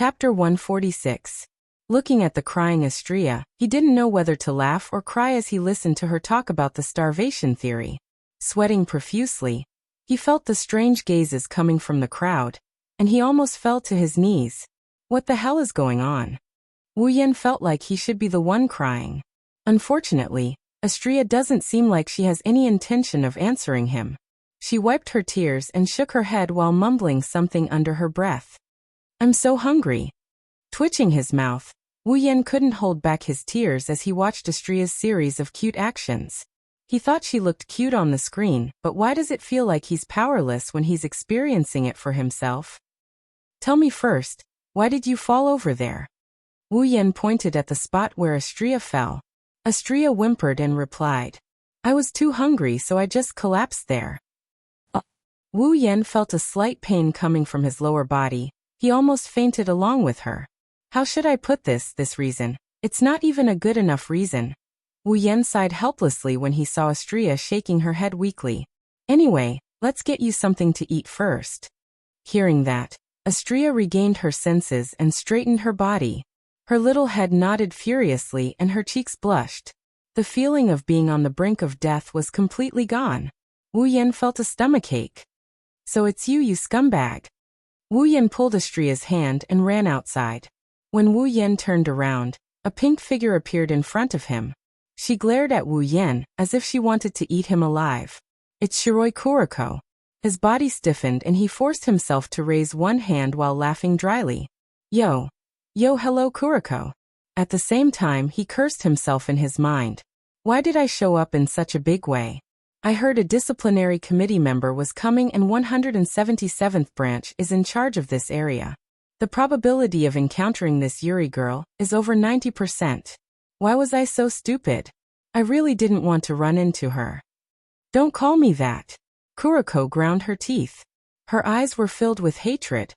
Chapter 146. Looking at the crying Astrea, he didn't know whether to laugh or cry as he listened to her talk about the starvation theory. Sweating profusely, he felt the strange gazes coming from the crowd, and he almost fell to his knees. What the hell is going on? Wu Yan felt like he should be the one crying. Unfortunately, Astrea doesn't seem like she has any intention of answering him. She wiped her tears and shook her head while mumbling something under her breath. "I'm so hungry." Twitching his mouth, Wu Yan couldn't hold back his tears as he watched Astrea's series of cute actions. He thought she looked cute on the screen, but why does it feel like he's powerless when he's experiencing it for himself? "Tell me first, why did you fall over there?" Wu Yan pointed at the spot where Astrea fell. Astrea whimpered and replied, "I was too hungry, so I just collapsed there." Wu Yan felt a slight pain coming from his lower body. He almost fainted along with her. "How should I put this reason? It's not even a good enough reason." Wu Yan sighed helplessly when he saw Astrea shaking her head weakly. "Anyway, let's get you something to eat first." Hearing that, Astrea regained her senses and straightened her body. Her little head nodded furiously and her cheeks blushed. The feeling of being on the brink of death was completely gone. Wu Yan felt a stomachache. "So it's you scumbag." Wu Yan pulled Astrea's hand and ran outside. When Wu Yan turned around, a pink figure appeared in front of him. She glared at Wu Yan as if she wanted to eat him alive. "It's Shiroi Kuriko." His body stiffened and he forced himself to raise one hand while laughing dryly. Yo, hello Kuriko." At the same time, he cursed himself in his mind. "Why did I show up in such a big way? I heard a disciplinary committee member was coming and 177th branch is in charge of this area. The probability of encountering this Yuri girl is over 90%. Why was I so stupid? I really didn't want to run into her." "Don't call me that." Kuriko ground her teeth. Her eyes were filled with hatred.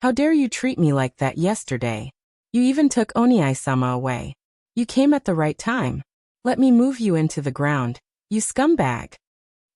"How dare you treat me like that yesterday? You even took Oniai-sama away. You came at the right time. Let me move you into the ground, you scumbag."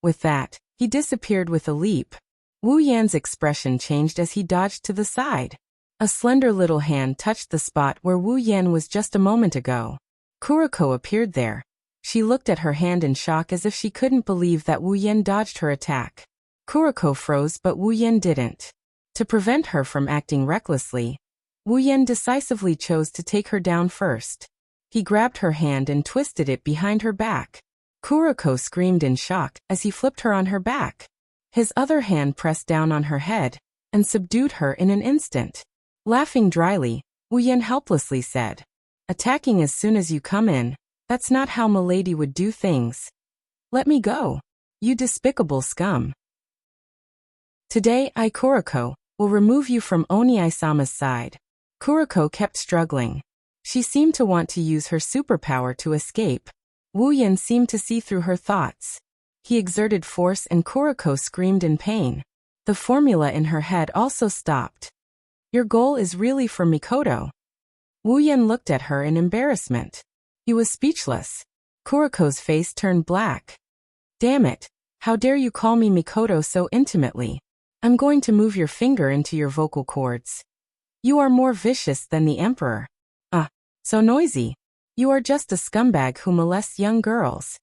With that, he disappeared with a leap. Wu Yan's expression changed as he dodged to the side. A slender little hand touched the spot where Wu Yan was just a moment ago. Kuriko appeared there. She looked at her hand in shock as if she couldn't believe that Wu Yan dodged her attack. Kuriko froze, but Wu Yan didn't. To prevent her from acting recklessly, Wu Yan decisively chose to take her down first. He grabbed her hand and twisted it behind her back. Kuriko screamed in shock as he flipped her on her back. His other hand pressed down on her head and subdued her in an instant. Laughing dryly, Wu Yan helplessly said, "Attacking as soon as you come in, that's not how Milady would do things. Let me go, you despicable scum. Today I, Kuriko, will remove you from Oniai-sama's side." Kuriko kept struggling. She seemed to want to use her superpower to escape. Wu Yan seemed to see through her thoughts. He exerted force and Kuriko screamed in pain. The formula in her head also stopped. "Your goal is really for Mikoto." Wu Yan looked at her in embarrassment. He was speechless. Kuriko's face turned black. "Damn it, how dare you call me Mikoto so intimately? I'm going to move your finger into your vocal cords. You are more vicious than the emperor. So noisy. You are just a scumbag who molests young girls."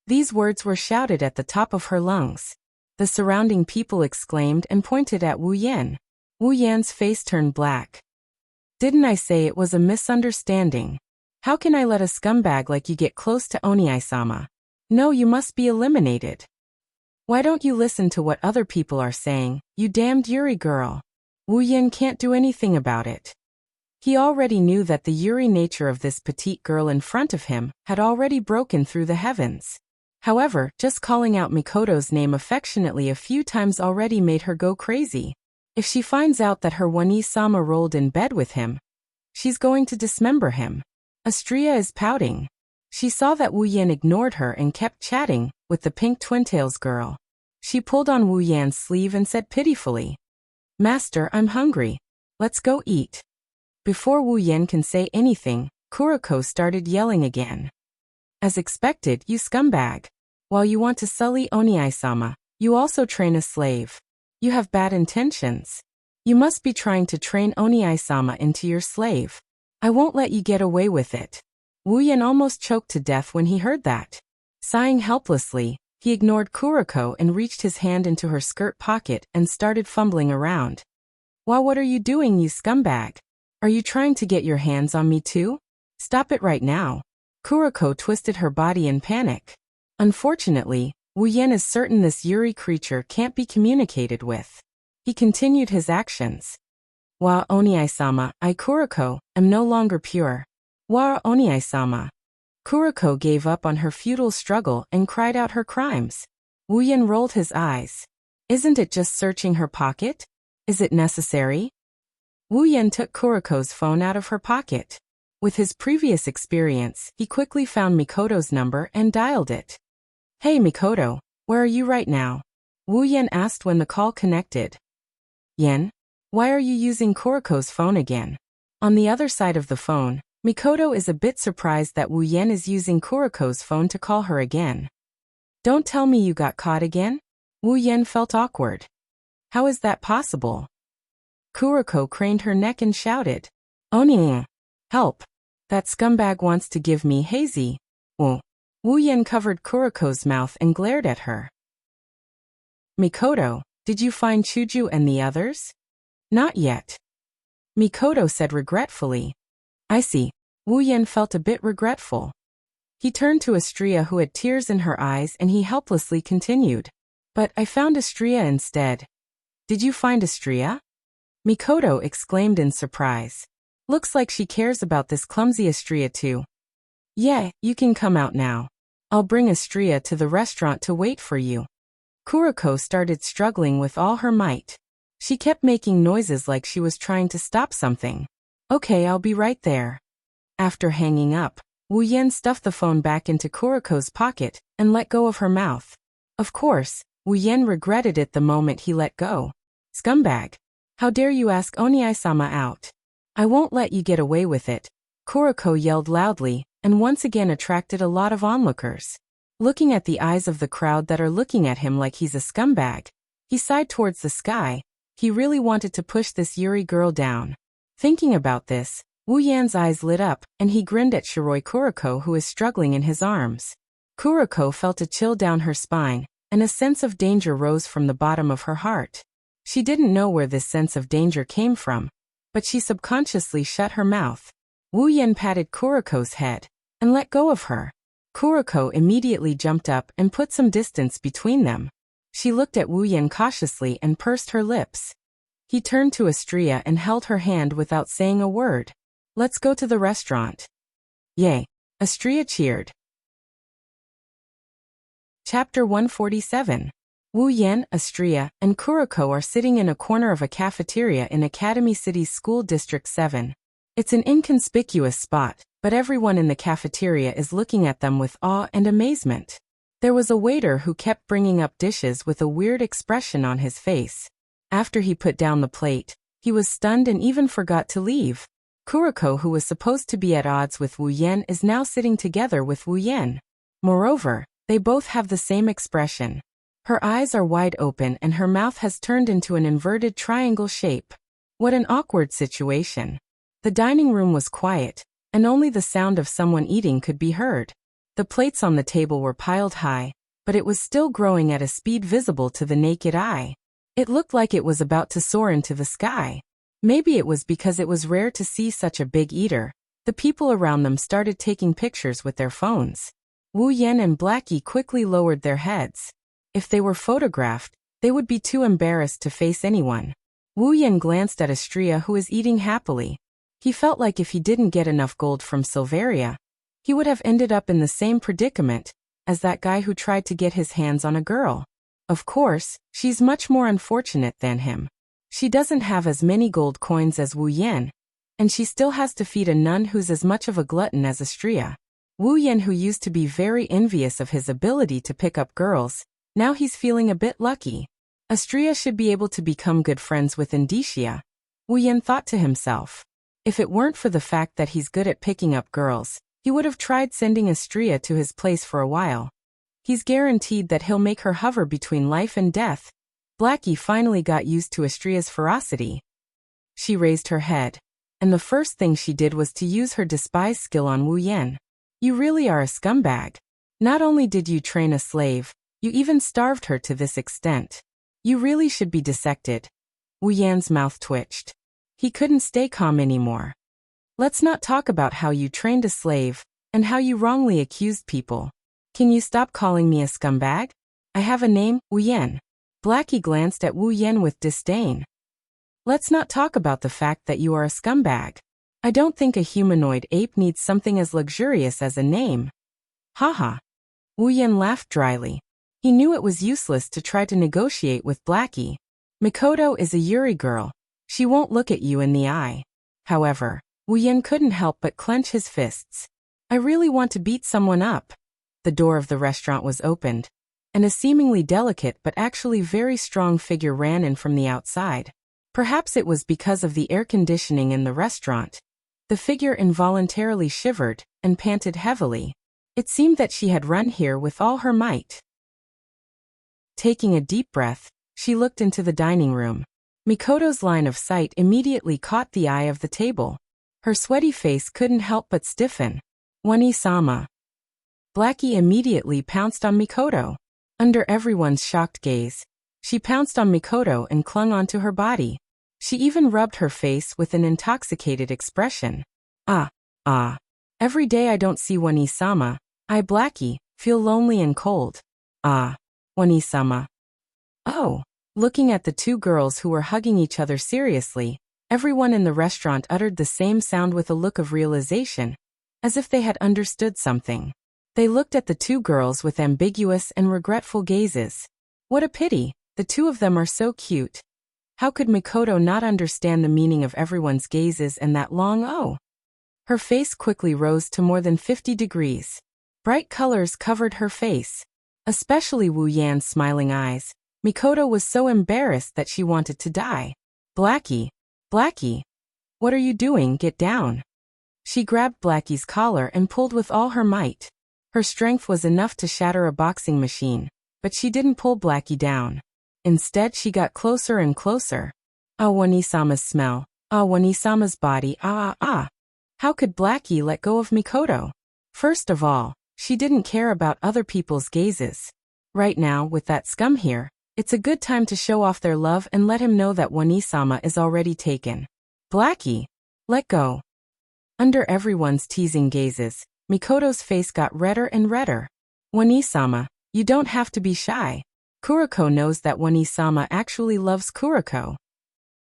These words were shouted at the top of her lungs. The surrounding people exclaimed and pointed at Wu Yan. Wu Yan's face turned black. "Didn't I say it was a misunderstanding? How can I let a scumbag like you get close to Oniai-sama? No, you must be eliminated. Why don't you listen to what other people are saying, you damned Yuri girl?" Wu Yan can't do anything about it. He already knew that the Yuri nature of this petite girl in front of him had already broken through the heavens. However, just calling out Mikoto's name affectionately a few times already made her go crazy. If she finds out that her Wani-sama rolled in bed with him, she's going to dismember him. Astrea is pouting. She saw that Wu Yan ignored her and kept chatting with the pink twintails girl. She pulled on Wu Yan's sleeve and said pitifully, "Master, I'm hungry. Let's go eat." Before Wu Yan can say anything, Kuriko started yelling again. "As expected, you scumbag. While you want to sully Oniai-sama, you also train a slave. You have bad intentions. You must be trying to train Oni-sama into your slave. I won't let you get away with it. Wu Yan almost choked to death when he heard that. Sighing helplessly, he ignored Kuriko and reached his hand into her skirt pocket and started fumbling around. Wow, what are you doing, you scumbag? Are you trying to get your hands on me too? Stop it right now. Kuriko twisted her body in panic. Unfortunately, Wu Yan is certain this Yuri creature can't be communicated with. He continued his actions. Wa Oni-sama, I Kuriko, am no longer pure. Wa Oni-sama. Kuriko gave up on her futile struggle and cried out her crimes. Wu Yan rolled his eyes. Isn't it just searching her pocket? Is it necessary? Wu Yan took Kuriko's phone out of her pocket. With his previous experience, he quickly found Mikoto's number and dialed it. Hey Mikoto, where are you right now? Wu Yan asked when the call connected. Yan? Why are you using Kuriko's phone again? On the other side of the phone, Mikoto is a bit surprised that Wu Yan is using Kuriko's phone to call her again. Don't tell me you got caught again? Wu Yan felt awkward. How is that possible? Kuriko craned her neck and shouted. Oni! Help! That scumbag wants to give me hazy. Oh. Wu Yan covered Kuriko's mouth and glared at her. Mikoto, did you find Chuju and the others? Not yet. Mikoto said regretfully. I see. Wu Yan felt a bit regretful. He turned to Astria, who had tears in her eyes, and he helplessly continued. But I found Astria instead. Did you find Astria? Mikoto exclaimed in surprise. Looks like she cares about this clumsy Astria too. Yeah, you can come out now. I'll bring Astria to the restaurant to wait for you. Kuriko started struggling with all her might. She kept making noises like she was trying to stop something. Okay, I'll be right there. After hanging up, Wu Yan stuffed the phone back into Kuriko's pocket and let go of her mouth. Of course, Wu Yan regretted it the moment he let go. Scumbag! How dare you ask Oni-sama out? I won't let you get away with it. Kuriko yelled loudly, and once again attracted a lot of onlookers. Looking at the eyes of the crowd that are looking at him like he's a scumbag, he sighed towards the sky. He really wanted to push this Yuri girl down. Thinking about this, Wu Yan's eyes lit up, and he grinned at Shiroi Kuriko, who is struggling in his arms. Kuriko felt a chill down her spine, and a sense of danger rose from the bottom of her heart. She didn't know where this sense of danger came from, but she subconsciously shut her mouth. Wu Yan patted Kuriko's head and let go of her. Kuriko immediately jumped up and put some distance between them. She looked at Wu Yan cautiously and pursed her lips. He turned to Astria and held her hand without saying a word. Let's go to the restaurant. Yay! Astria cheered. Chapter 147. Wu Yan, Astria, and Kuriko are sitting in a corner of a cafeteria in Academy City's School District 7. It's an inconspicuous spot, but everyone in the cafeteria is looking at them with awe and amazement. There was a waiter who kept bringing up dishes with a weird expression on his face. After he put down the plate, he was stunned and even forgot to leave. Kuriko, who was supposed to be at odds with Wu Yan, is now sitting together with Wu Yan. Moreover, they both have the same expression. Her eyes are wide open and her mouth has turned into an inverted triangle shape. What an awkward situation. The dining room was quiet, and only the sound of someone eating could be heard. The plates on the table were piled high, but it was still growing at a speed visible to the naked eye. It looked like it was about to soar into the sky. Maybe it was because it was rare to see such a big eater. The people around them started taking pictures with their phones. Wu Yan and Blackie quickly lowered their heads. If they were photographed, they would be too embarrassed to face anyone. Wu Yan glanced at Astria, who is eating happily. He felt like if he didn't get enough gold from Silveria, he would have ended up in the same predicament as that guy who tried to get his hands on a girl. Of course, she's much more unfortunate than him. She doesn't have as many gold coins as Wu Yan, and she still has to feed a nun who's as much of a glutton as Astria. Wu Yan, who used to be very envious of his ability to pick up girls, now he's feeling a bit lucky. Astria should be able to become good friends with Indicia. Wu Yan thought to himself. If it weren't for the fact that he's good at picking up girls, he would have tried sending Astria to his place for a while. He's guaranteed that he'll make her hover between life and death. Blackie finally got used to Astria's ferocity. She raised her head, and the first thing she did was to use her despise skill on Wu Yan. You really are a scumbag. Not only did you train a slave, you even starved her to this extent. You really should be dissected. Wu Yan's mouth twitched. He couldn't stay calm anymore. Let's not talk about how you trained a slave, and how you wrongly accused people. Can you stop calling me a scumbag? I have a name, Wu Yan. Blackie glanced at Wu Yan with disdain. Let's not talk about the fact that you are a scumbag. I don't think a humanoid ape needs something as luxurious as a name. Haha. Wu Yan laughed dryly. He knew it was useless to try to negotiate with Blackie. Mikoto is a Yuri girl. She won't look at you in the eye. However, Wu Yan couldn't help but clench his fists. I really want to beat someone up. The door of the restaurant was opened, and a seemingly delicate but actually very strong figure ran in from the outside. Perhaps it was because of the air conditioning in the restaurant. The figure involuntarily shivered and panted heavily. It seemed that she had run here with all her might. Taking a deep breath, she looked into the dining room. Mikoto's line of sight immediately caught the eye of the table. Her sweaty face couldn't help but stiffen. Wani-sama. Blackie immediately pounced on Mikoto. Under everyone's shocked gaze, she pounced on Mikoto and clung onto her body. She even rubbed her face with an intoxicated expression. Every day I don't see Wani-sama, I, Blackie, feel lonely and cold. Wani-sama. Oh. Looking at the two girls who were hugging each other seriously, everyone in the restaurant uttered the same sound with a look of realization, as if they had understood something. They looked at the two girls with ambiguous and regretful gazes. What a pity, the two of them are so cute. How could Mikoto not understand the meaning of everyone's gazes and that long oh? Her face quickly rose to more than 50 degrees. Bright colors covered her face, especially Wu Yan's smiling eyes. Mikoto was so embarrassed that she wanted to die. Blackie. What are you doing? Get down. She grabbed Blackie's collar and pulled with all her might. Her strength was enough to shatter a boxing machine, but she didn't pull Blackie down. Instead, she got closer and closer. Wani-sama's smell. Wani-sama's body. How could Blackie let go of Mikoto? First of all, she didn't care about other people's gazes. Right now, with that scum here, it's a good time to show off their love and let him know that Wani-sama is already taken. Blackie, let go. Under everyone's teasing gazes, Mikoto's face got redder and redder. Wani-sama, you don't have to be shy. Kuroko knows that Wani-sama actually loves Kuroko.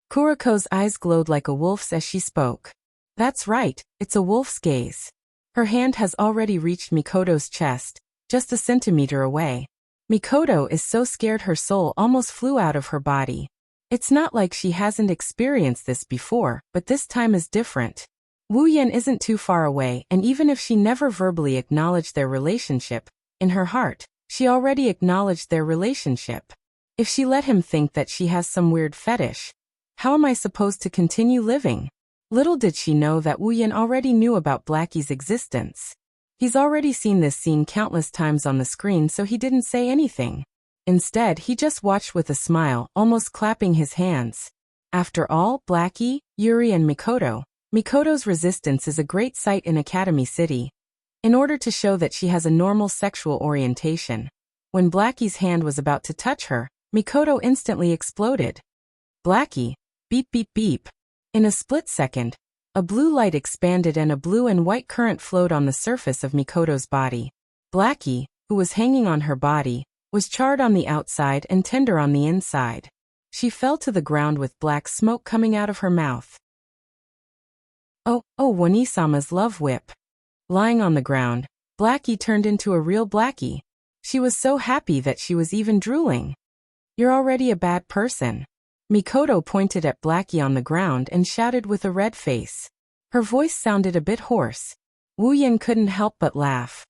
Kuroko's eyes glowed like a wolf's as she spoke. That's right, it's a wolf's gaze. Her hand has already reached Mikoto's chest, just a centimeter away. Mikoto is so scared her soul almost flew out of her body. It's not like she hasn't experienced this before, but this time is different. Wu Yan isn't too far away, and even if she never verbally acknowledged their relationship, in her heart, she already acknowledged their relationship. If she let him think that she has some weird fetish, how am I supposed to continue living? Little did she know that Wu Yan already knew about Blackie's existence. He's already seen this scene countless times on the screen, so he didn't say anything. Instead, he just watched with a smile, almost clapping his hands. After all, Blackie, Yuri and Mikoto's resistance is a great sight in Academy City. In order to show that she has a normal sexual orientation. When Blackie's hand was about to touch her, Mikoto instantly exploded. Blackie, beep beep beep. In a split second, a blue light expanded and a blue and white current flowed on the surface of Mikoto's body. Blackie, who was hanging on her body, was charred on the outside and tender on the inside. She fell to the ground with black smoke coming out of her mouth. Oh, Wani-sama's love whip. Lying on the ground, Blackie turned into a real Blackie. She was so happy that she was even drooling. You're already a bad person. Mikoto pointed at Blackie on the ground and shouted with a red face. Her voice sounded a bit hoarse. Wu Yan couldn't help but laugh.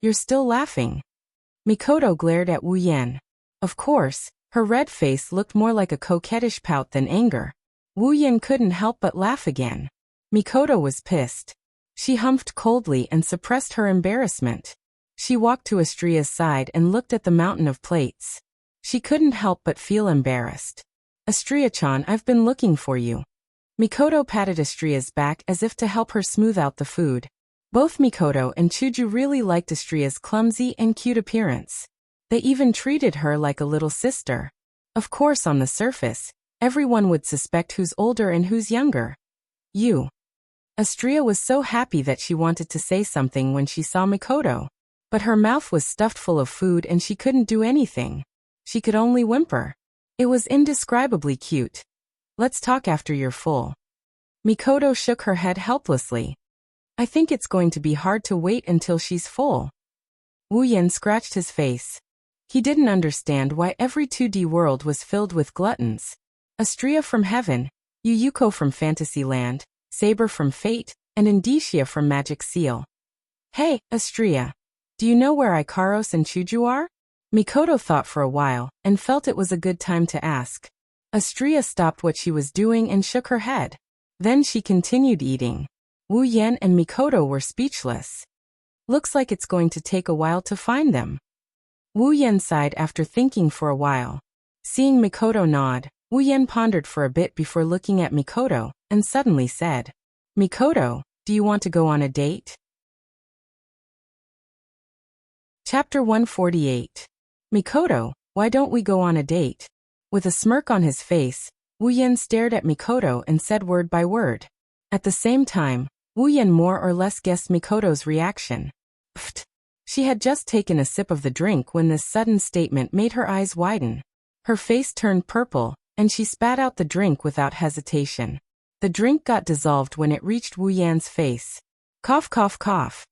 You're still laughing. Mikoto glared at Wu Yan. Of course, her red face looked more like a coquettish pout than anger. Wu Yan couldn't help but laugh again. Mikoto was pissed. She humphed coldly and suppressed her embarrassment. She walked to Estria's side and looked at the mountain of plates. She couldn't help but feel embarrassed. Astria-chan, I've been looking for you. Mikoto patted Astria's back as if to help her smooth out the food. Both Mikoto and Chuju really liked Astria's clumsy and cute appearance. They even treated her like a little sister. Of course, on the surface, everyone would suspect who's older and who's younger. You. Astria was so happy that she wanted to say something when she saw Mikoto. But her mouth was stuffed full of food and she couldn't do anything. She could only whimper. It was indescribably cute. Let's talk after you're full. Mikoto shook her head helplessly. I think it's going to be hard to wait until she's full. Wu Yan scratched his face. He didn't understand why every 2D world was filled with gluttons. Astria from heaven, Yuyuko from Fantasyland, Saber from Fate, and Indicia from Magic Seal. Hey, Astria. Do you know where Ikaros and Chuju are? Mikoto thought for a while, and felt it was a good time to ask. Astria stopped what she was doing and shook her head. Then she continued eating. Wu Yan and Mikoto were speechless. Looks like it's going to take a while to find them. Wu Yan sighed after thinking for a while. Seeing Mikoto nod, Wu Yan pondered for a bit before looking at Mikoto, and suddenly said, Mikoto, do you want to go on a date? Chapter 148. Mikoto, why don't we go on a date? With a smirk on his face, Wu Yan stared at Mikoto and said word by word. At the same time, Wu Yan more or less guessed Mikoto's reaction. Pfft. She had just taken a sip of the drink when this sudden statement made her eyes widen. Her face turned purple, and she spat out the drink without hesitation. The drink got dissolved when it reached Wu Yan's face. Cough, cough, cough.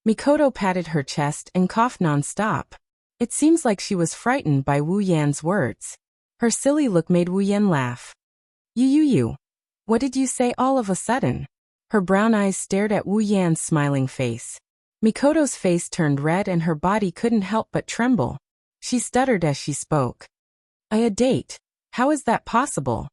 Mikoto patted her chest and coughed non-stop. It seems like she was frightened by Wu Yan's words. Her silly look made Wu Yan laugh. You. What did you say all of a sudden? Her brown eyes stared at Wu Yan's smiling face. Mikoto's face turned red and her body couldn't help but tremble. She stuttered as she spoke. A date? How is that possible?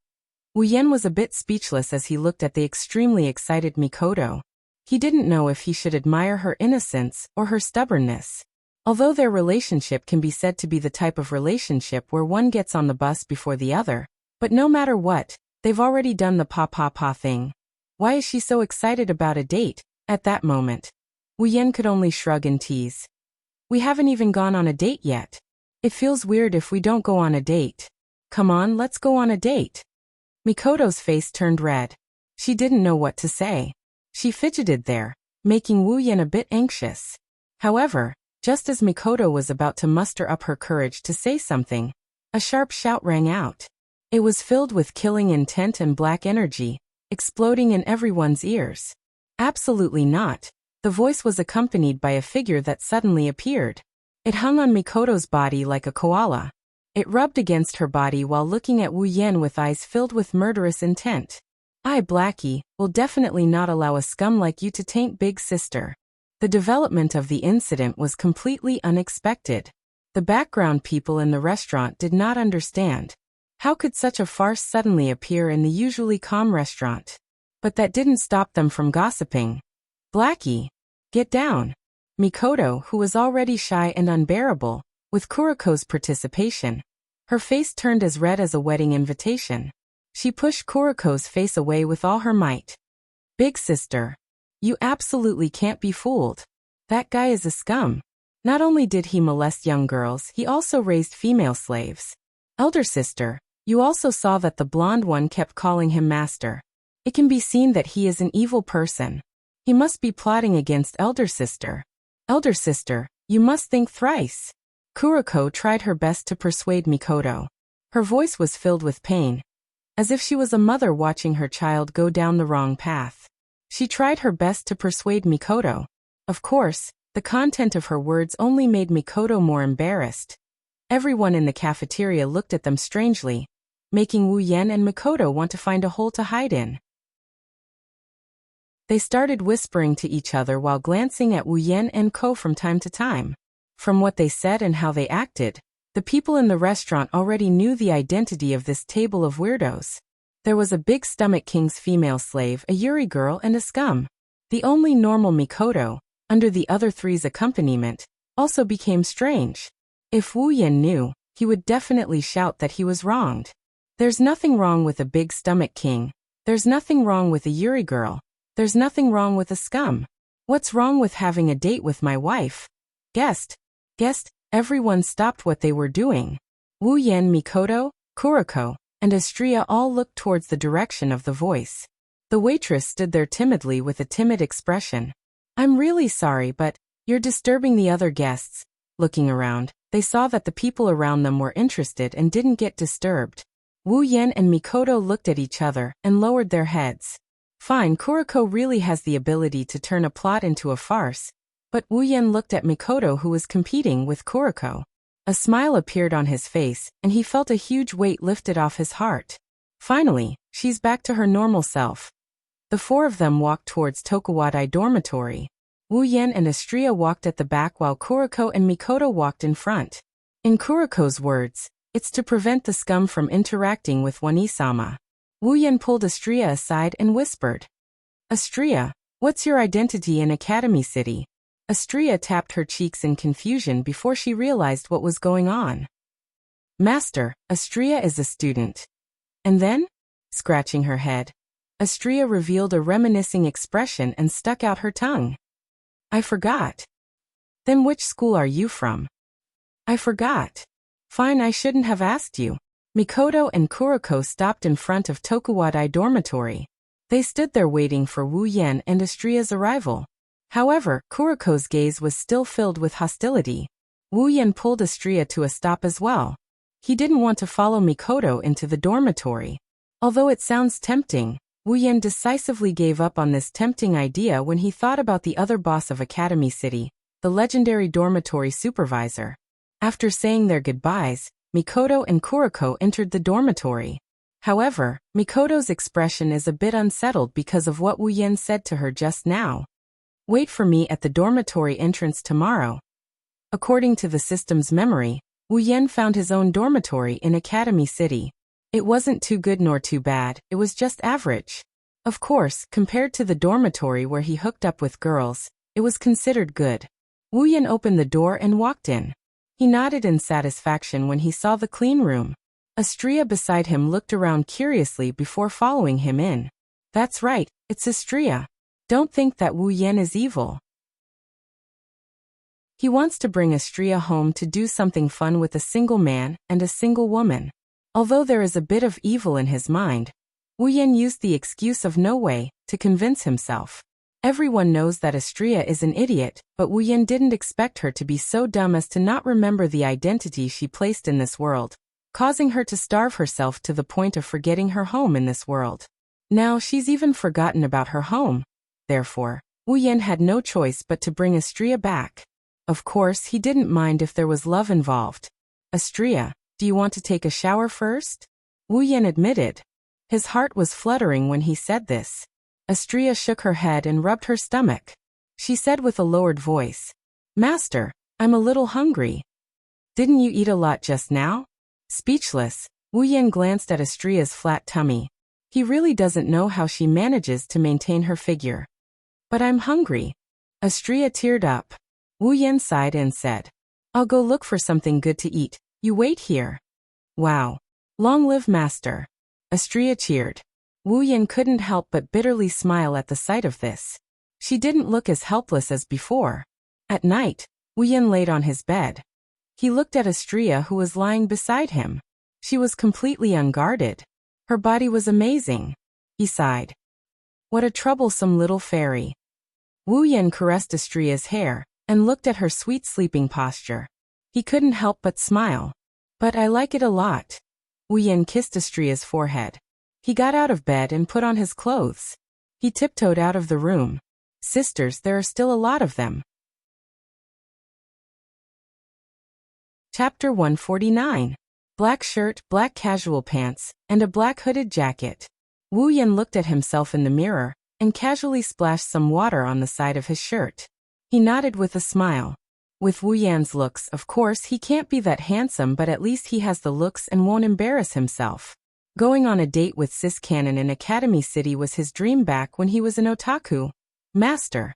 Wu Yan was a bit speechless as he looked at the extremely excited Mikoto. He didn't know if he should admire her innocence or her stubbornness. Although their relationship can be said to be the type of relationship where one gets on the bus before the other, but no matter what, they've already done the pa thing. Why is she so excited about a date, at that moment? Wu Yan could only shrug and tease. We haven't even gone on a date yet. It feels weird if we don't go on a date. Come on, let's go on a date. Mikoto's face turned red. She didn't know what to say. She fidgeted there, making Wu Yan a bit anxious. However, just as Mikoto was about to muster up her courage to say something, a sharp shout rang out. It was filled with killing intent and black energy, exploding in everyone's ears. Absolutely not. The voice was accompanied by a figure that suddenly appeared. It hung on Mikoto's body like a koala. It rubbed against her body while looking at Wu Yan with eyes filled with murderous intent. I, Blackie, will definitely not allow a scum like you to taint Big Sister. The development of the incident was completely unexpected. The background people in the restaurant did not understand. How could such a farce suddenly appear in the usually calm restaurant? But that didn't stop them from gossiping. Blackie, get down. Mikoto, who was already shy and unbearable, with Kuriko's participation, her face turned as red as a wedding invitation. She pushed Kuriko's face away with all her might. Big Sister, you absolutely can't be fooled. That guy is a scum. Not only did he molest young girls, he also raised female slaves. Elder Sister, you also saw that the blonde one kept calling him master. It can be seen that he is an evil person. He must be plotting against Elder Sister. Elder Sister, you must think thrice. Kuriko tried her best to persuade Mikoto. Her voice was filled with pain, as if she was a mother watching her child go down the wrong path. She tried her best to persuade Mikoto. Of course, the content of her words only made Mikoto more embarrassed. Everyone in the cafeteria looked at them strangely, making Wu Yan and Mikoto want to find a hole to hide in. They started whispering to each other while glancing at Wu Yan and Ko from time to time. From what they said and how they acted, the people in the restaurant already knew the identity of this table of weirdos. There was a big stomach king's female slave, a Yuri girl, and a scum. The only normal Mikoto, under the other three's accompaniment, also became strange. If Wu Yan knew, he would definitely shout that he was wronged. There's nothing wrong with a big stomach king. There's nothing wrong with a Yuri girl. There's nothing wrong with a scum. What's wrong with having a date with my wife? Guest. Everyone stopped what they were doing. Wu Yan, Mikoto, Kuroko, and Astria all looked towards the direction of the voice. The waitress stood there timidly with a timid expression. I'm really sorry, but you're disturbing the other guests. Looking around, they saw that the people around them were interested and didn't get disturbed. Wu Yan and Mikoto looked at each other and lowered their heads. Fine, Kuroko really has the ability to turn a plot into a farce. But Wu Yan looked at Mikoto, who was competing with Kuroko. A smile appeared on his face, and he felt a huge weight lifted off his heart. Finally, she's back to her normal self. The four of them walked towards Tokuwadai dormitory. Wu Yan and Astria walked at the back while Kuroko and Mikoto walked in front. In Kuroko's words, it's to prevent the scum from interacting with Wani-sama. Wu Yan pulled Astria aside and whispered. Astria, what's your identity in Academy City? Astria tapped her cheeks in confusion before she realized what was going on. Master, Astria is a student. And then? Scratching her head, Astria revealed a reminiscing expression and stuck out her tongue. I forgot. Then which school are you from? I forgot. Fine, I shouldn't have asked you. Mikoto and Kuroko stopped in front of Tokuwadai dormitory. They stood there waiting for Wu Yan and Astria's arrival. However, Kuroko's gaze was still filled with hostility. Wu Yan pulled Astria to a stop as well. He didn't want to follow Mikoto into the dormitory. Although it sounds tempting, Wu Yan decisively gave up on this tempting idea when he thought about the other boss of Academy City, the legendary dormitory supervisor. After saying their goodbyes, Mikoto and Kuroko entered the dormitory. However, Mikoto's expression is a bit unsettled because of what Wu Yan said to her just now. Wait for me at the dormitory entrance tomorrow. According to the system's memory, Wu Yan found his own dormitory in Academy City. It wasn't too good nor too bad, it was just average. Of course, compared to the dormitory where he hooked up with girls, it was considered good. Wu Yan opened the door and walked in. He nodded in satisfaction when he saw the clean room. Astria beside him looked around curiously before following him in. That's right, it's Astria. Don't think that Wu Yan is evil. He wants to bring Astria home to do something fun with a single man and a single woman. Although there is a bit of evil in his mind, Wu Yan used the excuse of no way to convince himself. Everyone knows that Astria is an idiot, but Wu Yan didn't expect her to be so dumb as to not remember the identity she placed in this world, causing her to starve herself to the point of forgetting her home in this world. Now she's even forgotten about her home. Therefore, Wu Yan had no choice but to bring Astria back. Of course, he didn't mind if there was love involved. Astria, do you want to take a shower first? Wu Yan admitted. His heart was fluttering when he said this. Astria shook her head and rubbed her stomach. She said with a lowered voice, Master, I'm a little hungry. Didn't you eat a lot just now? Speechless, Wu Yan glanced at Astria's flat tummy. He really doesn't know how she manages to maintain her figure. But I'm hungry. Astria teared up. Wu Yan sighed and said, I'll go look for something good to eat. You wait here. Wow. Long live Master. Astria cheered. Wu Yan couldn't help but bitterly smile at the sight of this. She didn't look as helpless as before. At night, Wu Yan laid on his bed. He looked at Astria, who was lying beside him. She was completely unguarded. Her body was amazing. He sighed. What a troublesome little fairy. Wu Yan caressed Astria's hair and looked at her sweet sleeping posture. He couldn't help but smile. But I like it a lot. Wu Yan kissed Astria's forehead. He got out of bed and put on his clothes. He tiptoed out of the room. Sisters, there are still a lot of them. Chapter 149. Black shirt, black casual pants, and a black hooded jacket. Wu Yan looked at himself in the mirror and casually splashed some water on the side of his shirt. He nodded with a smile. With Wu Yan's looks, of course, he can't be that handsome, but at least he has the looks and won't embarrass himself. Going on a date with Sis Cannon in Academy City was his dream back when he was an otaku. Master.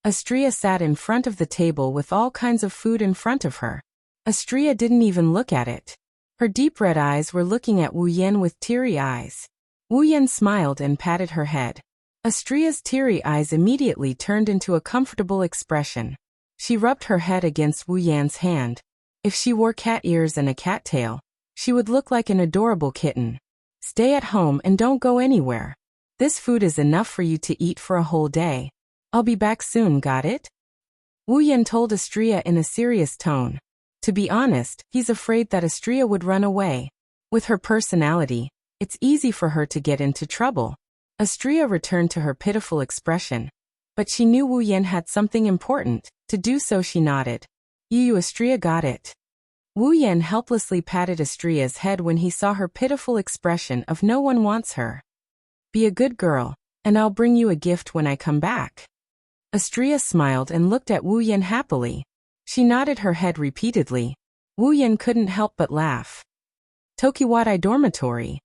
Astria sat in front of the table with all kinds of food in front of her. Astria didn't even look at it. Her deep red eyes were looking at Wu Yan with teary eyes. Wu Yan smiled and patted her head. Astria's teary eyes immediately turned into a comfortable expression. She rubbed her head against Wu Yan's hand. If she wore cat ears and a cat tail, she would look like an adorable kitten. Stay at home and don't go anywhere. This food is enough for you to eat for a whole day. I'll be back soon, got it? Wu Yan told Astria in a serious tone. To be honest, he's afraid that Astria would run away. With her personality, it's easy for her to get into trouble. Astria returned to her pitiful expression. But she knew Wu Yan had something important. To do so she nodded. You Astria got it. Wu Yan helplessly patted Astria's head when he saw her pitiful expression of no one wants her. Be a good girl, and I'll bring you a gift when I come back. Astria smiled and looked at Wu Yan happily. She nodded her head repeatedly. Wu Yan couldn't help but laugh. Tokiwadai dormitory.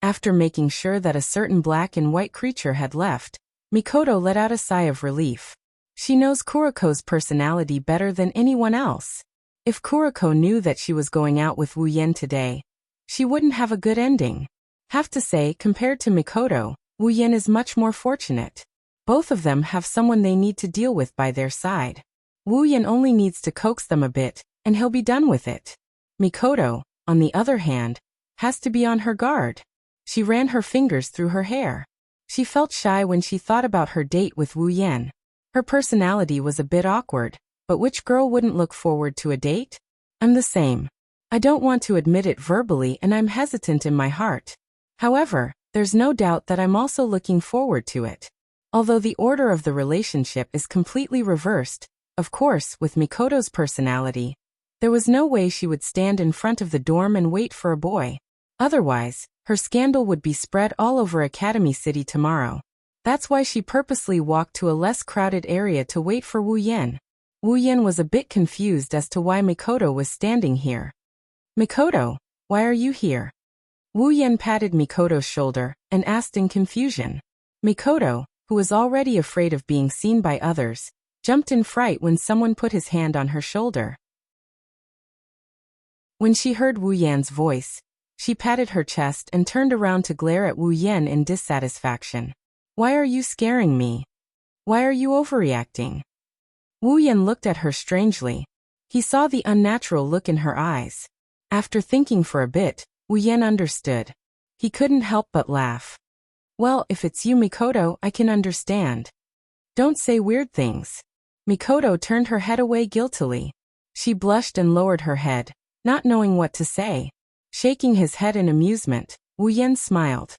After making sure that a certain black and white creature had left, Mikoto let out a sigh of relief. She knows Kuriko's personality better than anyone else. If Kuriko knew that she was going out with Wu Yan today, she wouldn't have a good ending. Have to say, compared to Mikoto, Wu Yan is much more fortunate. Both of them have someone they need to deal with by their side. Wu Yan only needs to coax them a bit, and he'll be done with it. Mikoto, on the other hand, has to be on her guard. She ran her fingers through her hair. She felt shy when she thought about her date with Wu Yan. Her personality was a bit awkward, but which girl wouldn't look forward to a date? I'm the same. I don't want to admit it verbally and I'm hesitant in my heart. However, there's no doubt that I'm also looking forward to it. Although the order of the relationship is completely reversed, of course, with Mikoto's personality, there was no way she would stand in front of the dorm and wait for a boy. Otherwise, her scandal would be spread all over Academy City tomorrow. That's why she purposely walked to a less crowded area to wait for Wu Yan. Wu Yan was a bit confused as to why Mikoto was standing here. Mikoto, why are you here? Wu Yan patted Mikoto's shoulder and asked in confusion. Mikoto, who was already afraid of being seen by others, jumped in fright when someone put his hand on her shoulder. When she heard Wu Yan's voice, she patted her chest and turned around to glare at Wu Yan in dissatisfaction. Why are you scaring me? Why are you overreacting? Wu Yan looked at her strangely. He saw the unnatural look in her eyes. After thinking for a bit, Wu Yan understood. He couldn't help but laugh. Well, if it's you, Mikoto, I can understand. Don't say weird things. Mikoto turned her head away guiltily. She blushed and lowered her head, not knowing what to say. Shaking his head in amusement, Wu Yan smiled.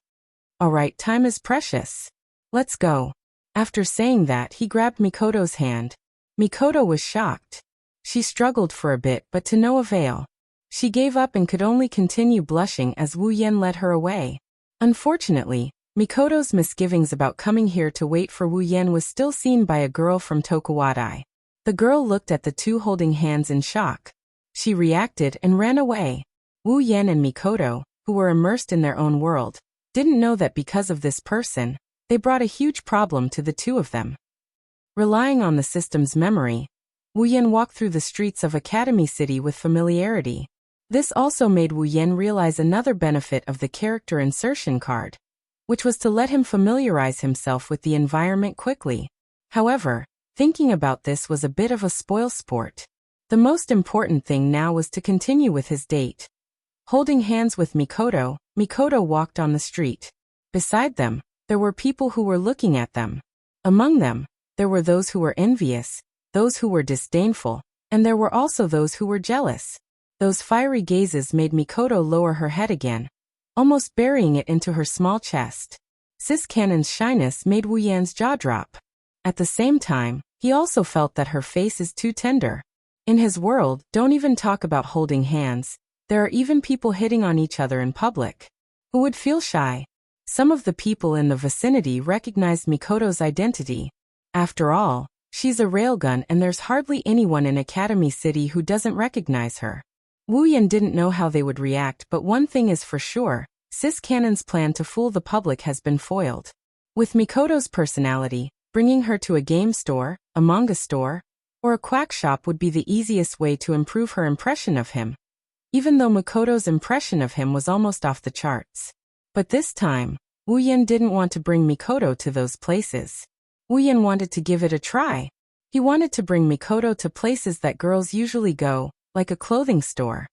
All right, time is precious. Let's go. After saying that, he grabbed Mikoto's hand. Mikoto was shocked. She struggled for a bit, but to no avail. She gave up and could only continue blushing as Wu Yan led her away. Unfortunately, Mikoto's misgivings about coming here to wait for Wu Yan was still seen by a girl from Tokuwadai. The girl looked at the two holding hands in shock. She reacted and ran away. Wu Yan and Mikoto, who were immersed in their own world, didn't know that because of this person, they brought a huge problem to the two of them. Relying on the system's memory, Wu Yan walked through the streets of Academy City with familiarity. This also made Wu Yan realize another benefit of the character insertion card, which was to let him familiarize himself with the environment quickly. However, thinking about this was a bit of a spoilsport. The most important thing now was to continue with his date. Holding hands with Mikoto, Mikoto walked on the street. Beside them, there were people who were looking at them. Among them, there were those who were envious, those who were disdainful, and there were also those who were jealous. Those fiery gazes made Mikoto lower her head again, almost burying it into her small chest. Sis Cannon's shyness made Wu Yan's jaw drop. At the same time, he also felt that her face is too tender. In his world, don't even talk about holding hands. There are even people hitting on each other in public. Who would feel shy? Some of the people in the vicinity recognized Mikoto's identity. After all, she's a railgun and there's hardly anyone in Academy City who doesn't recognize her. Wu Yan didn't know how they would react, but one thing is for sure, Sis Cannon's plan to fool the public has been foiled. With Mikoto's personality, bringing her to a game store, a manga store, or a quack shop would be the easiest way to improve her impression of him. even though Mikoto's impression of him was almost off the charts. But this time, Wu Yan didn't want to bring Mikoto to those places. Wu Yan wanted to give it a try. He wanted to bring Mikoto to places that girls usually go, like a clothing store.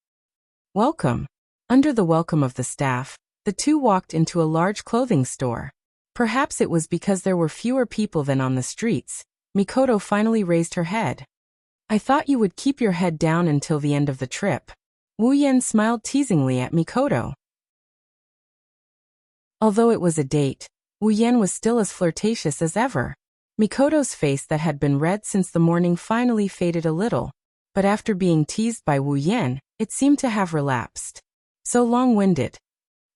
Welcome. Under the welcome of the staff, the two walked into a large clothing store. Perhaps it was because there were fewer people than on the streets. Mikoto finally raised her head. I thought you would keep your head down until the end of the trip. Wu Yan smiled teasingly at Mikoto. Although it was a date, Wu Yan was still as flirtatious as ever. Mikoto's face that had been red since the morning finally faded a little, but after being teased by Wu Yan, it seemed to have relapsed. So long-winded.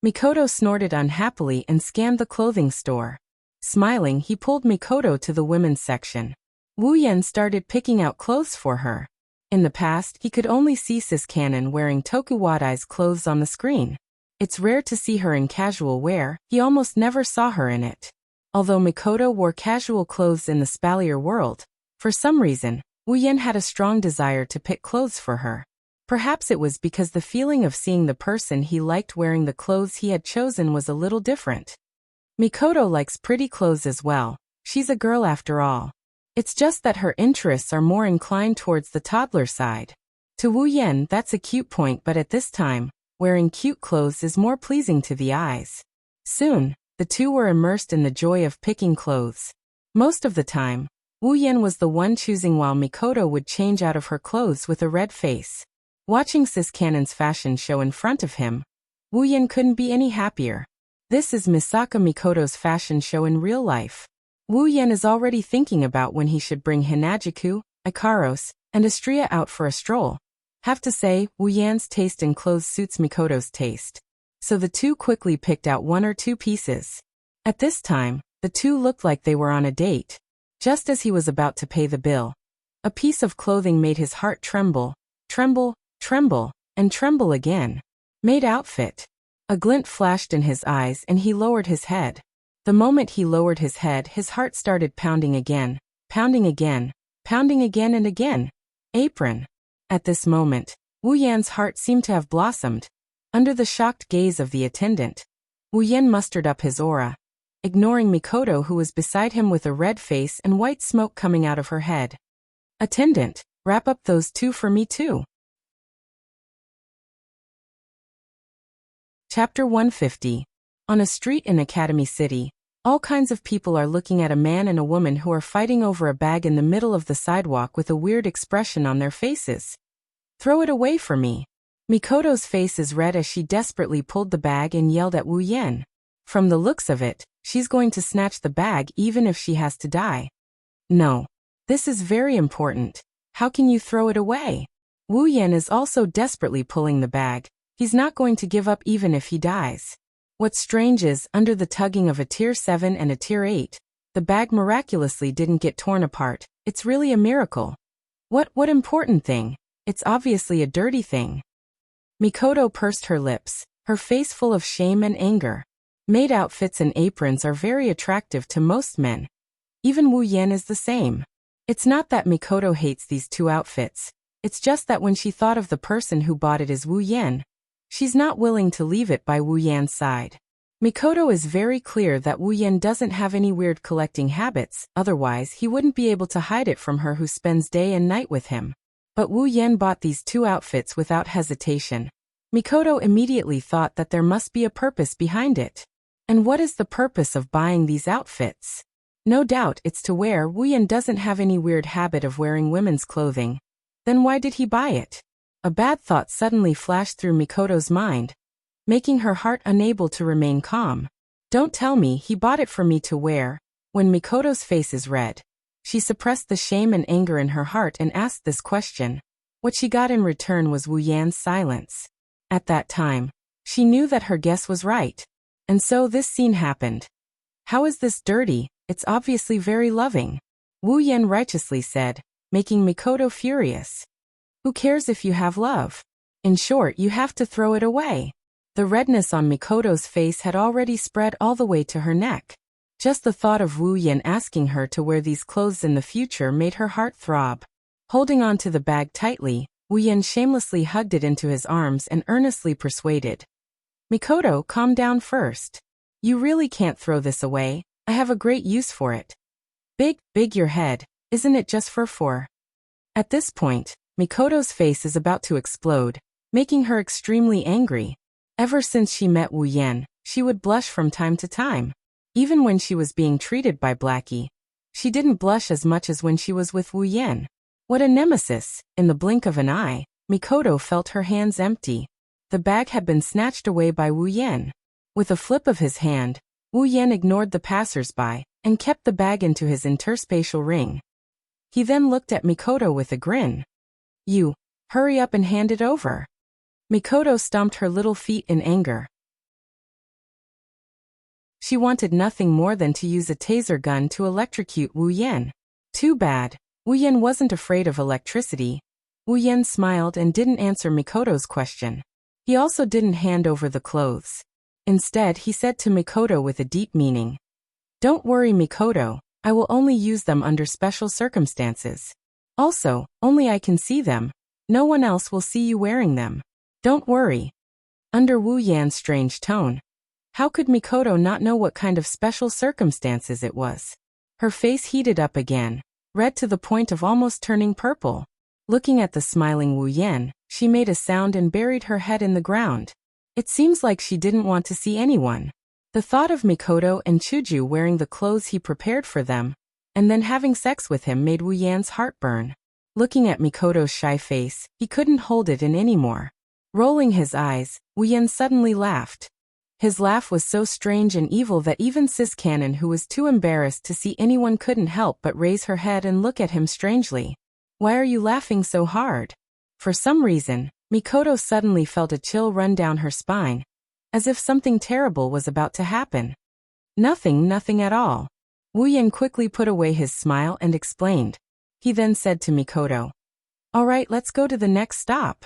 Mikoto snorted unhappily and scanned the clothing store. Smiling, he pulled Mikoto to the women's section. Wu Yan started picking out clothes for her. In the past, he could only see Sis Cannon wearing Tokuwadai's clothes on the screen. It's rare to see her in casual wear, he almost never saw her in it. Although Mikoto wore casual clothes in the Spalier world, for some reason, Wu Yan had a strong desire to pick clothes for her. Perhaps it was because the feeling of seeing the person he liked wearing the clothes he had chosen was a little different. Mikoto likes pretty clothes as well. She's a girl after all. It's just that her interests are more inclined towards the toddler side. To Wu Yan, that's a cute point, but at this time, wearing cute clothes is more pleasing to the eyes. Soon, the two were immersed in the joy of picking clothes. Most of the time, Wu Yan was the one choosing while Mikoto would change out of her clothes with a red face. Watching Sis Cannon's fashion show in front of him, Wu Yan couldn't be any happier. This is Misaka Mikoto's fashion show in real life. Wu Yan is already thinking about when he should bring Hinajiku, Ikaros, and Astria out for a stroll. Have to say, Wu Yan's taste in clothes suits Mikoto's taste. So the two quickly picked out one or two pieces. At this time, the two looked like they were on a date. Just as he was about to pay the bill, a piece of clothing made his heart tremble, tremble, tremble, and tremble again. Maid outfit. A glint flashed in his eyes and he lowered his head. The moment he lowered his head, his heart started pounding again, pounding again, pounding again and again. Apron. At this moment, Wu Yan's heart seemed to have blossomed. Under the shocked gaze of the attendant, Wu Yan mustered up his aura, ignoring Mikoto who was beside him with a red face and white smoke coming out of her head. Attendant, wrap up those two for me too. Chapter 150. On a street in Academy City, all kinds of people are looking at a man and a woman who are fighting over a bag in the middle of the sidewalk with a weird expression on their faces. Throw it away for me. Mikoto's face is red as she desperately pulled the bag and yelled at Wu Yan. From the looks of it, she's going to snatch the bag even if she has to die. No. This is very important. How can you throw it away? Wu Yan is also desperately pulling the bag. He's not going to give up even if he dies. What's strange is, under the tugging of a tier 7 and a tier 8, the bag miraculously didn't get torn apart. It's really a miracle. What important thing? It's obviously a dirty thing. Mikoto pursed her lips, her face full of shame and anger. Maid outfits and aprons are very attractive to most men. Even Wu Yan is the same. It's not that Mikoto hates these two outfits. It's just that when she thought of the person who bought it as Wu Yan, she's not willing to leave it by Wu Yan's side. Mikoto is very clear that Wu Yan doesn't have any weird collecting habits, otherwise he wouldn't be able to hide it from her who spends day and night with him. But Wu Yan bought these two outfits without hesitation. Mikoto immediately thought that there must be a purpose behind it. And what is the purpose of buying these outfits? No doubt it's to wear. Wu Yan doesn't have any weird habit of wearing women's clothing. Then why did he buy it? A bad thought suddenly flashed through Mikoto's mind, making her heart unable to remain calm. Don't tell me he bought it for me to wear. When Mikoto's face is red, she suppressed the shame and anger in her heart and asked this question. What she got in return was Wu Yan's silence. At that time, she knew that her guess was right. And so this scene happened. How is this dirty? It's obviously very loving. Wu Yan righteously said, making Mikoto furious. Who cares if you have love? In short, you have to throw it away. The redness on Mikoto's face had already spread all the way to her neck. Just the thought of Wu Yan asking her to wear these clothes in the future made her heart throb. Holding on to the bag tightly, Wu Yan shamelessly hugged it into his arms and earnestly persuaded. Mikoto, calm down first. You really can't throw this away. I have a great use for it. Big your head. Isn't it just for? At this point, Mikoto's face is about to explode, making her extremely angry. Ever since she met Wu Yan, she would blush from time to time. Even when she was being treated by Blackie, she didn't blush as much as when she was with Wu Yan. What a nemesis! In the blink of an eye, Mikoto felt her hands empty. The bag had been snatched away by Wu Yan. With a flip of his hand, Wu Yan ignored the passers-by and kept the bag into his interspatial ring. He then looked at Mikoto with a grin. You, hurry up and hand it over. Mikoto stomped her little feet in anger. She wanted nothing more than to use a taser gun to electrocute Wu Yan. Too bad. Wu Yan wasn't afraid of electricity. Wu Yan smiled and didn't answer Mikoto's question. He also didn't hand over the clothes. Instead, he said to Mikoto with a deep meaning, "Don't worry, Mikoto, I will only use them under special circumstances. Also, only I can see them. No one else will see you wearing them. Don't worry." Under Wu Yan's strange tone, how could Mikoto not know what kind of special circumstances it was? Her face heated up again, red to the point of almost turning purple. Looking at the smiling Wu Yan, she made a sound and buried her head in the ground. It seems like she didn't want to see anyone. The thought of Mikoto and Chuju wearing the clothes he prepared for them, and then having sex with him made Wu Yan's heart burn. Looking at Mikoto's shy face, he couldn't hold it in anymore. Rolling his eyes, Wu Yan suddenly laughed. His laugh was so strange and evil that even Sis Cannon, who was too embarrassed to see anyone, couldn't help but raise her head and look at him strangely. Why are you laughing so hard? For some reason, Mikoto suddenly felt a chill run down her spine, as if something terrible was about to happen. Nothing at all. Wu Yan quickly put away his smile and explained. He then said to Mikoto, "All right, let's go to the next stop."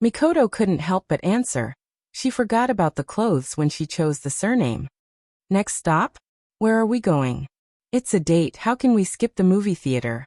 Mikoto couldn't help but answer. She forgot about the clothes when she chose the surname. Next stop? Where are we going? It's a date, how can we skip the movie theater?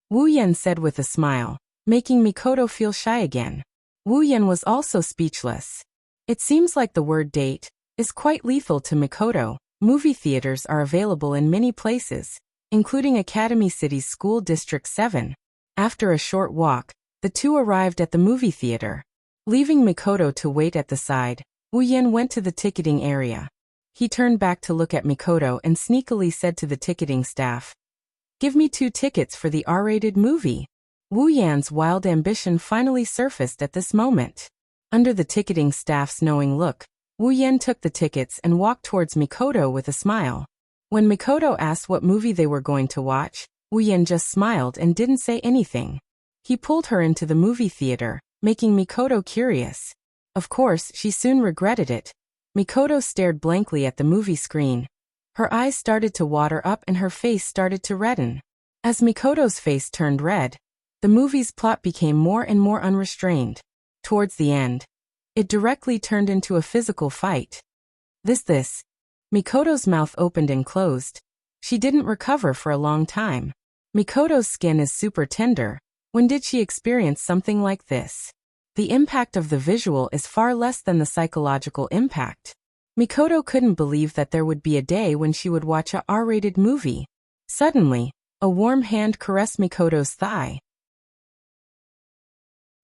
Wu Yan said with a smile, making Mikoto feel shy again. Wu Yan was also speechless. It seems like the word date is quite lethal to Mikoto. Movie theaters are available in many places, including Academy City's School District 7. After a short walk, the two arrived at the movie theater. Leaving Mikoto to wait at the side, Wu Yan went to the ticketing area. He turned back to look at Mikoto and sneakily said to the ticketing staff, "Give me 2 tickets for the R-rated movie." Wu Yan's wild ambition finally surfaced at this moment. Under the ticketing staff's knowing look, Wu Yan took the tickets and walked towards Mikoto with a smile. When Mikoto asked what movie they were going to watch, Wu Yan just smiled and didn't say anything. He pulled her into the movie theater, making Mikoto curious. Of course, she soon regretted it. Mikoto stared blankly at the movie screen. Her eyes started to water up and her face started to redden. As Mikoto's face turned red, the movie's plot became more and more unrestrained. Towards the end, it directly turned into a physical fight. This. Mikoto's mouth opened and closed. She didn't recover for a long time. Mikoto's skin is super tender. When did she experience something like this? The impact of the visual is far less than the psychological impact. Mikoto couldn't believe that there would be a day when she would watch a R-rated movie. Suddenly, a warm hand caressed Mikoto's thigh.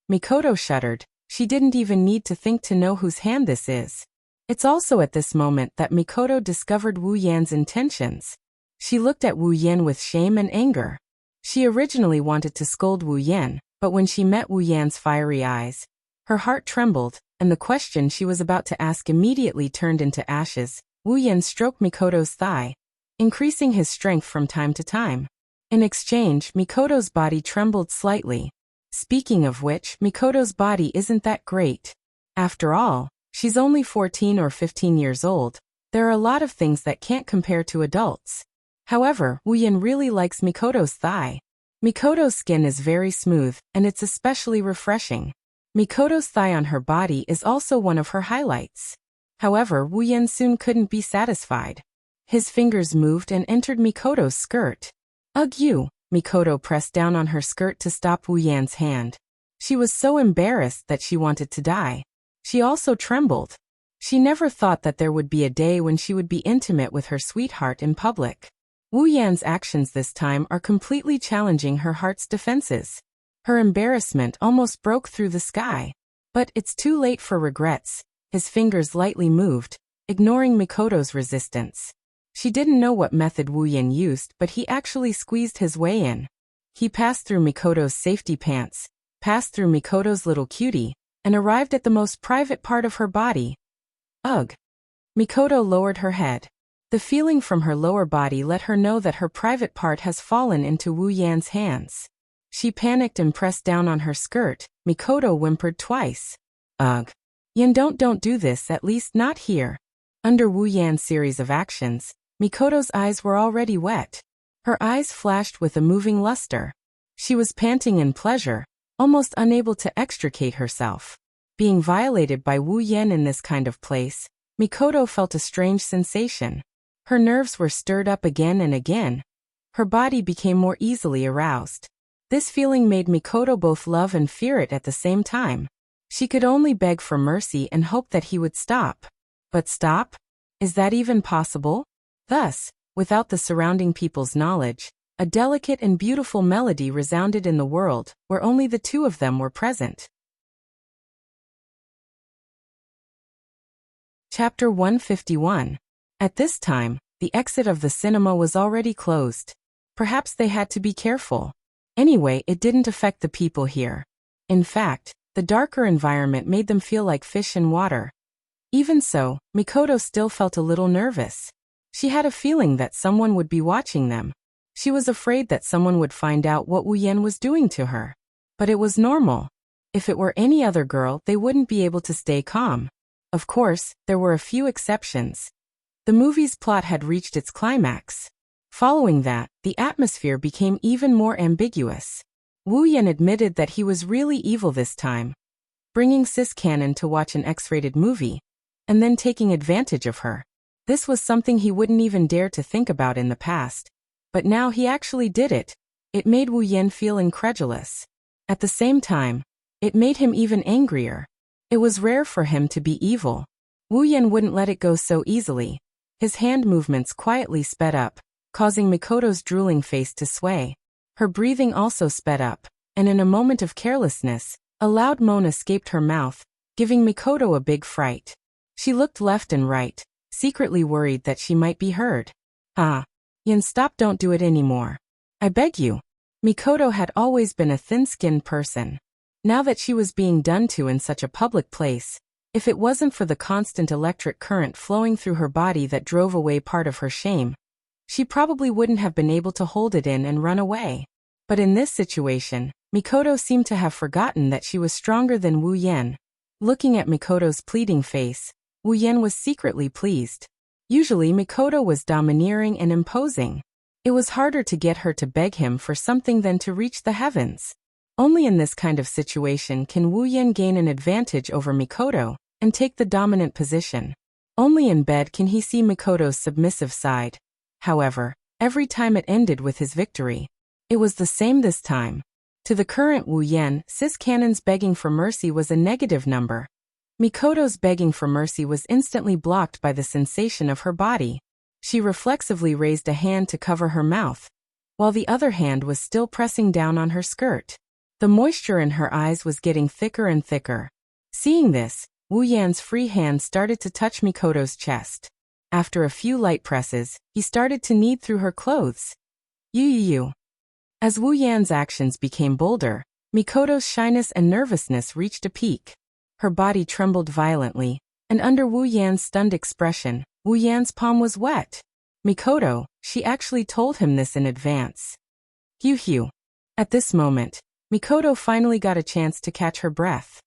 Mikoto shuddered. She didn't even need to think to know whose hand this is. It's also at this moment that Mikoto discovered Wu Yan's intentions. She looked at Wu Yan with shame and anger. She originally wanted to scold Wu Yan, but when she met Wu Yan's fiery eyes, her heart trembled, and the question she was about to ask immediately turned into ashes. Wu Yan stroked Mikoto's thigh, increasing his strength from time to time. In exchange, Mikoto's body trembled slightly. Speaking of which, Mikoto's body isn't that great. After all, she's only 14 or 15 years old. There are a lot of things that can't compare to adults. However, Wu Yan really likes Mikoto's thigh. Mikoto's skin is very smooth, and it's especially refreshing. Mikoto's thigh on her body is also one of her highlights. However, Wu Yan soon couldn't be satisfied. His fingers moved and entered Mikoto's skirt. Ugh you! Mikoto pressed down on her skirt to stop Wu Yan's hand. She was so embarrassed that she wanted to die. She also trembled. She never thought that there would be a day when she would be intimate with her sweetheart in public. Wu Yan's actions this time are completely challenging her heart's defenses. Her embarrassment almost broke through the sky. But it's too late for regrets. His fingers lightly moved, ignoring Mikoto's resistance. She didn't know what method Wu Yan used, but he actually squeezed his way in. He passed through Mikoto's safety pants, passed through Mikoto's little cutie, and arrived at the most private part of her body. Ugh. Mikoto lowered her head. The feeling from her lower body let her know that her private part has fallen into Wu Yan's hands. She panicked and pressed down on her skirt. Mikoto whimpered twice. Ugh. Yan, don't do this, at least not here. Under Wu Yan's series of actions, Mikoto's eyes were already wet. Her eyes flashed with a moving luster. She was panting in pleasure, almost unable to extricate herself. Being violated by Wu Yan in this kind of place, Mikoto felt a strange sensation. Her nerves were stirred up again and again. Her body became more easily aroused. This feeling made Mikoto both love and fear it at the same time. She could only beg for mercy and hope that he would stop. But stop? Is that even possible? Thus, without the surrounding people's knowledge, a delicate and beautiful melody resounded in the world, where only the two of them were present. Chapter 151. At this time, the exit of the cinema was already closed. Perhaps they had to be careful. Anyway, it didn't affect the people here. In fact, the darker environment made them feel like fish in water. Even so, Mikoto still felt a little nervous. She had a feeling that someone would be watching them. She was afraid that someone would find out what Wu Yan was doing to her. But it was normal. If it were any other girl, they wouldn't be able to stay calm. Of course, there were a few exceptions. The movie's plot had reached its climax. Following that, the atmosphere became even more ambiguous. Wu Yan admitted that he was really evil this time, bringing Sis Cannon to watch an X-rated movie, and then taking advantage of her. This was something he wouldn't even dare to think about in the past. But now he actually did it. It made Wu Yan feel incredulous. At the same time, it made him even angrier. It was rare for him to be evil. Wu Yan wouldn't let it go so easily. His hand movements quietly sped up, causing Mikoto's drooling face to sway. Her breathing also sped up, and in a moment of carelessness, a loud moan escaped her mouth, giving Mikoto a big fright. She looked left and right, secretly worried that she might be heard. Yan, stop, don't do it anymore. I beg you. Mikoto had always been a thin-skinned person. Now that she was being done to in such a public place, if it wasn't for the constant electric current flowing through her body that drove away part of her shame, she probably wouldn't have been able to hold it in and run away. But in this situation, Mikoto seemed to have forgotten that she was stronger than Wu Yan. Looking at Mikoto's pleading face, Wu Yan was secretly pleased. Usually Mikoto was domineering and imposing. It was harder to get her to beg him for something than to reach the heavens. Only in this kind of situation can Wu Yan gain an advantage over Mikoto and take the dominant position. Only in bed can he see Mikoto's submissive side. However, every time it ended with his victory. It was the same this time. To the current Wu Yan, Sis Cannon's begging for mercy was a negative number. Mikoto's begging for mercy was instantly blocked by the sensation of her body. She reflexively raised a hand to cover her mouth, while the other hand was still pressing down on her skirt. The moisture in her eyes was getting thicker and thicker. Seeing this, Wu Yan's free hand started to touch Mikoto's chest. After a few light presses, he started to knead through her clothes. You. As Wu Yan's actions became bolder, Mikoto's shyness and nervousness reached a peak. Her body trembled violently, and under Wu Yan's stunned expression, Wu Yan's palm was wet. Mikoto, she actually told him this in advance. Hugh. At this moment, Mikoto finally got a chance to catch her breath.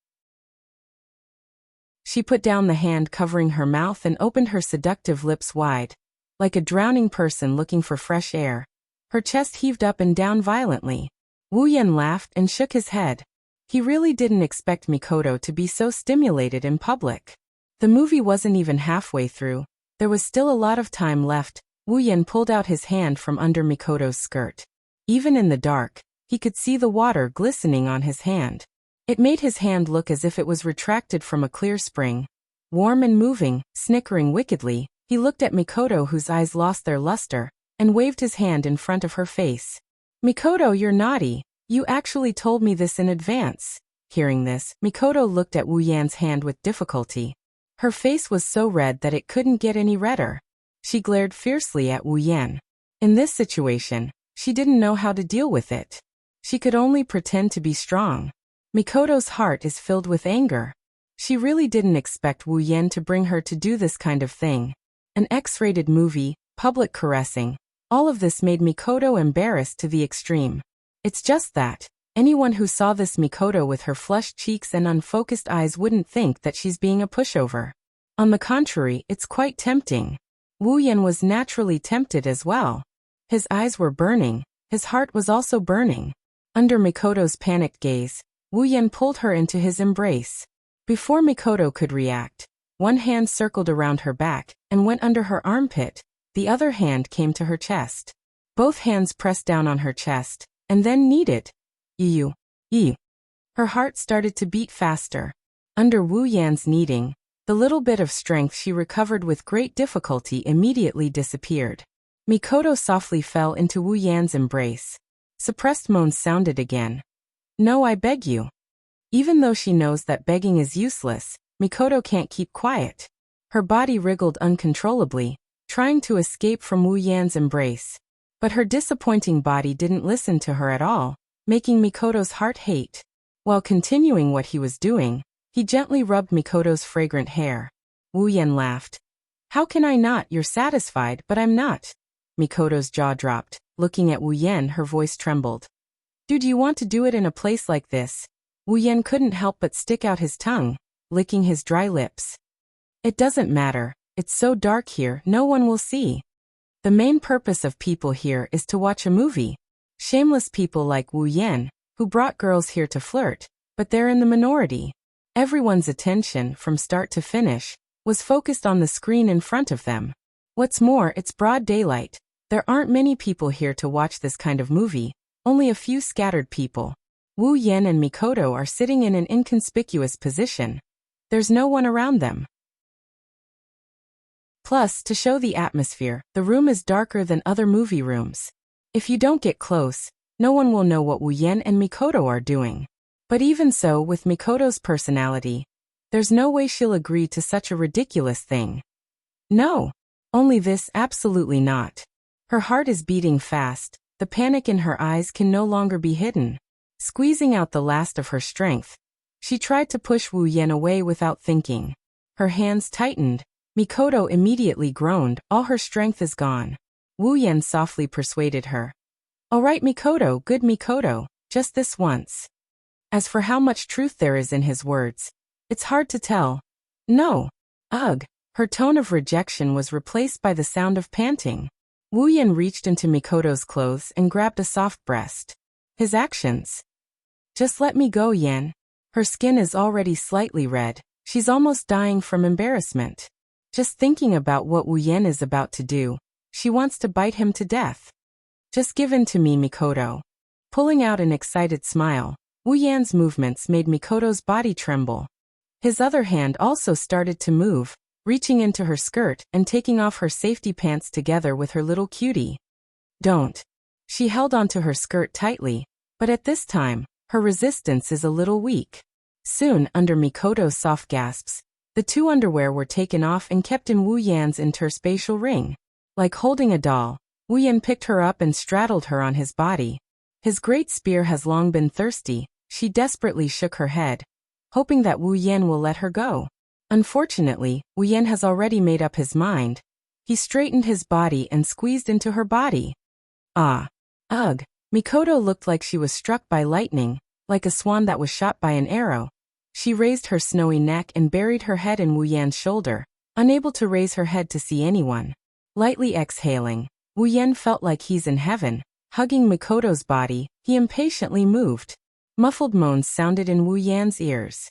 She put down the hand covering her mouth and opened her seductive lips wide, like a drowning person looking for fresh air. Her chest heaved up and down violently. Wu Yan laughed and shook his head. He really didn't expect Mikoto to be so stimulated in public. The movie wasn't even halfway through. There was still a lot of time left. Wu Yan pulled out his hand from under Mikoto's skirt. Even in the dark, he could see the water glistening on his hand. It made his hand look as if it was retracted from a clear spring. Warm and moving, snickering wickedly, he looked at Mikoto, whose eyes lost their luster, and waved his hand in front of her face. "Mikoto, you're naughty. You actually told me this in advance." Hearing this, Mikoto looked at Wu Yan's hand with difficulty. Her face was so red that it couldn't get any redder. She glared fiercely at Wu Yan. In this situation, she didn't know how to deal with it. She could only pretend to be strong. Mikoto's heart is filled with anger. She really didn't expect Wu Yan to bring her to do this kind of thing. An X-rated movie, public caressing, all of this made Mikoto embarrassed to the extreme. It's just that anyone who saw this Mikoto with her flushed cheeks and unfocused eyes wouldn't think that she's being a pushover. On the contrary, it's quite tempting. Wu Yan was naturally tempted as well. His eyes were burning, his heart was also burning. Under Mikoto's panicked gaze, Wu Yan pulled her into his embrace. Before Mikoto could react, one hand circled around her back and went under her armpit, the other hand came to her chest. Both hands pressed down on her chest, and then kneaded. Ew. Her heart started to beat faster. Under Wu Yan's kneading, the little bit of strength she recovered with great difficulty immediately disappeared. Mikoto softly fell into Wu Yan's embrace. Suppressed moans sounded again. "No, I beg you." Even though she knows that begging is useless, Mikoto can't keep quiet. Her body wriggled uncontrollably, trying to escape from Wu Yan's embrace. But her disappointing body didn't listen to her at all, making Mikoto's heart hate. While continuing what he was doing, he gently rubbed Mikoto's fragrant hair. Wu Yan laughed. "How can I not? You're satisfied, but I'm not." Mikoto's jaw dropped. Looking at Wu Yan, her voice trembled. "Do you want to do it in a place like this?" Wu Yan couldn't help but stick out his tongue, licking his dry lips. "It doesn't matter. It's so dark here, no one will see. The main purpose of people here is to watch a movie. Shameless people like Wu Yan, who brought girls here to flirt, but they're in the minority." Everyone's attention, from start to finish, was focused on the screen in front of them. What's more, it's broad daylight. There aren't many people here to watch this kind of movie, only a few scattered people. Wu Yan and Mikoto are sitting in an inconspicuous position. There's no one around them. Plus, to show the atmosphere, the room is darker than other movie rooms. If you don't get close, no one will know what Wu Yan and Mikoto are doing. But even so, with Mikoto's personality, there's no way she'll agree to such a ridiculous thing. No. Only this, absolutely not. Her heart is beating fast, the panic in her eyes can no longer be hidden. Squeezing out the last of her strength, she tried to push Wu Yan away without thinking. Her hands tightened. Mikoto immediately groaned, "All her strength is gone." Wu Yan softly persuaded her. "All right, Mikoto, good Mikoto, just this once." As for how much truth there is in his words, it's hard to tell. "No." "Ugh." Her tone of rejection was replaced by the sound of panting. Wu Yan reached into Mikoto's clothes and grabbed a soft breast. His actions. "Just let me go, Yan." Her skin is already slightly red. She's almost dying from embarrassment. Just thinking about what Wu Yan is about to do, she wants to bite him to death. "Just give in to me, Mikoto." Pulling out an excited smile, Wu Yan's movements made Mikoto's body tremble. His other hand also started to move, reaching into her skirt and taking off her safety pants together with her little cutie. "Don't." She held onto her skirt tightly, but at this time, her resistance is a little weak. Soon, under Mikoto's soft gasps, the two underwear were taken off and kept in Wu Yan's interspatial ring. Like holding a doll, Wu Yan picked her up and straddled her on his body. His great spear has long been thirsty. She desperately shook her head, hoping that Wu Yan will let her go. Unfortunately, Wu Yan has already made up his mind. He straightened his body and squeezed into her body. Ah. Ugh. Mikoto looked like she was struck by lightning, like a swan that was shot by an arrow. She raised her snowy neck and buried her head in Wu Yan's shoulder, unable to raise her head to see anyone. Lightly exhaling, Wu Yan felt like he's in heaven. Hugging Mikoto's body, he impatiently moved. Muffled moans sounded in Wu Yan's ears.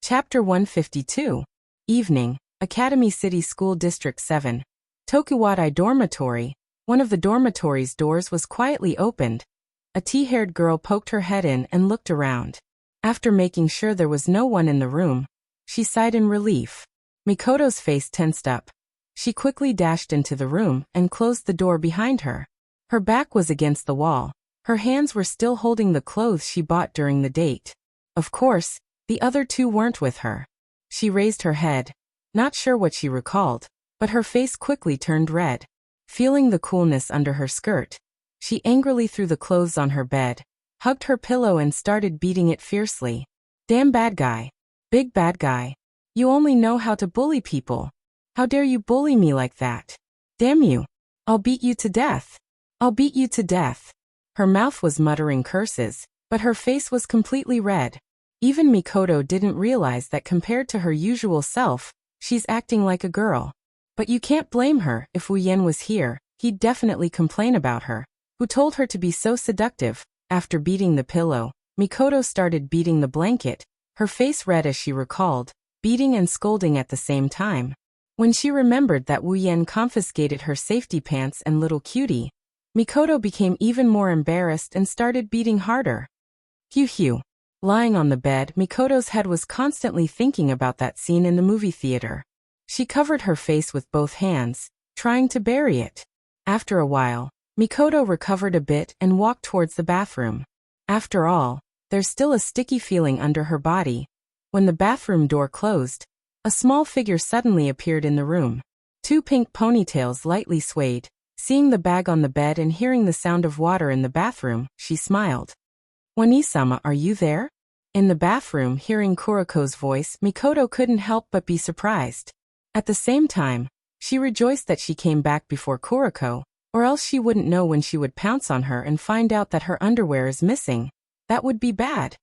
Chapter 152. Evening, Academy City School District 7. Tokuwadai Dormitory. One of the dormitory's doors was quietly opened. A tea-haired girl poked her head in and looked around. After making sure there was no one in the room, she sighed in relief. Mikoto's face tensed up. She quickly dashed into the room and closed the door behind her. Her back was against the wall. Her hands were still holding the clothes she bought during the date. Of course, the other two weren't with her. She raised her head, not sure what she recalled, but her face quickly turned red. Feeling the coolness under her skirt, she angrily threw the clothes on her bed, hugged her pillow and started beating it fiercely. Damn bad guy. Big bad guy. You only know how to bully people. How dare you bully me like that? Damn you. I'll beat you to death. I'll beat you to death. Her mouth was muttering curses, but her face was completely red. Even Mikoto didn't realize that compared to her usual self, she's acting like a girl. But you can't blame her. If Wu Yan was here, he'd definitely complain about her. Who told her to be so seductive? After beating the pillow, Mikoto started beating the blanket, her face red as she recalled, beating and scolding at the same time. When she remembered that Wu Yan confiscated her safety pants and little cutie, Mikoto became even more embarrassed and started beating harder. Phew. Lying on the bed, Mikoto's head was constantly thinking about that scene in the movie theater. She covered her face with both hands, trying to bury it. After a while, Mikoto recovered a bit and walked towards the bathroom. After all, there's still a sticky feeling under her body. When the bathroom door closed, a small figure suddenly appeared in the room. Two pink ponytails lightly swayed. Seeing the bag on the bed and hearing the sound of water in the bathroom, she smiled. Wani-sama, are you there? In the bathroom, hearing Kuroko's voice, Mikoto couldn't help but be surprised. At the same time, she rejoiced that she came back before Kuroko, or else she wouldn't know when she would pounce on her and find out that her underwear is missing. That would be bad.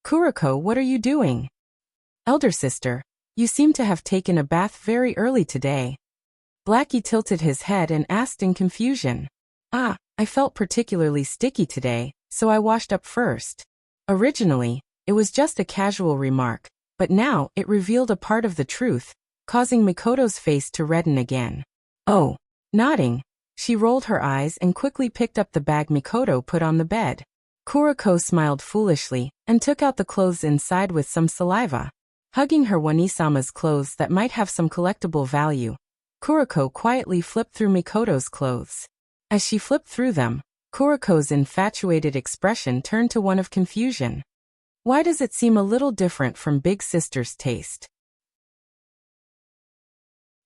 Kuroko, what are you doing? Elder sister, you seem to have taken a bath very early today. Blackie tilted his head and asked in confusion. I felt particularly sticky today, so I washed up first. Originally, it was just a casual remark, but now it revealed a part of the truth, causing Mikoto's face to redden again. Oh. Nodding, she rolled her eyes and quickly picked up the bag Mikoto put on the bed. Kuroko smiled foolishly and took out the clothes inside with some saliva. Hugging her Wani-sama's clothes that might have some collectible value, Kuroko quietly flipped through Mikoto's clothes. As she flipped through them, Kuroko's infatuated expression turned to one of confusion. Why does it seem a little different from Big Sister's taste?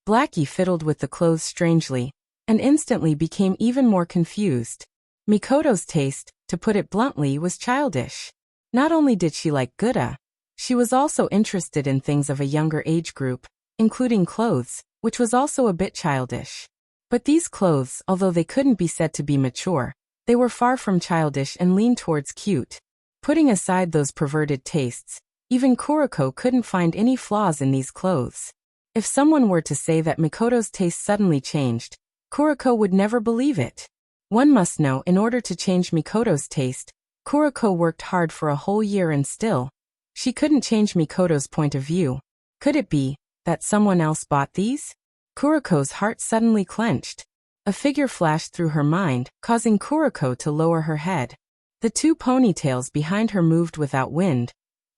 Blackie fiddled with the clothes strangely, and instantly became even more confused. Mikoto's taste, to put it bluntly, was childish. Not only did she like Gouda, she was also interested in things of a younger age group, including clothes, which was also a bit childish. But these clothes, although they couldn't be said to be mature, they were far from childish and leaned towards cute. Putting aside those perverted tastes, even Kuroko couldn't find any flaws in these clothes. If someone were to say that Mikoto's taste suddenly changed, Kuroko would never believe it. One must know, in order to change Mikoto's taste, Kuroko worked hard for a whole year and still, she couldn't change Mikoto's point of view. Could it be that someone else bought these? Kuroko's heart suddenly clenched. A figure flashed through her mind, causing Kuroko to lower her head. The two ponytails behind her moved without wind.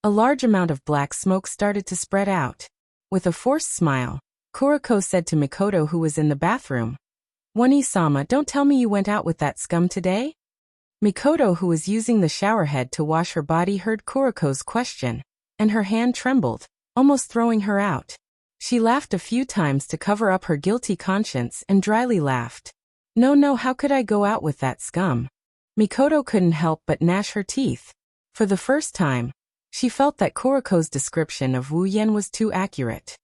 A large amount of black smoke started to spread out. With a forced smile, Kuroko said to Mikoto, who was in the bathroom, Wani-sama, don't tell me you went out with that scum today? Mikoto, who was using the showerhead to wash her body, heard Kuroko's question, and her hand trembled, almost throwing her out. She laughed a few times to cover up her guilty conscience and dryly laughed. No, how could I go out with that scum? Mikoto couldn't help but gnash her teeth. For the first time, she felt that Kuroko's description of Wu Yan was too accurate.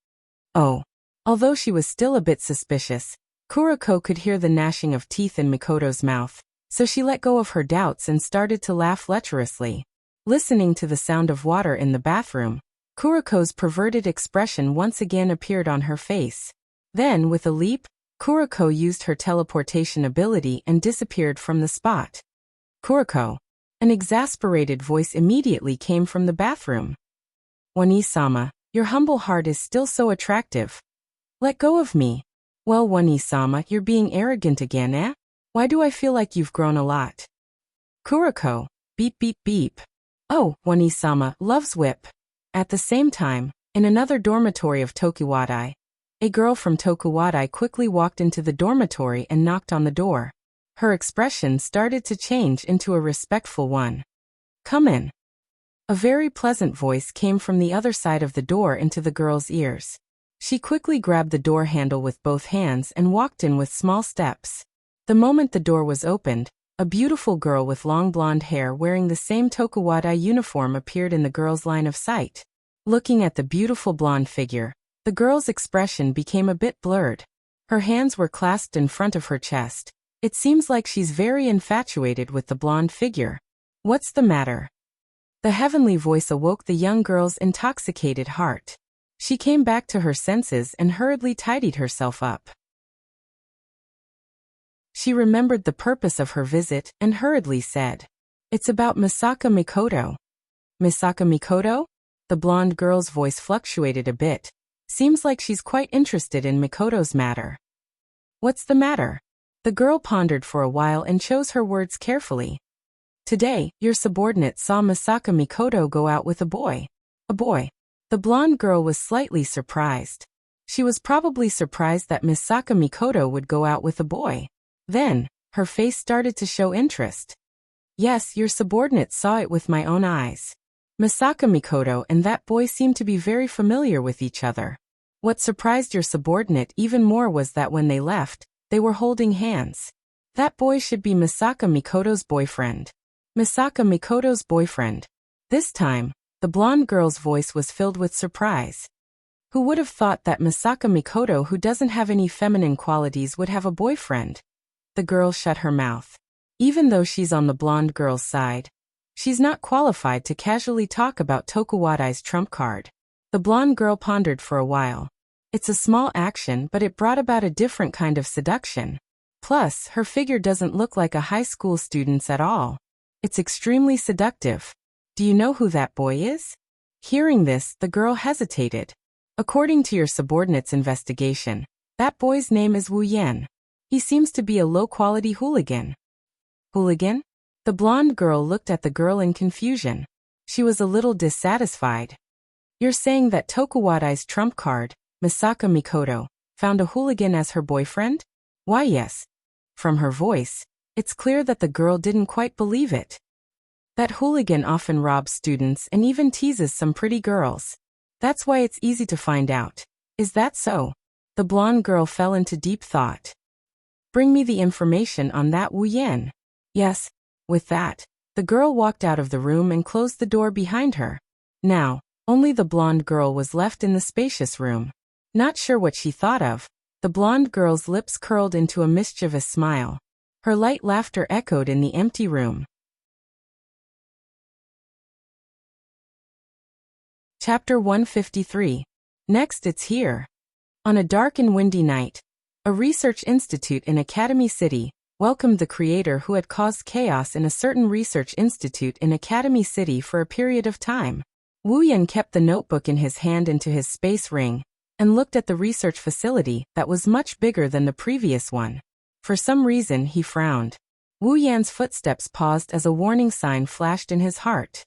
Oh. Although she was still a bit suspicious, Kuroko could hear the gnashing of teeth in Mikoto's mouth, so she let go of her doubts and started to laugh lecherously. Listening to the sound of water in the bathroom, Kuroko's perverted expression once again appeared on her face. Then, with a leap, Kuroko used her teleportation ability and disappeared from the spot. Kuroko. An exasperated voice immediately came from the bathroom. Wani-sama, your humble heart is still so attractive. Let go of me. Well, Wani-sama, you're being arrogant again, eh? Why do I feel like you've grown a lot? Kuroko, beep beep beep. Oh, Wani-sama loves whip. At the same time, in another dormitory of Tokuwadai, a girl from Tokuwadai quickly walked into the dormitory and knocked on the door. Her expression started to change into a respectful one. Come in. A very pleasant voice came from the other side of the door into the girl's ears. She quickly grabbed the door handle with both hands and walked in with small steps. The moment the door was opened, a beautiful girl with long blonde hair wearing the same Tokuwadai uniform appeared in the girl's line of sight. Looking at the beautiful blonde figure, the girl's expression became a bit blurred. Her hands were clasped in front of her chest. It seems like she's very infatuated with the blonde figure. What's the matter? The heavenly voice awoke the young girl's intoxicated heart. She came back to her senses and hurriedly tidied herself up. She remembered the purpose of her visit and hurriedly said, "It's about Misaka Mikoto." Misaka Mikoto? The blonde girl's voice fluctuated a bit. Seems like she's quite interested in Mikoto's matter. What's the matter? The girl pondered for a while and chose her words carefully. Today, your subordinate saw Misaka Mikoto go out with a boy. A boy. The blonde girl was slightly surprised. She was probably surprised that Misaka Mikoto would go out with a boy. Then, her face started to show interest. Yes, your subordinate saw it with my own eyes. Misaka Mikoto and that boy seemed to be very familiar with each other. What surprised your subordinate even more was that when they left, they were holding hands. That boy should be Misaka Mikoto's boyfriend. Misaka Mikoto's boyfriend. This time, the blonde girl's voice was filled with surprise. Who would have thought that Misaka Mikoto, who doesn't have any feminine qualities, would have a boyfriend? The girl shut her mouth. Even though she's on the blonde girl's side, she's not qualified to casually talk about Tokuwadai's trump card. The blonde girl pondered for a while. It's a small action, but it brought about a different kind of seduction. Plus, her figure doesn't look like a high school student's at all. It's extremely seductive. Do you know who that boy is? Hearing this, the girl hesitated. According to your subordinate's investigation, that boy's name is Wu Yan. He seems to be a low-quality hooligan. Hooligan? The blonde girl looked at the girl in confusion. She was a little dissatisfied. You're saying that Tokuwadai's trump card, Misaka Mikoto, found a hooligan as her boyfriend? Why yes. From her voice, it's clear that the girl didn't quite believe it. That hooligan often robs students and even teases some pretty girls. That's why it's easy to find out. Is that so? The blonde girl fell into deep thought. Bring me the information on that Wu Yan. Yes. With that, the girl walked out of the room and closed the door behind her. Now, only the blonde girl was left in the spacious room. Not sure what she thought of, the blonde girl's lips curled into a mischievous smile. Her light laughter echoed in the empty room. Chapter 153. Next it's here. On a dark and windy night, a research institute in Academy City welcomed the creator who had caused chaos in a certain research institute in Academy City for a period of time. Wu Yan kept the notebook in his hand into his space ring and looked at the research facility that was much bigger than the previous one. For some reason he frowned. Wu Yan's footsteps paused as a warning sign flashed in his heart.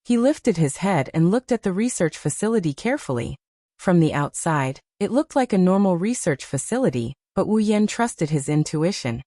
He lifted his head and looked at the research facility carefully. From the outside, it looked like a normal research facility, but Wu Yan trusted his intuition.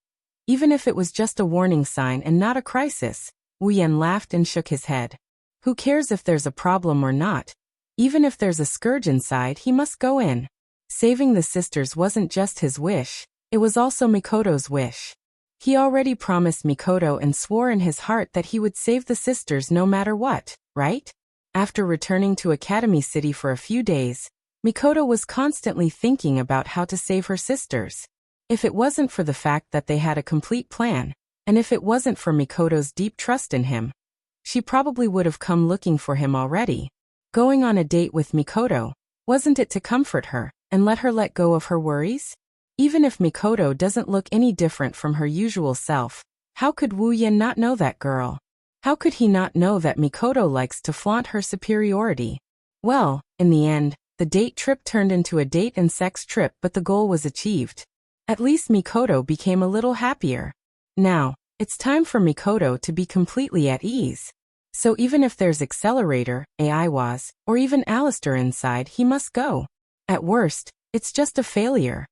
Even if it was just a warning sign and not a crisis, Wu Yan laughed and shook his head. Who cares if there's a problem or not? Even if there's a scourge inside, he must go in. Saving the sisters wasn't just his wish, it was also Mikoto's wish. He already promised Mikoto and swore in his heart that he would save the sisters no matter what, right? After returning to Academy City for a few days, Mikoto was constantly thinking about how to save her sisters. If it wasn't for the fact that they had a complete plan, and if it wasn't for Mikoto's deep trust in him, she probably would have come looking for him already. Going on a date with Mikoto, wasn't it to comfort her and let her let go of her worries? Even if Mikoto doesn't look any different from her usual self, how could Wu Yan not know that girl? How could he not know that Mikoto likes to flaunt her superiority? Well, in the end, the date trip turned into a date and sex trip, but the goal was achieved. At least Mikoto became a little happier. Now, It's time for Mikoto to be completely at ease. So even if there's Accelerator, Aiwas, or even Alistair inside, he must go. At worst, it's just a failure.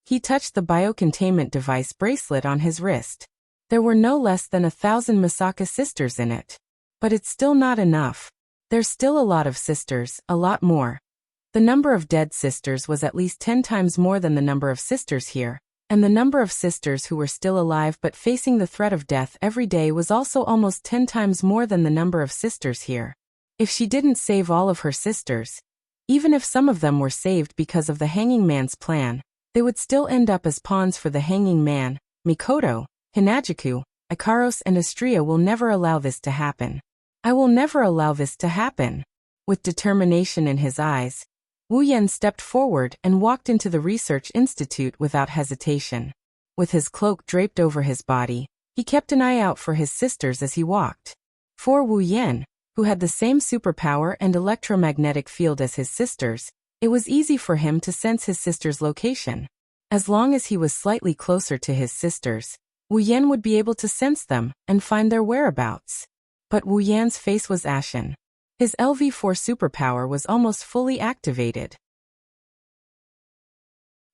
He touched the biocontainment device bracelet on his wrist. There were no less than 1,000 Misaka sisters in it. But it's still not enough. There's still a lot of sisters, a lot more. The number of dead sisters was at least 10 times more than the number of sisters here, and the number of sisters who were still alive but facing the threat of death every day was also almost 10 times more than the number of sisters here. If she didn't save all of her sisters, even if some of them were saved because of the Hanging Man's plan, they would still end up as pawns for the Hanging Man. Mikoto, Hinajuku, Ikaros and Astria will never allow this to happen. I will never allow this to happen. With determination in his eyes, Wu Yan stepped forward and walked into the research institute without hesitation. With his cloak draped over his body, he kept an eye out for his sisters as he walked. For Wu Yan, who had the same superpower and electromagnetic field as his sisters, it was easy for him to sense his sister's location. As long as he was slightly closer to his sisters, Wu Yan would be able to sense them and find their whereabouts. But Wu Yan's face was ashen. His LV4 superpower was almost fully activated.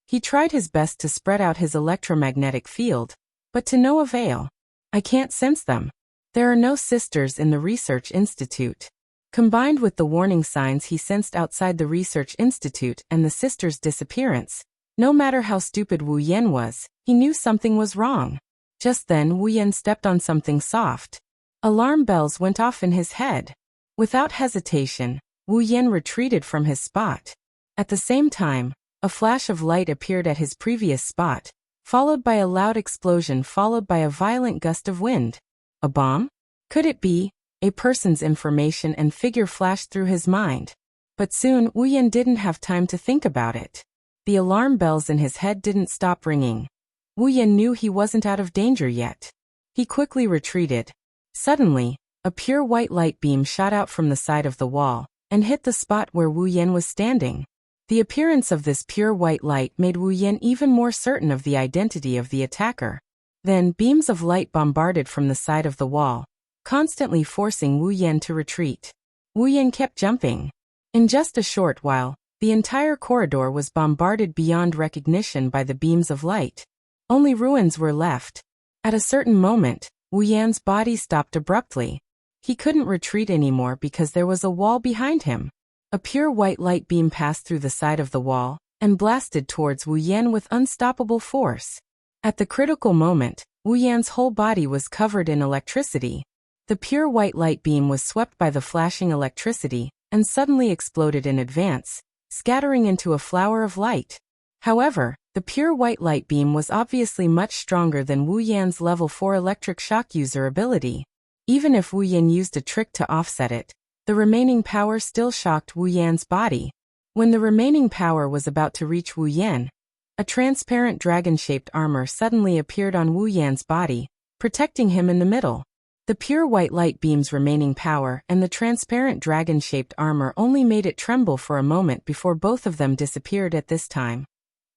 He tried his best to spread out his electromagnetic field, but to no avail. I can't sense them. There are no sisters in the research institute. Combined with the warning signs he sensed outside the research institute and the sisters' disappearance, no matter how stupid Wu Yan was, he knew something was wrong. Just then Wu Yan stepped on something soft. Alarm bells went off in his head. Without hesitation, Wu Yan retreated from his spot. At the same time, a flash of light appeared at his previous spot, followed by a loud explosion followed by a violent gust of wind. A bomb? Could it be? A person's information and figure flashed through his mind. But soon Wu Yan didn't have time to think about it. The alarm bells in his head didn't stop ringing. Wu Yan knew he wasn't out of danger yet. He quickly retreated. Suddenly, a pure white light beam shot out from the side of the wall and hit the spot where Wu Yan was standing. The appearance of this pure white light made Wu Yan even more certain of the identity of the attacker. Then beams of light bombarded from the side of the wall, constantly forcing Wu Yan to retreat. Wu Yan kept jumping. In just a short while, the entire corridor was bombarded beyond recognition by the beams of light. Only ruins were left. At a certain moment, Wu Yan's body stopped abruptly. He couldn't retreat anymore because there was a wall behind him. A pure white light beam passed through the side of the wall and blasted towards Wu Yan with unstoppable force. At the critical moment, Wu Yan's whole body was covered in electricity. The pure white light beam was swept by the flashing electricity and suddenly exploded in advance, scattering into a flower of light. However, the pure white light beam was obviously much stronger than Wu Yan's level 4 electric shock user ability. Even if Wu Yan used a trick to offset it, the remaining power still shocked Wu Yan's body. When the remaining power was about to reach Wu Yan, a transparent dragon-shaped armor suddenly appeared on Wu Yan's body, protecting him in the middle. The pure white light beam's remaining power and the transparent dragon-shaped armor only made it tremble for a moment before both of them disappeared at this time.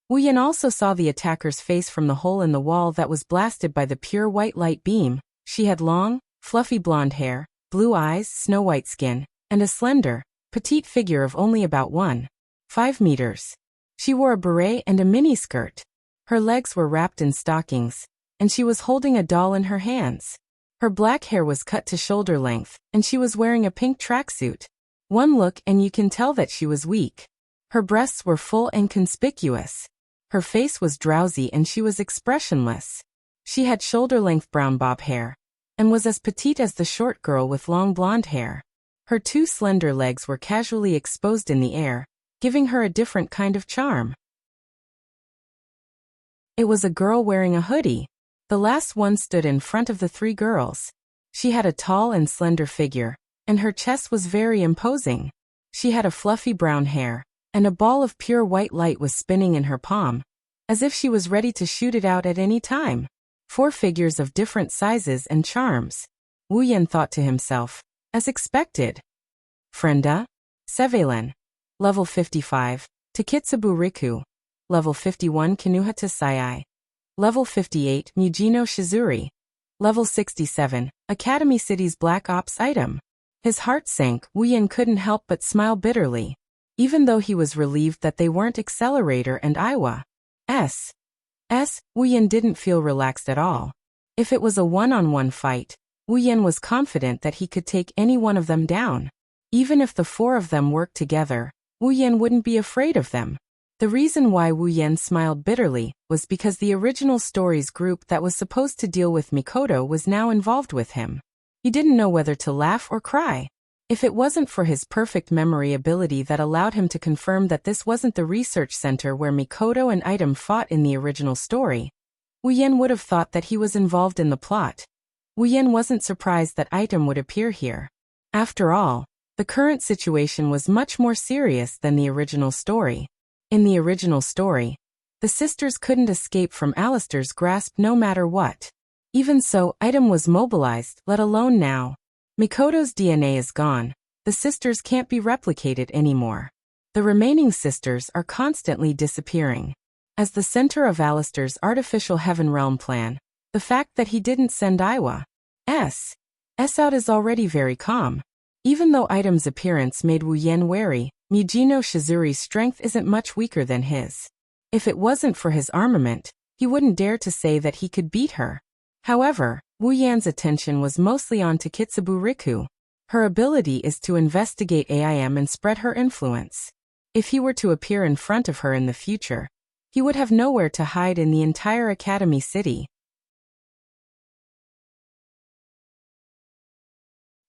Wu Yan also saw the attacker's face from the hole in the wall that was blasted by the pure white light beam. She had long, fluffy blonde hair, blue eyes, snow-white skin, and a slender, petite figure of only about 1.5 meters. She wore a beret and a miniskirt. Her legs were wrapped in stockings, and she was holding a doll in her hands. Her black hair was cut to shoulder length, and she was wearing a pink tracksuit. One look and you can tell that she was weak. Her breasts were full and conspicuous. Her face was drowsy and she was expressionless. She had shoulder-length brown bob hair, and was as petite as the short girl with long blonde hair. Her two slender legs were casually exposed in the air, giving her a different kind of charm. It was a girl wearing a hoodie. The last one stood in front of the three girls. She had a tall and slender figure, and her chest was very imposing. She had a fluffy brown hair, and a ball of pure white light was spinning in her palm, as if she was ready to shoot it out at any time. 4 figures of different sizes and charms. Wu Yan thought to himself, as expected. Frenda, Sevelen, level 55, Takitsubu Riku, level 51 Kinuhata Sayai, level 58 Mujino Shizuri, Level 67, Academy City's Black Ops item. His heart sank. Wuyan couldn't help but smile bitterly. Even though he was relieved that they weren't Accelerator and Aiwa. Wuyan didn't feel relaxed at all. If it was a one-on-one fight, Wuyan was confident that he could take any one of them down. Even if the four of them worked together, Wuyan wouldn't be afraid of them. The reason why Wuyan smiled bitterly was because the original stories group that was supposed to deal with Mikoto was now involved with him. He didn't know whether to laugh or cry. If it wasn't for his perfect memory ability that allowed him to confirm that this wasn't the research center where Mikoto and Item fought in the original story, Wuyan would have thought that he was involved in the plot. Wuyan wasn't surprised that Item would appear here. After all, the current situation was much more serious than the original story. In the original story, the sisters couldn't escape from Alistair's grasp no matter what. Even so, Item was mobilized, let alone now. Mikoto's DNA is gone. The sisters can't be replicated anymore. The remaining sisters are constantly disappearing. As the center of Alistair's artificial heaven realm plan, the fact that he didn't send Aiwa's out is already very calm. Even though Item's appearance made Wuyan wary, Mijino Shizuri's strength isn't much weaker than his. If it wasn't for his armament, he wouldn't dare to say that he could beat her. However, Wuyan's attention was mostly on Takitsubu Riku. Her ability is to investigate AIM and spread her influence. If he were to appear in front of her in the future, he would have nowhere to hide in the entire Academy City.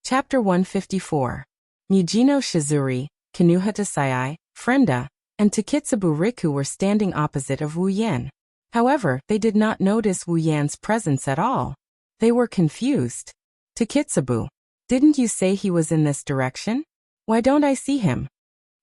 Chapter 154. Mijino Shizuri, Kinuhata Sai, Frenda, and Takitsubu Riku were standing opposite of Wuyan. However, they did not notice Wuyan's presence at all. They were confused. Takitsubu, didn't you say he was in this direction? Why don't I see him?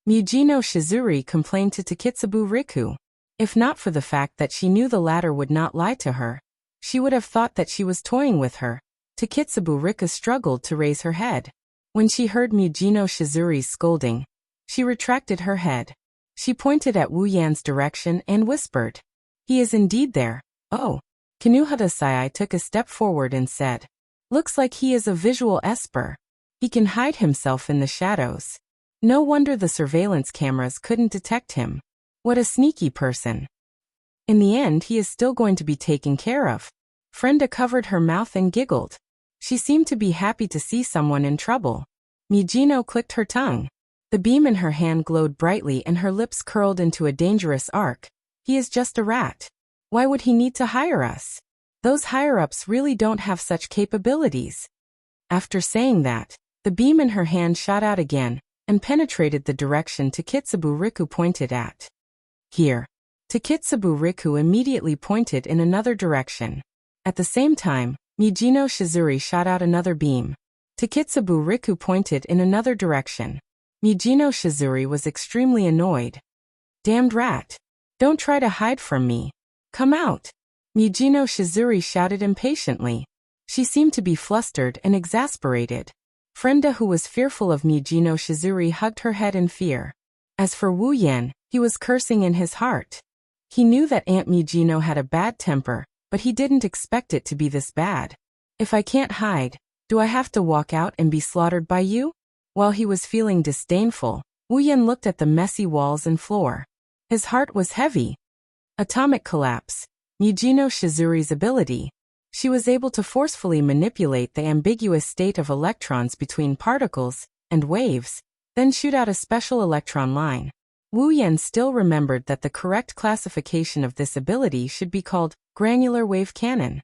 Mijino Shizuri complained to Takitsubu Riku. If not for the fact that she knew the latter would not lie to her, she would have thought that she was toying with her. Takitsubu Riku struggled to raise her head. When she heard Mijino Shizuri's scolding, she retracted her head. She pointed at Wuyan's direction and whispered, "He is indeed there." "Oh." Kinuhata Sai took a step forward and said, "Looks like he is a visual esper. He can hide himself in the shadows. No wonder the surveillance cameras couldn't detect him. What a sneaky person. In the end, he is still going to be taken care of." Frenda covered her mouth and giggled. She seemed to be happy to see someone in trouble. Mijino clicked her tongue. The beam in her hand glowed brightly and her lips curled into a dangerous arc. "He is just a rat. Why would he need to hire us? Those higher-ups really don't have such capabilities." After saying that, the beam in her hand shot out again and penetrated the direction Takitsubu Riku pointed at. "Here." Takitsubu Riku immediately pointed in another direction. At the same time, Mijino Shizuri shot out another beam. Takitsubu Riku pointed in another direction. Mijino Shizuri was extremely annoyed. "Damned rat. Don't try to hide from me. Come out." Mijino Shizuri shouted impatiently. She seemed to be flustered and exasperated. Frenda, who was fearful of Mijino Shizuri, hugged her head in fear. As for Wuyan, he was cursing in his heart. He knew that Aunt Mijino had a bad temper, but he didn't expect it to be this bad. "If I can't hide, do I have to walk out and be slaughtered by you?" While he was feeling disdainful, Wuyan looked at the messy walls and floor. His heart was heavy. Atomic collapse. Mijino Shizuri's ability. She was able to forcefully manipulate the ambiguous state of electrons between particles and waves, then shoot out a special electron line. Wuyan still remembered that the correct classification of this ability should be called granular wave cannon.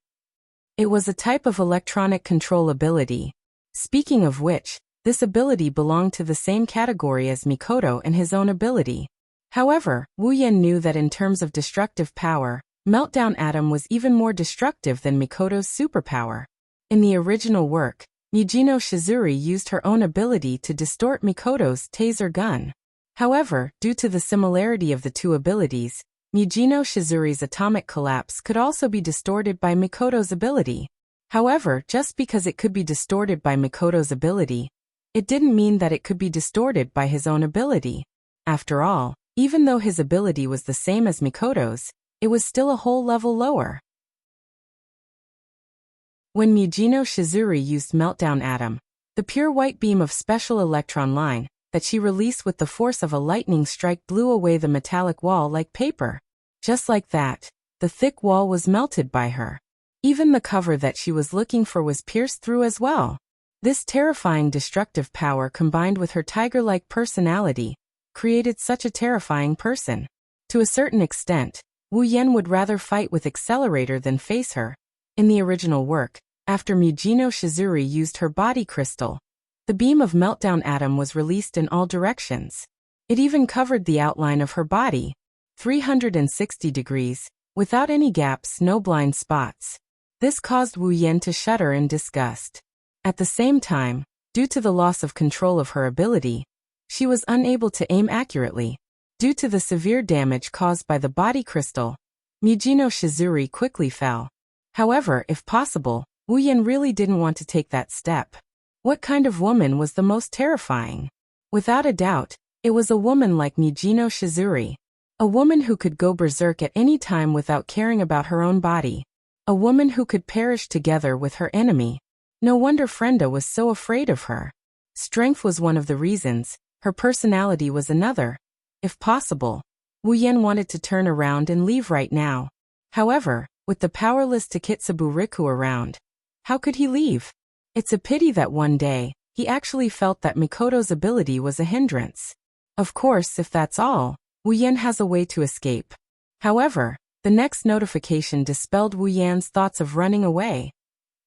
It was a type of electronic control ability. Speaking of which, this ability belonged to the same category as Mikoto and his own ability. However, Wuyan knew that in terms of destructive power, Meltdown Atom was even more destructive than Mikoto's superpower. In the original work, Mijino Shizuri used her own ability to distort Mikoto's taser gun. However, due to the similarity of the two abilities, Mijino Shizuri's atomic collapse could also be distorted by Mikoto's ability. However, just because it could be distorted by Mikoto's ability, it didn't mean that it could be distorted by his own ability. After all, even though his ability was the same as Mikoto's, it was still a whole level lower. When Mujino Shizuri used Meltdown Atom, the pure white beam of special electron line that she released with the force of a lightning strike blew away the metallic wall like paper. Just like that, the thick wall was melted by her. Even the cover that she was looking for was pierced through as well. This terrifying destructive power combined with her tiger-like personality created such a terrifying person. To a certain extent, Wu Yan would rather fight with Accelerator than face her. In the original work, after Mujino Shizuri used her body crystal, the beam of Meltdown Atom was released in all directions. It even covered the outline of her body, 360 degrees, without any gaps, no blind spots. This caused Wu Yan to shudder in disgust. At the same time, due to the loss of control of her ability, she was unable to aim accurately. Due to the severe damage caused by the body crystal, Mujino Shizuri quickly fell. However, if possible, Wu Yan really didn't want to take that step. What kind of woman was the most terrifying? Without a doubt, it was a woman like Mujino Shizuri. A woman who could go berserk at any time without caring about her own body. A woman who could perish together with her enemy. No wonder Frenda was so afraid of her. Strength was one of the reasons, her personality was another. If possible, Wu Yan wanted to turn around and leave right now. However, with the powerless Takitsubo Riku around, how could he leave? It's a pity that one day, he actually felt that Mikoto's ability was a hindrance. Of course, if that's all, Wu Yan has a way to escape. However, the next notification dispelled Wu Yan's thoughts of running away.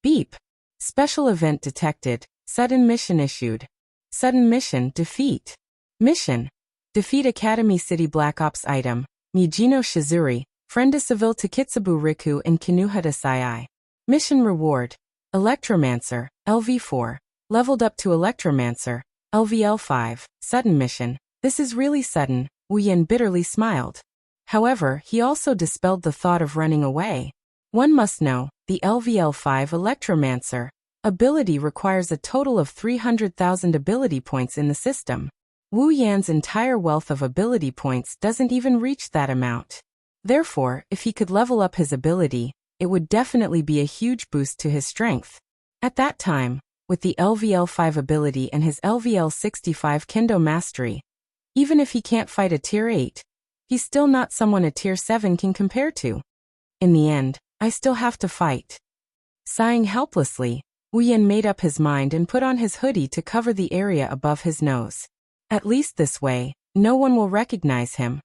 Beep. Special event detected. Sudden mission issued. Sudden mission, defeat. Mission. Defeat Academy City Black Ops item, Mujino Shizuri, Frenda Seville Takitsubo Riku and Kinuhata Sai. Mission reward. Electromancer, LV4. Leveled up to Electromancer, LVL5. Sudden mission. This is really sudden, Wu Yan bitterly smiled. However, he also dispelled the thought of running away. One must know, the LVL5 Electromancer ability requires a total of 300,000 ability points in the system. Wu Yan's entire wealth of ability points doesn't even reach that amount. Therefore, if he could level up his ability, it would definitely be a huge boost to his strength. At that time, with the LVL5 ability and his LVL65 Kendo mastery, even if he can't fight a tier 8, he's still not someone a tier 7 can compare to. In the end, I still have to fight. Sighing helplessly, Wu Yan made up his mind and put on his hoodie to cover the area above his nose. At least this way, no one will recognize him.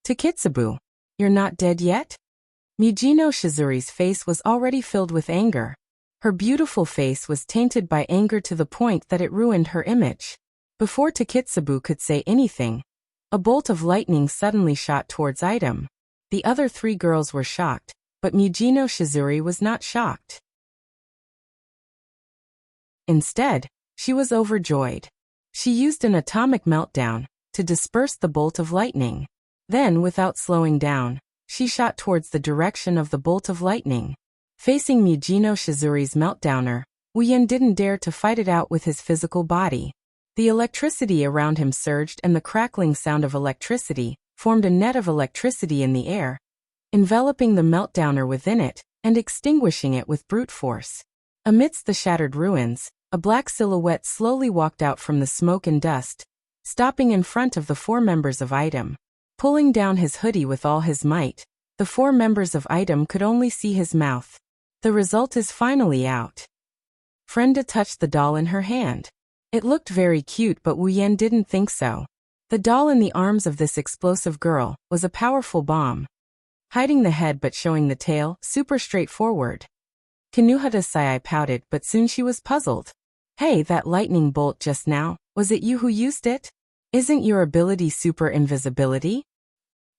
Takitsubo, you're not dead yet? Mujino Shizuri's face was already filled with anger. Her beautiful face was tainted by anger to the point that it ruined her image. Before Takitsubo could say anything, a bolt of lightning suddenly shot towards item. The other three girls were shocked, but Mujino Shizuri was not shocked. Instead, she was overjoyed. She used an atomic meltdown to disperse the bolt of lightning. Then, without slowing down, she shot towards the direction of the bolt of lightning. Facing Mujino Shizuri's meltdowner, Wu Yan didn't dare to fight it out with his physical body. The electricity around him surged and the crackling sound of electricity formed a net of electricity in the air, enveloping the meltdowner within it and extinguishing it with brute force. Amidst the shattered ruins, a black silhouette slowly walked out from the smoke and dust, stopping in front of the four members of item. Pulling down his hoodie with all his might, the four members of item could only see his mouth. The result is finally out. Frenda touched the doll in her hand. It looked very cute, but Wu Yan didn't think so. The doll in the arms of this explosive girl was a powerful bomb. Hiding the head but showing the tail, super straightforward. Kinuhata Sai pouted, but soon she was puzzled. Hey, that lightning bolt just now, was it you who used it? Isn't your ability super invisibility?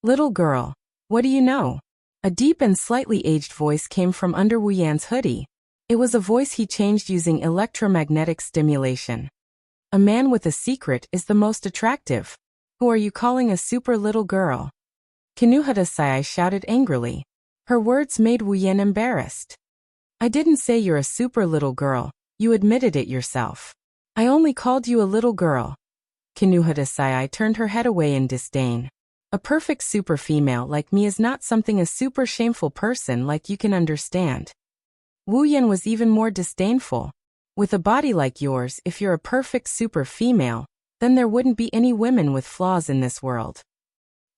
Little girl, what do you know? A deep and slightly aged voice came from under Wu Yan's hoodie. It was a voice he changed using electromagnetic stimulation. A man with a secret is the most attractive. Who are you calling a super little girl? Kinuhata Sai shouted angrily. Her words made Wu Yan embarrassed. I didn't say you're a super little girl, you admitted it yourself. I only called you a little girl. Kinuhata Sai turned her head away in disdain. A perfect super female like me is not something a super shameful person like you can understand. Wu Yan was even more disdainful. With a body like yours, if you're a perfect super female, then there wouldn't be any women with flaws in this world.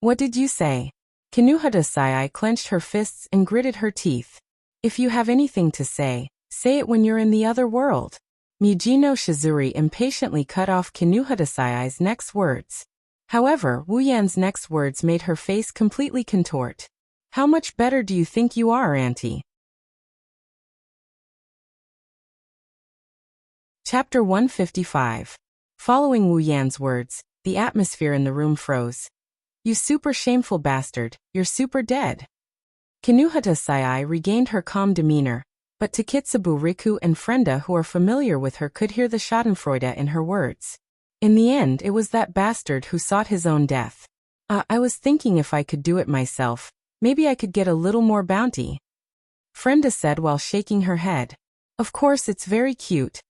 What did you say? Kinuhata Sai clenched her fists and gritted her teeth. If you have anything to say it when you're in the other world. Mijino Shizuri impatiently cut off Kinuhata Sai's next words. However, Wu Yan's next words made her face completely contort. How much better do you think you are, Auntie? Chapter 155. Following Wu Yan's words, the atmosphere in the room froze. You super shameful bastard, you're super dead. Kinuhata Sai regained her calm demeanor, but Takitsubu Riku and Frenda who are familiar with her could hear the schadenfreude in her words. In the end, it was that bastard who sought his own death. I was thinking if I could do it myself, maybe I could get a little more bounty. Frenda said while shaking her head. Of course it's very cute.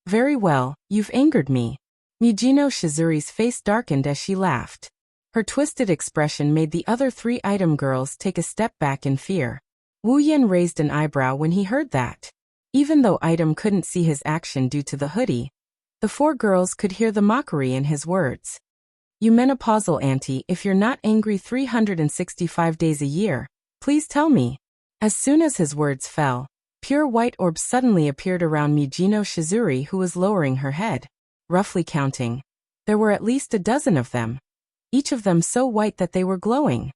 Very well, you've angered me. Mijino Shizuri's face darkened as she laughed. Her twisted expression made the other 3 item girls take a step back in fear. Wu Yan raised an eyebrow when he heard that. Even though Item couldn't see his action due to the hoodie, the 4 girls could hear the mockery in his words. You menopausal auntie, if you're not angry 365 days a year, please tell me. As soon as his words fell, pure white orbs suddenly appeared around Mijino Shizuri who was lowering her head. Roughly counting, there were at least a dozen of them. Each of them so white that they were glowing.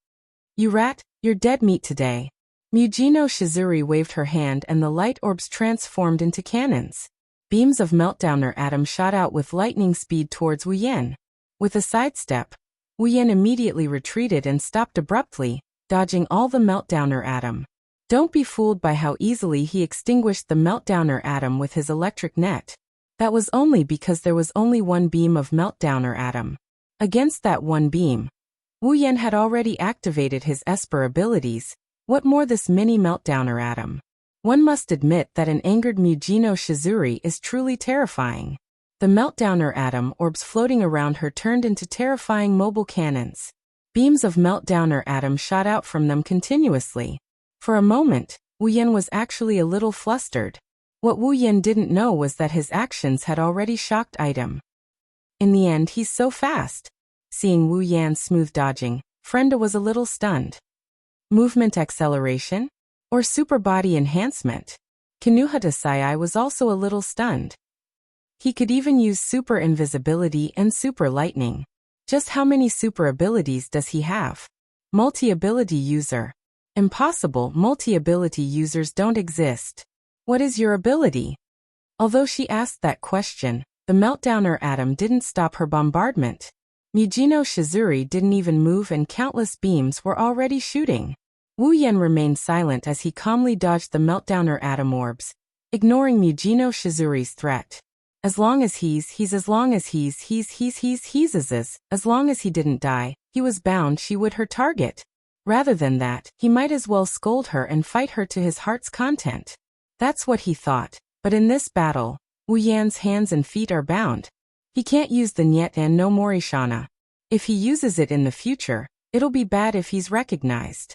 You rat, you're dead meat today. Mijino Shizuri waved her hand and the light orbs transformed into cannons. Beams of Meltdowner Atom shot out with lightning speed towards Wu Yan. With a sidestep, Wu Yan immediately retreated and stopped abruptly, dodging all the Meltdowner Atom. Don't be fooled by how easily he extinguished the Meltdowner Atom with his electric net. That was only because there was only one beam of Meltdowner Atom. Against that one beam, Wu Yan had already activated his Esper abilities. What more this mini Meltdowner Atom? One must admit that an angered Mijino Shizuri is truly terrifying. The Meltdowner Atom orbs floating around her turned into terrifying mobile cannons. Beams of Meltdowner Atom shot out from them continuously. For a moment, Wu Yan was actually a little flustered. What Wu Yan didn't know was that his actions had already shocked Item. In the end, he's so fast. Seeing Wu Yan's smooth dodging, Frenda was a little stunned. Movement acceleration? Or super body enhancement? Kinuhata Sai was also a little stunned. He could even use super invisibility and super lightning. Just how many super abilities does he have? Multi-ability user. Impossible, multi-ability users don't exist. What is your ability? Although she asked that question, the Meltdowner Atom didn't stop her bombardment. Mijino Shizuri didn't even move and countless beams were already shooting. Wu Yan remained silent as he calmly dodged the Meltdowner Atom orbs, ignoring Mijino Shizuri's threat. As long as as long as as long as he didn't die, he was bound she would her target. Rather than that, he might as well scold her and fight her to his heart's content. That's what he thought, but in this battle, Wu Yan's hands and feet are bound. He can't use the Niet and no Morishana. If he uses it in the future, it'll be bad if he's recognized.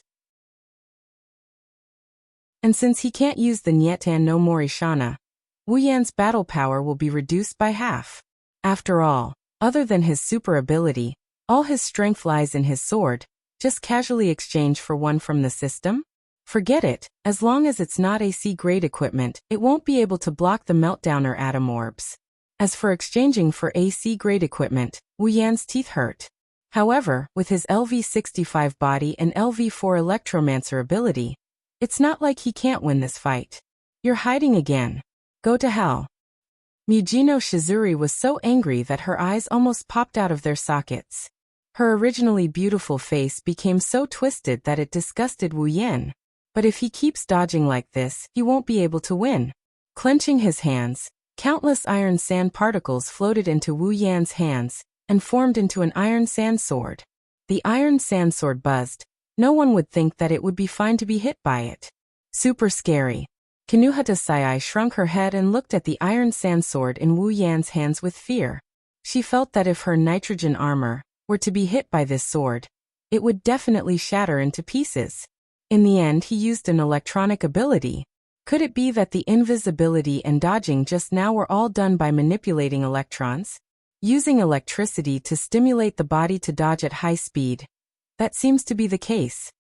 And since he can't use the Niet and no Morishana, Wu Yan's battle power will be reduced by half. After all, other than his super ability, all his strength lies in his sword. Just casually exchange for one from the system? Forget it, as long as it's not AC-grade equipment, it won't be able to block the Meltdowner Atom orbs. As for exchanging for AC-grade equipment, Wu Yan's teeth hurt. However, with his LV-65 body and LV-4 Electromancer ability, it's not like he can't win this fight. You're hiding again. Go to hell. Mijino Shizuri was so angry that her eyes almost popped out of their sockets. Her originally beautiful face became so twisted that it disgusted Wu Yan. But if he keeps dodging like this, he won't be able to win. Clenching his hands, countless iron sand particles floated into Wu Yan's hands and formed into an iron sand sword. The iron sand sword buzzed. No one would think that it would be fine to be hit by it. Super scary. Kinuhata Sai shrunk her head and looked at the iron sand sword in Wu Yan's hands with fear. She felt that if her nitrogen armor were to be hit by this sword, it would definitely shatter into pieces. In the end, he used an electronic ability, Could it be that the invisibility and dodging just now were all done by manipulating electrons? Using electricity to stimulate the body to dodge at high speed? That seems to be the case.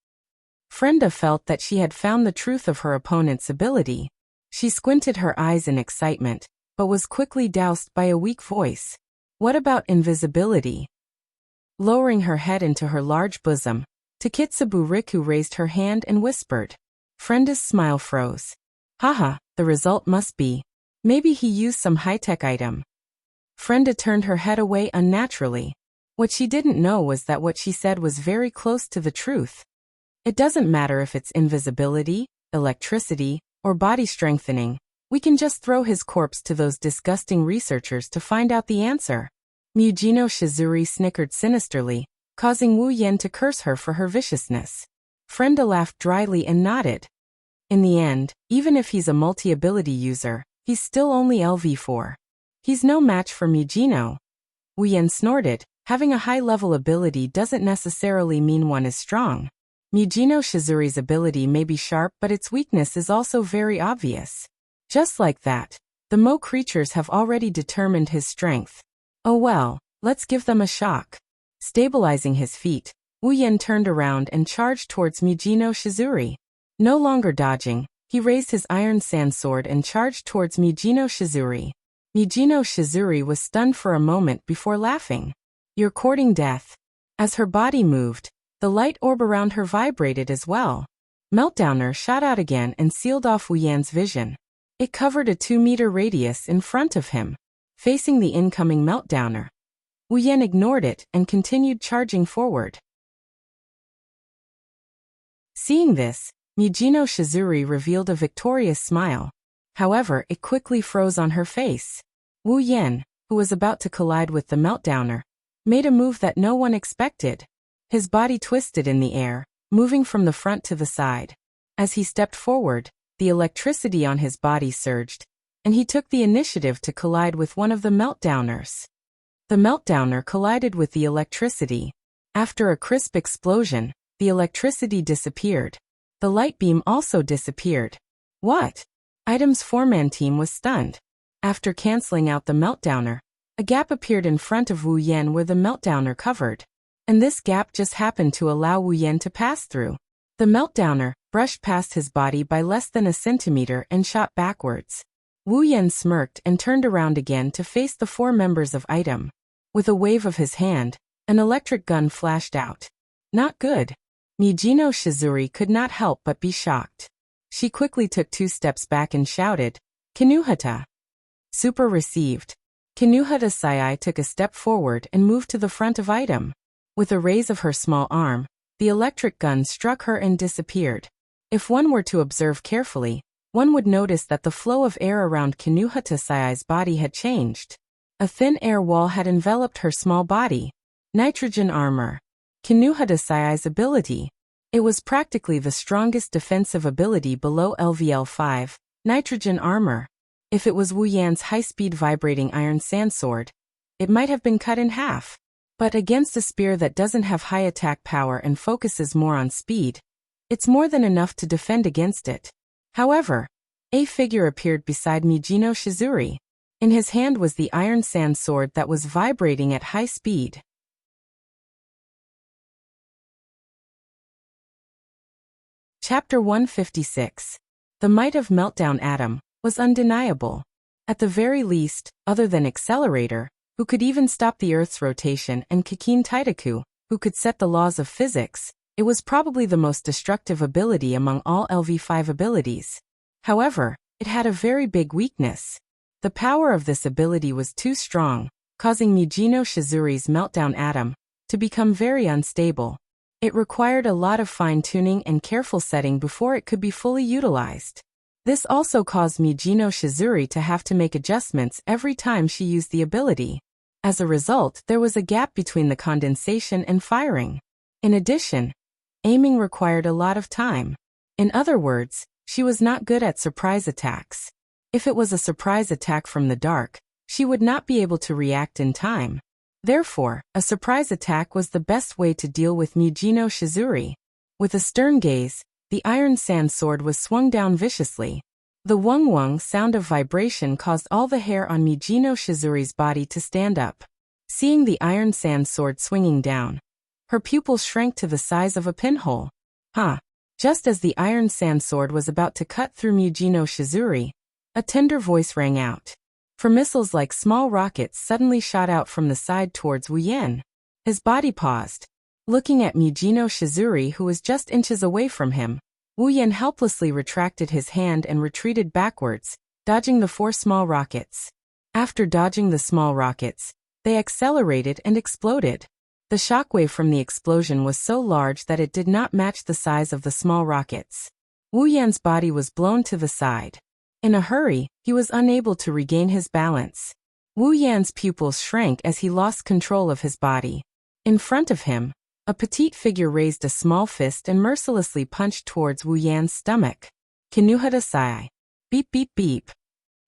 Frenda felt that she had found the truth of her opponent's ability. She squinted her eyes in excitement, but was quickly doused by a weak voice. What about invisibility? Lowering her head into her large bosom, Takitsubu Riku raised her hand and whispered. Frenda's smile froze. Haha, the result must be. Maybe he used some high-tech item. Frenda turned her head away unnaturally. What she didn't know was that what she said was very close to the truth. It doesn't matter if it's invisibility, electricity, or body strengthening. We can just throw his corpse to those disgusting researchers to find out the answer. Mujino Shizuri snickered sinisterly, causing Wu Yen to curse her for her viciousness. Frenda laughed dryly and nodded. In the end, even if he's a multi-ability user, he's still only LV4. He's no match for Mujino. Wu Yen snorted. Having a high-level ability doesn't necessarily mean one is strong. Mujino Shizuri's ability may be sharp, but its weakness is also very obvious. Just like that, the Mo creatures have already determined his strength. Oh well, let's give them a shock. Stabilizing his feet, Wu Yen turned around and charged towards Mujino Shizuri. No longer dodging, he raised his iron sand sword and charged towards Mujino Shizuri. Mujino Shizuri was stunned for a moment before laughing. You're courting death. As her body moved, the light orb around her vibrated as well. Meltdowner shot out again and sealed off Wu Yan's vision. It covered a 2-meter radius in front of him, facing the incoming Meltdowner. Wu Yan ignored it and continued charging forward. Seeing this, Mujino Shizuri revealed a victorious smile. However, it quickly froze on her face. Wu Yan, who was about to collide with the Meltdowner, made a move that no one expected. His body twisted in the air, moving from the front to the side. As he stepped forward, the electricity on his body surged, and he took the initiative to collide with one of the Meltdowners. The Meltdowner collided with the electricity. After a crisp explosion, the electricity disappeared. The light beam also disappeared. What? Item's four-man team was stunned. After canceling out the Meltdowner, a gap appeared in front of Wu Yan where the Meltdowner covered. And this gap just happened to allow Wu Yan to pass through. The Meltdowner brushed past his body by less than a centimeter and shot backwards. Wu Yan smirked and turned around again to face the 4 members of Item. With a wave of his hand, an electric gun flashed out. Not good. Mujino Shizuri could not help but be shocked. She quickly took 2 steps back and shouted, Kinuhata. Super received. Kinuhata Sai took a step forward and moved to the front of Item. With a raise of her small arm, the electric gun struck her and disappeared. If one were to observe carefully, one would notice that the flow of air around Kinuhata Sai's body had changed. A thin air wall had enveloped her small body. Nitrogen armor. Kinuhata Sai's ability. It was practically the strongest defensive ability below LVL5, nitrogen armor. If it was Wu Yan's high-speed vibrating iron sandsword, it might have been cut in half. But against a spear that doesn't have high attack power and focuses more on speed, it's more than enough to defend against it. However, a figure appeared beside Mujino Shizuri. In his hand was the iron sand sword that was vibrating at high speed. Chapter 156. The might of Meltdown Atom was undeniable. At the very least, other than Accelerator, who could even stop the Earth's rotation, and Kikin Taitaku, who could set the laws of physics, it was probably the most destructive ability among all LV5 abilities. However, it had a very big weakness. The power of this ability was too strong, causing Mujino Shizuri's Meltdown Atom to become very unstable. It required a lot of fine-tuning and careful setting before it could be fully utilized. This also caused Mujino Shizuri to have to make adjustments every time she used the ability. As a result, there was a gap between the condensation and firing. In addition, aiming required a lot of time. In other words, she was not good at surprise attacks. If it was a surprise attack from the dark, she would not be able to react in time. Therefore, a surprise attack was the best way to deal with Mujino Shizuri. With a stern gaze, the iron sand sword was swung down viciously. The wung-wung sound of vibration caused all the hair on Mijino Shizuri's body to stand up. Seeing the iron sand sword swinging down, her pupils shrank to the size of a pinhole. Just as the iron sand sword was about to cut through Mijino Shizuri, a tender voice rang out. For missiles like small rockets suddenly shot out from the side towards Wu Yan. His body paused. Looking at Mijino Shizuri, who was just inches away from him, Wu Yan helplessly retracted his hand and retreated backwards, dodging the 4 small rockets. After dodging the small rockets, they accelerated and exploded. The shockwave from the explosion was so large that it did not match the size of the small rockets. Wu Yan's body was blown to the side. In a hurry, he was unable to regain his balance. Wu Yan's pupils shrank as he lost control of his body. In front of him, a petite figure raised a small fist and mercilessly punched towards Wu Yan's stomach. Kinuhata Sai. Beep beep beep.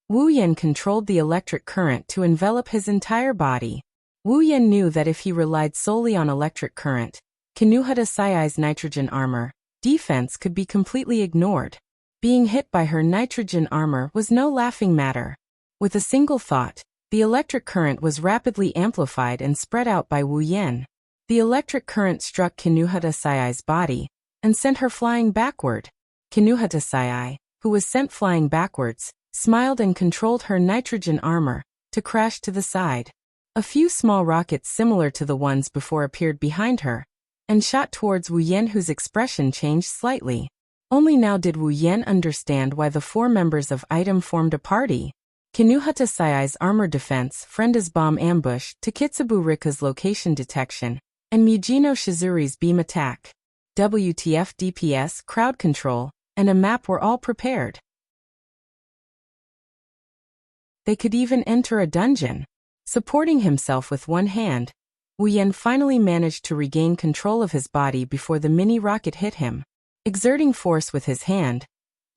Wu Yan controlled the electric current to envelop his entire body. Wu Yan knew that if he relied solely on electric current, Kinuhata Sai's nitrogen armor defense could be completely ignored. Being hit by her nitrogen armor was no laughing matter. With a single thought, the electric current was rapidly amplified and spread out by Wu Yan. The electric current struck Kinuhata Sai's body and sent her flying backward. Kinuhata Sai, who was sent flying backwards, smiled and controlled her nitrogen armor to crash to the side. A few small rockets similar to the ones before appeared behind her and shot towards Wu Yan, whose expression changed slightly. Only now did Wu Yan understand why the 4 members of Item formed a party. Kinuhata Sai's armor defense, Frenda's bomb ambush, Takitsubu Rika's location detection, and Mijino Shizuri's beam attack, WTF DPS, crowd control, and a map were all prepared. They could even enter a dungeon. Supporting himself with one hand, Wu Yan finally managed to regain control of his body before the mini rocket hit him. Exerting force with his hand,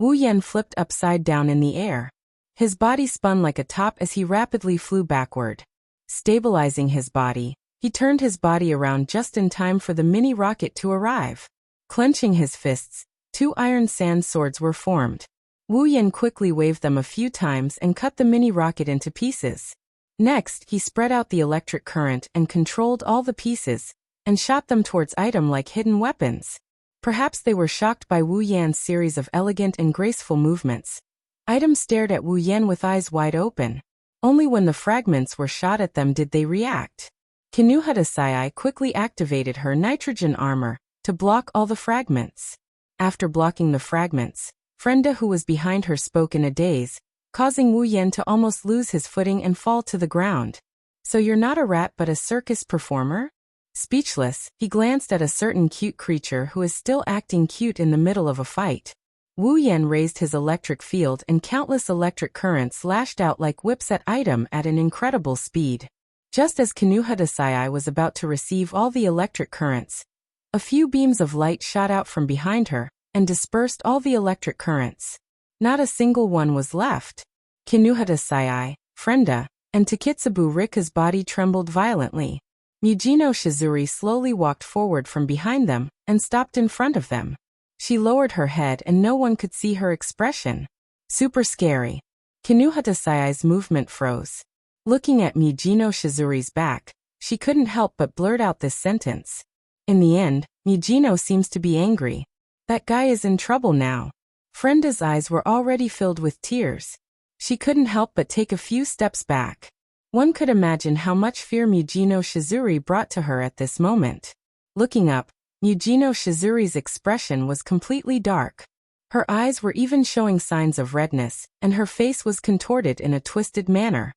Wu Yan flipped upside down in the air. His body spun like a top as he rapidly flew backward. Stabilizing his body, he turned his body around just in time for the mini rocket to arrive. Clenching his fists, 2 iron sand swords were formed. Wu Yan quickly waved them a few times and cut the mini rocket into pieces. Next, he spread out the electric current and controlled all the pieces, and shot them towards Item like hidden weapons. Perhaps they were shocked by Wu Yan's series of elegant and graceful movements. Item stared at Wu Yan with eyes wide open. Only when the fragments were shot at them did they react. Kinuhata Sai quickly activated her nitrogen armor to block all the fragments. After blocking the fragments, Frenda, who was behind her, spoke in a daze, causing Wu Yan to almost lose his footing and fall to the ground. So you're not a rat but a circus performer? Speechless, he glanced at a certain cute creature who is still acting cute in the middle of a fight. Wu Yan raised his electric field and countless electric currents lashed out like whips at Item at an incredible speed. Just as Kinuhata Sai was about to receive all the electric currents, a few beams of light shot out from behind her and dispersed all the electric currents. Not a single one was left. Kinuhata Sai, Frenda, and Takitsubu Rika's body trembled violently. Mijino Shizuri slowly walked forward from behind them and stopped in front of them. She lowered her head and no one could see her expression. Super scary. Kinuhata Sai's movement froze. Looking at Mijino Shizuri's back, she couldn't help but blurt out this sentence. In the end, Mijino seems to be angry. That guy is in trouble now. Frenda's eyes were already filled with tears. She couldn't help but take a few steps back. One could imagine how much fear Mijino Shizuri brought to her at this moment. Looking up, Mijino Shizuri's expression was completely dark. Her eyes were even showing signs of redness, and her face was contorted in a twisted manner.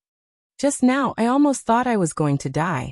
Just now I almost thought I was going to die.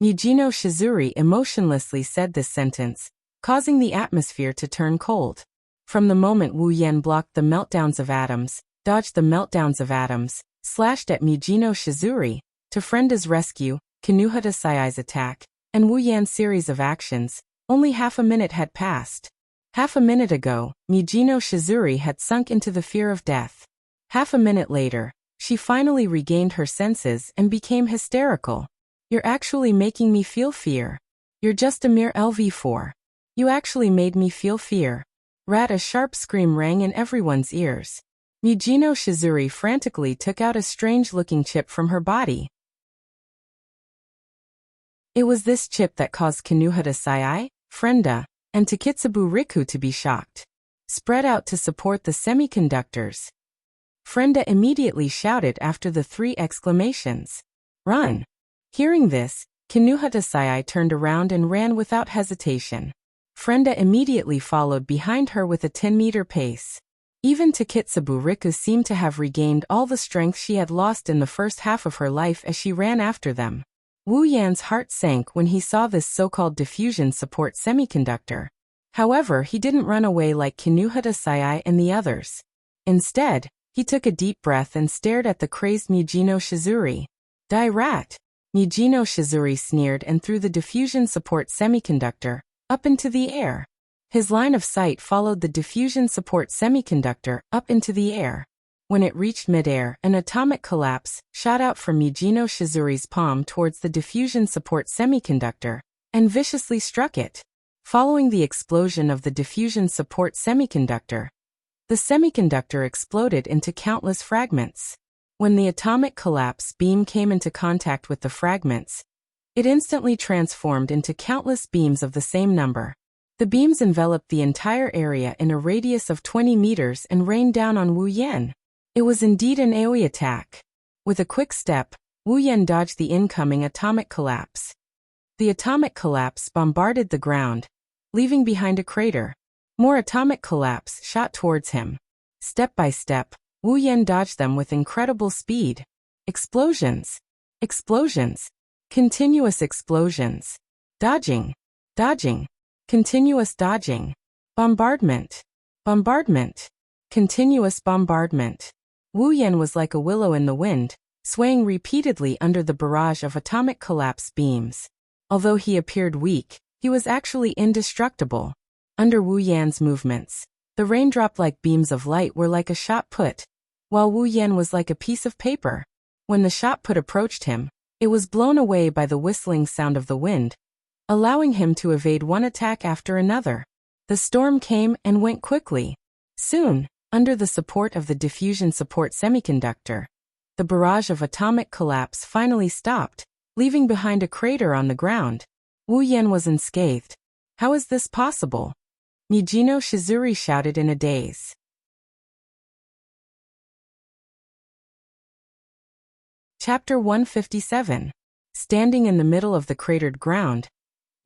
Mijino Shizuri emotionlessly said this sentence, causing the atmosphere to turn cold. From the moment Wu Yan blocked the meltdowns of atoms, dodged the meltdowns of atoms, slashed at Mijino Shizuri, to Frenda's rescue, Kinuhata Sai's attack, and Wu Yan's series of actions, only half a minute had passed. Half a minute ago, Mijino Shizuri had sunk into the fear of death. Half a minute later, she finally regained her senses and became hysterical. You're actually making me feel fear. You're just a mere LV4. You actually made me feel fear. Rat! A sharp scream rang in everyone's ears. Mijino Shizuri frantically took out a strange-looking chip from her body. It was this chip that caused Kinuhata Sai, Frenda, and Takitsubu Riku to be shocked. Spread out to support the semiconductors. Frenda immediately shouted after the 3 exclamations. Run! Hearing this, Kinuhata Sai turned around and ran without hesitation. Frenda immediately followed behind her with a 10-meter pace. Even Takitsubu Riku seemed to have regained all the strength she had lost in the first half of her life as she ran after them. Wu Yan's heart sank when he saw this so-called diffusion support semiconductor. However, he didn't run away like Kinuhata Sai and the others. Instead, he took a deep breath and stared at the crazed Mijino Shizuri. Die rat! Mijino Shizuri sneered and threw the diffusion support semiconductor up into the air. His line of sight followed the diffusion support semiconductor up into the air. When it reached midair, an atomic collapse shot out from Mijino Shizuri's palm towards the diffusion support semiconductor and viciously struck it. Following the explosion of the diffusion support semiconductor, the semiconductor exploded into countless fragments. When the atomic collapse beam came into contact with the fragments, it instantly transformed into countless beams of the same number. The beams enveloped the entire area in a radius of 20 meters and rained down on Wu Yan. It was indeed an AoE attack. With a quick step, Wu Yan dodged the incoming atomic collapse. The atomic collapse bombarded the ground, leaving behind a crater. More atomic collapse shot towards him. Step by step, Wu Yan dodged them with incredible speed. Explosions. Explosions. Continuous explosions. Dodging. Dodging. Continuous dodging. Bombardment. Bombardment. Continuous bombardment. Wu Yan was like a willow in the wind, swaying repeatedly under the barrage of atomic collapse beams. Although he appeared weak, he was actually indestructible. Under Wu Yan's movements, the raindrop-like beams of light were like a shot put, while Wu Yan was like a piece of paper. When the shot put approached him, it was blown away by the whistling sound of the wind, allowing him to evade one attack after another. The storm came and went quickly. Soon, under the support of the diffusion support semiconductor, the barrage of atomic collapse finally stopped, leaving behind a crater on the ground. Wu Yan was unscathed. How is this possible? Mijino Shizuri shouted in a daze. Chapter 157. Standing in the middle of the cratered ground,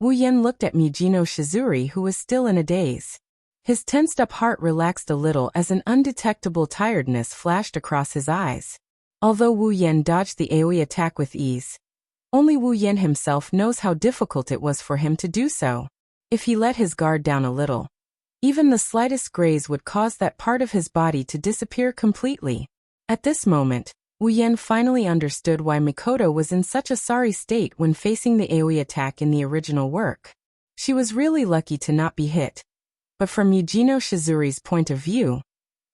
Wu Yan looked at Mijino Shizuri, who was still in a daze. His tensed-up heart relaxed a little as an undetectable tiredness flashed across his eyes. Although Wu Yan dodged the AoE attack with ease, only Wu Yan himself knows how difficult it was for him to do so. If he let his guard down a little, even the slightest graze would cause that part of his body to disappear completely. At this moment, Wu Yan finally understood why Mikoto was in such a sorry state when facing the AoE attack in the original work. She was really lucky to not be hit. But from Mijino Shizuri's point of view,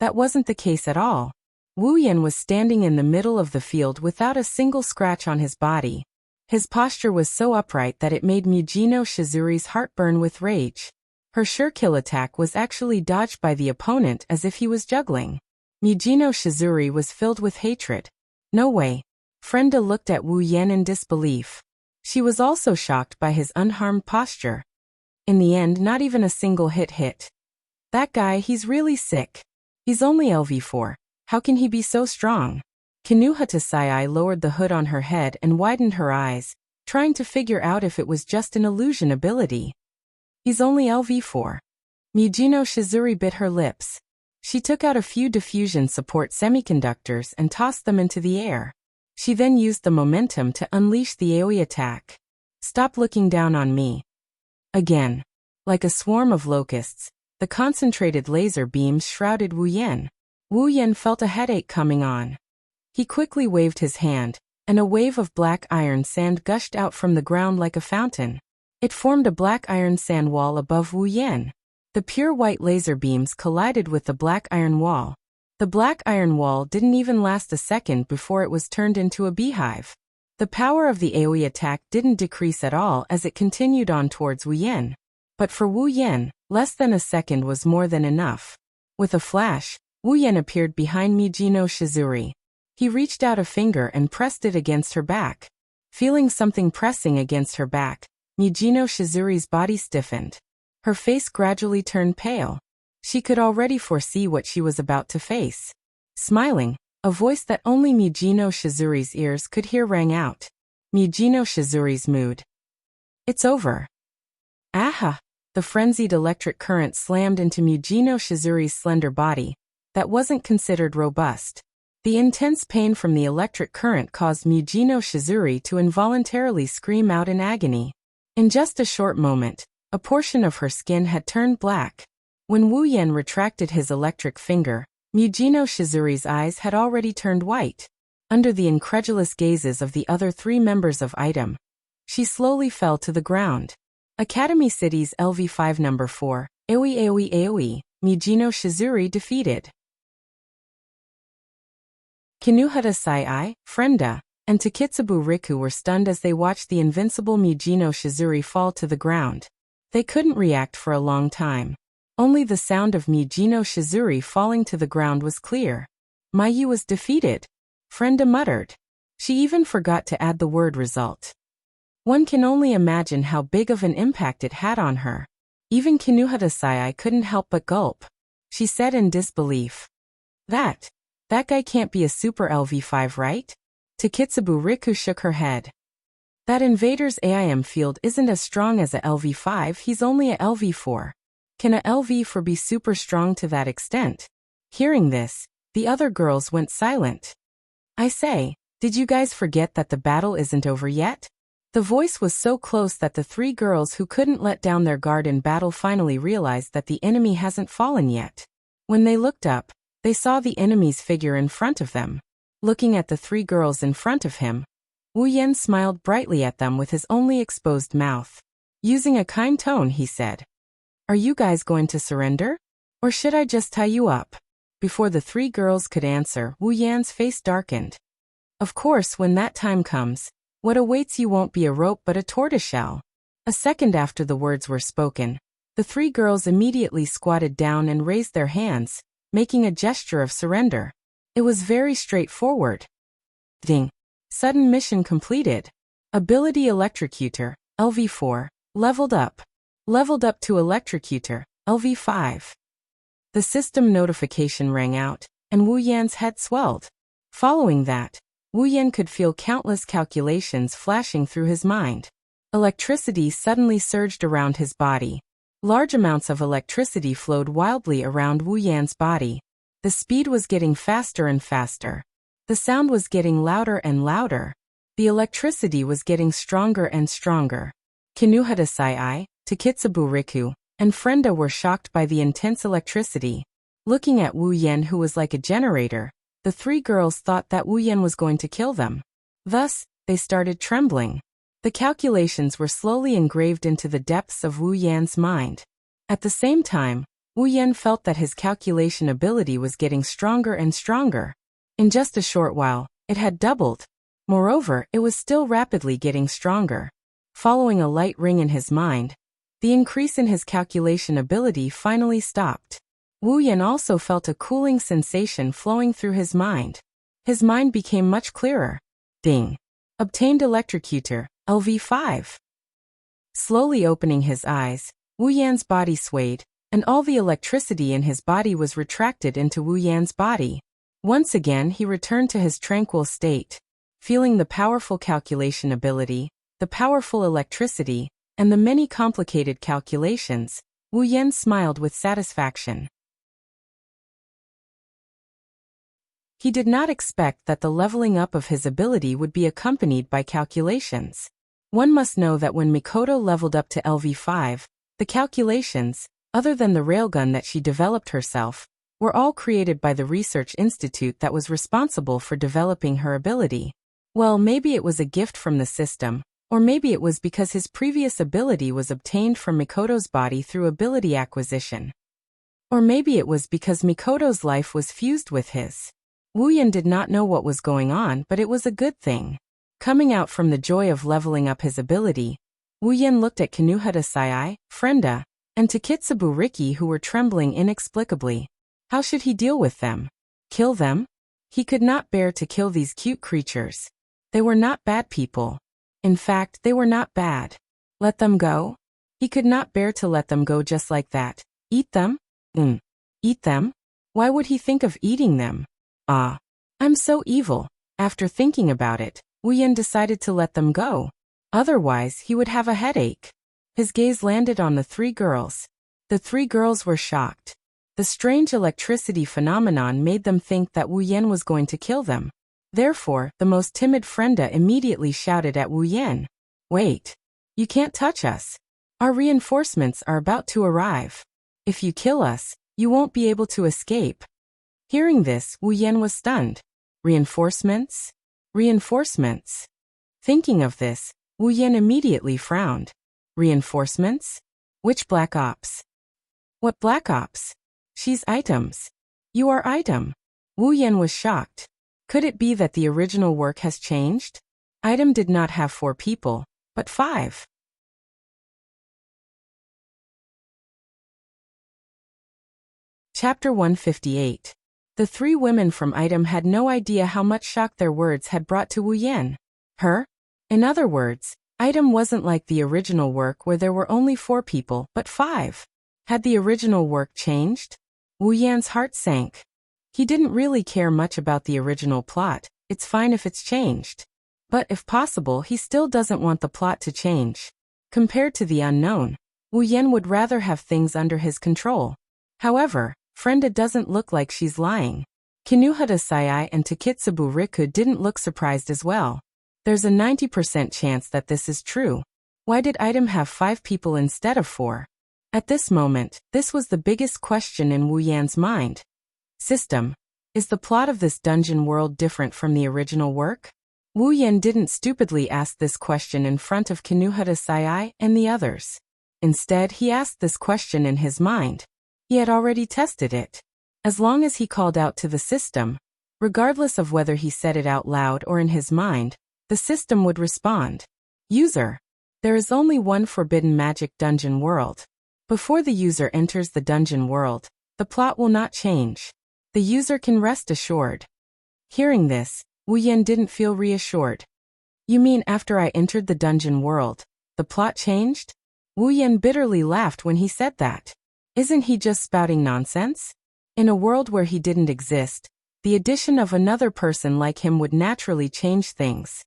that wasn't the case at all. Wu Yan was standing in the middle of the field without a single scratch on his body. His posture was so upright that it made Mijino Shizuri's heart burn with rage. Her sure kill attack was actually dodged by the opponent as if he was juggling. Mijino Shizuri was filled with hatred. No way. Frenda looked at Wu Yan in disbelief. She was also shocked by his unharmed posture. In the end, not even a single hit. That guy, he's really sick. He's only LV4. How can he be so strong? Kinuhata Sai lowered the hood on her head and widened her eyes, trying to figure out if it was just an illusion ability. He's only LV4. Mijino Shizuri bit her lips. She took out a few diffusion support semiconductors and tossed them into the air. She then used the momentum to unleash the AoE attack. Stop looking down on me. Again. Like a swarm of locusts, the concentrated laser beams shrouded Wu Yan. Wu Yan felt a headache coming on. He quickly waved his hand, and a wave of black iron sand gushed out from the ground like a fountain. It formed a black iron sand wall above Wu Yan. The pure white laser beams collided with the black iron wall. The black iron wall didn't even last a second before it was turned into a beehive. The power of the AoE attack didn't decrease at all as it continued on towards Wu Yan. But for Wu Yan, less than a second was more than enough. With a flash, Wu Wu Yan appeared behind Mijino Shizuri. He reached out a finger and pressed it against her back. Feeling something pressing against her back, Mijino Shizuri's body stiffened. Her face gradually turned pale. She could already foresee what she was about to face. Smiling, a voice that only Mijino Shizuri's ears could hear rang out. Mijino Shizuri's mood. It's over. Aha! The frenzied electric current slammed into Mijino Shizuri's slender body, that wasn't considered robust. The intense pain from the electric current caused Mijino Shizuri to involuntarily scream out in agony. In just a short moment, a portion of her skin had turned black. When Wu Yan retracted his electric finger, Mijino Shizuri's eyes had already turned white. Under the incredulous gazes of the other 3 members of Item, she slowly fell to the ground. Academy City's LV5 number 4, Aoi, Mijino Shizuri defeated. Kinuhata Sai, Frenda, and Takitsubu Riku were stunned as they watched the invincible Mijino Shizuri fall to the ground. They couldn't react for a long time. Only the sound of Mijino Shizuri falling to the ground was clear. Mayu was defeated, Frenda muttered. She even forgot to add the word result. One can only imagine how big of an impact it had on her. Even Kinuhata Sai couldn't help but gulp. She said in disbelief. That guy can't be a super LV5, right? Takitsubu Riku shook her head. That invader's AIM field isn't as strong as a LV5, he's only a LV4. Can a LV4 be super strong to that extent? Hearing this, the other girls went silent. I say, did you guys forget that the battle isn't over yet? The voice was so close that the 3 girls who couldn't let down their guard in battle finally realized that the enemy hasn't fallen yet. When they looked up, they saw the enemy's figure in front of them. Looking at the 3 girls in front of him, Wu Yan smiled brightly at them with his only exposed mouth. Using a kind tone, he said, Are you guys going to surrender? Or should I just tie you up? Before the 3 girls could answer, Wu Yan's face darkened. Of course, when that time comes, what awaits you won't be a rope but a tortoiseshell. A second after the words were spoken, the 3 girls immediately squatted down and raised their hands, making a gesture of surrender. It was very straightforward. Ding. Sudden mission completed. Ability Electrocutor, LV4, leveled up. Leveled up to Electrocutor, LV5. The system notification rang out, and Wu Yan's head swelled. Following that, Wu Yan could feel countless calculations flashing through his mind. Electricity suddenly surged around his body. Large amounts of electricity flowed wildly around Wu Yan's body. The speed was getting faster and faster. The sound was getting louder and louder. The electricity was getting stronger and stronger. Kinuhata Sai, Takitsubu Riku, and Frenda were shocked by the intense electricity. Looking at Wu Yan, who was like a generator, the 3 girls thought that Wu Yan was going to kill them. Thus, they started trembling. The calculations were slowly engraved into the depths of Wu Yan's mind. At the same time, Wu Yan felt that his calculation ability was getting stronger and stronger. In just a short while, it had doubled. Moreover, it was still rapidly getting stronger. Following a light ring in his mind, the increase in his calculation ability finally stopped. Wu Yan also felt a cooling sensation flowing through his mind. His mind became much clearer. Ding. Obtained Electrocutor, LV5. Slowly opening his eyes, Wu Yan's body swayed, and all the electricity in his body was retracted into Wu Yan's body. Once again he returned to his tranquil state. Feeling the powerful calculation ability, the powerful electricity, and the many complicated calculations, Wu Yan smiled with satisfaction. He did not expect that the leveling up of his ability would be accompanied by calculations. One must know that when Mikoto leveled up to LV5, the calculations, other than the railgun that she developed herself, were all created by the research institute that was responsible for developing her ability. Well, maybe it was a gift from the system, or maybe it was because his previous ability was obtained from Mikoto's body through ability acquisition. Or maybe it was because Mikoto's life was fused with his. Wu Yan did not know what was going on, but it was a good thing. Coming out from the joy of leveling up his ability, Wu Yan looked at Kinuhata Sai, Frenda, and Takitsubu Riki, who were trembling inexplicably. How should he deal with them? Kill them? He could not bear to kill these cute creatures. They were not bad people. In fact, they were not bad. Let them go? He could not bear to let them go just like that. Eat them? Eat them? Why would he think of eating them? Ah, I'm so evil. After thinking about it, Wuyan decided to let them go. Otherwise, he would have a headache. His gaze landed on the three girls. The three girls were shocked. The strange electricity phenomenon made them think that Wuyan was going to kill them. Therefore, the most timid Frenda immediately shouted at Wuyan, "Wait! You can't touch us. Our reinforcements are about to arrive. If you kill us, you won't be able to escape." Hearing this, Wuyan was stunned. Reinforcements? Reinforcements? Thinking of this, Wuyan immediately frowned. Reinforcements? Which Black Ops? What Black Ops? She's items. You are item. Wuyan was shocked. Could it be that the original work has changed? Item did not have 4 people, but 5. Chapter 158. The 3 women from Item had no idea how much shock their words had brought to Wuyan. Her? In other words, Item wasn't like the original work where there were only 4 people, but 5. Had the original work changed? Wuyan's heart sank. He didn't really care much about the original plot. It's fine if it's changed. But if possible, he still doesn't want the plot to change. Compared to the unknown, Wuyan would rather have things under his control. However, Frenda doesn't look like she's lying. Kinuhata Sayai and Takitsubu Riku didn't look surprised as well. There's a 90% chance that this is true. Why did Item have 5 people instead of 4? At this moment, this was the biggest question in Wuyan's mind. System. Is the plot of this dungeon world different from the original work? Wuyan didn't stupidly ask this question in front of Kinuhata Sayai and the others. Instead, he asked this question in his mind. He had already tested it. As long as he called out to the system, regardless of whether he said it out loud or in his mind, the system would respond. User. There is only one forbidden magic dungeon world. Before the user enters the dungeon world, the plot will not change. The user can rest assured. Hearing this, Wuyan didn't feel reassured. You mean after I entered the dungeon world, the plot changed? Wuyan bitterly laughed when he said that. Isn't he just spouting nonsense? In a world where he didn't exist, the addition of another person like him would naturally change things.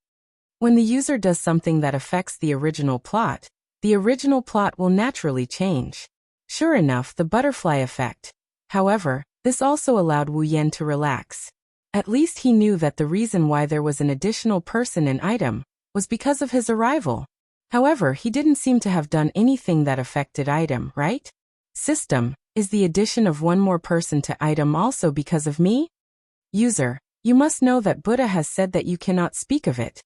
When the user does something that affects the original plot will naturally change. Sure enough, the butterfly effect. However, this also allowed Wuyan to relax. At least he knew that the reason why there was an additional person in Item was because of his arrival. However, he didn't seem to have done anything that affected Item, right? System, is the addition of one more person to Item also because of me? User, you must know that Buddha has said that you cannot speak of it.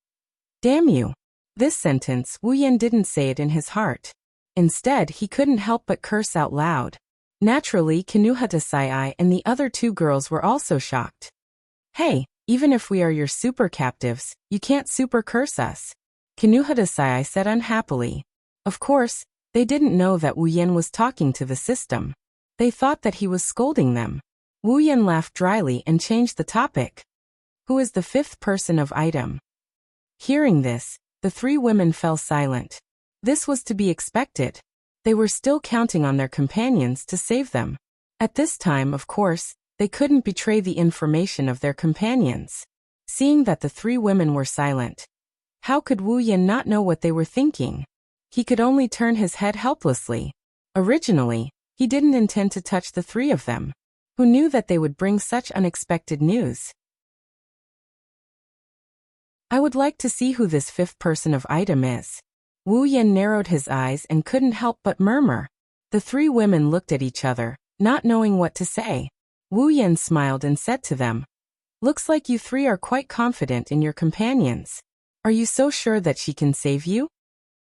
Damn you. This sentence, Wuyan didn't say it in his heart. Instead, he couldn't help but curse out loud. Naturally, Kinuhata Sayai and the other 2 girls were also shocked. Hey, even if we are your super captives, you can't super curse us. Kinuhata Sayai said unhappily. Of course, they didn't know that Wuyan was talking to the system. They thought that he was scolding them. Wuyan laughed dryly and changed the topic. Who is the 5th person of Item? Hearing this, the 3 women fell silent. This was to be expected. They were still counting on their companions to save them. At this time, of course, they couldn't betray the information of their companions. Seeing that the 3 women were silent, how could Wuyan not know what they were thinking? He could only turn his head helplessly. Originally, he didn't intend to touch the 3 of them. Who knew that they would bring such unexpected news? I would like to see who this 5th person of Item is. Wuyan narrowed his eyes and couldn't help but murmur. The 3 women looked at each other, not knowing what to say. Wuyan smiled and said to them, "Looks like you 3 are quite confident in your companions. Are you so sure that she can save you?"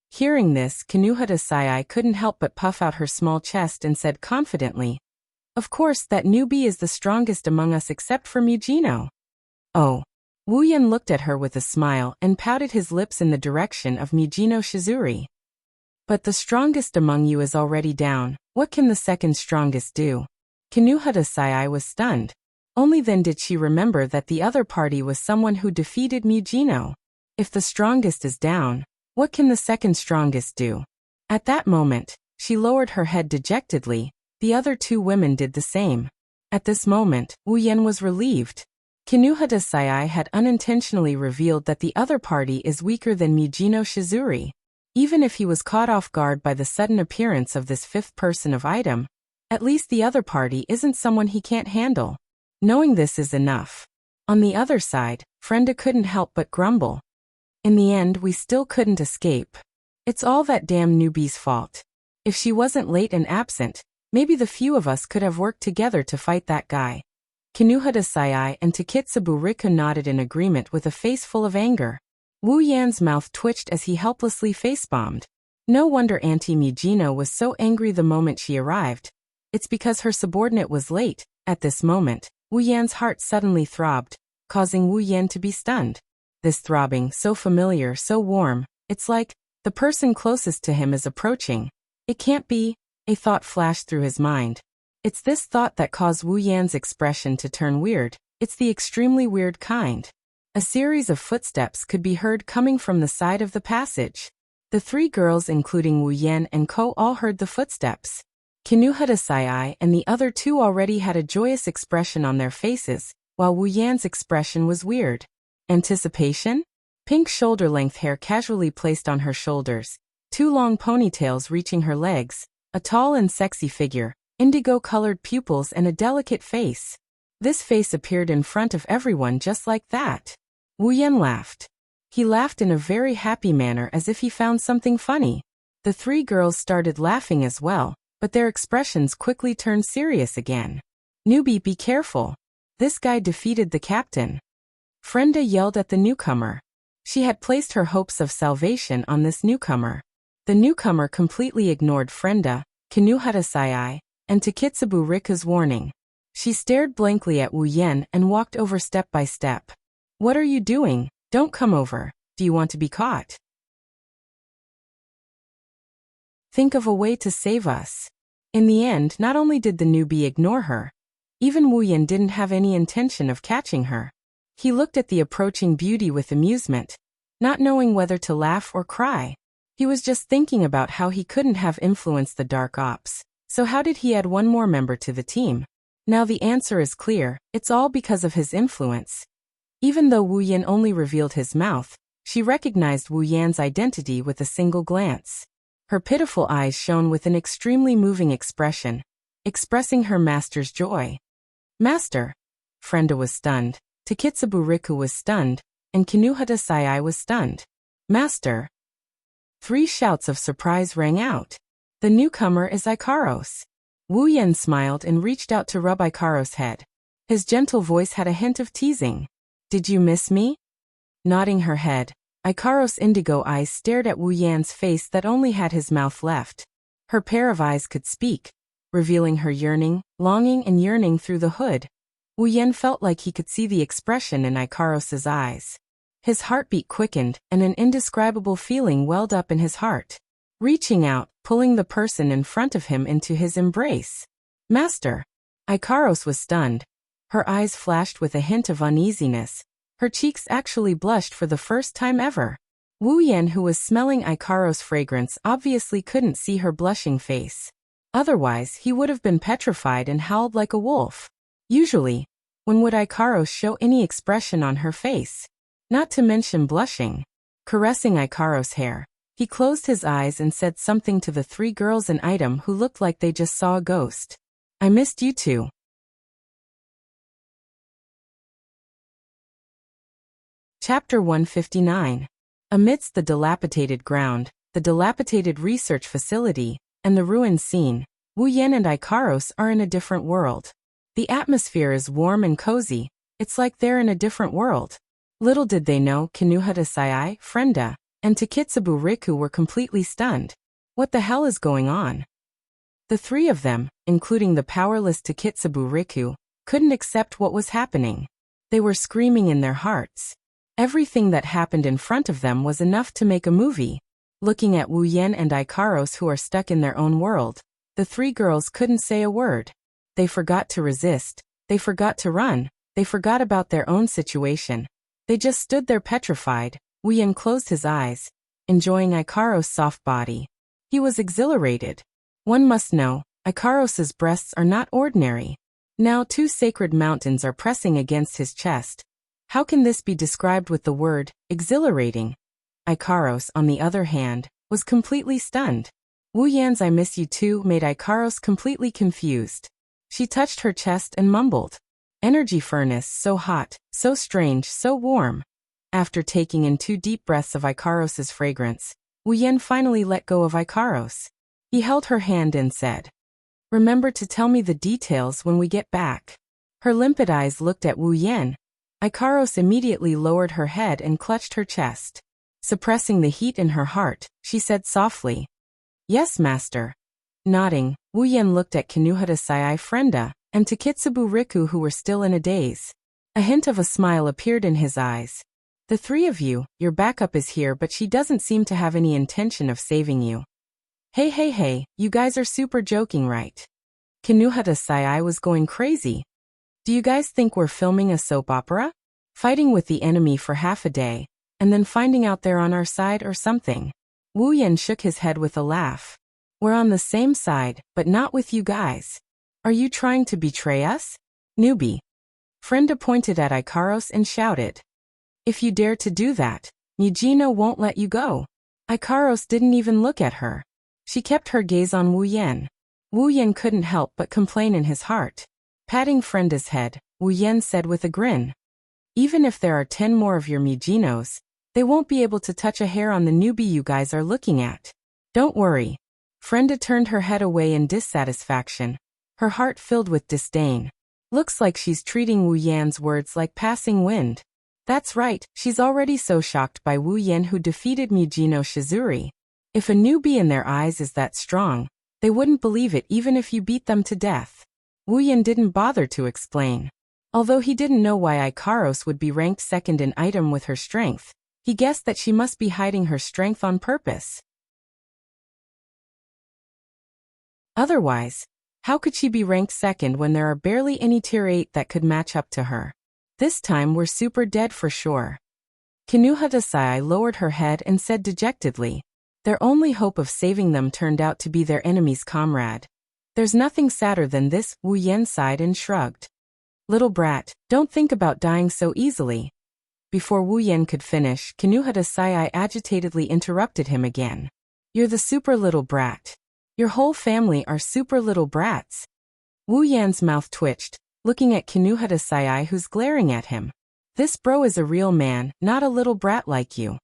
Hearing this, Kinuhata Sayai couldn't help but puff out her small chest and said confidently, "Of course, that newbie is the strongest among us except for Mujino." Oh. Wuyan looked at her with a smile and pouted his lips in the direction of Mijino Shizuri. "But the strongest among you is already down. What can the second strongest do?" Kinuhata Sai was stunned. Only then did she remember that the other party was someone who defeated Mujino. If the strongest is down, what can the second strongest do? At that moment, she lowered her head dejectedly. The other two women did the same. At this moment, Wu Yan was relieved. Kinuhata Sai had unintentionally revealed that the other party is weaker than Mujino Shizuri. Even if he was caught off guard by the sudden appearance of this fifth person of item, at least the other party isn't someone he can't handle. Knowing this is enough. On the other side, Frenda couldn't help but grumble. In the end, we still couldn't escape. It's all that damn newbie's fault. If she wasn't late and absent, maybe the few of us could have worked together to fight that guy. Kinuhata Sai and Takitsubu Riku nodded in agreement with a face full of anger. Wu Yan's mouth twitched as he helplessly face-bombed. No wonder Auntie Mujino was so angry the moment she arrived. It's because her subordinate was late. At this moment, Wu Yan's heart suddenly throbbed, causing Wu Yan to be stunned. This throbbing, so familiar, so warm, it's like the person closest to him is approaching. It can't be. A thought flashed through his mind. It's this thought that caused Wu Yan's expression to turn weird. It's the extremely weird kind. A series of footsteps could be heard coming from the side of the passage. The three girls, including Wu Yan and Ko, all heard the footsteps. Kinuhata Sai and the other two already had a joyous expression on their faces, while Wu Yan's expression was weird. Anticipation? Pink shoulder-length hair casually placed on her shoulders, two long ponytails reaching her legs, a tall and sexy figure, indigo-colored pupils and a delicate face. This face appeared in front of everyone just like that. Wu Yan laughed. He laughed in a very happy manner as if he found something funny. The three girls started laughing as well, but their expressions quickly turned serious again. Newbie, be careful. This guy defeated the captain. Frenda yelled at the newcomer. She had placed her hopes of salvation on this newcomer. The newcomer completely ignored Frenda, Kinuhata Sai, and Takitsubu Riku's warning. She stared blankly at Wu Yan and walked over step by step. What are you doing? Don't come over. Do you want to be caught? Think of a way to save us. In the end, not only did the newbie ignore her, even Wu Yan didn't have any intention of catching her. He looked at the approaching beauty with amusement, not knowing whether to laugh or cry. He was just thinking about how he couldn't have influenced the Dark Ops, so how did he add one more member to the team? Now the answer is clear, it's all because of his influence. Even though Wu Yan only revealed his mouth, she recognized Wu Yan's identity with a single glance. Her pitiful eyes shone with an extremely moving expression, expressing her master's joy. Master! Frenda was stunned. Takitsubu Riku was stunned, and Kinuhata Sai was stunned. Master! 3 shouts of surprise rang out. The newcomer is Ikaros. Wu Yan smiled and reached out to rub Ikaros' head. His gentle voice had a hint of teasing. Did you miss me? Nodding her head, Ikaros' indigo eyes stared at Wu Yan's face that only had his mouth left. Her pair of eyes could speak, revealing her yearning, longing and yearning through the hood. Wu Yan felt like he could see the expression in Ikaros' eyes. His heartbeat quickened, and an indescribable feeling welled up in his heart. Reaching out, pulling the person in front of him into his embrace. Master! Ikaros was stunned. Her eyes flashed with a hint of uneasiness. Her cheeks actually blushed for the first time ever. Wu Yan, who was smelling Ikaros' fragrance, obviously couldn't see her blushing face. Otherwise, he would have been petrified and howled like a wolf. Usually, when would Ikaros show any expression on her face? Not to mention blushing. Caressing Ikaros' hair, he closed his eyes and said something to the 3 girls in item who looked like they just saw a ghost. I missed you too. Chapter 159. Amidst the dilapidated ground, the dilapidated research facility, and the ruined scene, Wu Yan and Ikaros are in a different world. The atmosphere is warm and cozy. It's like they're in a different world. Little did they know Kinuhata Sai, Frenda, and Takitsubu Riku were completely stunned. What the hell is going on? The 3 of them, including the powerless Takitsubu Riku, couldn't accept what was happening. They were screaming in their hearts. Everything that happened in front of them was enough to make a movie. Looking at Wu Yan and Ikaros, who are stuck in their own world, the 3 girls couldn't say a word. They forgot to resist, they forgot to run, they forgot about their own situation. They just stood there petrified. Wuyan closed his eyes, enjoying Ikaros' soft body. He was exhilarated. One must know, Ikaros' breasts are not ordinary. Now 2 sacred mountains are pressing against his chest. How can this be described with the word, exhilarating? Ikaros, on the other hand, was completely stunned. Wu Yan's "I miss you too" made Ikaros completely confused. She touched her chest and mumbled. Energy furnace, so hot, so strange, so warm. After taking in 2 deep breaths of Ikaros' fragrance, Wu Yan finally let go of Ikaros. He held her hand and said, "Remember to tell me the details when we get back." Her limpid eyes looked at Wu Yan. Ikaros immediately lowered her head and clutched her chest. Suppressing the heat in her heart, she said softly, "Yes, master." Nodding, Wu Yan looked at Kinuhata Sai Frenda and Takitsubu Riku, who were still in a daze. A hint of a smile appeared in his eyes. "The 3 of you, your backup is here, but she doesn't seem to have any intention of saving you." Hey, you guys are super joking, right? Kinuhata Sai was going crazy. "Do you guys think we're filming a soap opera? Fighting with the enemy for half a day, and then finding out they're on our side or something?" Wu Yan shook his head with a laugh. "We're on the same side, but not with you guys. Are you trying to betray us? Newbie." Frenda pointed at Ikaros and shouted, "If you dare to do that, Mujino won't let you go." Ikaros didn't even look at her. She kept her gaze on Wu Yan. Wu Yan couldn't help but complain in his heart. Patting Frenda's head, Wu Yan said with a grin, "Even if there are 10 more of your Mujinos, they won't be able to touch a hair on the newbie you guys are looking at. Don't worry." Frenda turned her head away in dissatisfaction, her heart filled with disdain. Looks like she's treating Wu Yan's words like passing wind. That's right, she's already so shocked by Wu Yan, who defeated Mujino Shizuri. If a newbie in their eyes is that strong, they wouldn't believe it even if you beat them to death. Wu Yan didn't bother to explain. Although he didn't know why Ikaros would be ranked second in item with her strength, he guessed that she must be hiding her strength on purpose. Otherwise, how could she be ranked second when there are barely any tier 8 that could match up to her? This time we're super dead for sure. Kinuhata Sai lowered her head and said dejectedly. Their only hope of saving them turned out to be their enemy's comrade. "There's nothing sadder than this," Wu Yan sighed and shrugged. "Little brat, don't think about dying so easily." Before Wu Yan could finish, Kinuhata Sai agitatedly interrupted him again. "You're the super little brat. Your whole family are super little brats." Wu Yan's mouth twitched, looking at Kinuhata Sai, who's glaring at him. "This bro is a real man, not a little brat like you."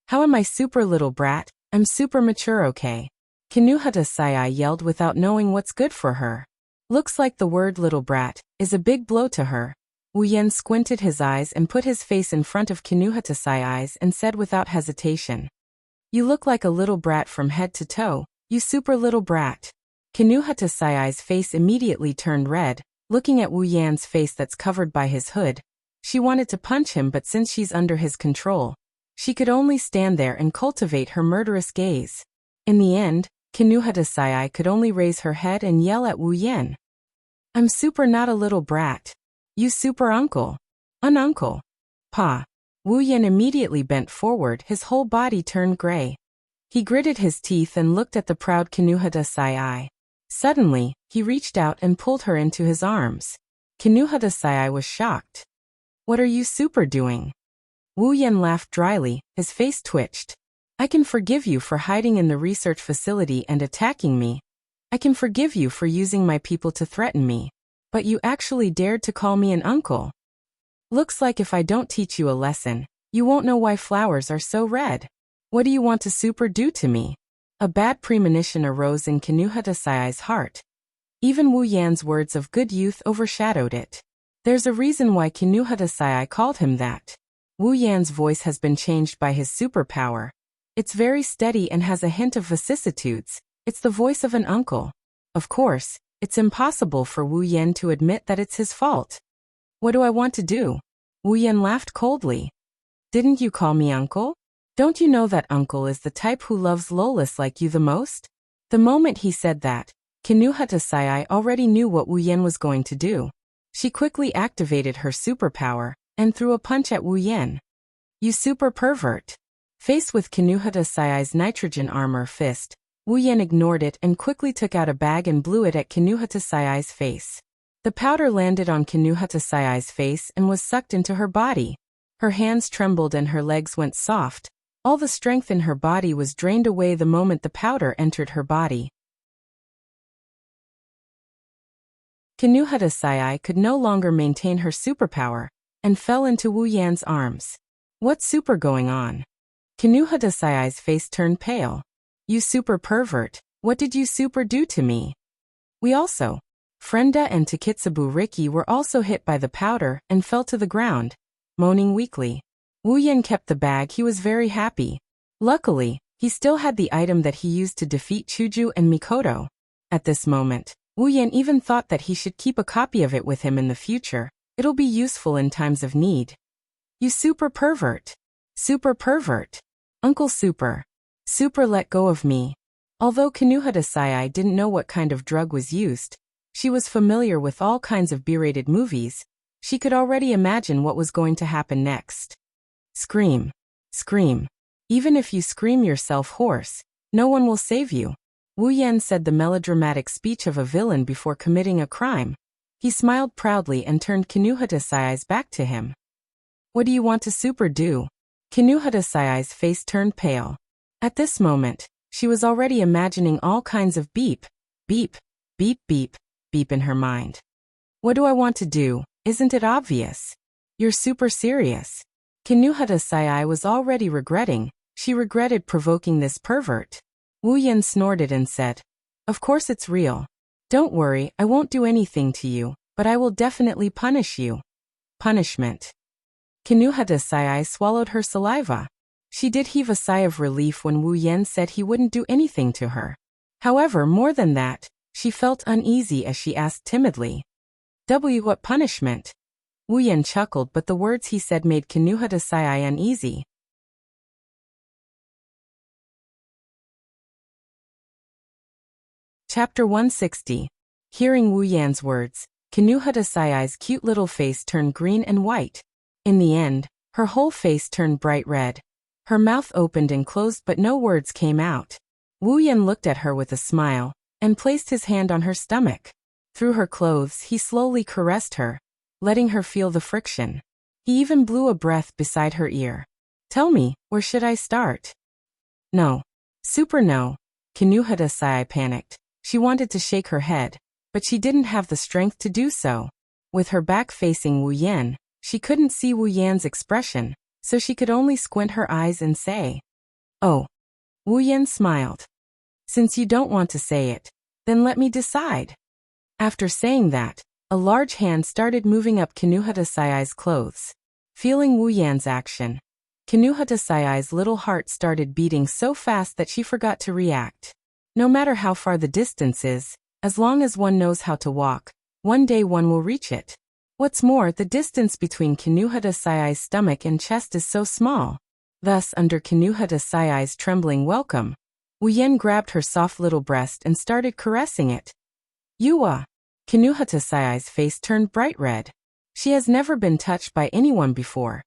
"How am I super little brat? I'm super mature, okay?" Kinuhata Sai yelled without knowing what's good for her. "Looks like the word little brat is a big blow to her." Wu Yan squinted his eyes and put his face in front of Kinuhata Sai's and said without hesitation, "You look like a little brat from head to toe, you super little brat." Kinuhata Sai's face immediately turned red, looking at Wu Yan's face that's covered by his hood. She wanted to punch him, but since she's under his control, she could only stand there and cultivate her murderous gaze. In the end, Kinuhata Sai could only raise her head and yell at Wu Yan. "I'm super not a little brat. You super uncle. An uncle. Pa." Wu Yan immediately bent forward, his whole body turned gray. He gritted his teeth and looked at the proud Kinuhata Sai. Suddenly, he reached out and pulled her into his arms. Kinuhata Sai was shocked. "What are you super doing?" Wu Yan laughed dryly, his face twitched. "I can forgive you for hiding in the research facility and attacking me. I can forgive you for using my people to threaten me. But you actually dared to call me an uncle. Looks like if I don't teach you a lesson, you won't know why flowers are so red. What do you want to super do to me?" A bad premonition arose in Kinuhata Sai's heart. Even Wu Yan's words of good youth overshadowed it. There's a reason why Kinuhata Sai called him that. Wu Yan's voice has been changed by his superpower. It's very steady and has a hint of vicissitudes. It's the voice of an uncle. Of course, it's impossible for Wu Yan to admit that it's his fault. "What do I want to do?" Wu Yan laughed coldly. "Didn't you call me uncle? Don't you know that uncle is the type who loves lolas like you the most?" The moment he said that, Kinuhata Sai already knew what Wu Yan was going to do. She quickly activated her superpower and threw a punch at Wu Yan. You super pervert! Faced with Kinuhata Sai's nitrogen armor fist, Wu Yan ignored it and quickly took out a bag and blew it at Kinuhata Sai's face. The powder landed on Kinuhata Sai's face and was sucked into her body. Her hands trembled and her legs went soft. All the strength in her body was drained away the moment the powder entered her body. Kinuhata Sai could no longer maintain her superpower and fell into Wu Yan's arms. What's super going on? Kinuhata Sai's face turned pale. You super pervert, what did you super do to me? We also. Frenda and Takitsubu Riki were also hit by the powder and fell to the ground, moaning weakly. Wu Yan kept the bag. He was very happy. Luckily, he still had the item that he used to defeat Chuju and Mikoto. At this moment, Wu Yan even thought that he should keep a copy of it with him in the future. It'll be useful in times of need. You super pervert. Super pervert. Uncle Super. Super let go of me. Although Kinuhata Sai didn't know what kind of drug was used, she was familiar with all kinds of B-rated movies. She could already imagine what was going to happen next. Scream. Scream. Even if you scream yourself hoarse, no one will save you. Wu Yan said the melodramatic speech of a villain before committing a crime. He smiled proudly and turned Kinuhata Sai's back to him. What do you want to super do? Kinuhata Sai's face turned pale. At this moment, she was already imagining all kinds of beep, beep, beep, beep, beep in her mind. What do I want to do? Isn't it obvious? You're super serious. Kinuhata Sai was already regretting. She regretted provoking this pervert. Wu Yan snorted and said, Of course it's real. Don't worry, I won't do anything to you, but I will definitely punish you. Punishment. Kinuhata Sai swallowed her saliva. She did heave a sigh of relief when Wu Yan said he wouldn't do anything to her. However, more than that, she felt uneasy as she asked timidly, What punishment? Wu Yan chuckled, but the words he said made Kinuhata Sai uneasy. Chapter 160. Hearing Wu Yan's words, Kinuhata Sai's cute little face turned green and white. In the end, her whole face turned bright red. Her mouth opened and closed but no words came out. Wu Yan looked at her with a smile and placed his hand on her stomach. Through her clothes he slowly caressed her, letting her feel the friction. He even blew a breath beside her ear. Tell me, where should I start? No. Super no. Kinuhata Sai panicked. She wanted to shake her head, but she didn't have the strength to do so. With her back facing Wu Yan, she couldn't see Wu Yan's expression, so she could only squint her eyes and say, Oh. Wu Yan smiled. Since you don't want to say it, then let me decide. After saying that, a large hand started moving up Kinuhata Sai's clothes. Feeling Wu Yan's action, Kinuhata Sai's little heart started beating so fast that she forgot to react. No matter how far the distance is, as long as one knows how to walk, one day one will reach it. What's more, the distance between Kinuhata Sai's stomach and chest is so small. Thus, under Kinuhata Sai's trembling welcome, Wu Yan grabbed her soft little breast and started caressing it. Yuwa! Kinuhata Sai's face turned bright red. She has never been touched by anyone before.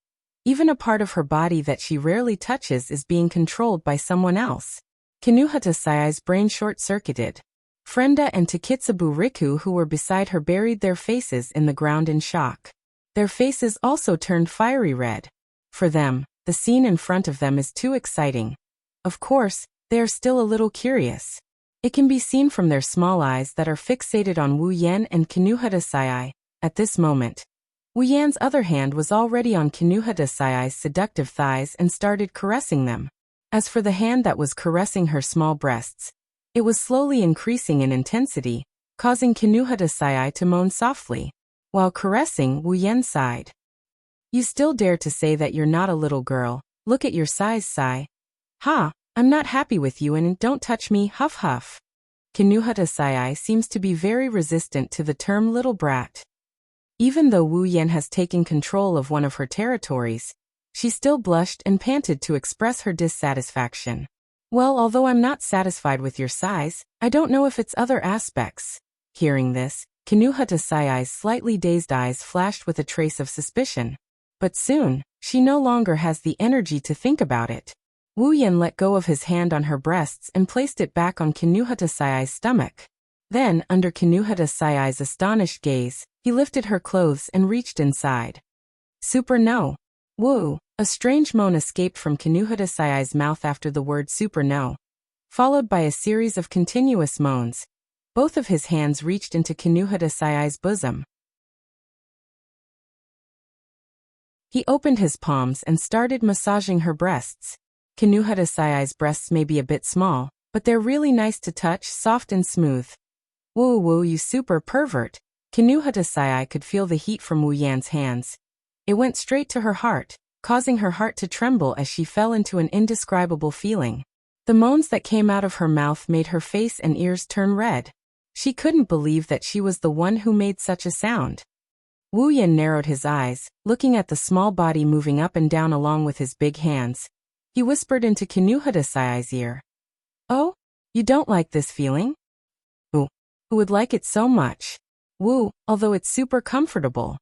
Even a part of her body that she rarely touches is being controlled by someone else. Kinuhata Sai's brain short-circuited. Frenda and Takitsubu Riku who were beside her buried their faces in the ground in shock. Their faces also turned fiery red. For them, the scene in front of them is too exciting. Of course, they are still a little curious. It can be seen from their small eyes that are fixated on Wu Yan and Kinuhata Sai. At this moment, Wu Yan's other hand was already on Kinuhata Sai's seductive thighs and started caressing them. As for the hand that was caressing her small breasts, it was slowly increasing in intensity, causing Kinuhata Sai to moan softly. While caressing, Wu Yan sighed. You still dare to say that you're not a little girl? Look at your size, Sai. Ha! I'm not happy with you and don't touch me, huff huff. Kinuhata Sai seems to be very resistant to the term little brat. Even though Wu Yan has taken control of one of her territories, she still blushed and panted to express her dissatisfaction. Well, although I'm not satisfied with your size, I don't know if it's other aspects. Hearing this, Kinuhata Sayai's slightly dazed eyes flashed with a trace of suspicion. But soon, she no longer has the energy to think about it. Wu Yan let go of his hand on her breasts and placed it back on Kinuhata Sayai's stomach. Then, under Kinuhata Sayai's astonished gaze, he lifted her clothes and reached inside. Super no. Woo! A strange moan escaped from Kinuhata Sayai's mouth after the word super no, followed by a series of continuous moans. Both of his hands reached into Kinuhata Sayai's bosom. He opened his palms and started massaging her breasts. Kinuhata Sayai's breasts may be a bit small, but they're really nice to touch, soft and smooth. Woo woo, you super pervert. Kinuhata Sayai could feel the heat from Wu Yan's hands. It went straight to her heart, causing her heart to tremble as she fell into an indescribable feeling. The moans that came out of her mouth made her face and ears turn red. She couldn't believe that she was the one who made such a sound. Wu Yan narrowed his eyes, looking at the small body moving up and down along with his big hands. He whispered into Kinuhata Sayai's ear. Oh? You don't like this feeling? Who would like it so much? Woo, although it's super comfortable.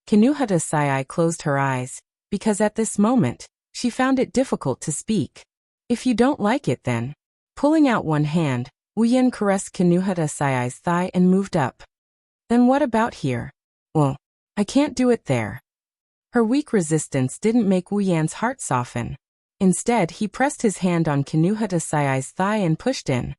Kinuhata Sayai closed her eyes, because at this moment, she found it difficult to speak. If you don't like it then. Pulling out one hand, Wu Yan caressed Kinuhata Sayai's thigh and moved up. Then what about here? Well, I can't do it there. Her weak resistance didn't make Wu Yan's heart soften. Instead, he pressed his hand on Kinuhata Sayai's thigh and pushed in.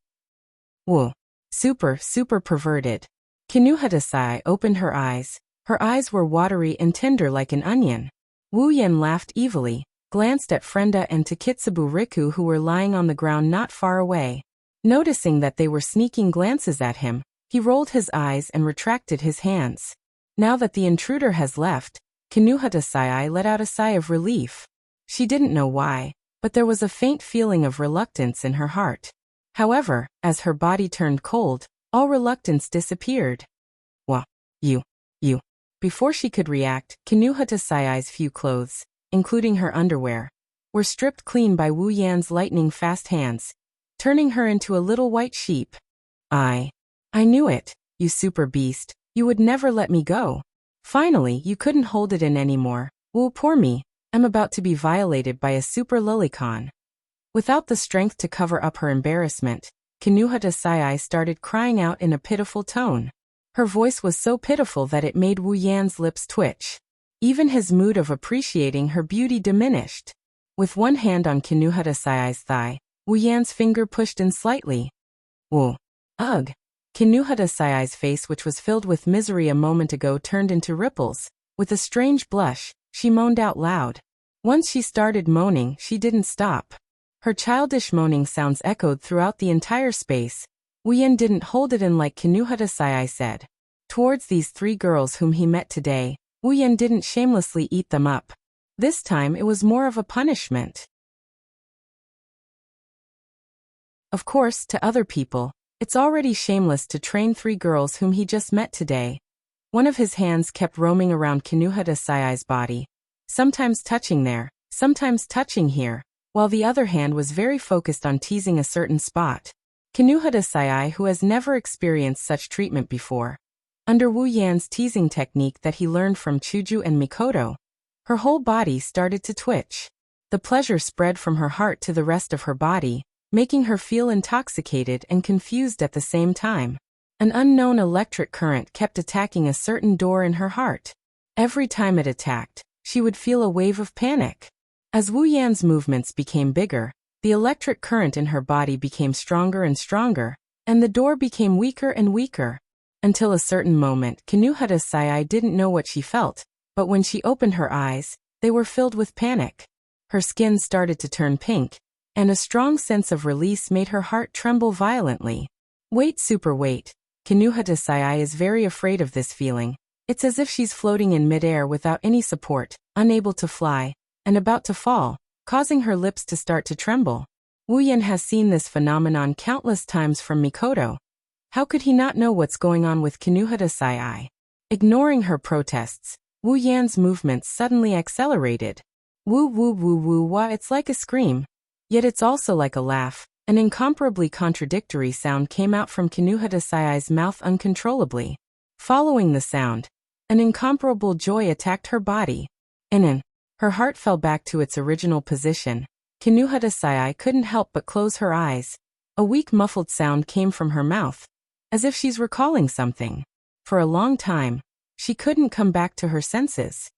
Whoa. Super perverted. Kinuhata Sayai opened her eyes. Her eyes were watery and tender like an onion. Wu Yan laughed evilly, glanced at Frenda and Takitsubu Riku who were lying on the ground not far away. Noticing that they were sneaking glances at him, he rolled his eyes and retracted his hands. Now that the intruder has left, Kinuhata Sayai let out a sigh of relief. She didn't know why, but there was a faint feeling of reluctance in her heart. However, as her body turned cold, all reluctance disappeared. Wah, you. Before she could react, Kinuhata Sayai's few clothes, including her underwear, were stripped clean by Wu Yan's lightning-fast hands, turning her into a little white sheep. I knew it, you super beast, you would never let me go. Finally, you couldn't hold it in anymore. Woo, poor me, I'm about to be violated by a super lolicon. Without the strength to cover up her embarrassment, Kinuhata Sayai started crying out in a pitiful tone. Her voice was so pitiful that it made Wu Yan's lips twitch. Even his mood of appreciating her beauty diminished. With one hand on Kinuhata Sayai's thigh, Wu Yan's finger pushed in slightly. Whoa. Ugh. Kinuhata Sayai's face, which was filled with misery a moment ago, turned into ripples. With a strange blush, she moaned out loud. Once she started moaning, she didn't stop. Her childish moaning sounds echoed throughout the entire space. Wu Yan didn't hold it in like Kinuhata Sayai said. Towards these three girls whom he met today, Wu Yan didn't shamelessly eat them up. This time it was more of a punishment. Of course, to other people, it's already shameless to train three girls whom he just met today. One of his hands kept roaming around Kinuhata Sayai's body, sometimes touching there, sometimes touching here, while the other hand was very focused on teasing a certain spot. Kinuhata Sayai, who has never experienced such treatment before. Under Wu Yan's teasing technique that he learned from Chuju and Mikoto, her whole body started to twitch. The pleasure spread from her heart to the rest of her body, making her feel intoxicated and confused at the same time. An unknown electric current kept attacking a certain door in her heart. Every time it attacked, she would feel a wave of panic. As Wu Yan's movements became bigger, the electric current in her body became stronger and stronger, and the door became weaker and weaker. Until a certain moment, Kinuhata Sayai didn't know what she felt, but when she opened her eyes, they were filled with panic. Her skin started to turn pink, and a strong sense of release made her heart tremble violently. Wait, Kinuhata Sayai is very afraid of this feeling. It's as if she's floating in midair without any support, unable to fly, and about to fall, causing her lips to start to tremble. Wu Yan has seen this phenomenon countless times from Mikoto. How could he not know what's going on with Kinuhata Sayai? Ignoring her protests, Wu Yan's movements suddenly accelerated. Woo, it's like a scream. Yet it's also like a laugh. An incomparably contradictory sound came out from Kinuhata Sayai's mouth uncontrollably. Following the sound, an incomparable joy attacked her body. Her heart fell back to its original position. Kinuhata Sayai couldn't help but close her eyes. A weak muffled sound came from her mouth, as if she's recalling something. For a long time, she couldn't come back to her senses.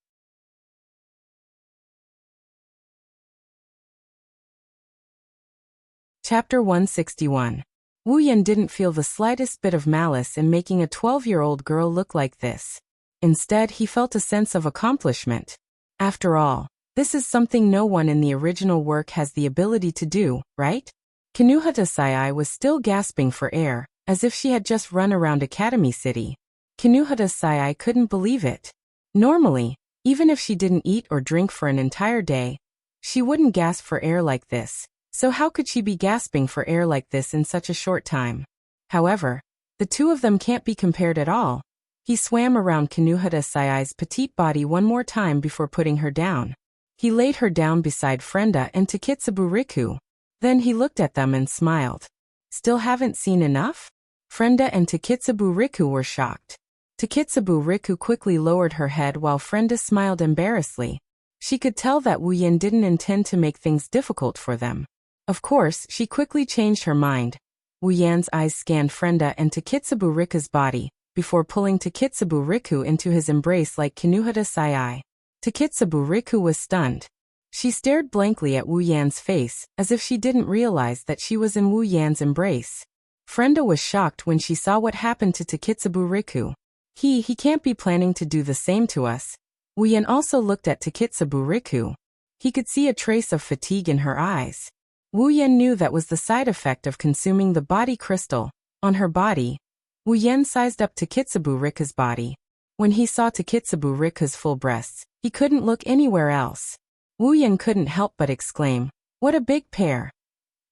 Chapter 161. Wu Yan didn't feel the slightest bit of malice in making a 12-year-old girl look like this. Instead, he felt a sense of accomplishment. After all, this is something no one in the original work has the ability to do, right? Kinuhata Sayai was still gasping for air, as if she had just run around Academy City. Kinuhata Sayai couldn't believe it. Normally, even if she didn't eat or drink for an entire day, she wouldn't gasp for air like this. So how could she be gasping for air like this in such a short time? However, the two of them can't be compared at all. He swam around Kinuhata Sayai's petite body one more time before putting her down. He laid her down beside Frenda and Takitsubu Riku. Then he looked at them and smiled. Still haven't seen enough? Frenda and Takitsubu Riku were shocked. Takitsubu Riku quickly lowered her head while Frenda smiled embarrassedly. She could tell that Wu Yan didn't intend to make things difficult for them. Of course, she quickly changed her mind. Wu Yan's eyes scanned Frenda and Takitsubu Riku's body, before pulling Takitsubu Riku into his embrace like Kinuhata Sayai. Takitsubu Riku was stunned. She stared blankly at Wu Yan's face, as if she didn't realize that she was in Wu Yan's embrace. Frenda was shocked when she saw what happened to Takitsubu Riku. He can't be planning to do the same to us. Wu Yan also looked at Takitsubu Riku. He could see a trace of fatigue in her eyes. Wu Yan knew that was the side effect of consuming the body crystal. On her body, Wu Yan sized up Takitsubu Riku's body. When he saw Takitsubu Riku's full breasts, he couldn't look anywhere else. Wu Yan couldn't help but exclaim, "What a big pair!"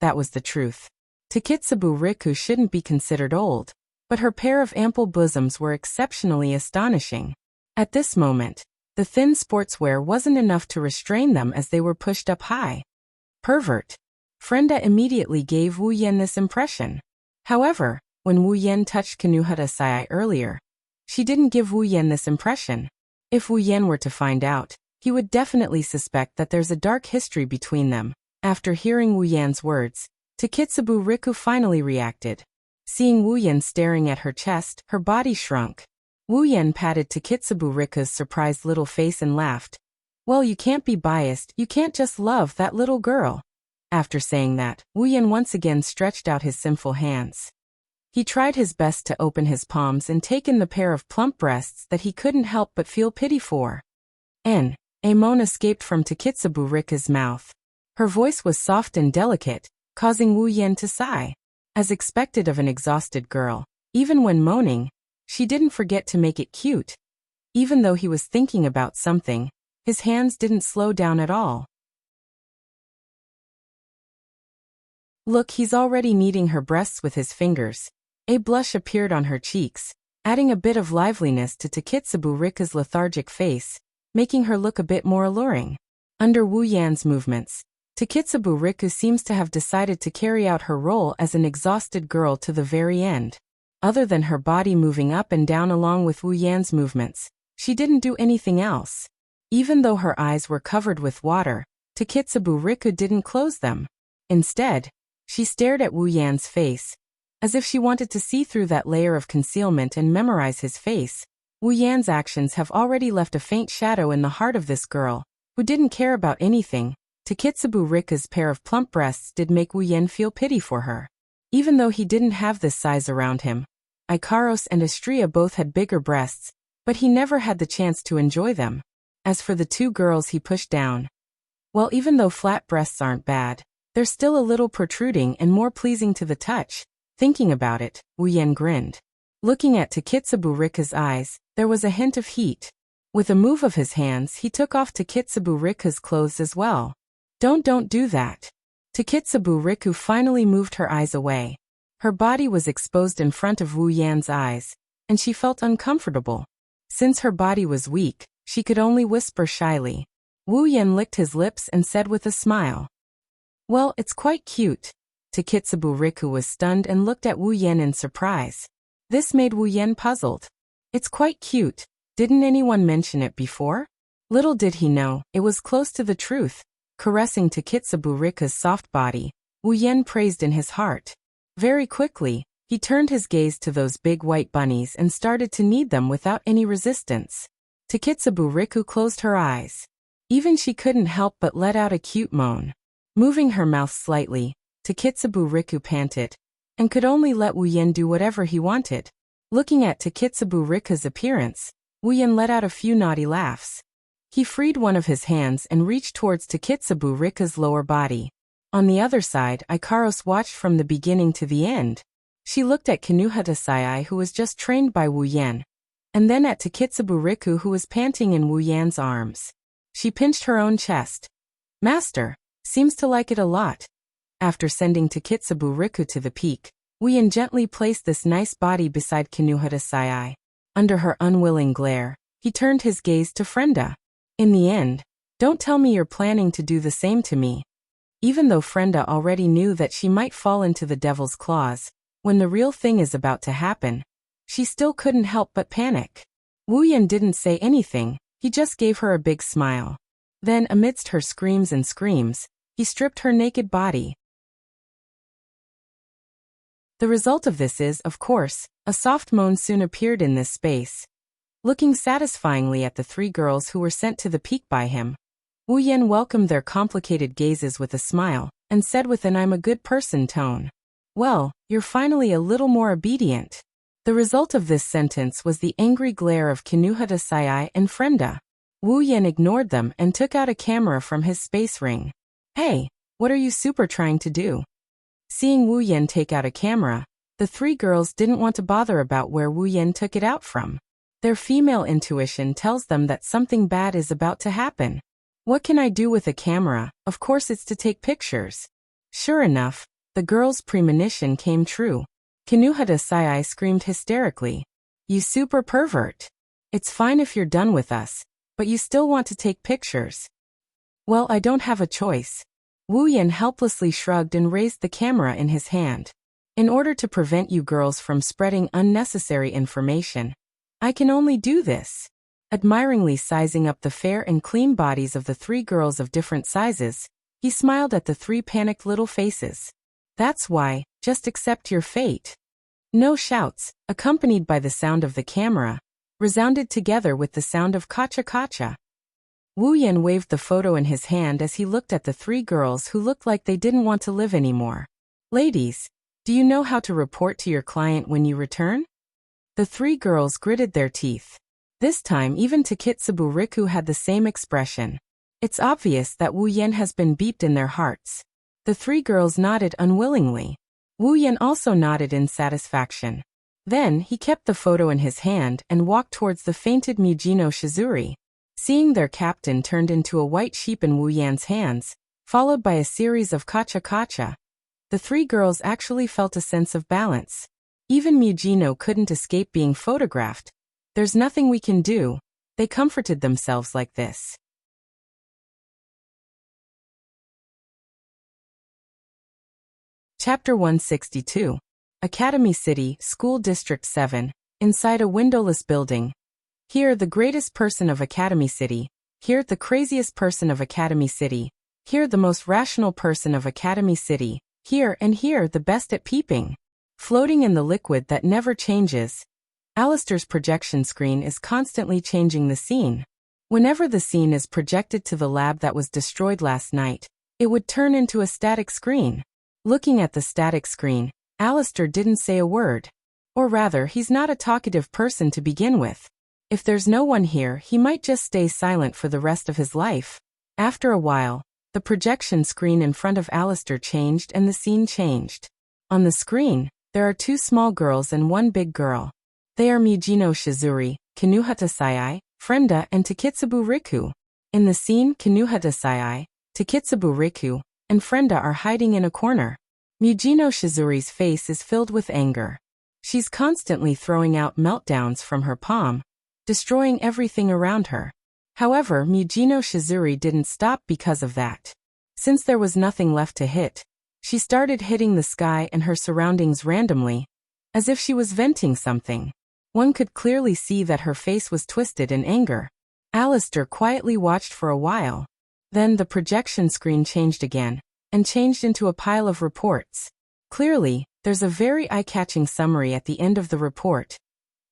That was the truth. Takitsubu Riku shouldn't be considered old, but her pair of ample bosoms were exceptionally astonishing. At this moment, the thin sportswear wasn't enough to restrain them as they were pushed up high. Pervert. Frenda immediately gave Wu Yan this impression. However, when Wu Yan touched Kinuhata Sayai earlier, she didn't give Wu Yan this impression. If Wu Yan were to find out, he would definitely suspect that there's a dark history between them. After hearing Wu Yan's words, Takitsubu Riku finally reacted. Seeing Wu Yan staring at her chest, her body shrunk. Wu Yan patted Takitsubu Riku's surprised little face and laughed. "Well, you can't be biased, you can't just love that little girl." After saying that, Wu Yan once again stretched out his sinful hands. He tried his best to open his palms and take in the pair of plump breasts that he couldn't help but feel pity for. A moan escaped from Takitsubu Riku's mouth. Her voice was soft and delicate, causing Wu Yan to sigh. As expected of an exhausted girl, even when moaning, she didn't forget to make it cute. Even though he was thinking about something, his hands didn't slow down at all. Look, he's already kneading her breasts with his fingers. A blush appeared on her cheeks, adding a bit of liveliness to Takitsubu Riku's lethargic face, making her look a bit more alluring. Under Wu Yan's movements, Takitsubu Riku seems to have decided to carry out her role as an exhausted girl to the very end. Other than her body moving up and down along with Wu Yan's movements, she didn't do anything else. Even though her eyes were covered with water, Takitsubu Riku didn't close them. Instead, she stared at Wu Yan's face, as if she wanted to see through that layer of concealment and memorize his face. Wu Yan's actions have already left a faint shadow in the heart of this girl, who didn't care about anything. Takitsubu Riku's pair of plump breasts did make Wu Yan feel pity for her. Even though he didn't have this size around him, Ikaros and Astria both had bigger breasts, but he never had the chance to enjoy them. As for the two girls he pushed down, well, even though flat breasts aren't bad, they're still a little protruding and more pleasing to the touch. Thinking about it, Wu Yan grinned. Looking at Takitsubu Riku's eyes, there was a hint of heat. With a move of his hands, he took off Takitsubu Riku's clothes as well. Don't do that. Takitsubu Riku finally moved her eyes away. Her body was exposed in front of Wu Yan's eyes, and she felt uncomfortable. Since her body was weak, she could only whisper shyly. Wu Yan licked his lips and said with a smile, Well, it's quite cute. Takitsubu Riku was stunned and looked at Wu Yen in surprise. This made Wu Yen puzzled. It's quite cute. Didn't anyone mention it before? Little did he know, it was close to the truth. Caressing Takitsubu Riku's soft body, Wu Yen praised in his heart. Very quickly, he turned his gaze to those big white bunnies and started to knead them without any resistance. Takitsubu Riku closed her eyes. Even she couldn't help but let out a cute moan. Moving her mouth slightly, Takitsubu Riku panted, and could only let Wu Yen do whatever he wanted. Looking at Takitsubu Riku's appearance, Wu Yen let out a few naughty laughs. He freed one of his hands and reached towards Takitsubu Riku's lower body. On the other side, Ikaros watched from the beginning to the end. She looked at Kinuhata Sai, who was just trained by Wu Yen, and then at Takitsubu Riku, who was panting in Wu Yan's arms. She pinched her own chest. Master, seems to like it a lot. After sending Takitsubu Riku to the peak, Wu Yen gently placed this nice body beside Kinuhata Sai. Under her unwilling glare, he turned his gaze to Frenda. In the end, don't tell me you're planning to do the same to me. Even though Frenda already knew that she might fall into the devil's claws, when the real thing is about to happen, she still couldn't help but panic. Wu Yen didn't say anything, he just gave her a big smile. Then, amidst her screams and screams, he stripped her naked body. The result of this is, of course, a soft moan soon appeared in this space. Looking satisfyingly at the three girls who were sent to the peak by him, Wu Yen welcomed their complicated gazes with a smile, and said with an "I'm a good person" tone, "Well, you're finally a little more obedient." The result of this sentence was the angry glare of Kinuhata Sai and Frenda. Wu Yen ignored them and took out a camera from his space ring. "Hey, what are you super trying to do?" Seeing Wu Yen take out a camera, the three girls didn't want to bother about where Wu Yen took it out from. Their female intuition tells them that something bad is about to happen. What can I do with a camera? Of course it's to take pictures. Sure enough, the girls' premonition came true. Kinuhata Sai screamed hysterically. "You super pervert! It's fine if you're done with us, but you still want to take pictures." "Well, I don't have a choice." Wu Yen helplessly shrugged and raised the camera in his hand. "In order to prevent you girls from spreading unnecessary information, I can only do this." Admiringly sizing up the fair and clean bodies of the three girls of different sizes, he smiled at the three panicked little faces. "That's why, just accept your fate." No shouts, accompanied by the sound of the camera, resounded together with the sound of kacha kacha. Wu Yen waved the photo in his hand as he looked at the three girls who looked like they didn't want to live anymore. "Ladies, do you know how to report to your client when you return?" The three girls gritted their teeth. This time even Takitsubu Riku had the same expression. It's obvious that Wu Yen has been beeped in their hearts. The three girls nodded unwillingly. Wu Yen also nodded in satisfaction. Then he kept the photo in his hand and walked towards the fainted Mujino Shizuri. Seeing their captain turned into a white sheep in Wu Yan's hands, followed by a series of kacha kacha, the three girls actually felt a sense of balance. Even Mujino couldn't escape being photographed. "There's nothing we can do," they comforted themselves like this. Chapter 162. Academy City, School District 7, inside a windowless building. Here the greatest person of Academy City, here the craziest person of Academy City, here the most rational person of Academy City, here and here the best at peeping. Floating in the liquid that never changes, Alistair's projection screen is constantly changing the scene. Whenever the scene is projected to the lab that was destroyed last night, it would turn into a static screen. Looking at the static screen, Alistair didn't say a word. Or rather, he's not a talkative person to begin with. If there's no one here, he might just stay silent for the rest of his life. After a while, the projection screen in front of Alistair changed and the scene changed. On the screen, there are two small girls and one big girl. They are Mujino Shizuri, Kinuhata Sai, Frenda and Takitsubu Riku. In the scene, Kinuhata Sai, Takitsubu Riku, and Frenda are hiding in a corner. Mujino Shizuri's face is filled with anger. She's constantly throwing out meltdowns from her palm, destroying everything around her. However, Mujino Shizuri didn't stop because of that. Since there was nothing left to hit, she started hitting the sky and her surroundings randomly, as if she was venting something. One could clearly see that her face was twisted in anger. Alistair quietly watched for a while. Then the projection screen changed again, and changed into a pile of reports. Clearly, there's a very eye-catching summary at the end of the report.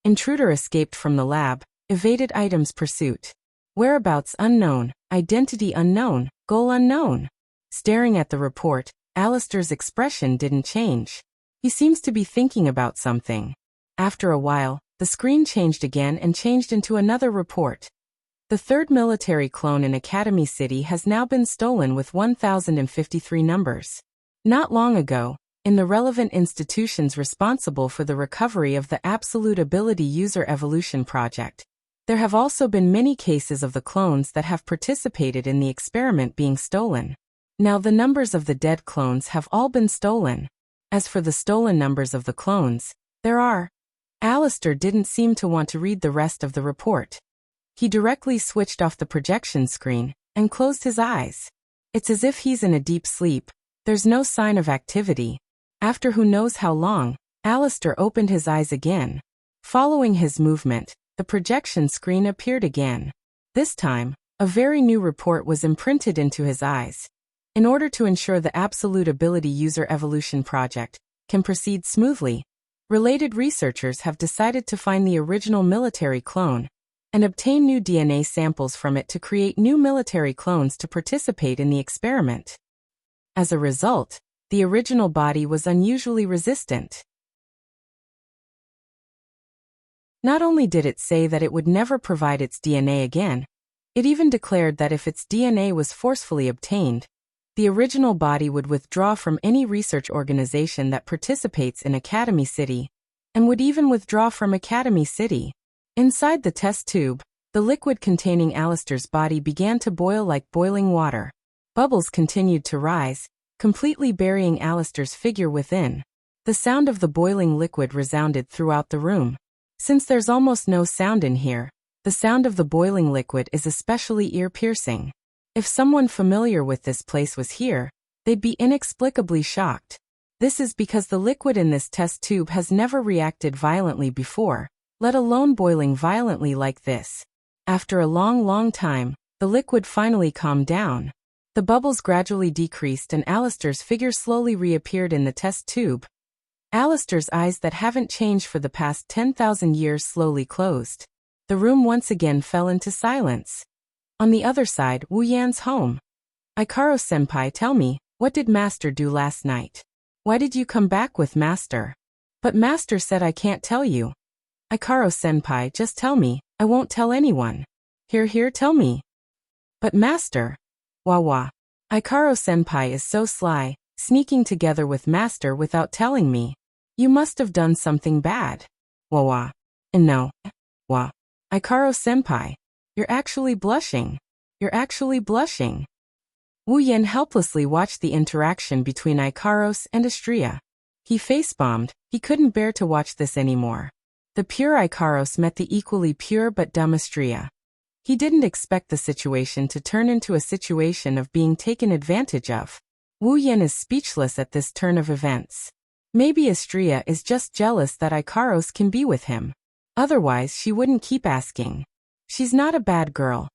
Intruder escaped from the lab, evaded items pursuit. Whereabouts unknown, identity unknown, goal unknown. Staring at the report, Alistair's expression didn't change. He seems to be thinking about something. After a while, the screen changed again and changed into another report. The third military clone in Academy City has now been stolen with 1,053 numbers. Not long ago, in the relevant institutions responsible for the recovery of the Absolute Ability User Evolution Project, there have also been many cases of the clones that have participated in the experiment being stolen. Now the numbers of the dead clones have all been stolen. As for the stolen numbers of the clones, there are. Alistair didn't seem to want to read the rest of the report. He directly switched off the projection screen and closed his eyes. It's as if he's in a deep sleep. There's no sign of activity. After who knows how long, Alistair opened his eyes again. Following his movement, the projection screen appeared again. This time, a very new report was imprinted into his eyes. In order to ensure the Absolute Ability User Evolution Project can proceed smoothly, related researchers have decided to find the original military clone and obtain new DNA samples from it to create new military clones to participate in the experiment. As a result, the original body was unusually resistant. Not only did it say that it would never provide its DNA again, it even declared that if its DNA was forcefully obtained, the original body would withdraw from any research organization that participates in Academy City, and would even withdraw from Academy City. Inside the test tube, the liquid containing Alistair's body began to boil like boiling water. Bubbles continued to rise, completely burying Alistair's figure within. The sound of the boiling liquid resounded throughout the room. Since there's almost no sound in here, the sound of the boiling liquid is especially ear-piercing. If someone familiar with this place was here, they'd be inexplicably shocked. This is because the liquid in this test tube has never reacted violently before, let alone boiling violently like this. After a long time, the liquid finally calmed down. The bubbles gradually decreased and Alistair's figure slowly reappeared in the test tube. Alistair's eyes that haven't changed for the past 10,000 years slowly closed. The room once again fell into silence. On the other side, Wu Yan's home. Ikaro-senpai, tell me, what did Master do last night? Why did you come back with Master? But Master said I can't tell you. Ikaro-senpai, just tell me, I won't tell anyone. Here, tell me. But Master. Wah. Ikaro-senpai is so sly, sneaking together with Master without telling me. You must have done something bad. Wah. No. Wah. Ikaro-senpai. You're actually blushing. Wu Yan helplessly watched the interaction between Ikaros and Astria. He face-bombed. He couldn't bear to watch this anymore. The pure Ikaros met the equally pure but dumb Astria. He didn't expect the situation to turn into a situation of being taken advantage of. Wu Yan is speechless at this turn of events. Maybe Astria is just jealous that Ikaros can be with him. Otherwise she wouldn't keep asking. She's not a bad girl.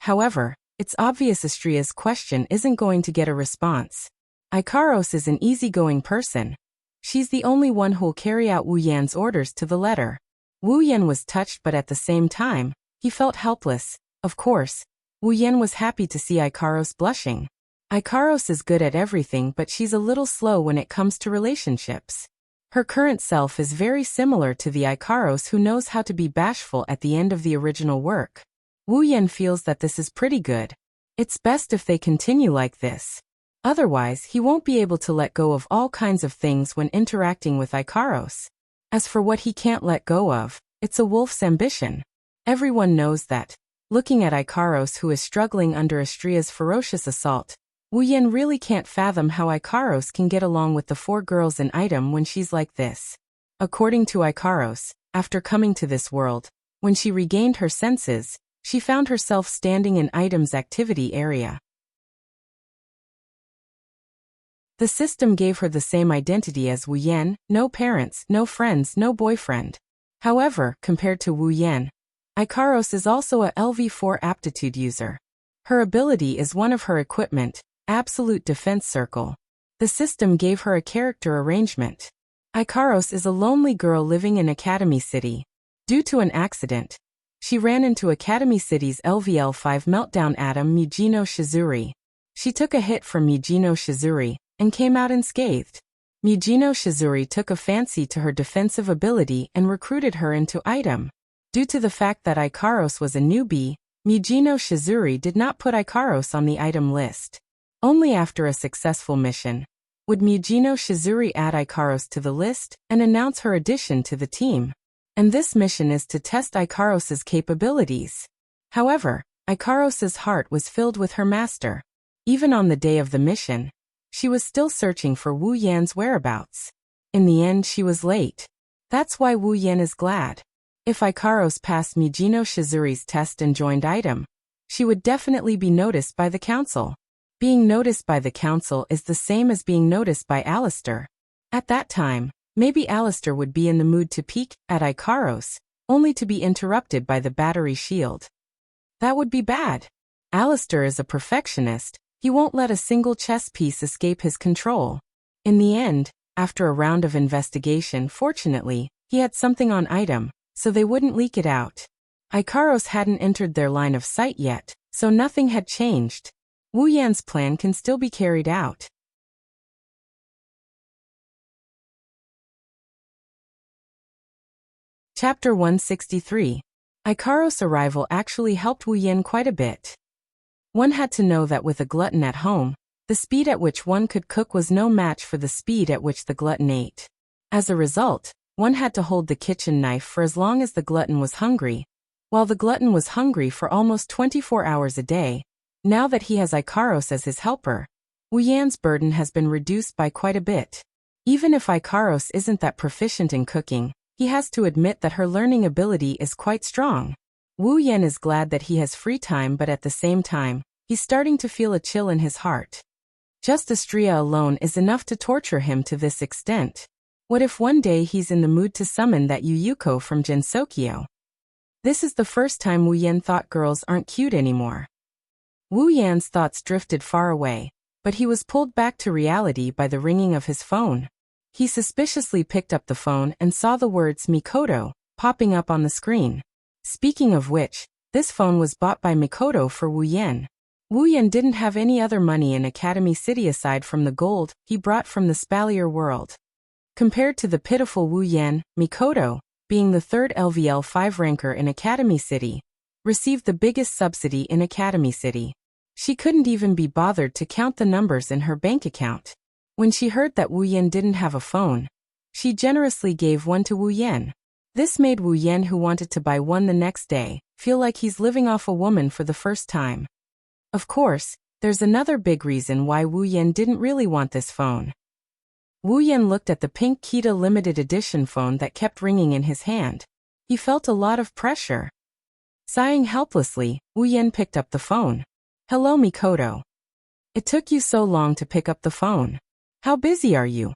However, it's obvious Astria's question isn't going to get a response. Ikaros is an easygoing person. She's the only one who'll carry out Wu Yan's orders to the letter. Wu Yan was touched, but at the same time, he felt helpless. Of course, Wu Yan was happy to see Ikaros blushing. Ikaros is good at everything, but she's a little slow when it comes to relationships. Her current self is very similar to the Ikaros who knows how to be bashful at the end of the original work. Wu Yan feels that this is pretty good. It's best if they continue like this. Otherwise, he won't be able to let go of all kinds of things when interacting with Ikaros. As for what he can't let go of, it's a wolf's ambition. Everyone knows that. Looking at Ikaros, who is struggling under Astria's ferocious assault, Wu Yan really can't fathom how Ikaros can get along with the 4 girls in item when she's like this. According to Ikaros, after coming to this world, when she regained her senses, she found herself standing in item's activity area. The system gave her the same identity as Wu Yan: no parents, no friends, no boyfriend. However, compared to Wu Yan, Ikaros is also a LV4 aptitude user. Her ability is one of her equipment, Absolute Defense Circle. The system gave her a character arrangement. Ikaros is a lonely girl living in Academy City. Due to an accident, she ran into Academy City's LVL5 meltdown atom Mujino Shizuri. She took a hit from Mujino Shizuri and came out unscathed. Mujino Shizuri took a fancy to her defensive ability and recruited her into item. Due to the fact that Ikaros was a newbie, Mujino Shizuri did not put Ikaros on the item list. Only after a successful mission would Mujino Shizuri add Ikaros to the list and announce her addition to the team. And this mission is to test Ikaros's capabilities. However, Ikaros's heart was filled with her master. Even on the day of the mission, she was still searching for Wu Yan's whereabouts. In the end, she was late. That's why Wu Yan is glad. If Ikaros passed Mujino Shizuri's test and joined item, she would definitely be noticed by the council. Being noticed by the council is the same as being noticed by Alistair. At that time, maybe Alistair would be in the mood to peek at Ikaros, only to be interrupted by the battery shield. That would be bad. Alistair is a perfectionist. He won't let a single chess piece escape his control. In the end, after a round of investigation, fortunately, he had something on item, so they wouldn't leak it out. Ikaros hadn't entered their line of sight yet, so nothing had changed. Wu Yan's plan can still be carried out. Chapter 163. Ikaros' arrival actually helped Wu Yan quite a bit. One had to know that with a glutton at home, the speed at which one could cook was no match for the speed at which the glutton ate. As a result, one had to hold the kitchen knife for as long as the glutton was hungry, while the glutton was hungry for almost 24 hours a day. Now that he has Ikaros as his helper, Wu Yan's burden has been reduced by quite a bit. Even if Ikaros isn't that proficient in cooking, he has to admit that her learning ability is quite strong. Wu Yan is glad that he has free time, but at the same time, he's starting to feel a chill in his heart. Just Astria alone is enough to torture him to this extent. What if one day he's in the mood to summon that Yuyuko from Gensokyo? This is the first time Wu Yan thought girls aren't cute anymore. Wu Yan's thoughts drifted far away, but he was pulled back to reality by the ringing of his phone. He suspiciously picked up the phone and saw the words Mikoto popping up on the screen. Speaking of which, this phone was bought by Mikoto for Wu Yan. Wu Yan didn't have any other money in Academy City aside from the gold he brought from the Spalier world. Compared to the pitiful Wu Yan, Mikoto, being the third LVL 5 ranker in Academy City, received the biggest subsidy in Academy City. She couldn't even be bothered to count the numbers in her bank account. When she heard that Wu Yan didn't have a phone, she generously gave one to Wu Yan. This made Wu Yan, who wanted to buy one the next day, feel like he's living off a woman for the first time. Of course, there's another big reason why Wu Yan didn't really want this phone. Wu Yan looked at the pink Kita limited edition phone that kept ringing in his hand. He felt a lot of pressure. Sighing helplessly, Wu Yan picked up the phone. Hello, Mikoto. It took you so long to pick up the phone. How busy are you?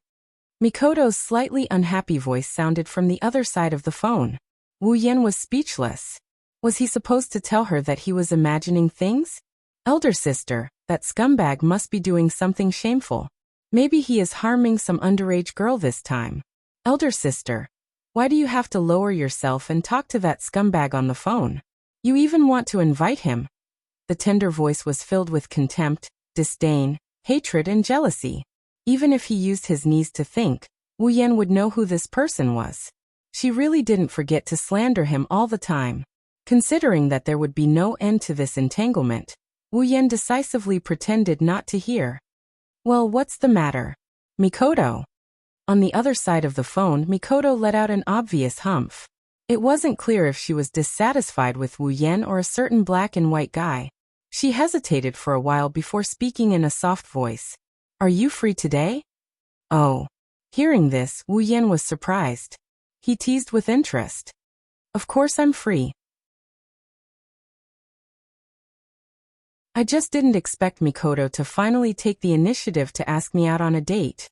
Mikoto's slightly unhappy voice sounded from the other side of the phone. Wu Yan was speechless. Was he supposed to tell her that he was imagining things? Elder sister, that scumbag must be doing something shameful. Maybe he is harming some underage girl this time. Elder sister, why do you have to lower yourself and talk to that scumbag on the phone? You even want to invite him? The tender voice was filled with contempt, disdain, hatred, and jealousy. Even if he used his knees to think, Wu Yan would know who this person was. She really didn't forget to slander him all the time. Considering that there would be no end to this entanglement, Wu Yan decisively pretended not to hear. Well, what's the matter? Mikoto. On the other side of the phone, Mikoto let out an obvious humph. It wasn't clear if she was dissatisfied with Wu Yan or a certain black and white guy. She hesitated for a while before speaking in a soft voice. Are you free today? Oh. Hearing this, Wu Yan was surprised. He teased with interest. Of course I'm free. I just didn't expect Mikoto to finally take the initiative to ask me out on a date.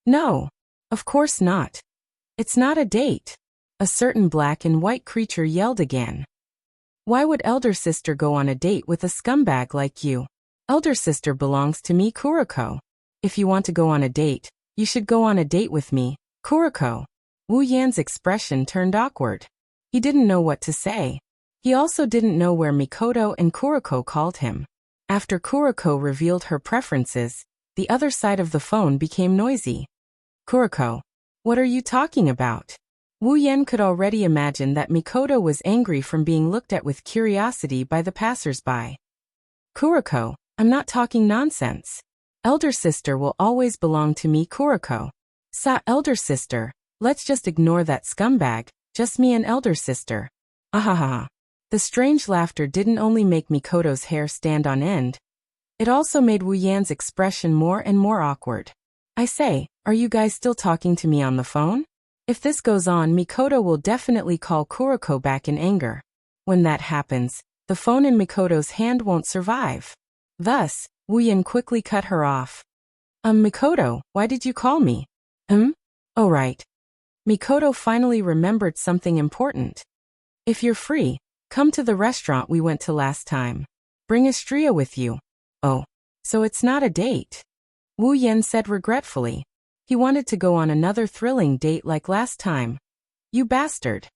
No. Of course not. It's not a date. A certain black and white creature yelled again. Why would elder sister go on a date with a scumbag like you? Elder sister belongs to me, Kuroko. If you want to go on a date, you should go on a date with me, Kuroko. Wu Yan's expression turned awkward. He didn't know what to say. He also didn't know where Mikoto and Kuroko called him. After Kuroko revealed her preferences, the other side of the phone became noisy. Kuroko, what are you talking about? Wu Yan could already imagine that Mikoto was angry from being looked at with curiosity by the passers-by. Kuroko, I'm not talking nonsense. Elder sister will always belong to me, Kuroko. Elder sister, let's just ignore that scumbag, just me and elder sister. Ahaha. The strange laughter didn't only make Mikoto's hair stand on end. It also made Wu Yan's expression more and more awkward. I say, are you guys still talking to me on the phone? If this goes on, Mikoto will definitely call Kuroko back in anger. When that happens, the phone in Mikoto's hand won't survive. Thus, Wu Yan quickly cut her off. Mikoto, why did you call me? Oh right. Mikoto finally remembered something important. If you're free, come to the restaurant we went to last time. Bring Astria with you. Oh, so it's not a date. Wu Yan said regretfully. He wanted to go on another thrilling date like last time. You bastard.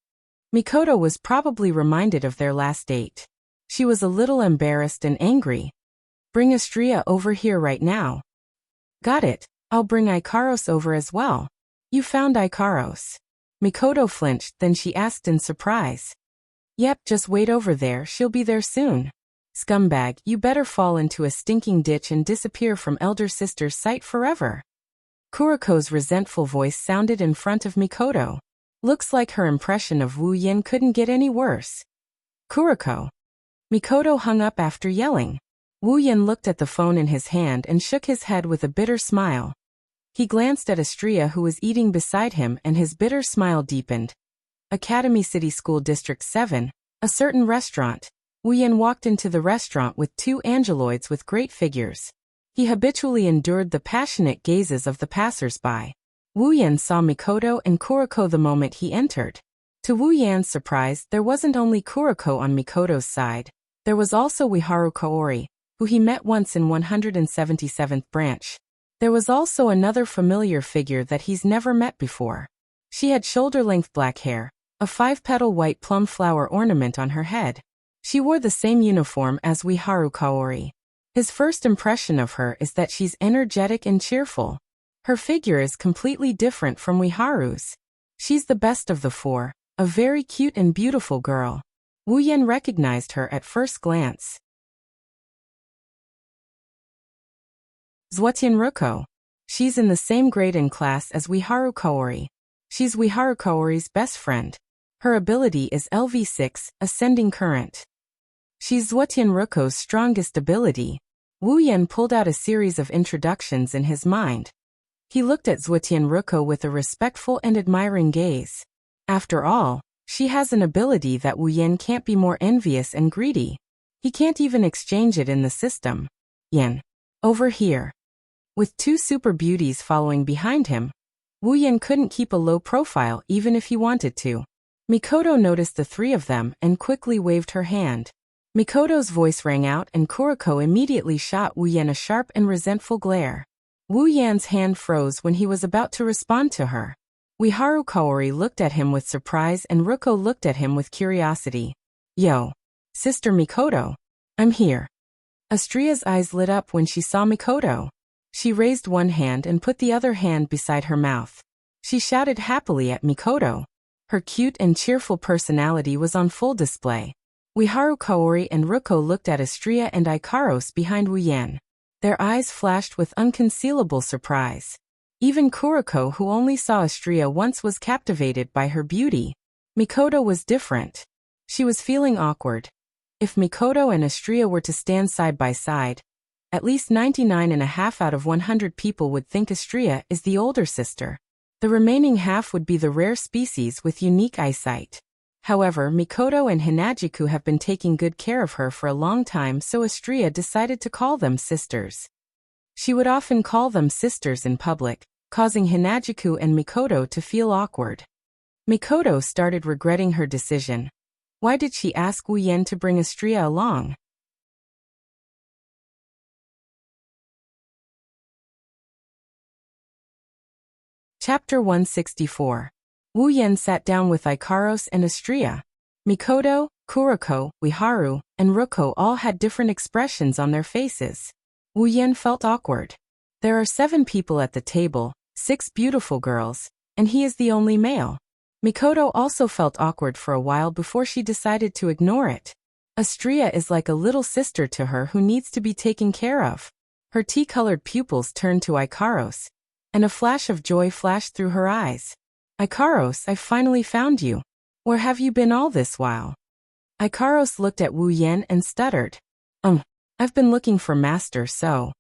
Mikoto was probably reminded of their last date. She was a little embarrassed and angry. Bring Astria over here right now. Got it, I'll bring Ikaros over as well. You found Ikaros. Mikoto flinched, then she asked in surprise. Yep, just wait over there, she'll be there soon. Scumbag, you better fall into a stinking ditch and disappear from elder sister's sight forever. Kuroko's resentful voice sounded in front of Mikoto. Looks like her impression of Wu Yan couldn't get any worse. Kuroko. Mikoto hung up after yelling. Wu Yan looked at the phone in his hand and shook his head with a bitter smile. He glanced at Astria who was eating beside him and his bitter smile deepened. Academy City School District 7, a certain restaurant. Wu Yan walked into the restaurant with two angeloids with great figures. He habitually endured the passionate gazes of the passers-by. Wu Yan saw Mikoto and Kuroko the moment he entered. To Wu Yan's surprise, there wasn't only Kuroko on Mikoto's side. There was also Wiharu Kaori, who he met once in 177th branch. There was also another familiar figure that he's never met before. She had shoulder-length black hair, a 5-petal white plum flower ornament on her head. She wore the same uniform as Wiharu Kaori. His first impression of her is that she's energetic and cheerful. Her figure is completely different from Wiharu's. She's the best of the four, a very cute and beautiful girl. Wu Yan recognized her at first glance. Zhuotian Ruko. She's in the same grade and class as Wiharu Kaori. She's Wiharu Kaori's best friend. Her ability is LV6, Ascending Current. She's Zhuotian Ruko's strongest ability. Wu Yan pulled out a series of introductions in his mind. He looked at Zhuotian Ruko with a respectful and admiring gaze. After all, she has an ability that Wu Yan can't be more envious and greedy. He can't even exchange it in the system. Yan. Over here. With two super beauties following behind him, Wu Yan couldn't keep a low profile even if he wanted to. Mikoto noticed the three of them and quickly waved her hand. Mikoto's voice rang out and Kuroko immediately shot Wu Yan a sharp and resentful glare. Wu Yan's hand froze when he was about to respond to her. Wiharu Kaori looked at him with surprise and Ruko looked at him with curiosity. Yo. Sister Mikoto. I'm here. Astria's eyes lit up when she saw Mikoto. She raised one hand and put the other hand beside her mouth. She shouted happily at Mikoto. Her cute and cheerful personality was on full display. Wiharu Kaori and Ruko looked at Astria and Ikaros behind Wu Yan. Their eyes flashed with unconcealable surprise. Even Kuroko, who only saw Astria once, was captivated by her beauty. Mikoto was different. She was feeling awkward. If Mikoto and Astria were to stand side by side, at least 99.5 out of 100 people would think Astria is the older sister. The remaining half would be the rare species with unique eyesight. However, Mikoto and Hinajiku have been taking good care of her for a long time, so Astria decided to call them sisters. She would often call them sisters in public, causing Hinajiku and Mikoto to feel awkward. Mikoto started regretting her decision. Why did she ask Wu Yan to bring Astria along? Chapter 164. Wu Yan sat down with Ikaros and Astria. Mikoto, Kuroko, Uiharu, and Ruko all had different expressions on their faces. Wu Yan felt awkward. There are 7 people at the table, 6 beautiful girls, and he is the only male. Mikoto also felt awkward for a while before she decided to ignore it. Astria is like a little sister to her who needs to be taken care of. Her tea-colored pupils turned to Ikaros, and a flash of joy flashed through her eyes. Ikaros, I finally found you. Where have you been all this while? Ikaros looked at Wu Yan and stuttered. I've been looking for Master, so.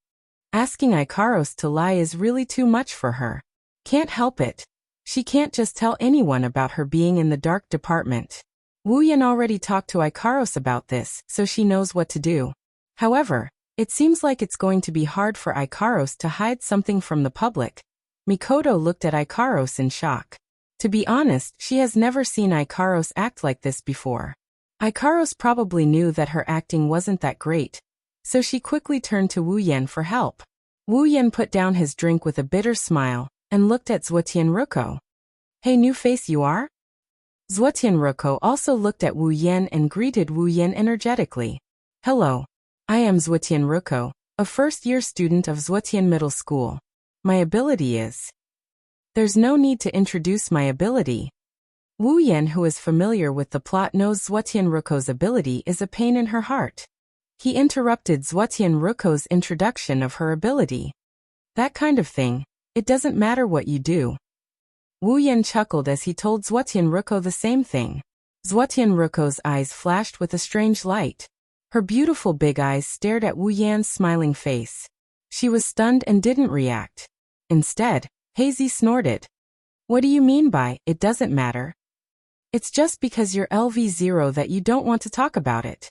Asking Ikaros to lie is really too much for her. Can't help it. She can't just tell anyone about her being in the dark department. Wu Yan already talked to Ikaros about this, so she knows what to do. However, it seems like it's going to be hard for Ikaros to hide something from the public. Mikoto looked at Ikaros in shock. To be honest, she has never seen Ikaros act like this before. Ikaros probably knew that her acting wasn't that great, so she quickly turned to Wu Yan for help. Wu Yan put down his drink with a bitter smile and looked at Zhuotian Ruko. Hey, new face you are? Zhuotian Ruko also looked at Wu Yan and greeted Wu Yan energetically. Hello. I am Zhuotian Ruko, a first-year student of Zhuotian Middle School. My ability is... There's no need to introduce my ability. Wu Yan, who is familiar with the plot, knows Zhuotian Ruko's ability is a pain in her heart. He interrupted Zhuotian Ruko's introduction of her ability. That kind of thing, it doesn't matter what you do. Wu Yan chuckled as he told Zhuotian Ruko the same thing. Zhuotian Ruko's eyes flashed with a strange light. Her beautiful big eyes stared at Wu Yan's smiling face. She was stunned and didn't react. Instead, Hazy snorted. What do you mean by, it doesn't matter? It's just because you're LV0 that you don't want to talk about it.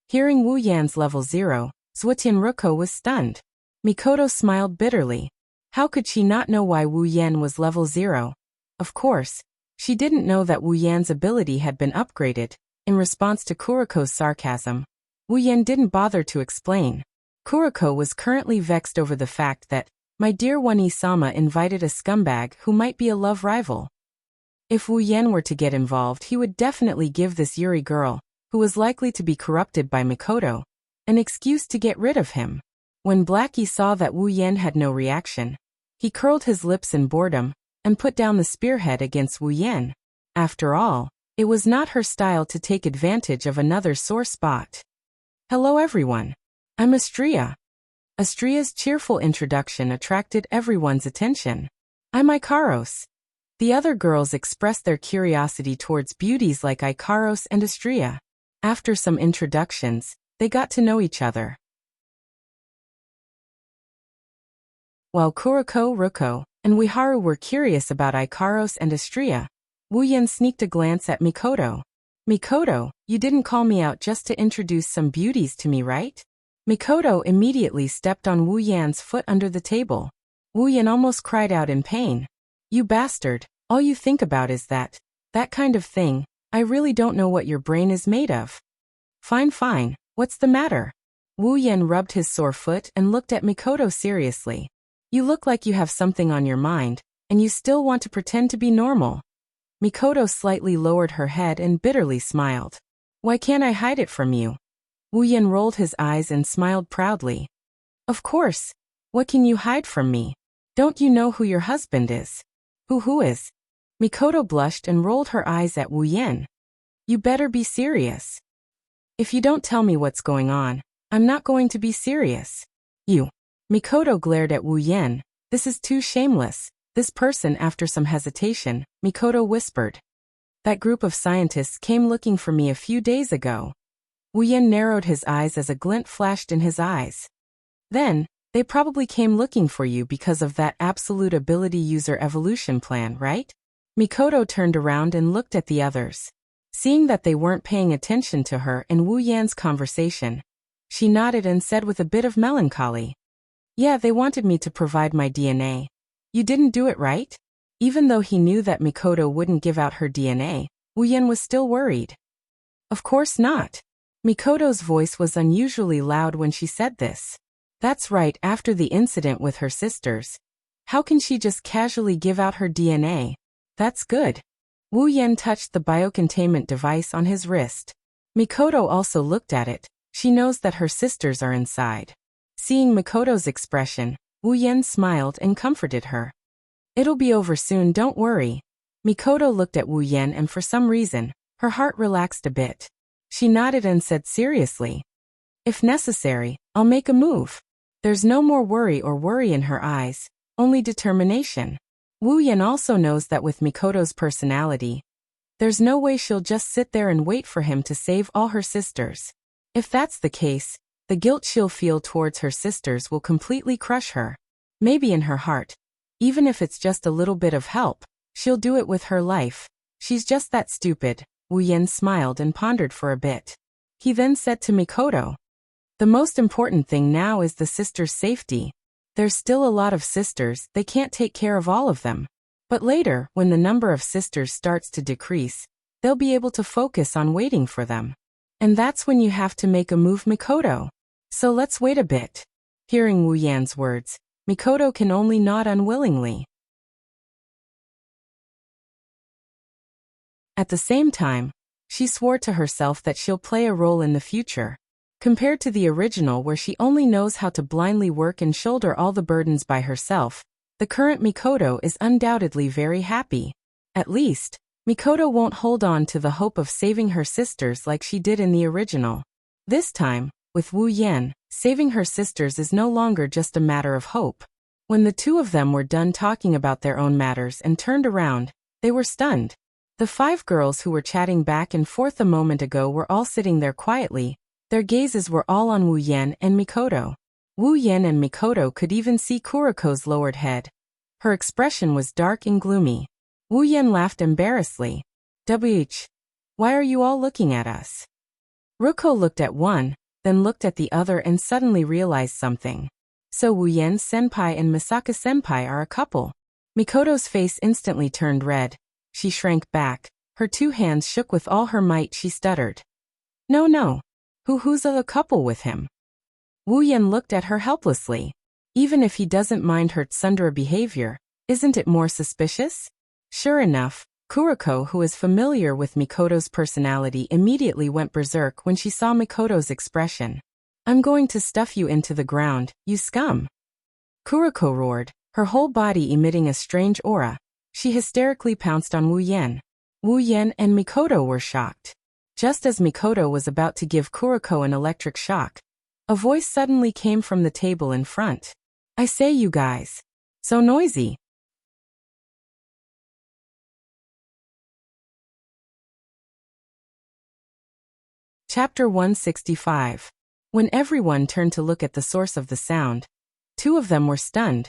Hearing Wu Yan's level 0, Zhuotian Ruko was stunned. Mikoto smiled bitterly. How could she not know why Wu Yan was level 0? Of course, she didn't know that Wu Yan's ability had been upgraded. In response to Kuriko's sarcasm, Wu Yan didn't bother to explain. Kuriko was currently vexed over the fact that my dear One-sama invited a scumbag who might be a love rival. If Wu Yan were to get involved, he would definitely give this Yuri girl, who was likely to be corrupted by Mikoto, an excuse to get rid of him. When Blackie saw that Wu Yan had no reaction, he curled his lips in boredom and put down the spearhead against Wu Yan. After all, it was not her style to take advantage of another sore spot. Hello everyone. I'm Astria. Astria's cheerful introduction attracted everyone's attention. I'm Ikaros. The other girls expressed their curiosity towards beauties like Ikaros and Astria. After some introductions, they got to know each other. While Kuriko, Ruko, and Uiharu were curious about Ikaros and Astria, Wu Yan sneaked a glance at Mikoto. Mikoto, you didn't call me out just to introduce some beauties to me, right? Mikoto immediately stepped on Wu Yan's foot under the table. Wu Yan almost cried out in pain. You bastard, all you think about is that kind of thing. I really don't know what your brain is made of. Fine, what's the matter? Wu Yan rubbed his sore foot and looked at Mikoto seriously. You look like you have something on your mind, and you still want to pretend to be normal. Mikoto slightly lowered her head and bitterly smiled. Why can't I hide it from you? Wu Yan rolled his eyes and smiled proudly. Of course. What can you hide from me? Don't you know who your husband is? Who is? Mikoto blushed and rolled her eyes at Wu Yan. You better be serious. If you don't tell me what's going on, I'm not going to be serious. You. Mikoto glared at Wu Yan. This is too shameless. This person, after some hesitation, Mikoto whispered. That group of scientists came looking for me a few days ago. Wu Yan narrowed his eyes as a glint flashed in his eyes. Then, they probably came looking for you because of that absolute ability user evolution plan, right? Mikoto turned around and looked at the others. Seeing that they weren't paying attention to her and Wu Yan's conversation, she nodded and said with a bit of melancholy, "Yeah, they wanted me to provide my DNA. You didn't do it, right?" Even though he knew that Mikoto wouldn't give out her DNA, Wu Yan was still worried. "Of course not." Mikoto's voice was unusually loud when she said this. That's right, after the incident with her sisters. How can she just casually give out her DNA? That's good. Wu Yan touched the biocontainment device on his wrist. Mikoto also looked at it. She knows that her sisters are inside. Seeing Mikoto's expression, Wu Yan smiled and comforted her. "It'll be over soon, don't worry." Mikoto looked at Wu Yan and for some reason, her heart relaxed a bit. She nodded and said seriously, "If necessary, I'll make a move." There's no more worry in her eyes, only determination. Wu Yan also knows that with Mikoto's personality, there's no way she'll just sit there and wait for him to save all her sisters. If that's the case, the guilt she'll feel towards her sisters will completely crush her. Maybe in her heart, even if it's just a little bit of help, she'll do it with her life. She's just that stupid. Wu Yan smiled and pondered for a bit. He then said to Mikoto, "The most important thing now is the sisters' safety. There's still a lot of sisters, they can't take care of all of them. But later, when the number of sisters starts to decrease, they'll be able to focus on waiting for them. And that's when you have to make a move, Mikoto. So let's wait a bit." Hearing Wu Yan's words, Mikoto can only nod unwillingly. At the same time, she swore to herself that she'll play a role in the future. Compared to the original where she only knows how to blindly work and shoulder all the burdens by herself, the current Mikoto is undoubtedly very happy. At least, Mikoto won't hold on to the hope of saving her sisters like she did in the original. This time, with Wu Yan, saving her sisters is no longer just a matter of hope. When the two of them were done talking about their own matters and turned around, they were stunned. The 5 girls who were chatting back and forth a moment ago were all sitting there quietly. Their gazes were all on Wu Yan and Mikoto. Wu Yan and Mikoto could even see Kuriko's lowered head. Her expression was dark and gloomy. Wu Yan laughed embarrassedly. Why are you all looking at us?" Ruko looked at one, then looked at the other and suddenly realized something. So Wu Yan senpai and Misaka senpai are a couple. Mikoto's face instantly turned red. She shrank back. Her 2 hands shook with all her might. She stuttered. No. Who's a couple with him?" Wu Yan looked at her helplessly. Even if he doesn't mind her tsundere behavior, isn't it more suspicious? Sure enough, Kuriko, who is familiar with Mikoto's personality, immediately went berserk when she saw Mikoto's expression. "I'm going to stuff you into the ground, you scum!" Kuriko roared, her whole body emitting a strange aura. She hysterically pounced on Wu Yan. Wu Yan and Mikoto were shocked. Just as Mikoto was about to give Kuriko an electric shock, a voice suddenly came from the table in front. "I say, you guys. So noisy." Chapter 165. When everyone turned to look at the source of the sound, 2 of them were stunned.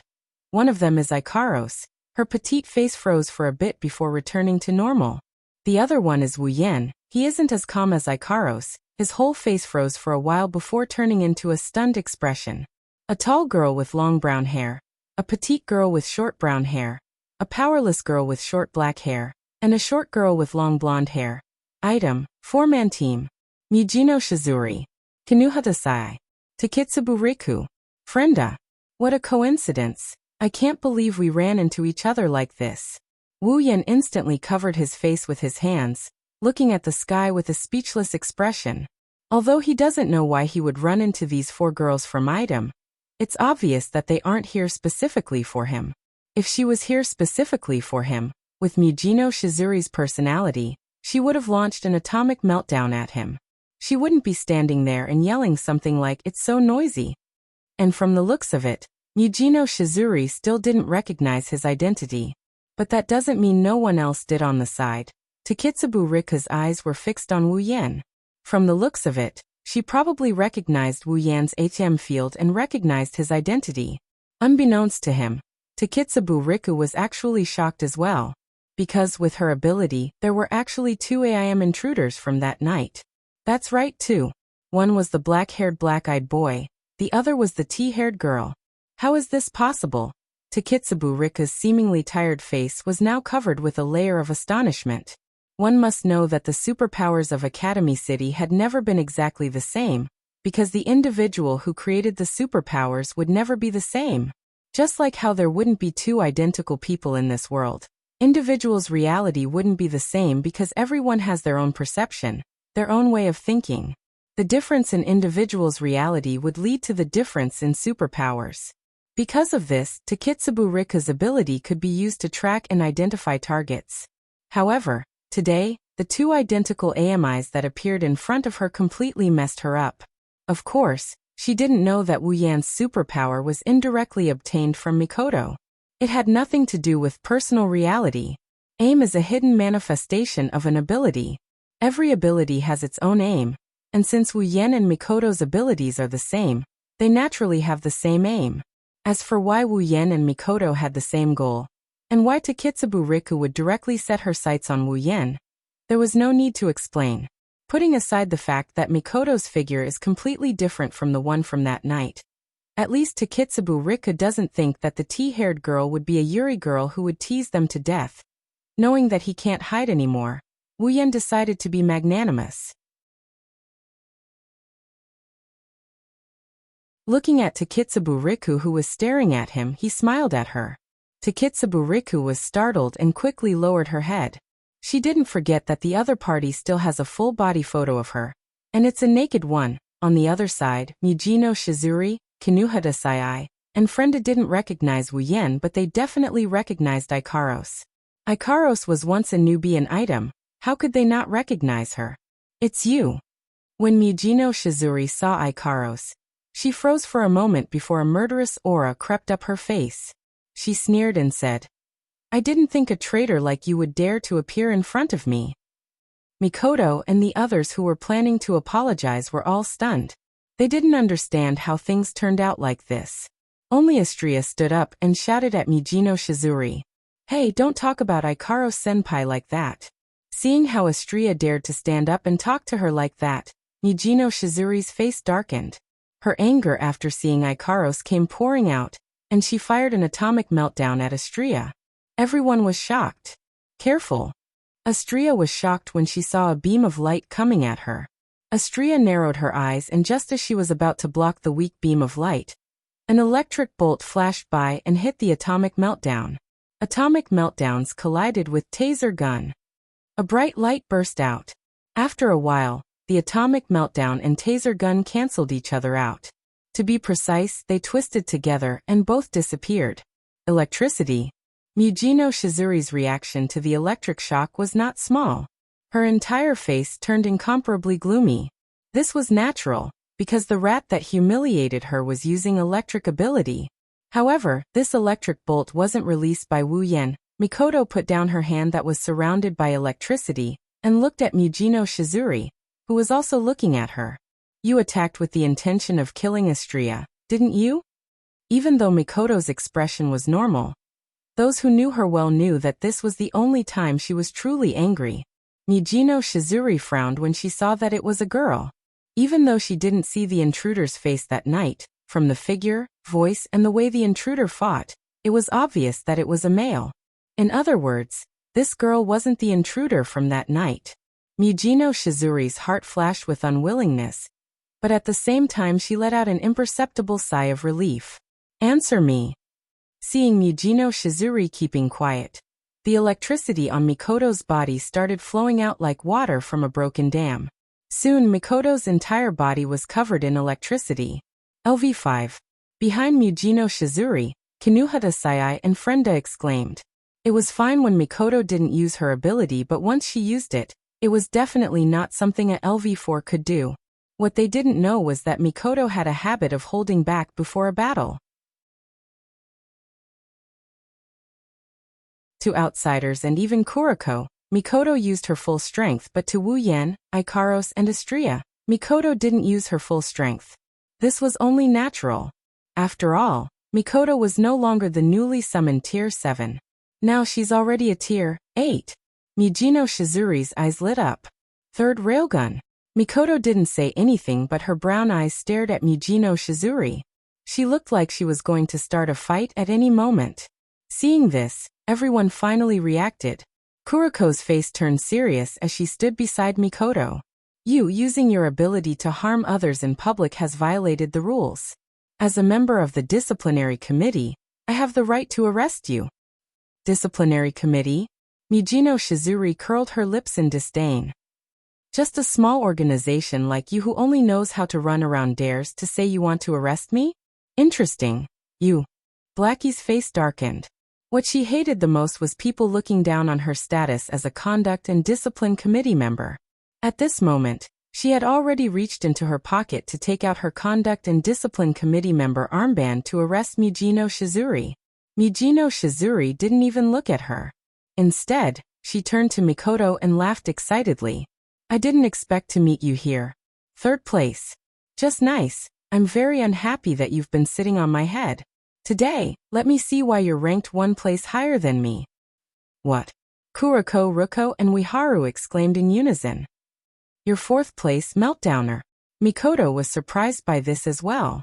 One of them is Ikaros. Her petite face froze for a bit before returning to normal. The other one is Wu Yan. He isn't as calm as Ikaros. His whole face froze for a while before turning into a stunned expression. A tall girl with long brown hair, a petite girl with short brown hair, a powerless girl with short black hair, and a short girl with long blonde hair. Item, 4-man team. Mijino Shizuri. Kinuhata-sai. Takitsubu Riku. Frienda. What a coincidence. I can't believe we ran into each other like this. Wu Yan instantly covered his face with his hands, looking at the sky with a speechless expression. Although he doesn't know why he would run into these 4 girls from item, it's obvious that they aren't here specifically for him. If she was here specifically for him, with Mijino Shizuri's personality, she would have launched an atomic meltdown at him. She wouldn't be standing there and yelling something like, "It's so noisy." And from the looks of it, Mijino Shizuri still didn't recognize his identity. But that doesn't mean no one else did on the side. Takitsubu Riku's eyes were fixed on Wu Yan. From the looks of it, she probably recognized Wu Yan's ATM field and recognized his identity. Unbeknownst to him, Takitsubu Riku was actually shocked as well. Because with her ability, there were actually 2 AIM intruders from that night. That's right, 2. One was the black-haired black-eyed boy, the other was the tea-haired girl. How is this possible? Takitsubu Rika's seemingly tired face was now covered with a layer of astonishment. One must know that the superpowers of Academy City had never been exactly the same, because the individual who created the superpowers would never be the same. Just like how there wouldn't be 2 identical people in this world. Individuals' reality wouldn't be the same because everyone has their own perception, their own way of thinking. The difference in individuals' reality would lead to the difference in superpowers. Because of this, Takitsubu Rika's ability could be used to track and identify targets. However, today, the 2 identical AMIs that appeared in front of her completely messed her up. Of course, she didn't know that Wu Yan's superpower was indirectly obtained from Mikoto. It had nothing to do with personal reality. Aim is a hidden manifestation of an ability. Every ability has its own aim, and since Wu Yan and Mikoto's abilities are the same, they naturally have the same aim. As for why Wu Yan and Mikoto had the same goal, and why Takitsubu Riku would directly set her sights on Wu Yan, there was no need to explain. Putting aside the fact that Mikoto's figure is completely different from the one from that night. At least Takitsubu Rika doesn't think that the tea-haired girl would be a Yuri girl who would tease them to death. Knowing that he can't hide anymore, Wu Yan decided to be magnanimous. Looking at Takitsubu Riku who was staring at him, he smiled at her. Takitsubu Riku was startled and quickly lowered her head. She didn't forget that the other party still has a full-body photo of her. And it's a naked one. On the other side, Mujino Shizuri, Kinuhata Sai, and Frenda didn't recognize Wu Yan, but they definitely recognized Ikaros. Ikaros was once a Nubian item. How could they not recognize her? It's you. When Mujino Shizuri saw Ikaros, she froze for a moment before a murderous aura crept up her face. She sneered and said, I didn't think a traitor like you would dare to appear in front of me. Mikoto and the others who were planning to apologize were all stunned. They didn't understand how things turned out like this. Only Astria stood up and shouted at Mujino Shizuri. Hey, don't talk about Ikaros-senpai like that. Seeing how Astria dared to stand up and talk to her like that, Mujino Shizuri's face darkened. Her anger after seeing Ikaros came pouring out, and she fired an atomic meltdown at Astria. Everyone was shocked. Careful. Astria was shocked when she saw a beam of light coming at her. Astria narrowed her eyes, and just as she was about to block the weak beam of light, an electric bolt flashed by and hit the atomic meltdown. Atomic meltdowns collided with taser gun. A bright light burst out. After a while, the atomic meltdown and taser gun canceled each other out. To be precise, they twisted together and both disappeared. Electricity. Mujino Shizuri's reaction to the electric shock was not small. Her entire face turned incomparably gloomy. This was natural, because the rat that humiliated her was using electric ability. However, this electric bolt wasn't released by Wu Yan. Mikoto put down her hand that was surrounded by electricity, and looked at Mujino Shizuri, who was also looking at her. You attacked with the intention of killing Astria, didn't you? Even though Mikoto's expression was normal, those who knew her well knew that this was the only time she was truly angry. Mujino Shizuri frowned when she saw that it was a girl. Even though she didn't see the intruder's face that night, from the figure, voice, and the way the intruder fought, it was obvious that it was a male. In other words, this girl wasn't the intruder from that night. Mujino Shizuri's heart flashed with unwillingness, but at the same time she let out an imperceptible sigh of relief. Answer me. Seeing Mujino Shizuri keeping quiet, the electricity on Mikoto's body started flowing out like water from a broken dam. Soon Mikoto's entire body was covered in electricity. LV5. Behind Mujino Shizuri, Kinuhata Sai and Frenda exclaimed. It was fine when Mikoto didn't use her ability, but once she used it, it was definitely not something a LV4 could do. What they didn't know was that Mikoto had a habit of holding back before a battle. To outsiders and even Kuriko, Mikoto used her full strength, but to Wu Yan, Ikaros, and Astria, Mikoto didn't use her full strength. This was only natural. After all, Mikoto was no longer the newly summoned Tier 7. Now she's already a tier 8. Mijino Shizuri's eyes lit up. Third railgun. Mikoto didn't say anything, but her brown eyes stared at Mijino Shizuri. She looked like she was going to start a fight at any moment. Seeing this, everyone finally reacted. Kuriko's face turned serious as she stood beside Mikoto. You using your ability to harm others in public has violated the rules. As a member of the disciplinary committee, I have the right to arrest you. Disciplinary committee? Mijino Shizuri curled her lips in disdain. Just a small organization like you who only knows how to run around dares to say you want to arrest me? Interesting. You. Blackie's face darkened. What she hated the most was people looking down on her status as a conduct and discipline committee member. At this moment, she had already reached into her pocket to take out her conduct and discipline committee member armband to arrest Mijino Shizuri. Mijino Shizuri didn't even look at her. Instead, she turned to Mikoto and laughed excitedly. I didn't expect to meet you here. Third place. Just nice. I'm very unhappy that you've been sitting on my head. Today, let me see why you're ranked one place higher than me. What? Kuriko, Ruko, and Ueharu exclaimed in unison. Your fourth place, Meltdowner. Mikoto was surprised by this as well.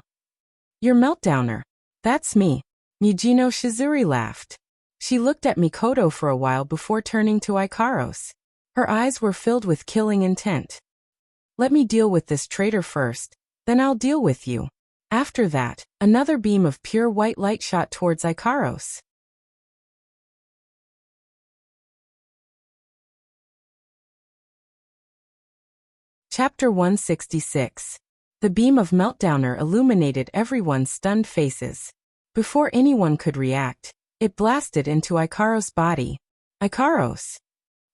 You're Meltdowner. That's me. Mijino Shizuri laughed. She looked at Mikoto for a while before turning to Ikaros. Her eyes were filled with killing intent. Let me deal with this traitor first, then I'll deal with you. After that, another beam of pure white light shot towards Ikaros. Chapter 166. The beam of Meltdowner illuminated everyone's stunned faces. Before anyone could react, it blasted into Ikaros' body. Ikaros!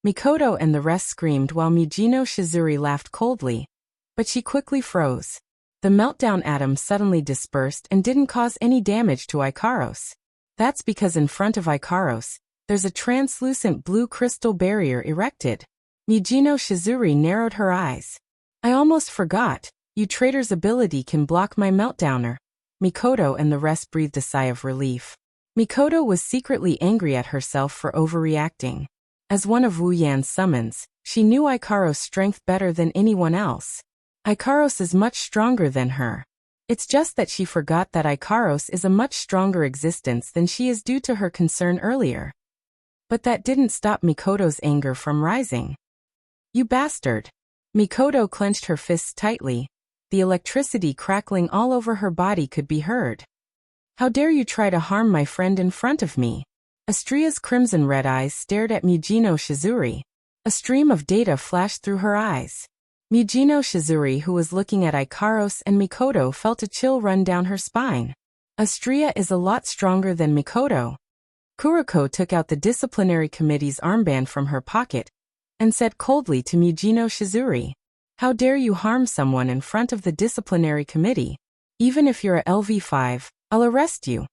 Mikoto and the rest screamed while Mijino Shizuri laughed coldly. But she quickly froze. The meltdown atom suddenly dispersed and didn't cause any damage to Ikaros. That's because in front of Ikaros, there's a translucent blue crystal barrier erected. Mijino Shizuri narrowed her eyes. I almost forgot, you traitor's ability can block my meltdowner. Mikoto and the rest breathed a sigh of relief. Mikoto was secretly angry at herself for overreacting. As one of Wu Yan's summons, she knew Ikaros' strength better than anyone else. Ikaros is much stronger than her. It's just that she forgot that Ikaros is a much stronger existence than she is due to her concern earlier. But that didn't stop Mikoto's anger from rising. You bastard! Mikoto clenched her fists tightly. The electricity crackling all over her body could be heard. How dare you try to harm my friend in front of me? Astria's crimson red eyes stared at Mijino Shizuri. A stream of data flashed through her eyes. Mijino Shizuri, who was looking at Ikaros and Mikoto, felt a chill run down her spine. Astria is a lot stronger than Mikoto. Kuriko took out the disciplinary committee's armband from her pocket and said coldly to Mijino Shizuri, how dare you harm someone in front of the disciplinary committee? Even if you're a LV5, I'll arrest you.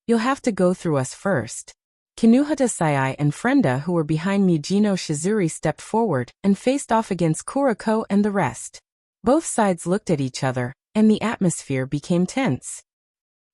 You'll have to go through us first. Kinuhata Sai and Frenda, who were behind Mijino Shizuri, stepped forward and faced off against Kuriko and the rest. Both sides looked at each other, and the atmosphere became tense.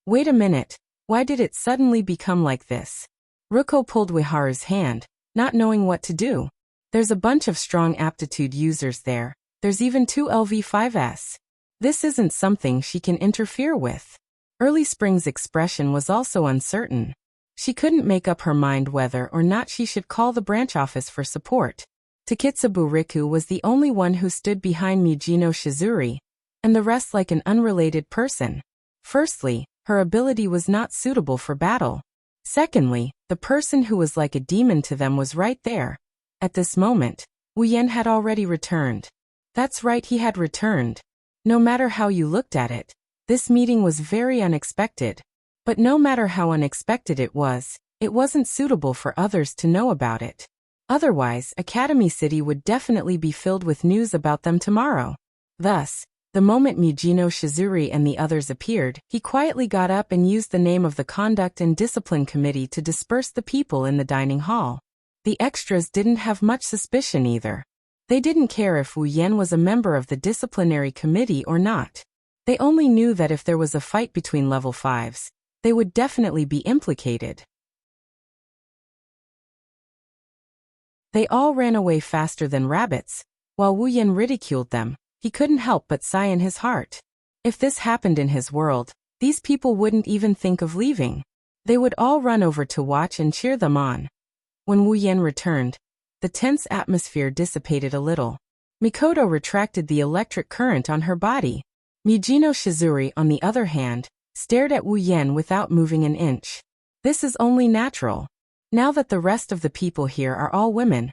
Wait a minute, why did it suddenly become like this? Ruko pulled Ueharu's hand, not knowing what to do. There's a bunch of strong aptitude users there. There's even 2 LV5s. This isn't something she can interfere with. Early Spring's expression was also uncertain. She couldn't make up her mind whether or not she should call the branch office for support. Takitsubu Riku was the only one who stood behind Mijino Shizuri, and the rest like an unrelated person. Firstly, her ability was not suitable for battle. Secondly, the person who was like a demon to them was right there. At this moment, Wu Yan had already returned. That's right, he had returned. No matter how you looked at it, this meeting was very unexpected. But no matter how unexpected it wasn't suitable for others to know about it. Otherwise, Academy City would definitely be filled with news about them tomorrow. Thus, the moment Mijino Shizuri and the others appeared, he quietly got up and used the name of the Conduct and Discipline Committee to disperse the people in the dining hall. The extras didn't have much suspicion either. They didn't care if Wu Yan was a member of the disciplinary committee or not. They only knew that if there was a fight between level 5s, they would definitely be implicated. They all ran away faster than rabbits. While Wu Yan ridiculed them, he couldn't help but sigh in his heart. If this happened in his world, these people wouldn't even think of leaving. They would all run over to watch and cheer them on. When Wu Yan returned, the tense atmosphere dissipated a little. Mikoto retracted the electric current on her body. Mijino Shizuri, on the other hand, stared at Wu Yan without moving an inch. This is only natural. Now that the rest of the people here are all women,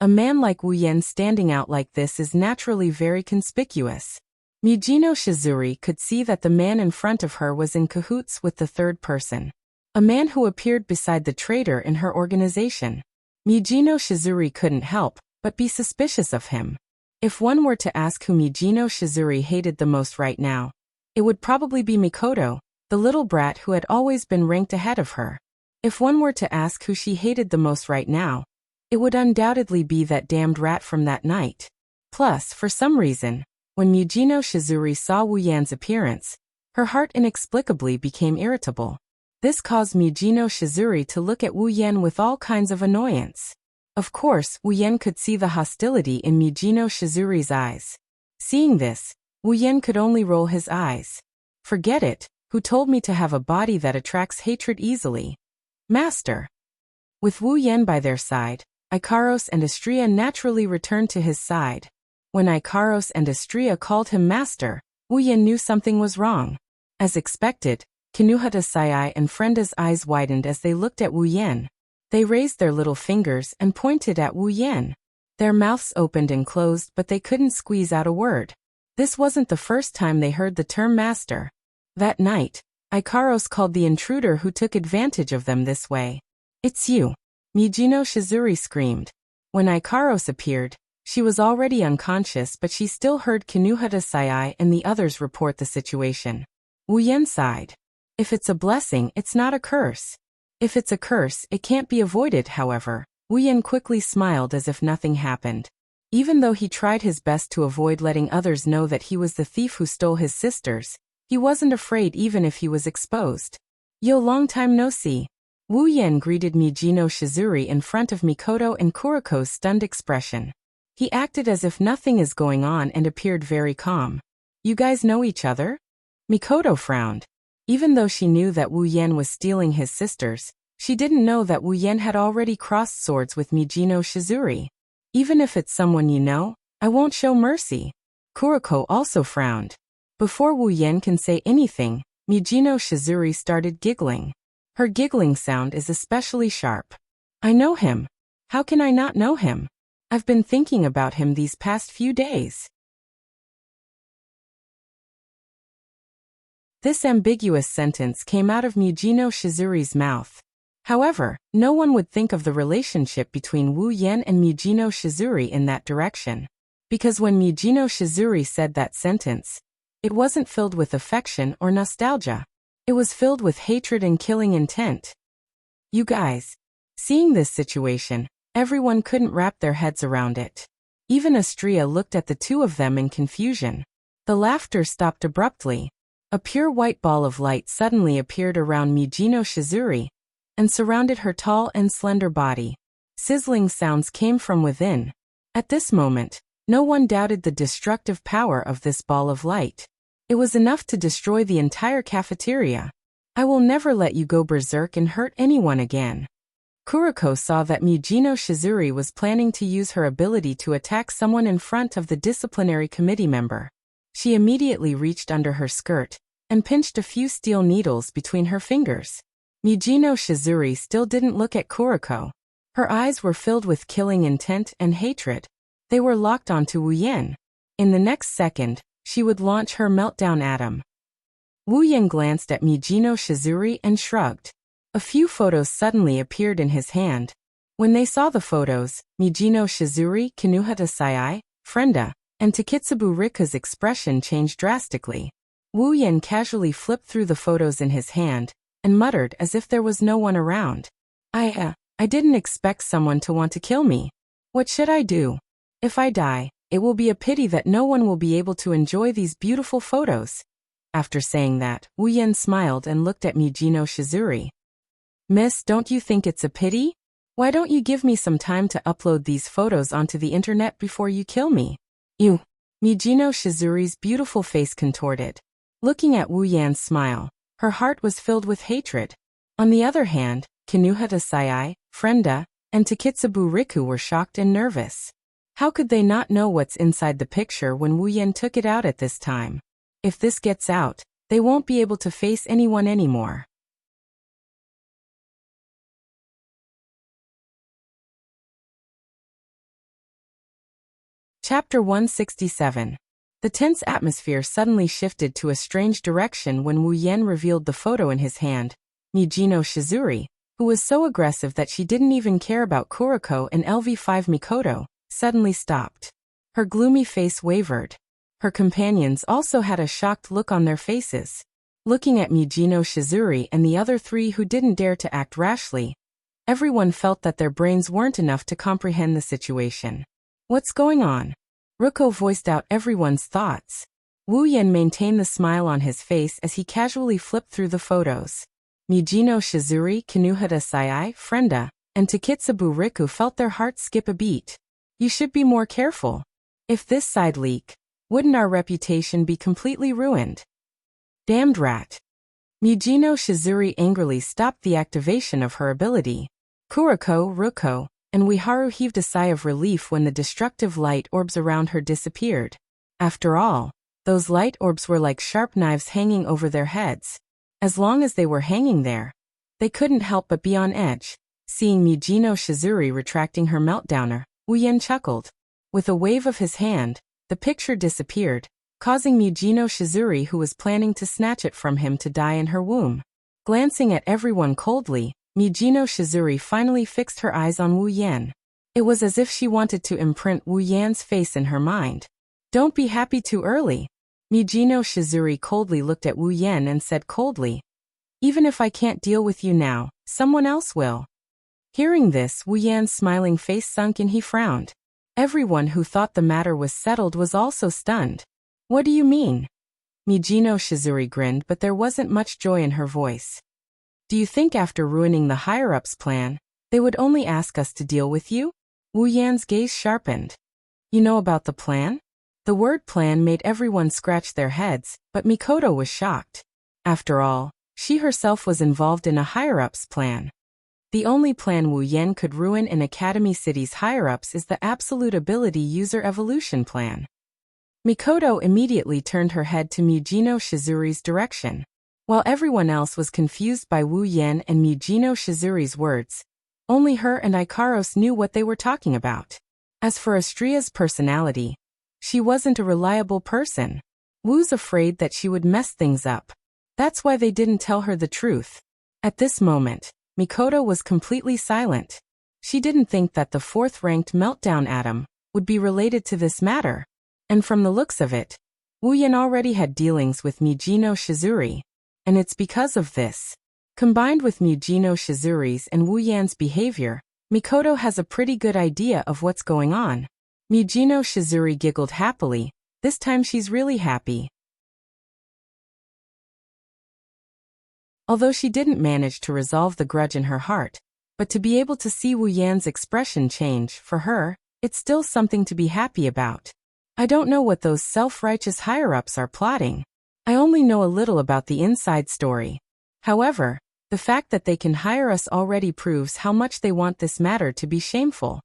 a man like Wu Yan standing out like this is naturally very conspicuous. Mijino Shizuri could see that the man in front of her was in cahoots with the third person, a man who appeared beside the traitor in her organization. Mijino Shizuri couldn't help but be suspicious of him. If one were to ask who Mijino Shizuri hated the most right now, it would probably be Mikoto, the little brat who had always been ranked ahead of her. If one were to ask who she hated the most right now, it would undoubtedly be that damned rat from that night. Plus, for some reason, when Mijino Shizuri saw Wu Yan's appearance, her heart inexplicably became irritable. This caused Mijino Shizuri to look at Wu Yan with all kinds of annoyance. Of course, Wu Yan could see the hostility in Mijino Shizuri's eyes. Seeing this, Wu Yan could only roll his eyes. Forget it, who told me to have a body that attracts hatred easily? Master. With Wu Yan by their side, Ikaros and Astrea naturally returned to his side. When Ikaros and Astrea called him master, Wu Yan knew something was wrong. As expected, Kinuhata Sayai and Frenda's eyes widened as they looked at Wu Yan. They raised their little fingers and pointed at Wu Yan. Their mouths opened and closed, but they couldn't squeeze out a word. This wasn't the first time they heard the term master. That night, Ikaros called the intruder who took advantage of them this way. "It's you!" Mijino Shizuri screamed. When Ikaros appeared, she was already unconscious, but she still heard Kinuhata Sayai and the others report the situation. Wu Yan sighed. If it's a blessing, it's not a curse. If it's a curse, it can't be avoided, however. Wu Yan quickly smiled as if nothing happened. Even though he tried his best to avoid letting others know that he was the thief who stole his sisters, he wasn't afraid even if he was exposed. "Yo, long time no see." Wu Yan greeted Mijino Shizuri in front of Mikoto and Kuriko's stunned expression. He acted as if nothing is going on and appeared very calm. "You guys know each other?" Mikoto frowned. Even though she knew that Wu Yan was stealing his sisters, she didn't know that Wu Yan had already crossed swords with Mijino Shizuri. "Even if it's someone you know, I won't show mercy." Kuriko also frowned. Before Wu Yan can say anything, Mijino Shizuri started giggling. Her giggling sound is especially sharp. "I know him. How can I not know him? I've been thinking about him these past few days." This ambiguous sentence came out of Mijino Shizuri's mouth. However, no one would think of the relationship between Wu Yan and Mijino Shizuri in that direction. Because when Mijino Shizuri said that sentence, it wasn't filled with affection or nostalgia. It was filled with hatred and killing intent. "You guys." Seeing this situation, everyone couldn't wrap their heads around it. Even Astrea looked at the two of them in confusion. The laughter stopped abruptly. A pure white ball of light suddenly appeared around Mijino Shizuri and surrounded her tall and slender body. Sizzling sounds came from within. At this moment, no one doubted the destructive power of this ball of light. It was enough to destroy the entire cafeteria. "I will never let you go berserk and hurt anyone again." Kuriko saw that Mijino Shizuri was planning to use her ability to attack someone in front of the disciplinary committee member. She immediately reached under her skirt and pinched a few steel needles between her fingers. Mijino Shizuri still didn't look at Kuriko. Her eyes were filled with killing intent and hatred. They were locked onto Wu Yan. In the next second, she would launch her meltdown at him. Wu Yan glanced at Mijino Shizuri and shrugged. A few photos suddenly appeared in his hand. When they saw the photos, Mijino Shizuri, Kinuhata Sayai, Frenda, and Takitsubu Rika's expression changed drastically. Wu Yan casually flipped through the photos in his hand and muttered as if there was no one around. I didn't expect someone to want to kill me. What should I do? If I die, it will be a pity that no one will be able to enjoy these beautiful photos." After saying that, Wu Yan smiled and looked at Mijino Shizuri. "Miss, don't you think it's a pity? Why don't you give me some time to upload these photos onto the internet before you kill me? You. Mijino Shizuri's beautiful face contorted. Looking at Wu Yan's smile, her heart was filled with hatred. On the other hand, Kinuhata Sayai, Frenda, and Takitsubu Riku were shocked and nervous. How could they not know what's inside the picture when Wu Yan took it out at this time? If this gets out, they won't be able to face anyone anymore. Chapter 167. The tense atmosphere suddenly shifted to a strange direction when Wu Yan revealed the photo in his hand. Mijino Shizuri, who was so aggressive that she didn't even care about Kuriko and LV5 Mikoto, suddenly stopped. Her gloomy face wavered. Her companions also had a shocked look on their faces. Looking at Mijino Shizuri and the other three who didn't dare to act rashly, everyone felt that their brains weren't enough to comprehend the situation. What's going on? Ruko voiced out everyone's thoughts. Wu Yan maintained the smile on his face as he casually flipped through the photos. Mijino Shizuri, Kinuhata Sayai, Frenda, and Takitsubu Riku felt their hearts skip a beat. You should be more careful. If this side leak, wouldn't our reputation be completely ruined? Damned rat. Mijino Shizuri angrily stopped the activation of her ability. Kuriko, Ruko, and Ueharu heaved a sigh of relief when the destructive light orbs around her disappeared. After all, those light orbs were like sharp knives hanging over their heads. As long as they were hanging there, they couldn't help but be on edge. Seeing Mijino Shizuri retracting her meltdowner, Wu Yan chuckled. With a wave of his hand, the picture disappeared, causing Mijino Shizuri, who was planning to snatch it from him, to die in her womb. Glancing at everyone coldly, Mijino Shizuri finally fixed her eyes on Wu Yan. It was as if she wanted to imprint Wu Yan's face in her mind. Don't be happy too early. Mijino Shizuri coldly looked at Wu Yan and said coldly, even if I can't deal with you now, someone else will. Hearing this, Wu Yan's smiling face sunk and he frowned. Everyone who thought the matter was settled was also stunned. What do you mean? Mijino Shizuri grinned, but there wasn't much joy in her voice. Do you think after ruining the higher-ups' plan, they would only ask us to deal with you? Wu Yan's gaze sharpened. You know about the plan? The word plan made everyone scratch their heads, but Mikoto was shocked. After all, she herself was involved in a higher-ups plan. The only plan Wu Yan could ruin in Academy City's higher-ups is the Absolute Ability User Evolution Plan. Mikoto immediately turned her head to Mijino Shizuri's direction. While everyone else was confused by Wu Yan and Mijino Shizuri's words, only her and Ikaros knew what they were talking about. As for Astria's personality, she wasn't a reliable person. Wu's afraid that she would mess things up. That's why they didn't tell her the truth. At this moment, Mikoto was completely silent. She didn't think that the fourth-ranked meltdown atom would be related to this matter. And from the looks of it, Wu Yan already had dealings with Mijino Shizuri. And it's because of this. Combined with Mijino Shizuri's and Wu Yan's behavior, Mikoto has a pretty good idea of what's going on. Mijino Shizuri giggled happily. This time she's really happy. Although she didn't manage to resolve the grudge in her heart, but to be able to see Wu Yan's expression change, for her, it's still something to be happy about. I don't know what those self-righteous higher-ups are plotting. I only know a little about the inside story. However, the fact that they can hire us already proves how much they want this matter to be shameful.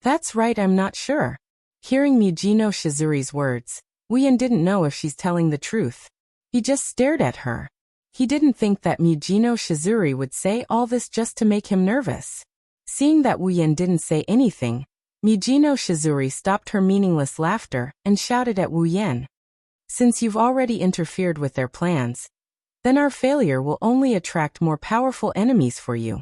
That's right, I'm not sure. Hearing Mijino Shizuri's words, Wu Yan didn't know if she's telling the truth. He just stared at her. He didn't think that Mijino Shizuri would say all this just to make him nervous. Seeing that Wu Yan didn't say anything, Mijino Shizuri stopped her meaningless laughter and shouted at Wu Yan. Since you've already interfered with their plans, then our failure will only attract more powerful enemies for you.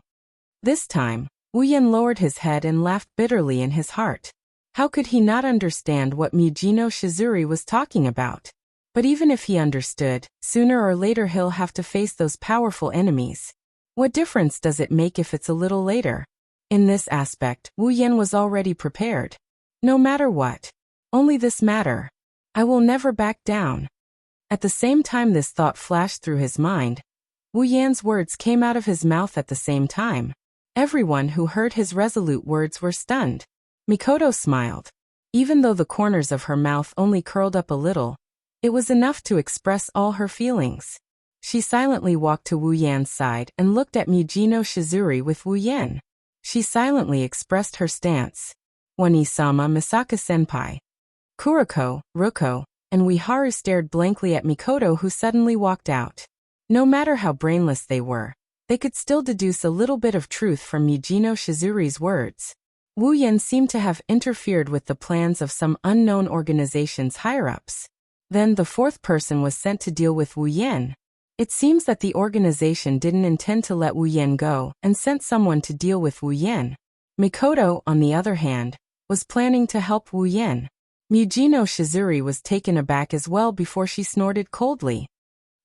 This time, Wu Yan lowered his head and laughed bitterly in his heart. How could he not understand what Mijino Shizuri was talking about? But even if he understood, sooner or later he'll have to face those powerful enemies. What difference does it make if it's a little later? In this aspect, Wu Yan was already prepared. No matter what. Only this matter. I will never back down. At the same time this thought flashed through his mind, Wu Yan's words came out of his mouth at the same time. Everyone who heard his resolute words were stunned. Mikoto smiled. Even though the corners of her mouth only curled up a little, it was enough to express all her feelings. She silently walked to Wu Yan's side and looked at Mujino Shizuri with Wu Yan. She silently expressed her stance. Wani-sama, Misaka-senpai. Kuriko, Ruko, and Ueharu stared blankly at Mikoto, who suddenly walked out. No matter how brainless they were, they could still deduce a little bit of truth from Mujino Shizuri's words. Wu Yan seemed to have interfered with the plans of some unknown organization's higher-ups. Then the fourth person was sent to deal with Wu Yan. It seems that the organization didn't intend to let Wu Yan go and sent someone to deal with Wu Yan. Mikoto, on the other hand, was planning to help Wu Yan. Mujino Shizuri was taken aback as well before she snorted coldly.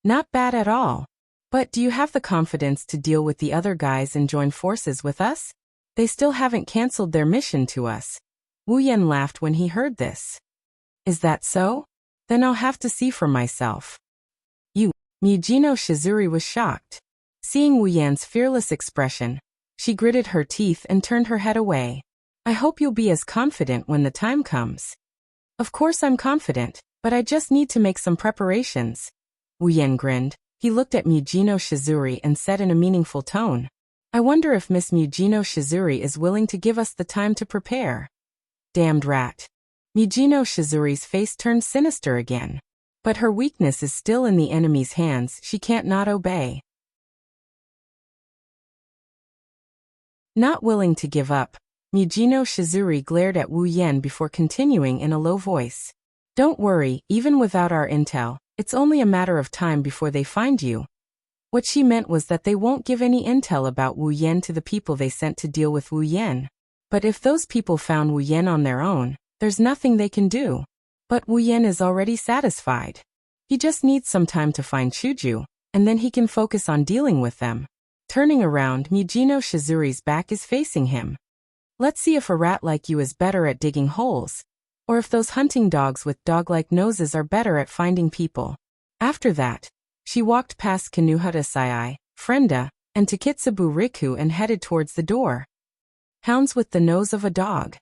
Not bad at all. But do you have the confidence to deal with the other guys and join forces with us? They still haven't cancelled their mission to us. Wu Yan laughed when he heard this. Is that so? Then I'll have to see for myself. Mujino Shizuri was shocked. Seeing Wu Yan's fearless expression, she gritted her teeth and turned her head away. I hope you'll be as confident when the time comes. Of course I'm confident, but I just need to make some preparations. Wu Yan grinned. He looked at Mujino Shizuri and said in a meaningful tone, I wonder if Miss Mujino Shizuri is willing to give us the time to prepare. Damned rat. Mujino Shizuri's face turned sinister again. But her weakness is still in the enemy's hands, she can't not obey. Not willing to give up, Mujino Shizuri glared at Wu Yan before continuing in a low voice. Don't worry, even without our intel, it's only a matter of time before they find you. What she meant was that they won't give any intel about Wu Yan to the people they sent to deal with Wu Yan. But if those people found Wu Yan on their own, there's nothing they can do. But Wu Yan is already satisfied. He just needs some time to find Chuju, and then he can focus on dealing with them. Turning around, Mujino Shizuri's back is facing him. Let's see if a rat like you is better at digging holes, or if those hunting dogs with dog-like noses are better at finding people. After that, she walked past Kinuhata Sai, Frenda, and Takitsubu Riku and headed towards the door. Hounds with the nose of a dog.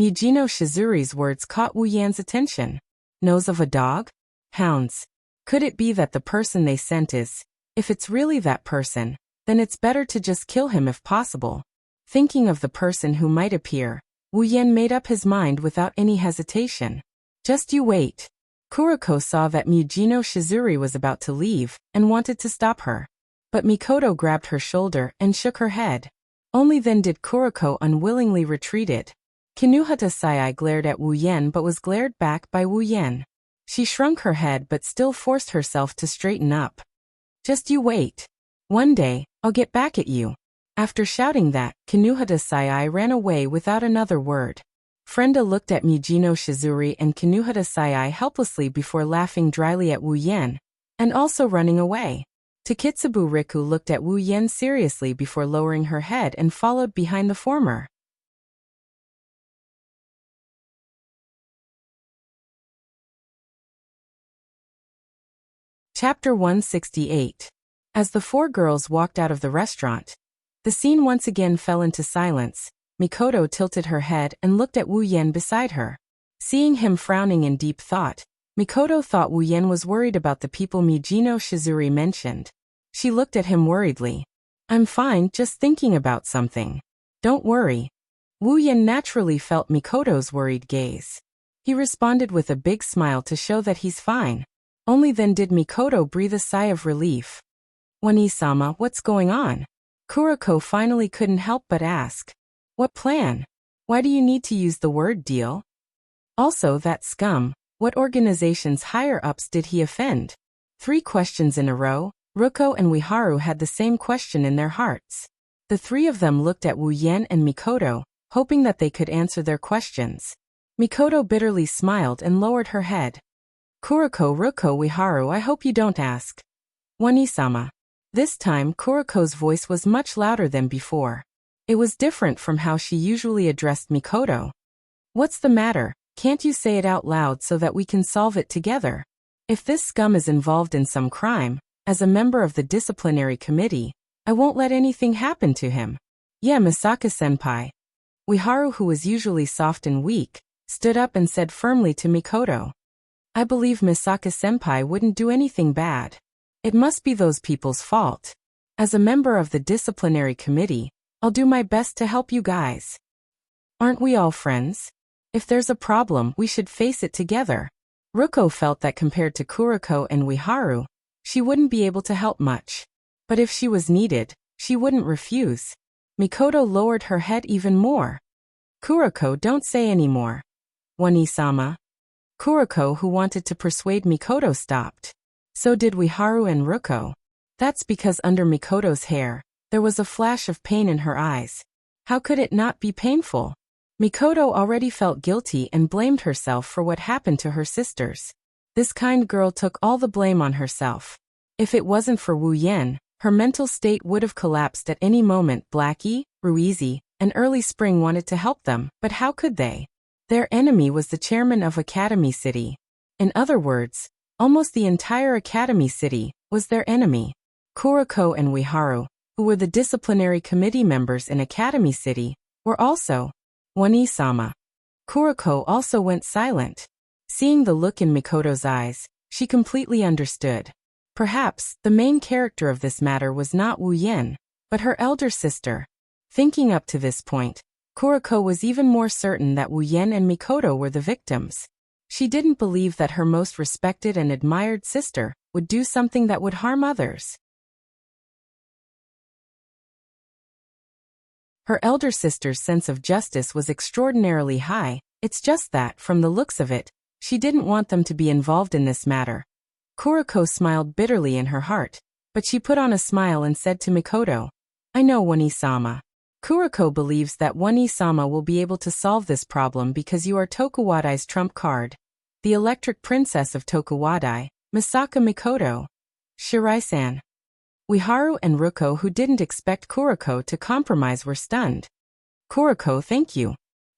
Mujino Shizuri's words caught Wu Yan's attention. Nose of a dog? Hounds. Could it be that the person they sent is? If it's really that person, then it's better to just kill him if possible. Thinking of the person who might appear, Wu Yan made up his mind without any hesitation. Just you wait. Kuriko saw that Mujino Shizuri was about to leave and wanted to stop her. But Mikoto grabbed her shoulder and shook her head. Only then did Kuriko unwillingly retreated. Kinuhata Sai glared at Wu Yan but was glared back by Wu Yan. She shrunk her head but still forced herself to straighten up. Just you wait. One day, I'll get back at you. After shouting that, Kinuhata Sai ran away without another word. Frenda looked at Mujino Shizuri and Kinuhata Sai helplessly before laughing dryly at Wu Yan, and also running away. Takitsubu Riku looked at Wu Yan seriously before lowering her head and followed behind the former. Chapter 168. As the four girls walked out of the restaurant, the scene once again fell into silence. Mikoto tilted her head and looked at Wu Yan beside her. Seeing him frowning in deep thought, Mikoto thought Wu Yan was worried about the people Mujino Shizuri mentioned. She looked at him worriedly. I'm fine, just thinking about something. Don't worry. Wu Yan naturally felt Mikoto's worried gaze. He responded with a big smile to show that he's fine. Only then did Mikoto breathe a sigh of relief. Wani-sama, what's going on? Kuriko finally couldn't help but ask. What plan? Why do you need to use the word deal? Also, that scum, what organization's higher-ups did he offend? 3 questions in a row. Ruko and Ueharu had the same question in their hearts. The 3 of them looked at Wu Yan and Mikoto, hoping that they could answer their questions. Mikoto bitterly smiled and lowered her head. Kuriko, Ruko, Ueharu, I hope you don't ask. Wani-sama. This time, Kuriko's voice was much louder than before. It was different from how she usually addressed Mikoto. What's the matter? Can't you say it out loud so that we can solve it together? If this scum is involved in some crime, as a member of the disciplinary committee, I won't let anything happen to him. Yeah, Misaka-senpai. Uiharu, who was usually soft and weak, stood up and said firmly to Mikoto. I believe Misaka-senpai wouldn't do anything bad. It must be those people's fault. As a member of the disciplinary committee, I'll do my best to help you guys. Aren't we all friends? If there's a problem, we should face it together. Ruko felt that compared to Kuriko and Uiharu, she wouldn't be able to help much. But if she was needed, she wouldn't refuse. Mikoto lowered her head even more. Kuriko, don't say any more. Wani-sama. Kuriko, who wanted to persuade Mikoto, stopped. So did Uiharu and Ruko. That's because under Mikoto's hair, there was a flash of pain in her eyes. How could it not be painful? Mikoto already felt guilty and blamed herself for what happened to her sisters. This kind girl took all the blame on herself. If it wasn't for Wu Yan, her mental state would have collapsed at any moment. Blackie, Ruizi, and Early Spring wanted to help them, but how could they? Their enemy was the chairman of Academy City. In other words, almost the entire Academy City was their enemy. Kuriko and Uiharu, who were the disciplinary committee members in Academy City, were also. Wani-sama. Kuriko also went silent. Seeing the look in Mikoto's eyes, she completely understood. Perhaps the main character of this matter was not Wu Yan, but her elder sister. Thinking up to this point, Kuriko was even more certain that Wu Yan and Mikoto were the victims. She didn't believe that her most respected and admired sister would do something that would harm others. Her elder sister's sense of justice was extraordinarily high. It's just that, from the looks of it, she didn't want them to be involved in this matter. Kuriko smiled bitterly in her heart, but she put on a smile and said to Mikoto, I know, Wani-sama. Kuriko believes that Wani-sama will be able to solve this problem because you are Tokuwadai's trump card. The electric princess of Tokuwadai, Misaka Mikoto. Shirai-san. Uiharu and Ruko, who didn't expect Kuriko to compromise, were stunned. Kuriko, thank you.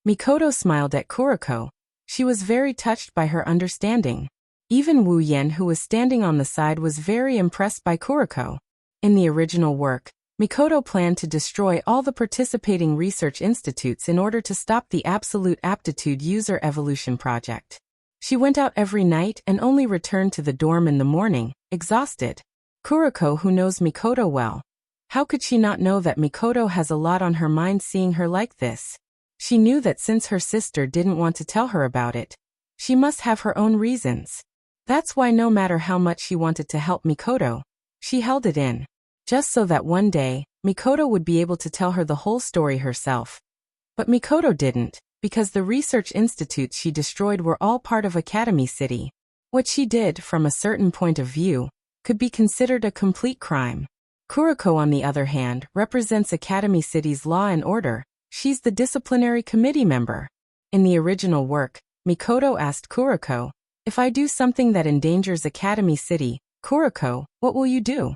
Mikoto smiled at Kuriko. She was very touched by her understanding. Even Wu Yan, who was standing on the side, was very impressed by Kuriko. In the original work, Mikoto planned to destroy all the participating research institutes in order to stop the Absolute Aptitude User Evolution Project. She went out every night and only returned to the dorm in the morning, exhausted. Kuriko, who knows Mikoto well. How could she not know that Mikoto has a lot on her mind seeing her like this? She knew that since her sister didn't want to tell her about it, she must have her own reasons. That's why no matter how much she wanted to help Mikoto, she held it in. Just so that one day, Mikoto would be able to tell her the whole story herself. But Mikoto didn't, because the research institutes she destroyed were all part of Academy City. What she did, from a certain point of view, could be considered a complete crime. Kuriko, on the other hand, represents Academy City's law and order. She's the disciplinary committee member. In the original work, Mikoto asked Kuriko, if I do something that endangers Academy City, Kuriko, what will you do?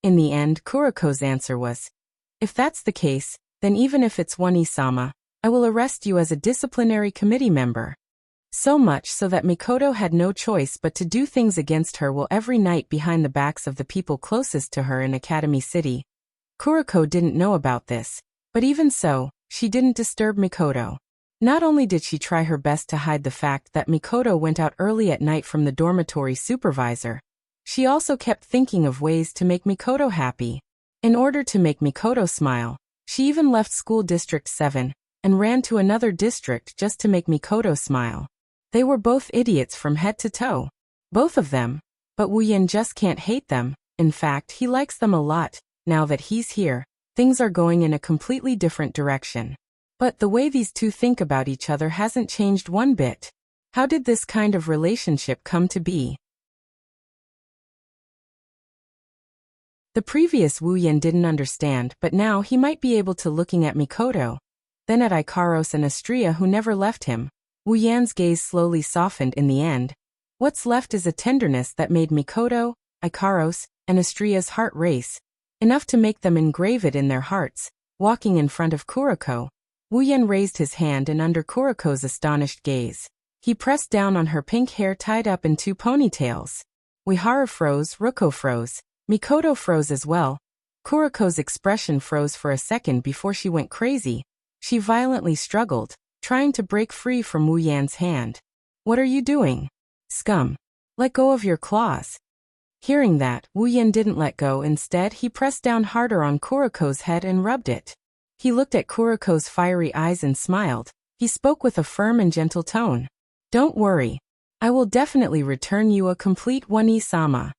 In the end, Kuriko's answer was, if that's the case, then even if it's Wani-sama, I will arrest you as a disciplinary committee member. So much so that Mikoto had no choice but to do things against her will every night behind the backs of the people closest to her in Academy City. Kuriko didn't know about this, but even so, she didn't disturb Mikoto. Not only did she try her best to hide the fact that Mikoto went out early at night from the dormitory supervisor, she also kept thinking of ways to make Mikoto happy. In order to make Mikoto smile, she even left school District 7 and ran to another district just to make Mikoto smile. They were both idiots from head to toe. Both of them. But Wu Yan just can't hate them. In fact, he likes them a lot. Now that he's here, things are going in a completely different direction. But the way these two think about each other hasn't changed one bit. How did this kind of relationship come to be? The previous Wu Yan didn't understand, but now he might be able to, looking at Mikoto, then at Ikaros and Astria, who never left him. Wu Yan's gaze slowly softened in the end. What's left is a tenderness that made Mikoto, Ikaros, and Astria's heart race, enough to make them engrave it in their hearts. Walking in front of Kuriko, Wu Yan raised his hand, and under Kuriko's astonished gaze, he pressed down on her pink hair tied up in two ponytails. Uiharu froze, Ruko froze, Mikoto froze as well. Kuriko's expression froze for a second before she went crazy. She violently struggled, trying to break free from Wu Yan's hand. "What are you doing? Scum! Let go of your claws." Hearing that, Wu Yan didn't let go. Instead, he pressed down harder on Kuriko's head and rubbed it. He looked at Kuriko's fiery eyes and smiled. He spoke with a firm and gentle tone. "Don't worry. I will definitely return you a complete one-sama."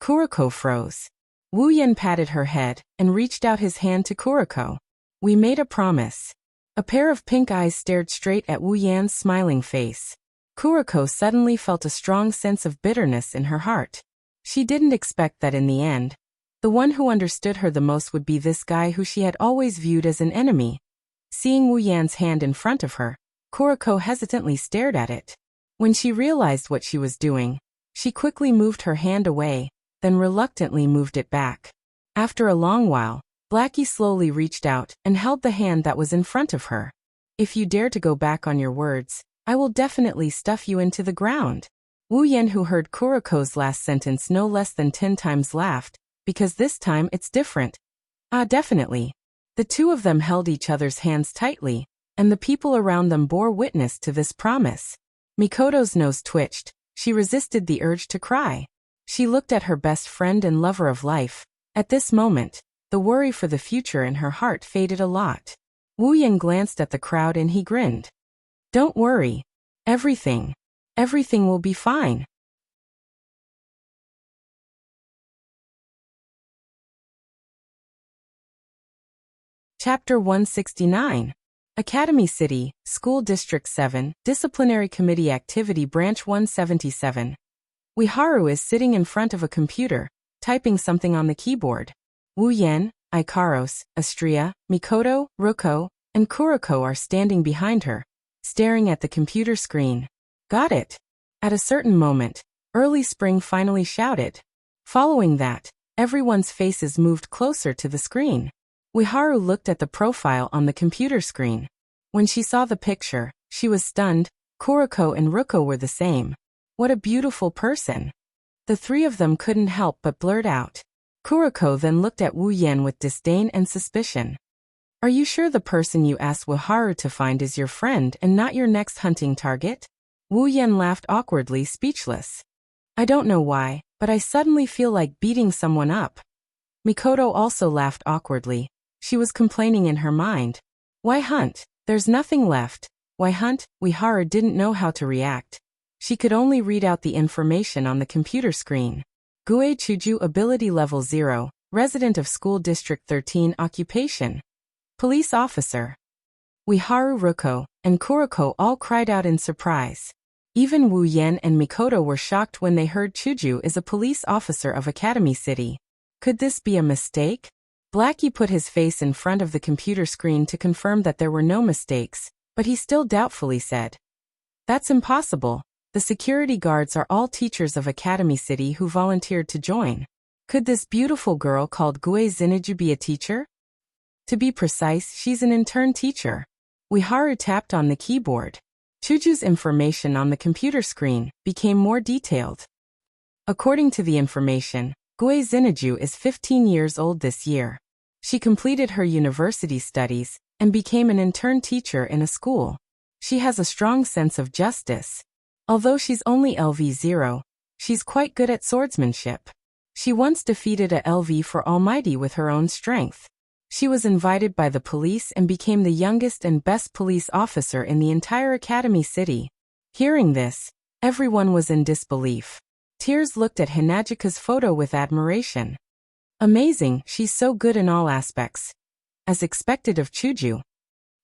Kuriko froze. Wu Yan patted her head and reached out his hand to Kuriko. "We made a promise." A pair of pink eyes stared straight at Wu Yan's smiling face. Kuriko suddenly felt a strong sense of bitterness in her heart. She didn't expect that in the end, the one who understood her the most would be this guy who she had always viewed as an enemy. Seeing Wu Yan's hand in front of her, Kuriko hesitantly stared at it. When she realized what she was doing, she quickly moved her hand away, then reluctantly moved it back. After a long while, Blackie slowly reached out and held the hand that was in front of her. "If you dare to go back on your words, I will definitely stuff you into the ground." Wu Yan, who heard Kuriko's last sentence no less than 10 times, laughed, "Because this time it's different." "Ah, definitely." The two of them held each other's hands tightly, and the people around them bore witness to this promise. Mikoto's nose twitched. She resisted the urge to cry. She looked at her best friend and lover of life. At this moment, the worry for the future in her heart faded a lot. Wu Yan glanced at the crowd and he grinned. "Don't worry. Everything will be fine." Chapter 169. Academy City, School District 7, Disciplinary Committee Activity Branch 177. Haru is sitting in front of a computer, typing something on the keyboard. Wu Yan, Ikaros, Astria, Mikoto, Ruko, and Kuriko are standing behind her, staring at the computer screen. "Got it." At a certain moment, Early Spring finally shouted. Following that, everyone's faces moved closer to the screen. Haru looked at the profile on the computer screen. When she saw the picture, she was stunned. Kuriko and Ruko were the same. "What a beautiful person." The three of them couldn't help but blurt out. Kuriko then looked at Wu Yan with disdain and suspicion. "Are you sure the person you asked Haru to find is your friend and not your next hunting target?" Wu Yan laughed awkwardly, speechless. "I don't know why, but I suddenly feel like beating someone up." Mikoto also laughed awkwardly. She was complaining in her mind. "Why hunt? There's nothing left. Why hunt?" Haru didn't know how to react. She could only read out the information on the computer screen. Gue Chuju, ability level 0, resident of School District 13, occupation police officer. Haru, Ruko, and Kuriko all cried out in surprise. Even Wu Yan and Mikoto were shocked when they heard Chuju is a police officer of Academy City. Could this be a mistake? Blackie put his face in front of the computer screen to confirm that there were no mistakes, but he still doubtfully said, "That's impossible. The security guards are all teachers of Academy City who volunteered to join. Could this beautiful girl called Gue Zinaju be a teacher? To be precise, she's an intern teacher." Haru tapped on the keyboard. Chuju's information on the computer screen became more detailed. According to the information, Gue Zinaju is 15 years old this year. She completed her university studies and became an intern teacher in a school. She has a strong sense of justice. Although she's only LV0, she's quite good at swordsmanship. She once defeated a LV for Almighty with her own strength. She was invited by the police and became the youngest and best police officer in the entire Academy City. Hearing this, everyone was in disbelief. Tears looked at Hinajika's photo with admiration. "Amazing, she's so good in all aspects." As expected of Chuju.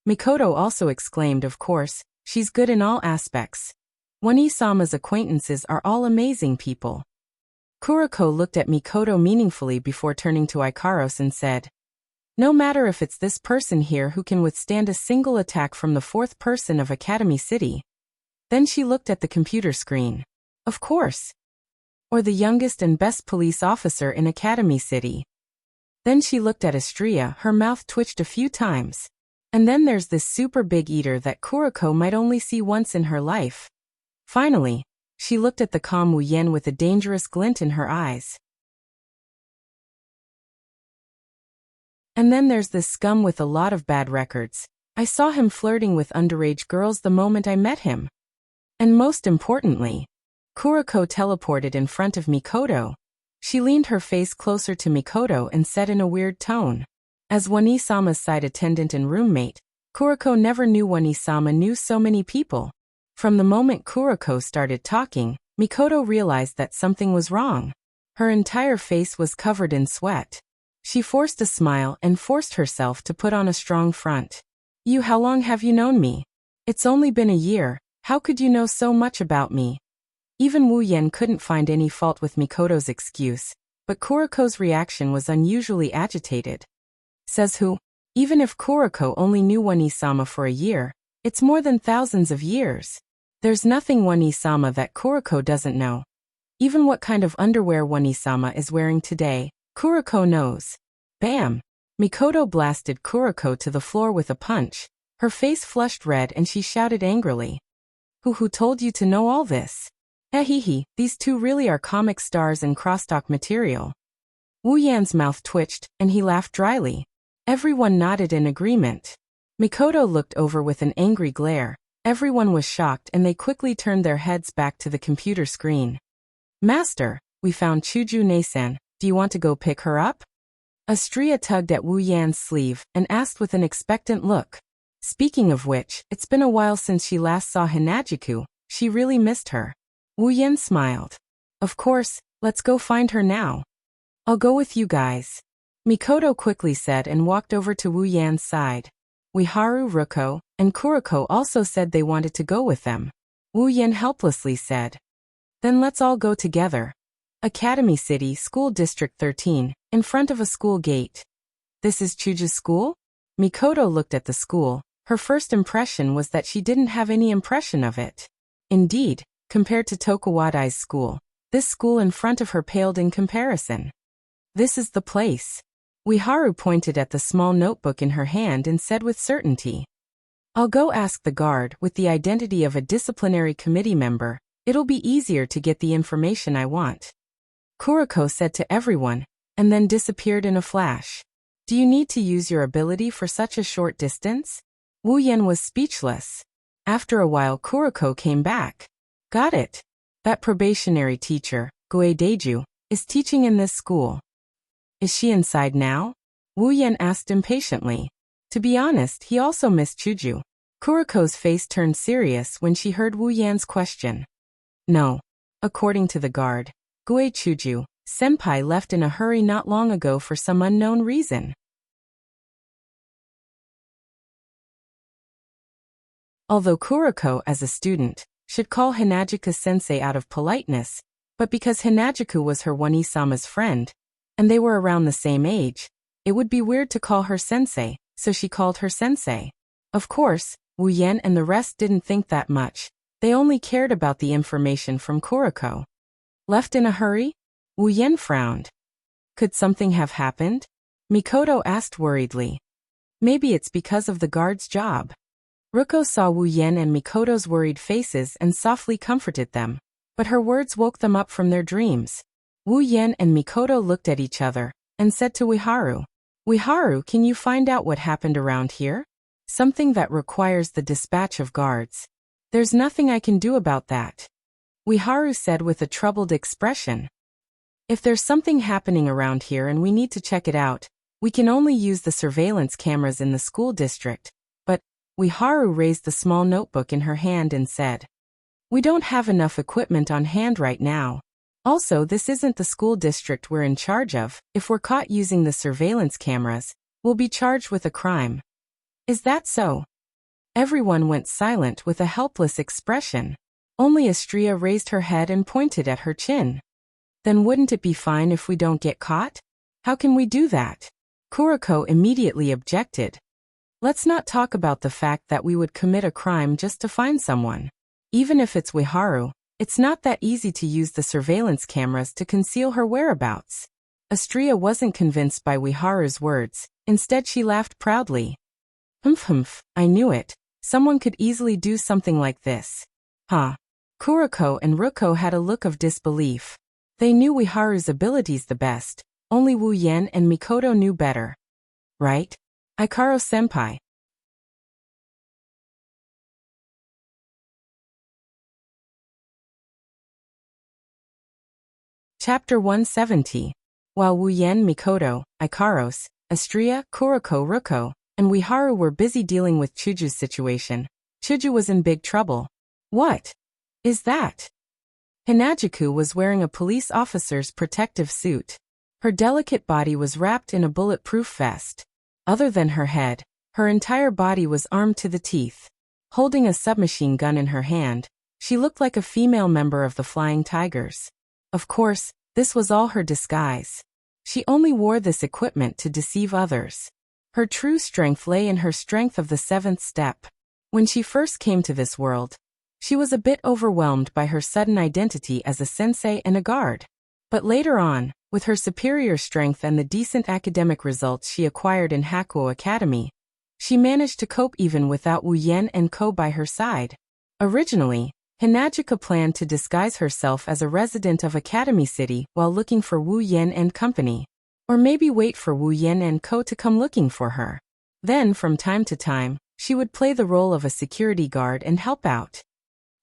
Mikoto also exclaimed, "Of course, she's good in all aspects. One-Sama's acquaintances are all amazing people." Kuriko looked at Mikoto meaningfully before turning to Ikaros and said, "No matter if it's this person here who can withstand a single attack from the fourth person of Academy City." Then she looked at the computer screen. "Of course. Or the youngest and best police officer in Academy City." Then she looked at Astria, her mouth twitched a few times. "And then there's this super big eater that Kuriko might only see once in her life." Finally, she looked at the calm Wu Yan with a dangerous glint in her eyes. And then there's this scum with a lot of bad records. I saw him flirting with underage girls the moment I met him. And most importantly, Kuroko teleported in front of Mikoto. She leaned her face closer to Mikoto and said in a weird tone. As Wani-sama's side attendant and roommate, Kuroko never knew Wani-sama knew so many people. From the moment Kuroko started talking, Mikoto realized that something was wrong. Her entire face was covered in sweat. She forced a smile and forced herself to put on a strong front. How long have you known me? It's only been a year. How could you know so much about me? Even Wu Yan couldn't find any fault with Mikoto's excuse, but Kuroko's reaction was unusually agitated. Says who? Even if Kuroko only knew Wani-sama for a year, it's more than thousands of years. There's nothing Wani-sama that Kuroko doesn't know. Even what kind of underwear Wani-sama is wearing today, Kuroko knows. Bam! Mikoto blasted Kuroko to the floor with a punch. Her face flushed red and she shouted angrily. Who told you to know all this? These two really are comic stars and crosstalk material. Wu Yan's mouth twitched, and he laughed dryly. Everyone nodded in agreement. Mikoto looked over with an angry glare. Everyone was shocked and they quickly turned their heads back to the computer screen. Master, we found Chuju Nei-san. Do you want to go pick her up? Astria tugged at Wu Yan's sleeve and asked with an expectant look. Speaking of which, it's been a while since she last saw Hinajiku. She really missed her. Wu Yan smiled. Of course, let's go find her now. I'll go with you guys. Mikoto quickly said and walked over to Wu Yan's side. Ueharu, Ruko, and Kuroko also said they wanted to go with them. Wu Yan helplessly said. Then let's all go together. Academy City, School District 13, in front of a school gate. This is Chuju's school? Mikoto looked at the school. Her first impression was that she didn't have any impression of it. Indeed, compared to Tokuwadai's school, this school in front of her paled in comparison. This is the place. Ueharu pointed at the small notebook in her hand and said with certainty. I'll go ask the guard with the identity of a disciplinary committee member. It'll be easier to get the information I want. Kuroko said to everyone, and then disappeared in a flash. Do you need to use your ability for such a short distance? Wu Yan was speechless. After a while Kuroko came back. Got it. That probationary teacher, Goe Deju, is teaching in this school. Is she inside now? Wu Yan asked impatiently. To be honest, he also missed Chuju. Kuroko's face turned serious when she heard Wu Yan's question. No. According to the guard, Goe Chuju, senpai left in a hurry not long ago for some unknown reason. Although Kuroko, as a student, should call Hinajiku-sensei out of politeness, but because Hinajiku was her Wani-sama's friend, and they were around the same age, it would be weird to call her sensei, so she called her sensei. Of course, Wu Yan and the rest didn't think that much. They only cared about the information from Kuroko. Left in a hurry? Wu Yan frowned. Could something have happened? Mikoto asked worriedly. Maybe it's because of the guard's job. Ruko saw Wu Yan and Mikoto's worried faces and softly comforted them, but her words woke them up from their dreams. Wu Yan and Mikoto looked at each other and said to Ueharu, Ueharu, can you find out what happened around here? Something that requires the dispatch of guards. There's nothing I can do about that. Ueharu said with a troubled expression. If there's something happening around here and we need to check it out, we can only use the surveillance cameras in the school district. But, Ueharu raised the small notebook in her hand and said, we don't have enough equipment on hand right now. Also, this isn't the school district we're in charge of. If we're caught using the surveillance cameras, we'll be charged with a crime. Is that so? Everyone went silent with a helpless expression. Only Astria raised her head and pointed at her chin. Then wouldn't it be fine if we don't get caught? How can we do that? Kuroko immediately objected. Let's not talk about the fact that we would commit a crime just to find someone. Even if it's Ueharu, it's not that easy to use the surveillance cameras to conceal her whereabouts. Astria wasn't convinced by Ueharu's words. Instead she laughed proudly. Humph, I knew it. Someone could easily do something like this. Huh. Kuroko and Ruko had a look of disbelief. They knew Ueharu's abilities the best. Only Wu Yan and Mikoto knew better. right? Ikaro-senpai. Chapter 170. While Wuyen Mikoto, Ikaros, Astria, Kuroko Ruko, and Uiharu were busy dealing with Chuju's situation, Chuju was in big trouble. What is that? Hinajuku was wearing a police officer's protective suit. Her delicate body was wrapped in a bulletproof vest. Other than her head, her entire body was armed to the teeth. Holding a submachine gun in her hand, she looked like a female member of the Flying Tigers. Of course, this was all her disguise. She only wore this equipment to deceive others. Her true strength lay in her strength of the seventh step. When she first came to this world, she was a bit overwhelmed by her sudden identity as a sensei and a guard. But later on, with her superior strength and the decent academic results she acquired in Hakuo Academy, she managed to cope even without Wu Yen and Ko by her side. Originally, Hinajuka planned to disguise herself as a resident of Academy City while looking for Wu Yen and company. Or maybe wait for Wu Yen and Ko to come looking for her. Then, from time to time, she would play the role of a security guard and help out.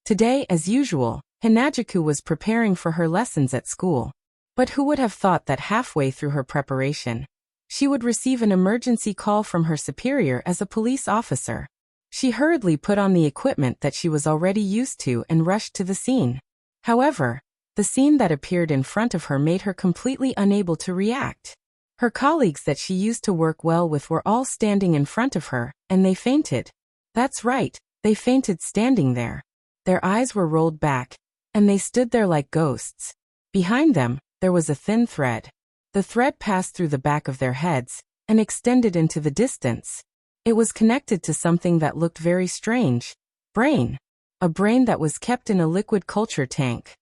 Today, as usual, Hinajuku was preparing for her lessons at school. But who would have thought that halfway through her preparation, she would receive an emergency call from her superior as a police officer. She hurriedly put on the equipment that she was already used to and rushed to the scene. However, the scene that appeared in front of her made her completely unable to react. Her colleagues that she used to work well with were all standing in front of her, and they fainted. That's right, they fainted standing there. Their eyes were rolled back, and they stood there like ghosts. Behind them, there was a thin thread. The thread passed through the back of their heads and extended into the distance. It was connected to something that looked very strange. Brain. A brain that was kept in a liquid culture tank.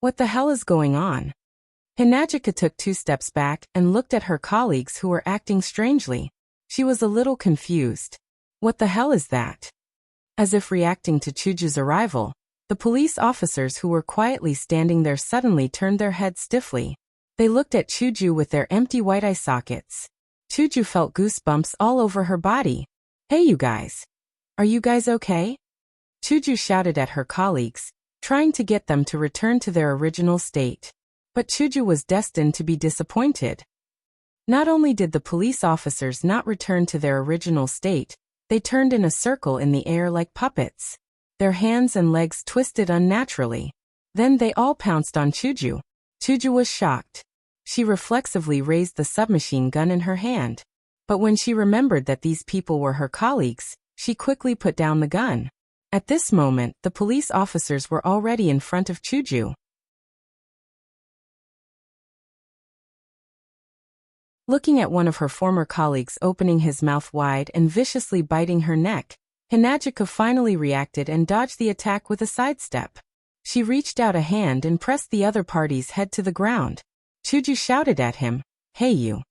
What the hell is going on? Hinajuka took 2 steps back and looked at her colleagues who were acting strangely. She was a little confused. What the hell is that? As if reacting to Chuju's arrival, the police officers who were quietly standing there suddenly turned their heads stiffly. They looked at Chuju with their empty white eye sockets. Chuju felt goosebumps all over her body. Hey you guys. Are you guys okay? Chuju shouted at her colleagues, trying to get them to return to their original state. But Chuju was destined to be disappointed. Not only did the police officers not return to their original state, they turned in a circle in the air like puppets. Their hands and legs twisted unnaturally. Then they all pounced on Chuju. Chuju was shocked. She reflexively raised the submachine gun in her hand. But when she remembered that these people were her colleagues, she quickly put down the gun. At this moment, the police officers were already in front of Chuju. Looking at one of her former colleagues opening his mouth wide and viciously biting her neck, Hinajuka finally reacted and dodged the attack with a sidestep. She reached out a hand and pressed the other party's head to the ground. Chuju shouted at him, "Hey you."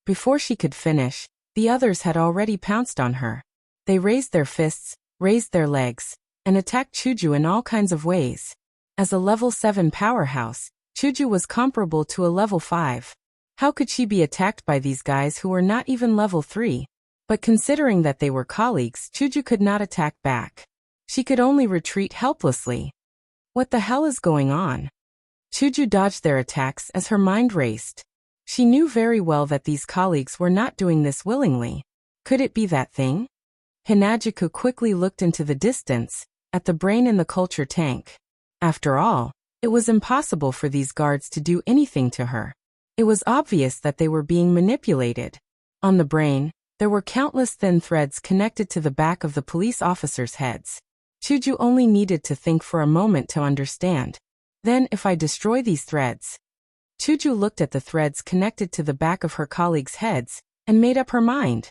Before she could finish, the others had already pounced on her. They raised their fists, raised their legs, and attacked Chuju in all kinds of ways. As a level 7 powerhouse, Chuju was comparable to a level 5. How could she be attacked by these guys who were not even level 3? But considering that they were colleagues, Chuju could not attack back. She could only retreat helplessly. What the hell is going on? Chuju dodged their attacks as her mind raced. She knew very well that these colleagues were not doing this willingly. Could it be that thing? Hinajuku quickly looked into the distance, at the brain in the culture tank. After all, it was impossible for these guards to do anything to her. It was obvious that they were being manipulated. On the brain, there were countless thin threads connected to the back of the police officers' heads. Chuju only needed to think for a moment to understand. Then, if I destroy these threads... Chuju looked at the threads connected to the back of her colleagues' heads, and made up her mind.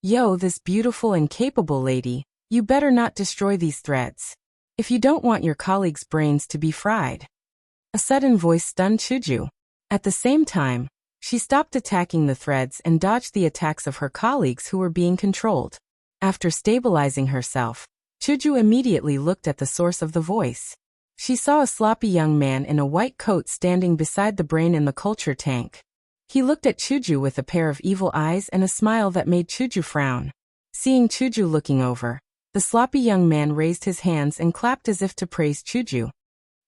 Yo, this beautiful and capable lady, you better not destroy these threads. If you don't want your colleagues' brains to be fried. A sudden voice stunned Chuju. At the same time, she stopped attacking the threads and dodged the attacks of her colleagues who were being controlled. After stabilizing herself, Chuju immediately looked at the source of the voice. She saw a sloppy young man in a white coat standing beside the brain in the culture tank. He looked at Chuju with a pair of evil eyes and a smile that made Chuju frown. Seeing Chuju looking over, the sloppy young man raised his hands and clapped as if to praise Chuju.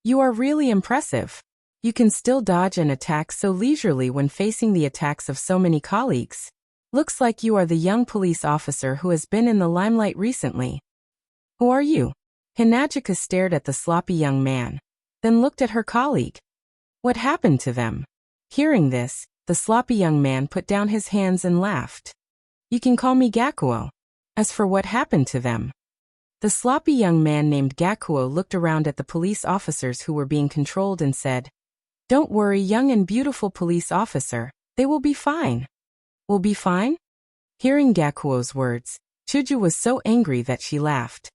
You are really impressive. You can still dodge and attack so leisurely when facing the attacks of so many colleagues. Looks like you are the young police officer who has been in the limelight recently. Who are you? Hinajika stared at the sloppy young man, then looked at her colleague. What happened to them? Hearing this, the sloppy young man put down his hands and laughed. You can call me Gakuo. As for what happened to them? The sloppy young man named Gakuo looked around at the police officers who were being controlled and said, Don't worry, young and beautiful police officer, they will be fine. Will be fine? Hearing Gakuo's words, Chuju was so angry that she laughed.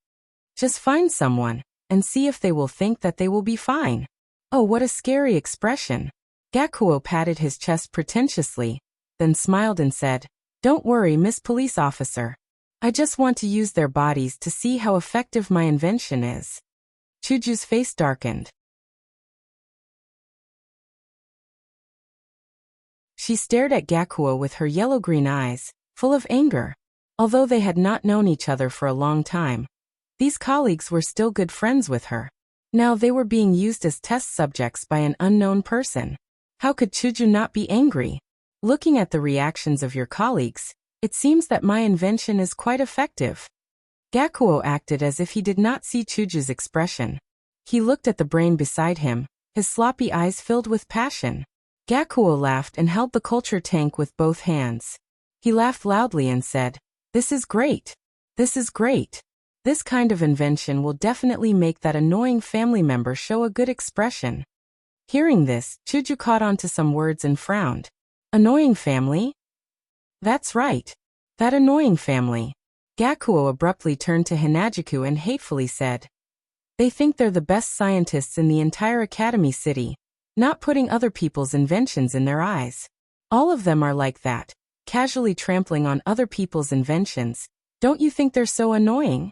Just find someone, and see if they will think that they will be fine. Oh, what a scary expression. Gakuo patted his chest pretentiously, then smiled and said, Don't worry, Miss Police Officer. I just want to use their bodies to see how effective my invention is. Chuju's face darkened. She stared at Gakuo with her yellow-green eyes, full of anger. Although they had not known each other for a long time, these colleagues were still good friends with her. Now they were being used as test subjects by an unknown person. How could Chuju not be angry? Looking at the reactions of your colleagues, it seems that my invention is quite effective. Gakuo acted as if he did not see Chuju's expression. He looked at the brain beside him, his sloppy eyes filled with passion. Gakuo laughed and held the culture tank with both hands. He laughed loudly and said, This is great. This is great. This kind of invention will definitely make that annoying family member show a good expression. Hearing this, Chuju caught on to some words and frowned. Annoying family? That's right. That annoying family. Gakuo abruptly turned to Hinajiku and hatefully said, They think they're the best scientists in the entire Academy City, not putting other people's inventions in their eyes. All of them are like that, casually trampling on other people's inventions. Don't you think they're so annoying?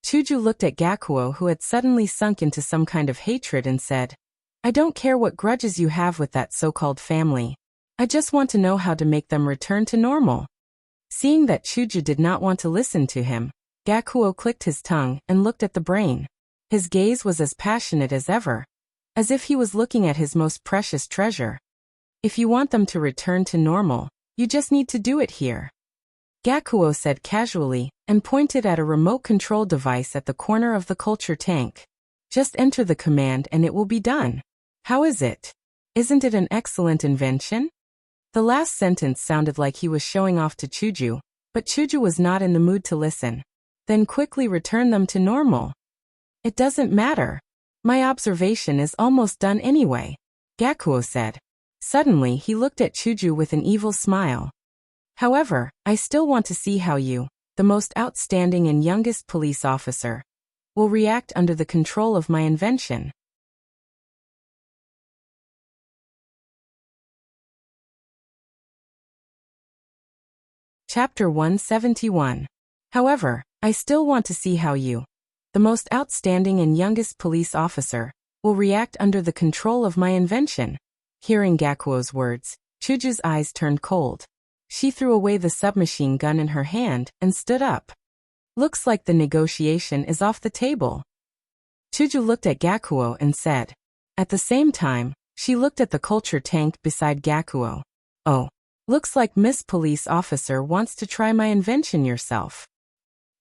Chuju looked at Gakuo, who had suddenly sunk into some kind of hatred, and said, I don't care what grudges you have with that so-called family. I just want to know how to make them return to normal. Seeing that Chuju did not want to listen to him, Gakuo clicked his tongue and looked at the brain. His gaze was as passionate as ever, as if he was looking at his most precious treasure. If you want them to return to normal, you just need to do it here. Gakuo said casually, and pointed at a remote control device at the corner of the culture tank. Just enter the command and it will be done. How is it? Isn't it an excellent invention? The last sentence sounded like he was showing off to Chuju, but Chuju was not in the mood to listen. Then quickly return them to normal. It doesn't matter. My observation is almost done anyway, Gakuo said. Suddenly he looked at Chuju with an evil smile. However, I still want to see how you, the most outstanding and youngest police officer, will react under the control of my invention. Chapter 171. However, I still want to see how you, the most outstanding and youngest police officer, will react under the control of my invention. Hearing Gakuo's words, Chuju's eyes turned cold. She threw away the submachine gun in her hand and stood up. Looks like the negotiation is off the table. Chuju looked at Gakuo and said. At the same time, she looked at the culture tank beside Gakuo. Oh. Looks like Miss Police Officer wants to try my invention yourself.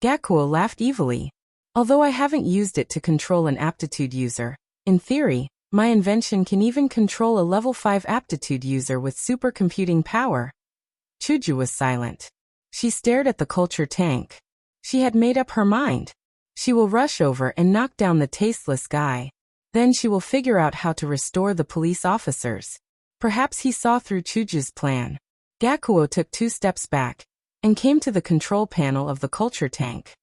Gakuo laughed evilly. Although I haven't used it to control an aptitude user, in theory, my invention can even control a level 5 aptitude user with supercomputing power. Chuju was silent. She stared at the culture tank. She had made up her mind. She will rush over and knock down the tasteless guy. Then she will figure out how to restore the police officers. Perhaps he saw through Chuju's plan. Gakuo took 2 steps back and came to the control panel of the culture tank.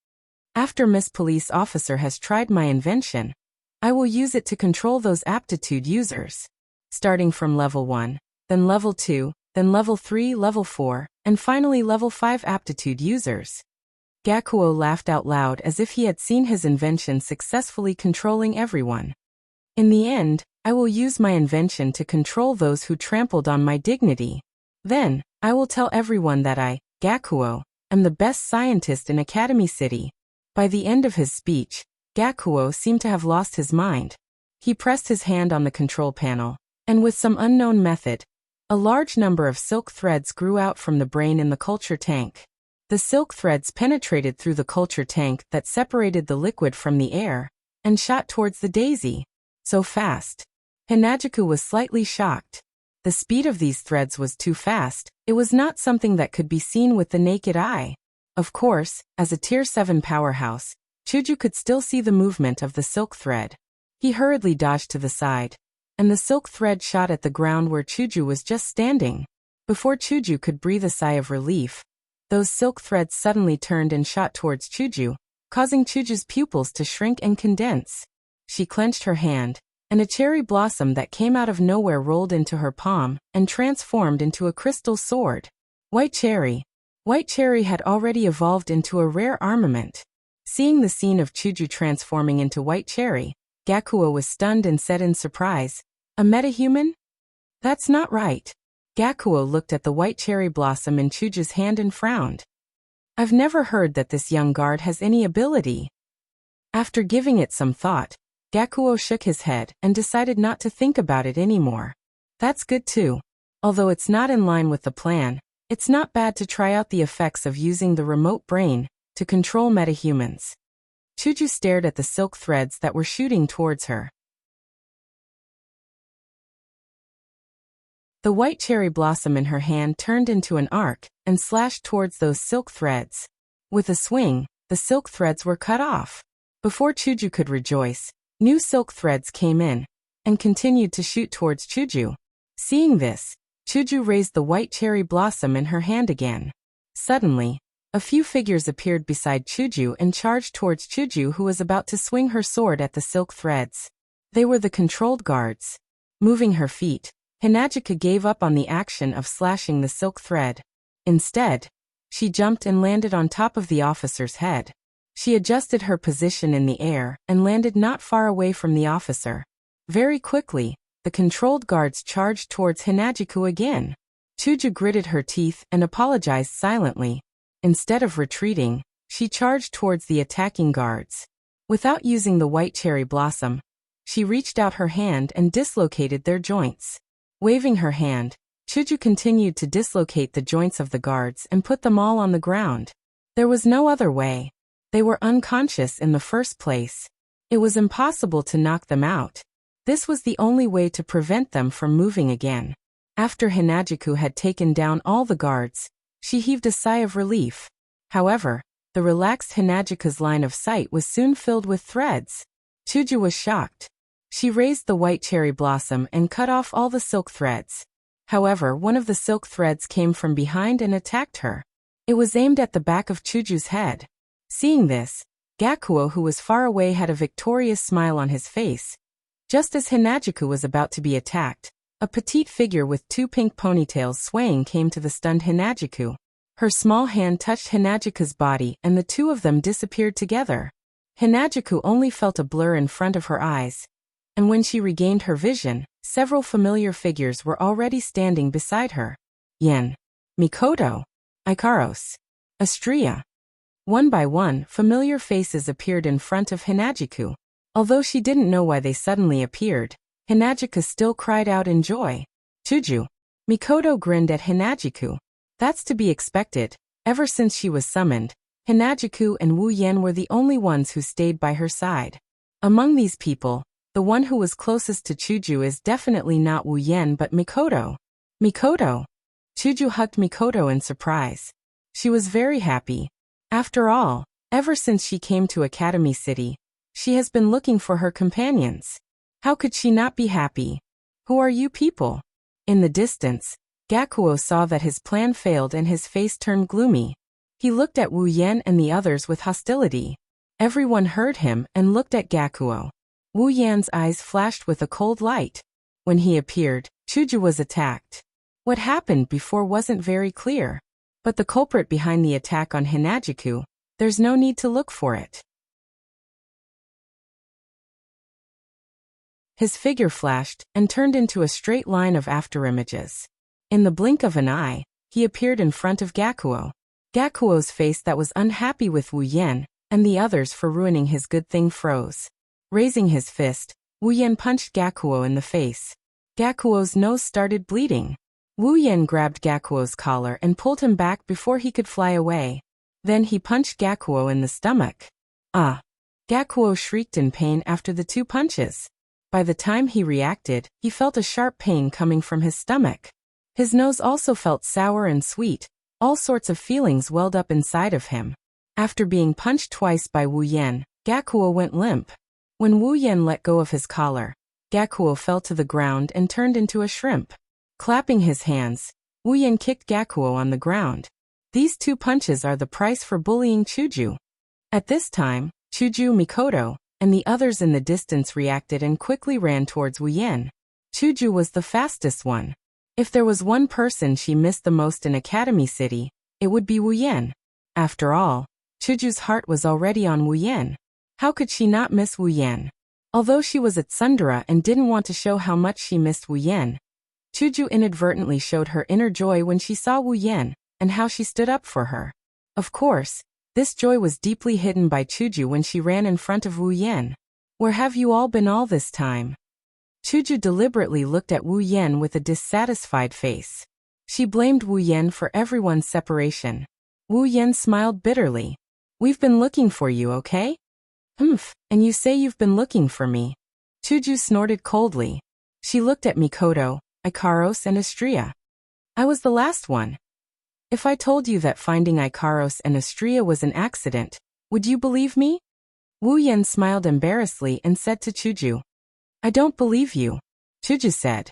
After Miss Police Officer has tried my invention, I will use it to control those aptitude users. Starting from level 1, then level 2, then level 3, level 4, and finally level 5 aptitude users. Gakuo laughed out loud as if he had seen his invention successfully controlling everyone. In the end, I will use my invention to control those who trampled on my dignity. Then, I will tell everyone that I, Gakuo, am the best scientist in Academy City." By the end of his speech, Gakuo seemed to have lost his mind. He pressed his hand on the control panel, and with some unknown method, a large number of silk threads grew out from the brain in the culture tank. The silk threads penetrated through the culture tank that separated the liquid from the air, and shot towards the daisy. So fast. Hanajuku was slightly shocked. The speed of these threads was too fast. It was not something that could be seen with the naked eye. Of course, as a Tier 7 powerhouse, Chuju could still see the movement of the silk thread. He hurriedly dodged to the side, and the silk thread shot at the ground where Chuju was just standing. Before Chuju could breathe a sigh of relief, those silk threads suddenly turned and shot towards Chuju, causing Chuju's pupils to shrink and condense. She clenched her hand, and a cherry blossom that came out of nowhere rolled into her palm and transformed into a crystal sword. White cherry. White cherry had already evolved into a rare armament. Seeing the scene of Chuju transforming into white cherry, Gakuo was stunned and said in surprise, "A metahuman? That's not right." Gakuo looked at the white cherry blossom in Chuju's hand and frowned. "I've never heard that this young guard has any ability." After giving it some thought, Gakuo shook his head and decided not to think about it anymore. That's good too. Although it's not in line with the plan, it's not bad to try out the effects of using the remote brain to control metahumans. Chuju stared at the silk threads that were shooting towards her. The white cherry blossom in her hand turned into an arc and slashed towards those silk threads. With a swing, the silk threads were cut off. Before Chuju could rejoice, new silk threads came in and continued to shoot towards Chuju. Seeing this, Chuju raised the white cherry blossom in her hand again. Suddenly, a few figures appeared beside Chuju and charged towards Chuju, who was about to swing her sword at the silk threads. They were the controlled guards. Moving her feet, Hanajuka gave up on the action of slashing the silk thread. Instead, she jumped and landed on top of the officer's head. She adjusted her position in the air and landed not far away from the officer. Very quickly, the controlled guards charged towards Hanajuku again. Chuju gritted her teeth and apologized silently. Instead of retreating, she charged towards the attacking guards. Without using the white cherry blossom, she reached out her hand and dislocated their joints. Waving her hand, Chuju continued to dislocate the joints of the guards and put them all on the ground. There was no other way. They were unconscious in the first place. It was impossible to knock them out. This was the only way to prevent them from moving again. After Hanajuku had taken down all the guards, she heaved a sigh of relief. However, the relaxed Hanajuka's line of sight was soon filled with threads. Chuju was shocked. She raised the white cherry blossom and cut off all the silk threads. However, one of the silk threads came from behind and attacked her. It was aimed at the back of Chuju's head. Seeing this, Gakuo, who was far away, had a victorious smile on his face. Just as Hanajuku was about to be attacked, a petite figure with two pink ponytails swaying came to the stunned Hanajuku. Her small hand touched Hanajuku's body and the two of them disappeared together. Hanajuku only felt a blur in front of her eyes, and when she regained her vision, several familiar figures were already standing beside her. Yen, Mikoto, Ikaros, Astria. One by one, familiar faces appeared in front of Hanajuku. Although she didn't know why they suddenly appeared, Hanajuku still cried out in joy. Chuju. Mikoto grinned at Hanajuku. That's to be expected. Ever since she was summoned, Hanajuku and Wu Yen were the only ones who stayed by her side. Among these people, the one who was closest to Chuju is definitely not Wu Yen but Mikoto. Mikoto. Chuju hugged Mikoto in surprise. She was very happy. After all, ever since she came to Academy City, she has been looking for her companions. How could she not be happy? Who are you people? In the distance, Gakuo saw that his plan failed and his face turned gloomy. He looked at Wu Yen and the others with hostility. Everyone heard him and looked at Gakuo. Wu Yan's eyes flashed with a cold light. When he appeared, Chuju was attacked. What happened before wasn't very clear. But the culprit behind the attack on Hanajuku, there's no need to look for it. His figure flashed and turned into a straight line of afterimages. In the blink of an eye, he appeared in front of Gakuo. Gakuo's face that was unhappy with Wu Yan and the others for ruining his good thing froze. Raising his fist, Wu Yan punched Gakuo in the face. Gakuo's nose started bleeding. Wu Yan grabbed Gakuo's collar and pulled him back before he could fly away. Then he punched Gakuo in the stomach. Ah! Gakuo shrieked in pain after the 2 punches. By the time he reacted, he felt a sharp pain coming from his stomach. His nose also felt sour and sweet. All sorts of feelings welled up inside of him. After being punched twice by Wu Yan, Gakuo went limp. When Wu Yan let go of his collar, Gakuo fell to the ground and turned into a shrimp. Clapping his hands, Wu Yan kicked Gakuo on the ground. These 2 punches are the price for bullying Chuju. At this time, Chuju, Mikoto, and the others in the distance reacted and quickly ran towards Wu Yan. Chuju was the fastest one. If there was one person she missed the most in Academy City, it would be Wu Yan. After all, Chuju's heart was already on Wu Yan. How could she not miss Wu Yan? Although she was at Sundara and didn't want to show how much she missed Wu Yan, Chuju inadvertently showed her inner joy when she saw Wu Yan and how she stood up for her. Of course, this joy was deeply hidden by Chuju when she ran in front of Wu Yan. Where have you all been all this time? Chuju deliberately looked at Wu Yan with a dissatisfied face. She blamed Wu Yan for everyone's separation. Wu Yan smiled bitterly. We've been looking for you, okay? Humph, and you say you've been looking for me. Chuju snorted coldly. She looked at Mikoto, Ikaros and Astria. I was the last one. If I told you that finding Ikaros and Astria was an accident, would you believe me? Wu Yan smiled embarrassedly and said to Chuju. I don't believe you, Chuju said.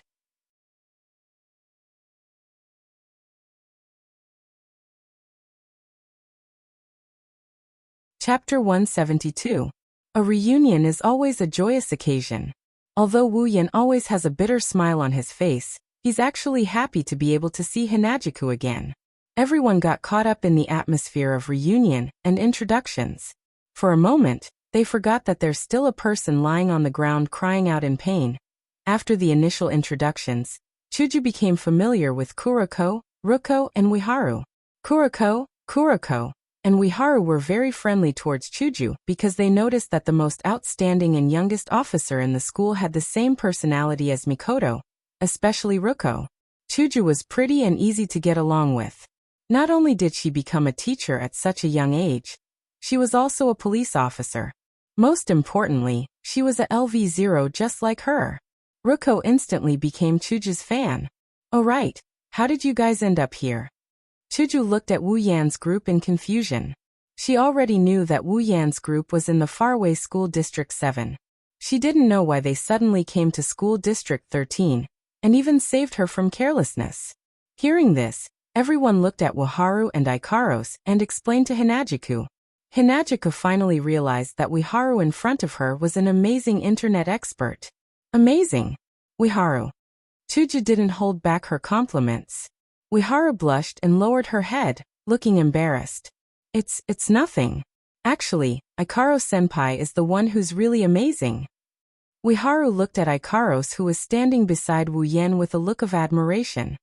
Chapter 172. A reunion is always a joyous occasion. Although Wu Yan always has a bitter smile on his face, he's actually happy to be able to see Hinajiku again. Everyone got caught up in the atmosphere of reunion and introductions. For a moment, they forgot that there's still a person lying on the ground crying out in pain. After the initial introductions, Chuju became familiar with Kuroko, Ruko, and Uiharu. Kuroko, and Uiharu were very friendly towards Chuju because they noticed that the most outstanding and youngest officer in the school had the same personality as Mikoto, especially Ruko. Chuju was pretty and easy to get along with. Not only did she become a teacher at such a young age, she was also a police officer. Most importantly, she was a LV0 just like her. Ruko instantly became Chuju's fan. Oh right, how did you guys end up here? Chuju looked at Wu Yan's group in confusion. She already knew that Wu Yan's group was in the faraway School District 7. She didn't know why they suddenly came to School District 13, and even saved her from carelessness. Hearing this, everyone looked at Uiharu and Ikaros and explained to Hinajiku. Hinajiku finally realized that Uiharu in front of her was an amazing internet expert. Amazing! Uiharu. Chuju didn't hold back her compliments. Uiharu blushed and lowered her head, looking embarrassed. It's nothing. Actually, Ikaros-senpai is the one who's really amazing. Uiharu looked at Ikaros who was standing beside Wu Yan with a look of admiration.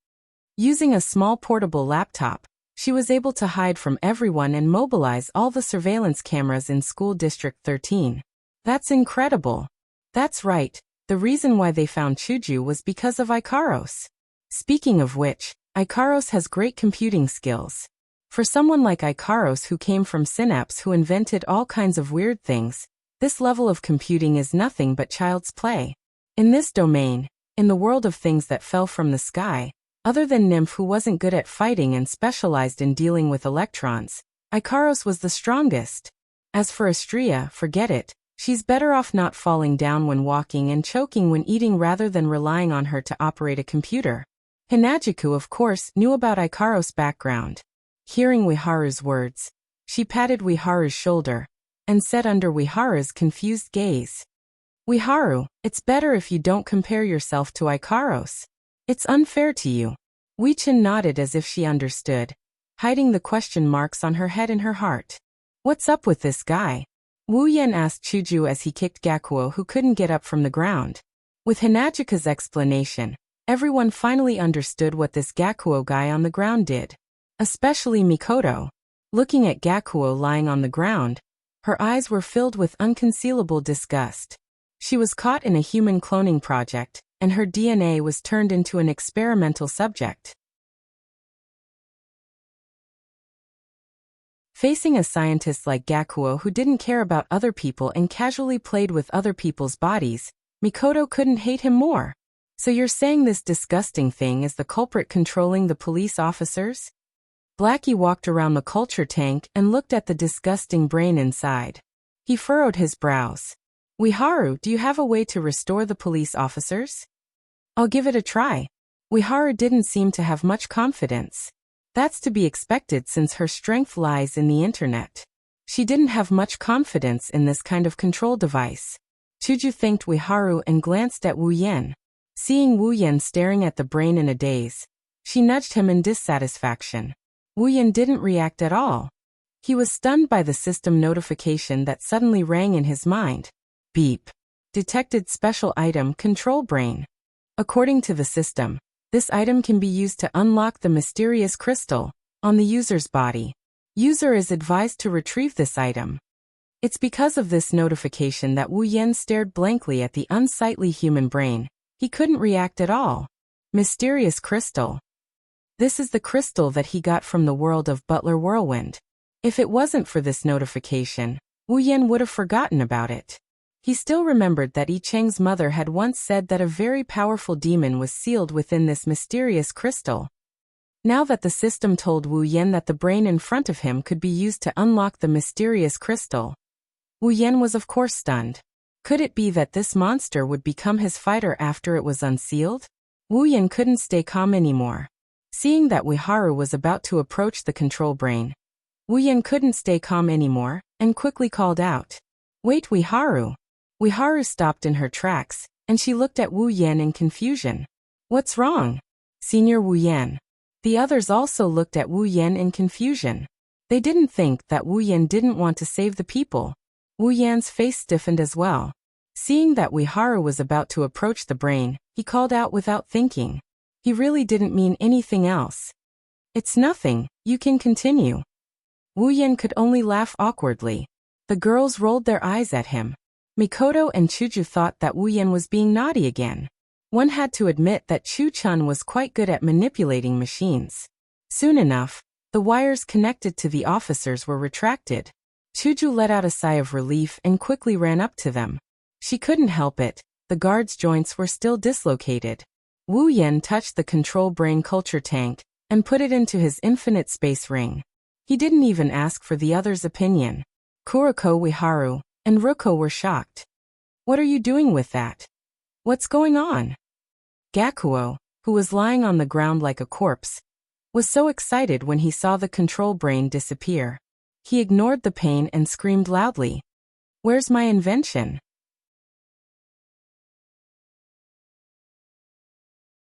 Using a small portable laptop, she was able to hide from everyone and mobilize all the surveillance cameras in School District 13. That's incredible. That's right, the reason why they found Chuju was because of Ikaros. Speaking of which, Ikaros has great computing skills. For someone like Ikaros who came from Synapse who invented all kinds of weird things, this level of computing is nothing but child's play. In this domain, in the world of things that fell from the sky, other than Nymph who wasn't good at fighting and specialized in dealing with electrons, Ikaros was the strongest. As for Astria, forget it. She's better off not falling down when walking and choking when eating rather than relying on her to operate a computer. Hinajiku of course knew about Ikaros' background. Hearing Uiharu's words, she patted Uiharu's shoulder and said under Uiharu's confused gaze, Uiharu, it's better if you don't compare yourself to Ikaros. It's unfair to you. Uichin nodded as if she understood, hiding the question marks on her head and her heart. What's up with this guy? Wu Yan asked Chuju as he kicked Gakuo who couldn't get up from the ground. With Hinajika's explanation, everyone finally understood what this Gakuo guy on the ground did. Especially Mikoto. Looking at Gakuo lying on the ground, her eyes were filled with unconcealable disgust. She was caught in a human cloning project, and her DNA was turned into an experimental subject. Facing a scientist like Gakuo who didn't care about other people and casually played with other people's bodies, Mikoto couldn't hate him more. So you're saying this disgusting thing is the culprit controlling the police officers? Blackie walked around the culture tank and looked at the disgusting brain inside. He furrowed his brows. Ueharu, do you have a way to restore the police officers? I'll give it a try. Ueharu didn't seem to have much confidence. That's to be expected since her strength lies in the internet. She didn't have much confidence in this kind of control device. Chuju thanked Ueharu and glanced at Wu Yen. Seeing Wu Yen staring at the brain in a daze, she nudged him in dissatisfaction. Wu Yen didn't react at all. He was stunned by the system notification that suddenly rang in his mind. Beep. Detected special item control brain. According to the system, this item can be used to unlock the mysterious crystal on the user's body. User is advised to retrieve this item. It's because of this notification that Wu Yen stared blankly at the unsightly human brain. He couldn't react at all. Mysterious crystal. This is the crystal that he got from the world of Butler Whirlwind. If it wasn't for this notification, Wu Yen would have forgotten about it. He still remembered that Yi Cheng's mother had once said that a very powerful demon was sealed within this mysterious crystal. Now that the system told Wu Yen that the brain in front of him could be used to unlock the mysterious crystal, Wu Yen was of course stunned. Could it be that this monster would become his fighter after it was unsealed? Wu Yen couldn't stay calm anymore. Seeing that Ueharu was about to approach the control brain, Wu Yen couldn't stay calm anymore, and quickly called out. Wait, Ueharu! Ueharu stopped in her tracks, and she looked at Wu Yen in confusion. What's wrong? Senior Wu Yen. The others also looked at Wu Yen in confusion. They didn't think that Wu Yen didn't want to save the people. Wu Yan's face stiffened as well. Seeing that Ueharu was about to approach the brain, he called out without thinking. He really didn't mean anything else. It's nothing, you can continue. Wu Yen could only laugh awkwardly. The girls rolled their eyes at him. Mikoto and Chuju thought that Wu Yen was being naughty again. One had to admit that Chu-chun was quite good at manipulating machines. Soon enough, the wires connected to the officers were retracted. Chuju let out a sigh of relief and quickly ran up to them. She couldn't help it, the guards' joints were still dislocated. Wu Yen touched the control brain culture tank and put it into his infinite space ring. He didn't even ask for the others' opinion. Kuroko, Ueharu, and Ruko were shocked. What are you doing with that? What's going on? Gakuo, who was lying on the ground like a corpse, was so excited when he saw the control brain disappear. He ignored the pain and screamed loudly. Where's my invention?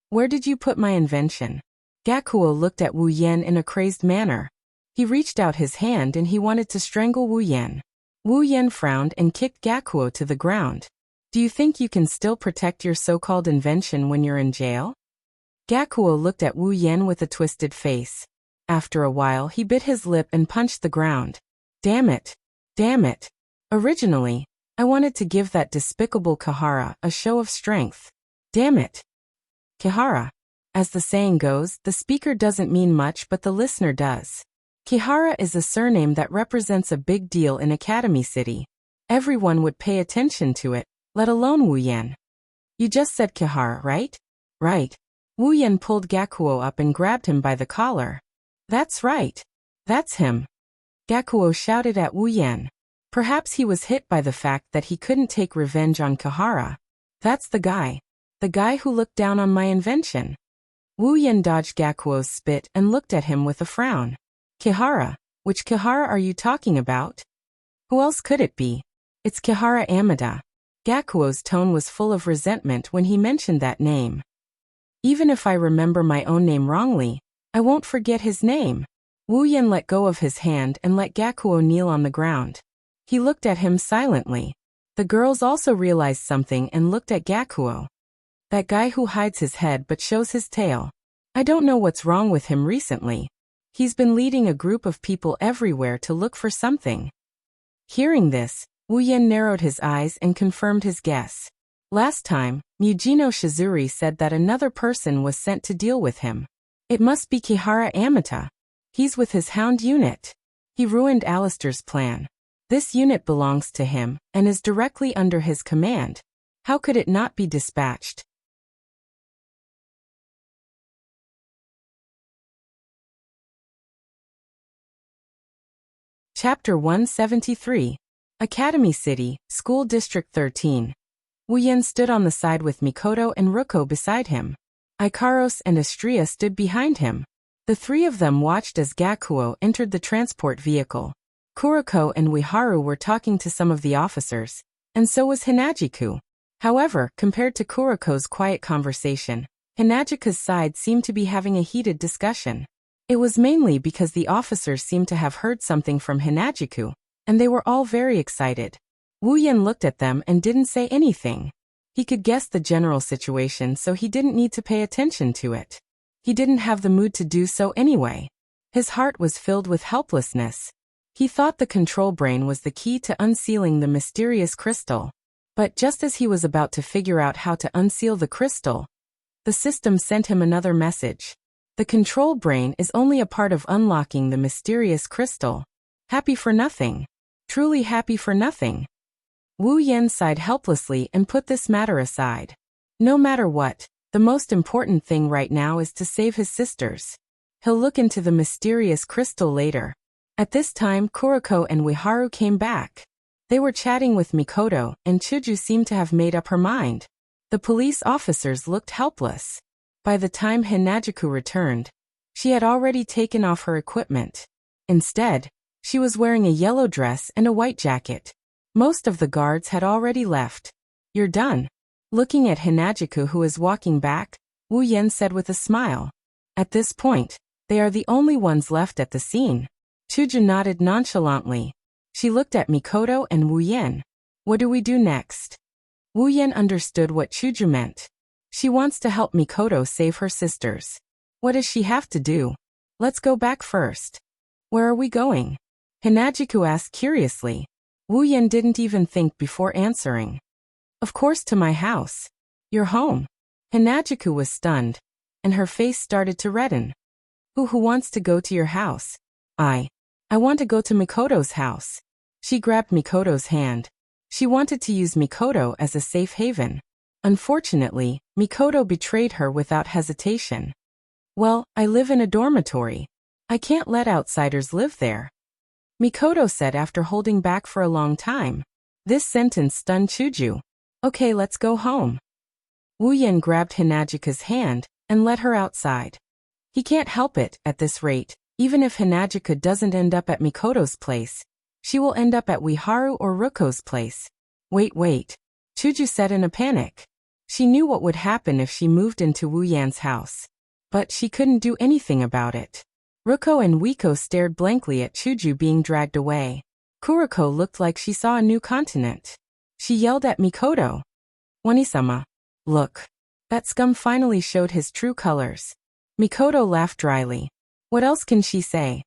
Where did you put my invention? Gakuo looked at Wu Yen in a crazed manner. He reached out his hand and he wanted to strangle Wu Yen. Wu Yen frowned and kicked Gakuo to the ground. Do you think you can still protect your so-called invention when you're in jail? Gakuo looked at Wu Yen with a twisted face. After a while he bit his lip and punched the ground. Damn it! Damn it! Originally, I wanted to give that despicable Kihara a show of strength. Damn it! Kihara. As the saying goes, the speaker doesn't mean much but the listener does. Kihara is a surname that represents a big deal in Academy City. Everyone would pay attention to it, let alone Wu Yen. You just said Kihara, right? Right. Wu Yen pulled Gakuo up and grabbed him by the collar. That's right. That's him. Gakuo shouted at Wu Yen. Perhaps he was hit by the fact that he couldn't take revenge on Kihara. That's the guy. The guy who looked down on my invention. Wu Yen dodged Gakuo's spit and looked at him with a frown. Kihara? Which Kihara are you talking about? Who else could it be? It's Kihara Amida. Gakuo's tone was full of resentment when he mentioned that name. Even if I remember my own name wrongly, I won't forget his name. Wu Yen let go of his hand and let Gakuo kneel on the ground. He looked at him silently. The girls also realized something and looked at Gakuo. That guy who hides his head but shows his tail. I don't know what's wrong with him recently. He's been leading a group of people everywhere to look for something. Hearing this, Wu Yan narrowed his eyes and confirmed his guess. Last time, Mujino Shizuri said that another person was sent to deal with him. It must be Kihara Amata. He's with his hound unit. He ruined Alistair's plan. This unit belongs to him and is directly under his command. How could it not be dispatched? Chapter 173. Academy City, School District 13. Wu Yan stood on the side with Mikoto and Ruko beside him. Ikaros and Astria stood behind him. The three of them watched as Gakuo entered the transport vehicle. Kuriko and Ueharu were talking to some of the officers, and so was Hinajiku. However, compared to Kuriko's quiet conversation, Hinajika's side seemed to be having a heated discussion. It was mainly because the officers seemed to have heard something from Hinajiku, and they were all very excited. Wu Yan looked at them and didn't say anything. He could guess the general situation, so he didn't need to pay attention to it. He didn't have the mood to do so anyway. His heart was filled with helplessness. He thought the control brain was the key to unsealing the mysterious crystal. But just as he was about to figure out how to unseal the crystal, the system sent him another message. The control brain is only a part of unlocking the mysterious crystal. Happy for nothing. Truly happy for nothing. Wu Yan sighed helplessly and put this matter aside. No matter what, the most important thing right now is to save his sisters. He'll look into the mysterious crystal later. At this time, Kuriko and Ueharu came back. They were chatting with Mikoto, and Chuju seemed to have made up her mind. The police officers looked helpless. By the time Hinajiku returned, she had already taken off her equipment. Instead, she was wearing a yellow dress and a white jacket. Most of the guards had already left. You're done. Looking at Hinajiku, who is walking back, Wu Yan said with a smile. At this point, they are the only ones left at the scene. Chuju nodded nonchalantly. She looked at Mikoto and Wu Yan. What do we do next? Wu Yan understood what Chuju meant. She wants to help Mikoto save her sisters. What does she have to do? Let's go back first. Where are we going? Hinajiku asked curiously. Wu Yan didn't even think before answering. Of course, to my house. Your home. Hinajiku was stunned, and her face started to redden. Who wants to go to your house? I want to go to Mikoto's house. She grabbed Mikoto's hand. She wanted to use Mikoto as a safe haven. Unfortunately, Mikoto betrayed her without hesitation. Well, I live in a dormitory. I can't let outsiders live there. Mikoto said after holding back for a long time. This sentence stunned Chuju. Okay, let's go home. Wu Yan grabbed Hinajika's hand and led her outside. He can't help it, at this rate. Even if Hinajika doesn't end up at Mikoto's place, she will end up at Ueharu or Ruko's place. Wait. Chuju said in a panic. She knew what would happen if she moved into Wu Yan's house. But she couldn't do anything about it. Ruko and Wiko stared blankly at Chuju being dragged away. Kuriko looked like she saw a new continent. She yelled at Mikoto. Wanisama. Look. That scum finally showed his true colors. Mikoto laughed dryly. What else can she say?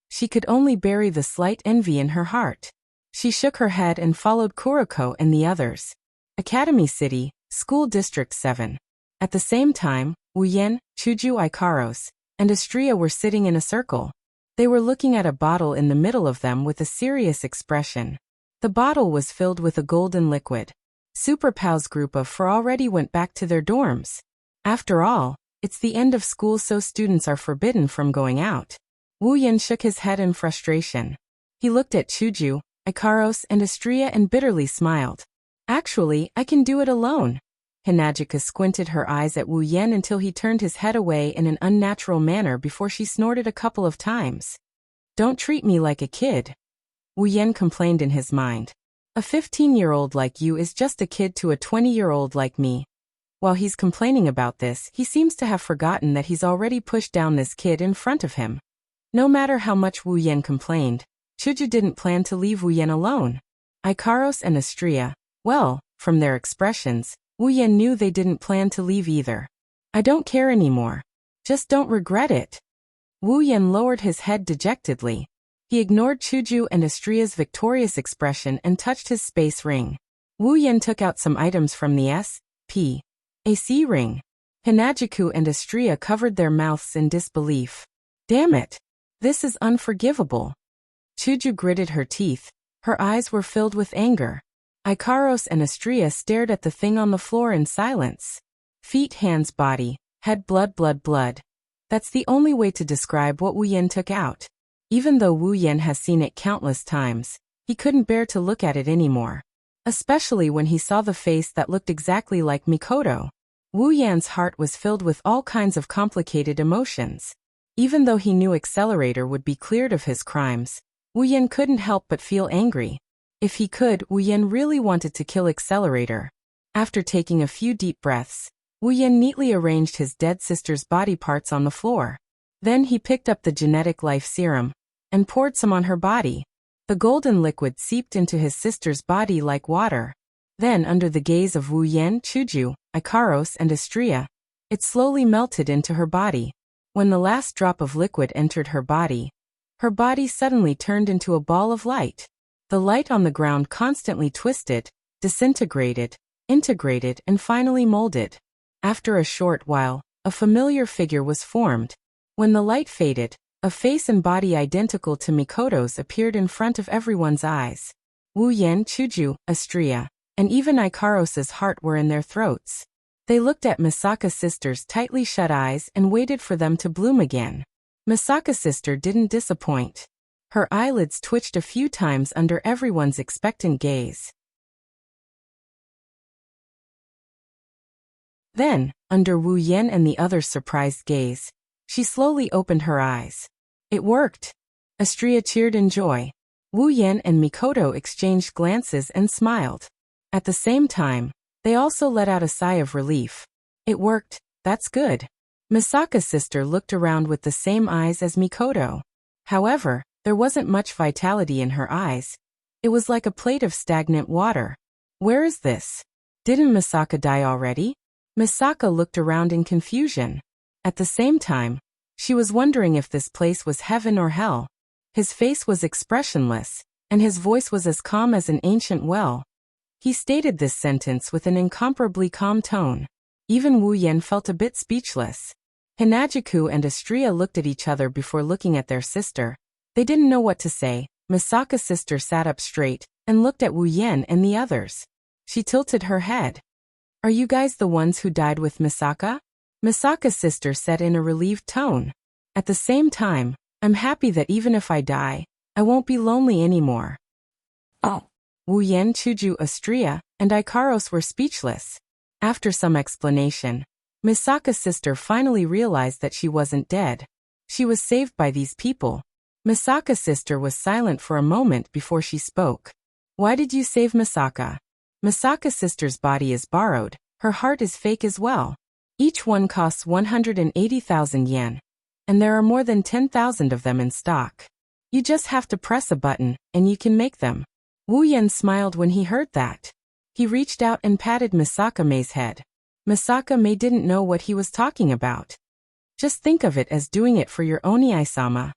She could only bury the slight envy in her heart. She shook her head and followed Kuriko and the others. Academy City, School District 7. At the same time, Wu Yan, Chuju Ikaros, and Astria were sitting in a circle. They were looking at a bottle in the middle of them with a serious expression. The bottle was filled with a golden liquid. Super Pal's group of four already went back to their dorms. After all, it's the end of school, so students are forbidden from going out. Wu Yan shook his head in frustration. He looked at Chuju, Ikaros, and Astria and bitterly smiled. Actually, I can do it alone. Hinajika squinted her eyes at Wu Yan until he turned his head away in an unnatural manner before she snorted a couple of times. Don't treat me like a kid. Wu Yan complained in his mind. A 15-year-old like you is just a kid to a 20-year-old like me. While he's complaining about this, he seems to have forgotten that he's already pushed down this kid in front of him. No matter how much Wu Yan complained, Chuju didn't plan to leave Wu Yan alone. Ikaros and Astria, Well, from their expressions, Wu Yan knew they didn't plan to leave either. I don't care anymore. Just don't regret it. Wu Yan lowered his head dejectedly. He ignored Chuju and Estria's victorious expression and touched his space ring. Wu Yan took out some items from the S.P.A.C. ring. Hinajiku and Estria covered their mouths in disbelief. Damn it! This is unforgivable. Chuju gritted her teeth. Her eyes were filled with anger. Ikaros and Estria stared at the thing on the floor in silence. Feet, hands, body, head, blood, blood, blood. That's the only way to describe what Wu Yan took out. Even though Wu Yan has seen it countless times, he couldn't bear to look at it anymore. Especially when he saw the face that looked exactly like Mikoto. Wu Yan's heart was filled with all kinds of complicated emotions. Even though he knew Accelerator would be cleared of his crimes, Wu Yan couldn't help but feel angry. If he could, Wu Yan really wanted to kill Accelerator. After taking a few deep breaths, Wu Yan neatly arranged his dead sister's body parts on the floor. Then he picked up the genetic life serum and poured some on her body. The golden liquid seeped into his sister's body like water. Then, under the gaze of Wu Yan, Chuju, Ikaros, and Estria, it slowly melted into her body. When the last drop of liquid entered her body suddenly turned into a ball of light. The light on the ground constantly twisted, disintegrated, integrated, and finally molded. After a short while, a familiar figure was formed. When the light faded, a face and body identical to Mikoto's appeared in front of everyone's eyes. Wu Yan, Chuju, Estria, and even Ikaros's heart were in their throats. They looked at Misaka's sister's tightly shut eyes and waited for them to bloom again. Misaka's sister didn't disappoint. Her eyelids twitched a few times under everyone's expectant gaze. Then, under Wu Yan and the others' surprised gaze, she slowly opened her eyes. It worked! Estria cheered in joy. Wu Yan and Mikoto exchanged glances and smiled. At the same time, they also let out a sigh of relief. It worked, that's good. Misaka's sister looked around with the same eyes as Mikoto. However, there wasn't much vitality in her eyes. It was like a plate of stagnant water. Where is this? Didn't Misaka die already? Misaka looked around in confusion. At the same time, she was wondering if this place was heaven or hell. His face was expressionless, and his voice was as calm as an ancient well. He stated this sentence with an incomparably calm tone. Even Wu Yan felt a bit speechless. Hinajiku and Estria looked at each other before looking at their sister. They didn't know what to say. Misaka's sister sat up straight and looked at Wu Yan and the others. She tilted her head. Are you guys the ones who died with Misaka? Misaka's sister said in a relieved tone. At the same time, I'm happy that even if I die, I won't be lonely anymore. Oh. Wu Yan, Chuju, Estria, and Ikaros were speechless. After some explanation, Misaka's sister finally realized that she wasn't dead. She was saved by these people. Misaka's sister was silent for a moment before she spoke. Why did you save Misaka? Misaka's sister's body is borrowed, her heart is fake as well. Each one costs 180,000 yen, and there are more than 10,000 of them in stock. You just have to press a button, and you can make them. Wu Yan smiled when he heard that. He reached out and patted Misaka Mei's head. Misaka Mei didn't know what he was talking about. Just think of it as doing it for your Oni-sama.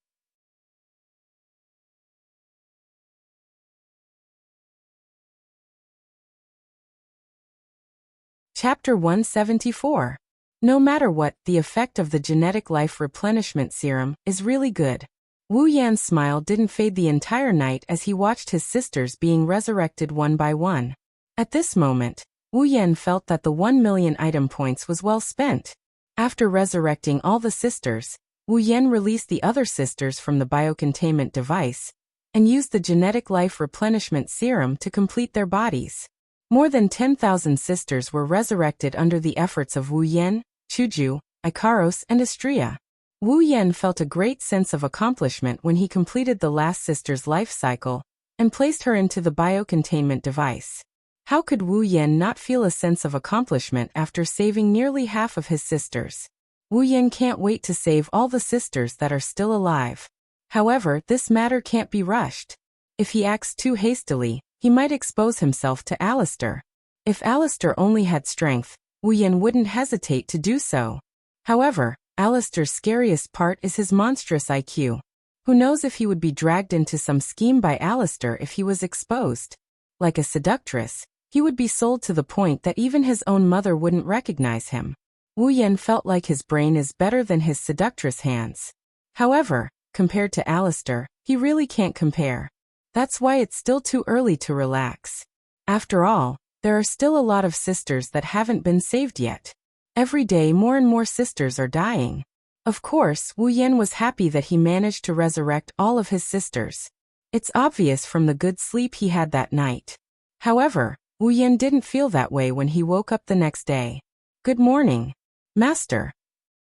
Chapter 174. No matter what, the effect of the genetic life replenishment serum is really good. Wu Yan's smile didn't fade the entire night as he watched his sisters being resurrected one by one. At this moment, Wu Yan felt that the 1 million item points was well spent. After resurrecting all the sisters, Wu Yan released the other sisters from the biocontainment device and used the genetic life replenishment serum to complete their bodies. More than 10,000 sisters were resurrected under the efforts of Wu Yan, Chuju, Ikaros, and Estria. Wu Yan felt a great sense of accomplishment when he completed the last sister's life cycle and placed her into the biocontainment device. How could Wu Yan not feel a sense of accomplishment after saving nearly half of his sisters? Wu Yan can't wait to save all the sisters that are still alive. However, this matter can't be rushed. If he acts too hastily, He might expose himself to Alistair. If Alistair only had strength, Wuyan wouldn't hesitate to do so. However, Alistair's scariest part is his monstrous IQ. Who knows if he would be dragged into some scheme by Alistair if he was exposed. Like a seductress, he would be sold to the point that even his own mother wouldn't recognize him. Wuyan felt like his brain is better than his seductress hands. However, compared to Alistair, he really can't compare. That's why it's still too early to relax. After all, there are still a lot of sisters that haven't been saved yet. Every day more and more sisters are dying. Of course, Wuyan was happy that he managed to resurrect all of his sisters. It's obvious from the good sleep he had that night. However, Wuyan didn't feel that way when he woke up the next day. Good morning, Master.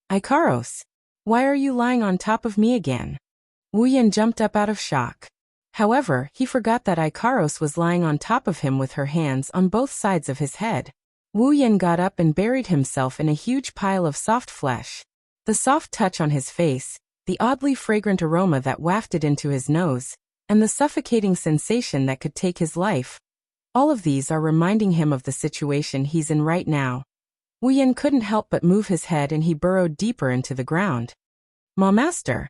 Ikaros, why are you lying on top of me again? Wuyan jumped up out of shock. However, he forgot that Ikaros was lying on top of him with her hands on both sides of his head. Wuyan got up and buried himself in a huge pile of soft flesh. The soft touch on his face, the oddly fragrant aroma that wafted into his nose, and the suffocating sensation that could take his life. All of these are reminding him of the situation he's in right now. Wuyan couldn't help but move his head and he burrowed deeper into the ground. Ma Master.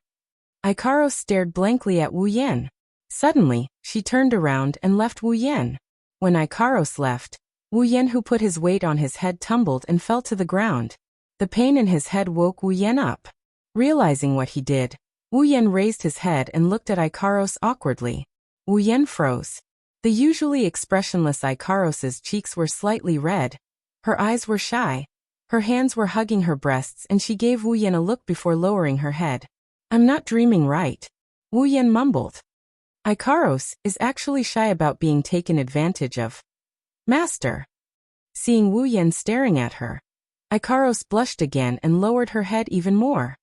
Ikaros stared blankly at Wuyan. Suddenly, she turned around and left Wuyan. When Ikaros left, Wuyan, who put his weight on his head, tumbled and fell to the ground. The pain in his head woke Wuyan up. Realizing what he did, Wuyan raised his head and looked at Ikaros awkwardly. Wuyan froze. The usually expressionless Ikaros's cheeks were slightly red. Her eyes were shy. Her hands were hugging her breasts and she gave Wuyan a look before lowering her head. I'm not dreaming, right? Wuyan mumbled. Ikaros is actually shy about being taken advantage of. Master. Seeing Wuyan staring at her, Ikaros blushed again and lowered her head even more.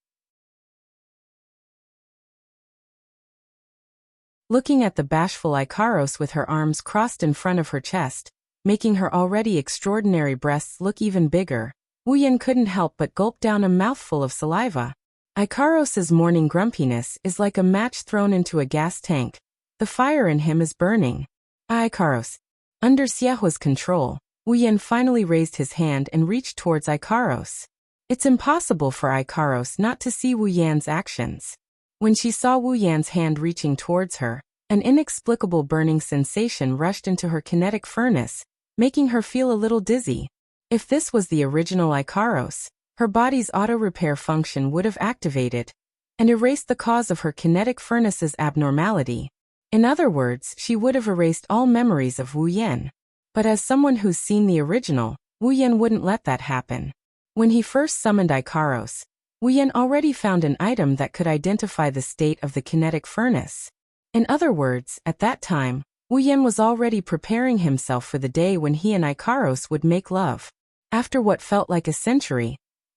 Looking at the bashful Ikaros with her arms crossed in front of her chest, making her already extraordinary breasts look even bigger, Wuyan couldn't help but gulp down a mouthful of saliva. Ikaros's morning grumpiness is like a match thrown into a gas tank. The fire in him is burning. Ikaros. Under Xiaohua's control, Wuyan finally raised his hand and reached towards Ikaros. It's impossible for Ikaros not to see Wuyan's actions. When she saw Wuyan's hand reaching towards her, an inexplicable burning sensation rushed into her kinetic furnace, making her feel a little dizzy. If this was the original Ikaros, her body's auto-repair function would have activated and erased the cause of her kinetic furnace's abnormality. In other words, she would have erased all memories of Wuyan. But as someone who's seen the original, Wuyan wouldn't let that happen. When he first summoned Ikaros, Wuyan already found an item that could identify the state of the kinetic furnace. In other words, at that time, Wuyan was already preparing himself for the day when he and Ikaros would make love. After what felt like a century,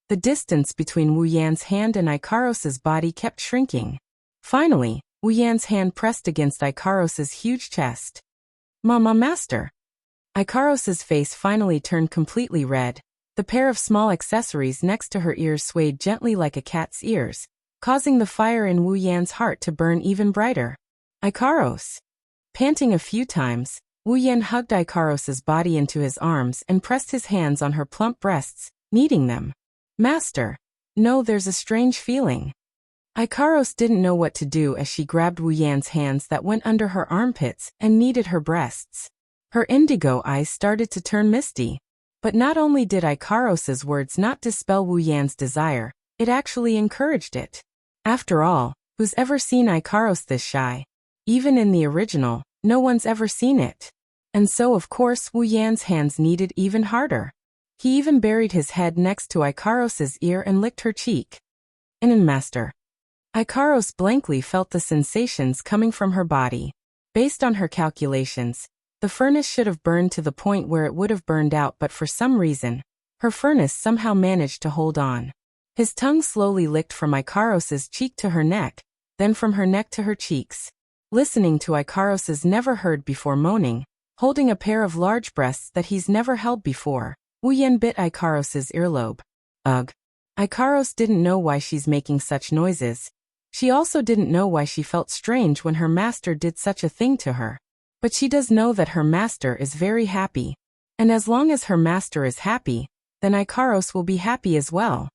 the distance between Wuyan's hand and Ikaros's body kept shrinking. Finally, Wuyan's hand pressed against Ikaros's huge chest. Mama Master. Ikaros's face finally turned completely red. The pair of small accessories next to her ears swayed gently like a cat's ears, causing the fire in Wuyan's heart to burn even brighter. Ikaros. Panting a few times, Wuyan hugged Ikaros's body into his arms and pressed his hands on her plump breasts, kneading them. Master. No, there's a strange feeling. Ikaros didn't know what to do as she grabbed Wuyan's hands that went under her armpits and kneaded her breasts. Her indigo eyes started to turn misty. But not only did Ikaros's words not dispel Wuyan's desire, it actually encouraged it. After all, who's ever seen Ikaros this shy? Even in the original, no one's ever seen it. And so of course Wuyan's hands kneaded even harder. He even buried his head next to Ikaros's ear and licked her cheek. Master. Ikaros blankly felt the sensations coming from her body. Based on her calculations, the furnace should have burned to the point where it would have burned out, but for some reason, her furnace somehow managed to hold on. His tongue slowly licked from Ikaros's cheek to her neck, then from her neck to her cheeks. Listening to Ikaros's never-heard-before moaning, holding a pair of large breasts that he's never held before, Wuyan bit Ikaros's earlobe. Ugh. Ikaros didn't know why she's making such noises. She also didn't know why she felt strange when her master did such a thing to her. But she does know that her master is very happy. And as long as her master is happy, then Ikaros will be happy as well.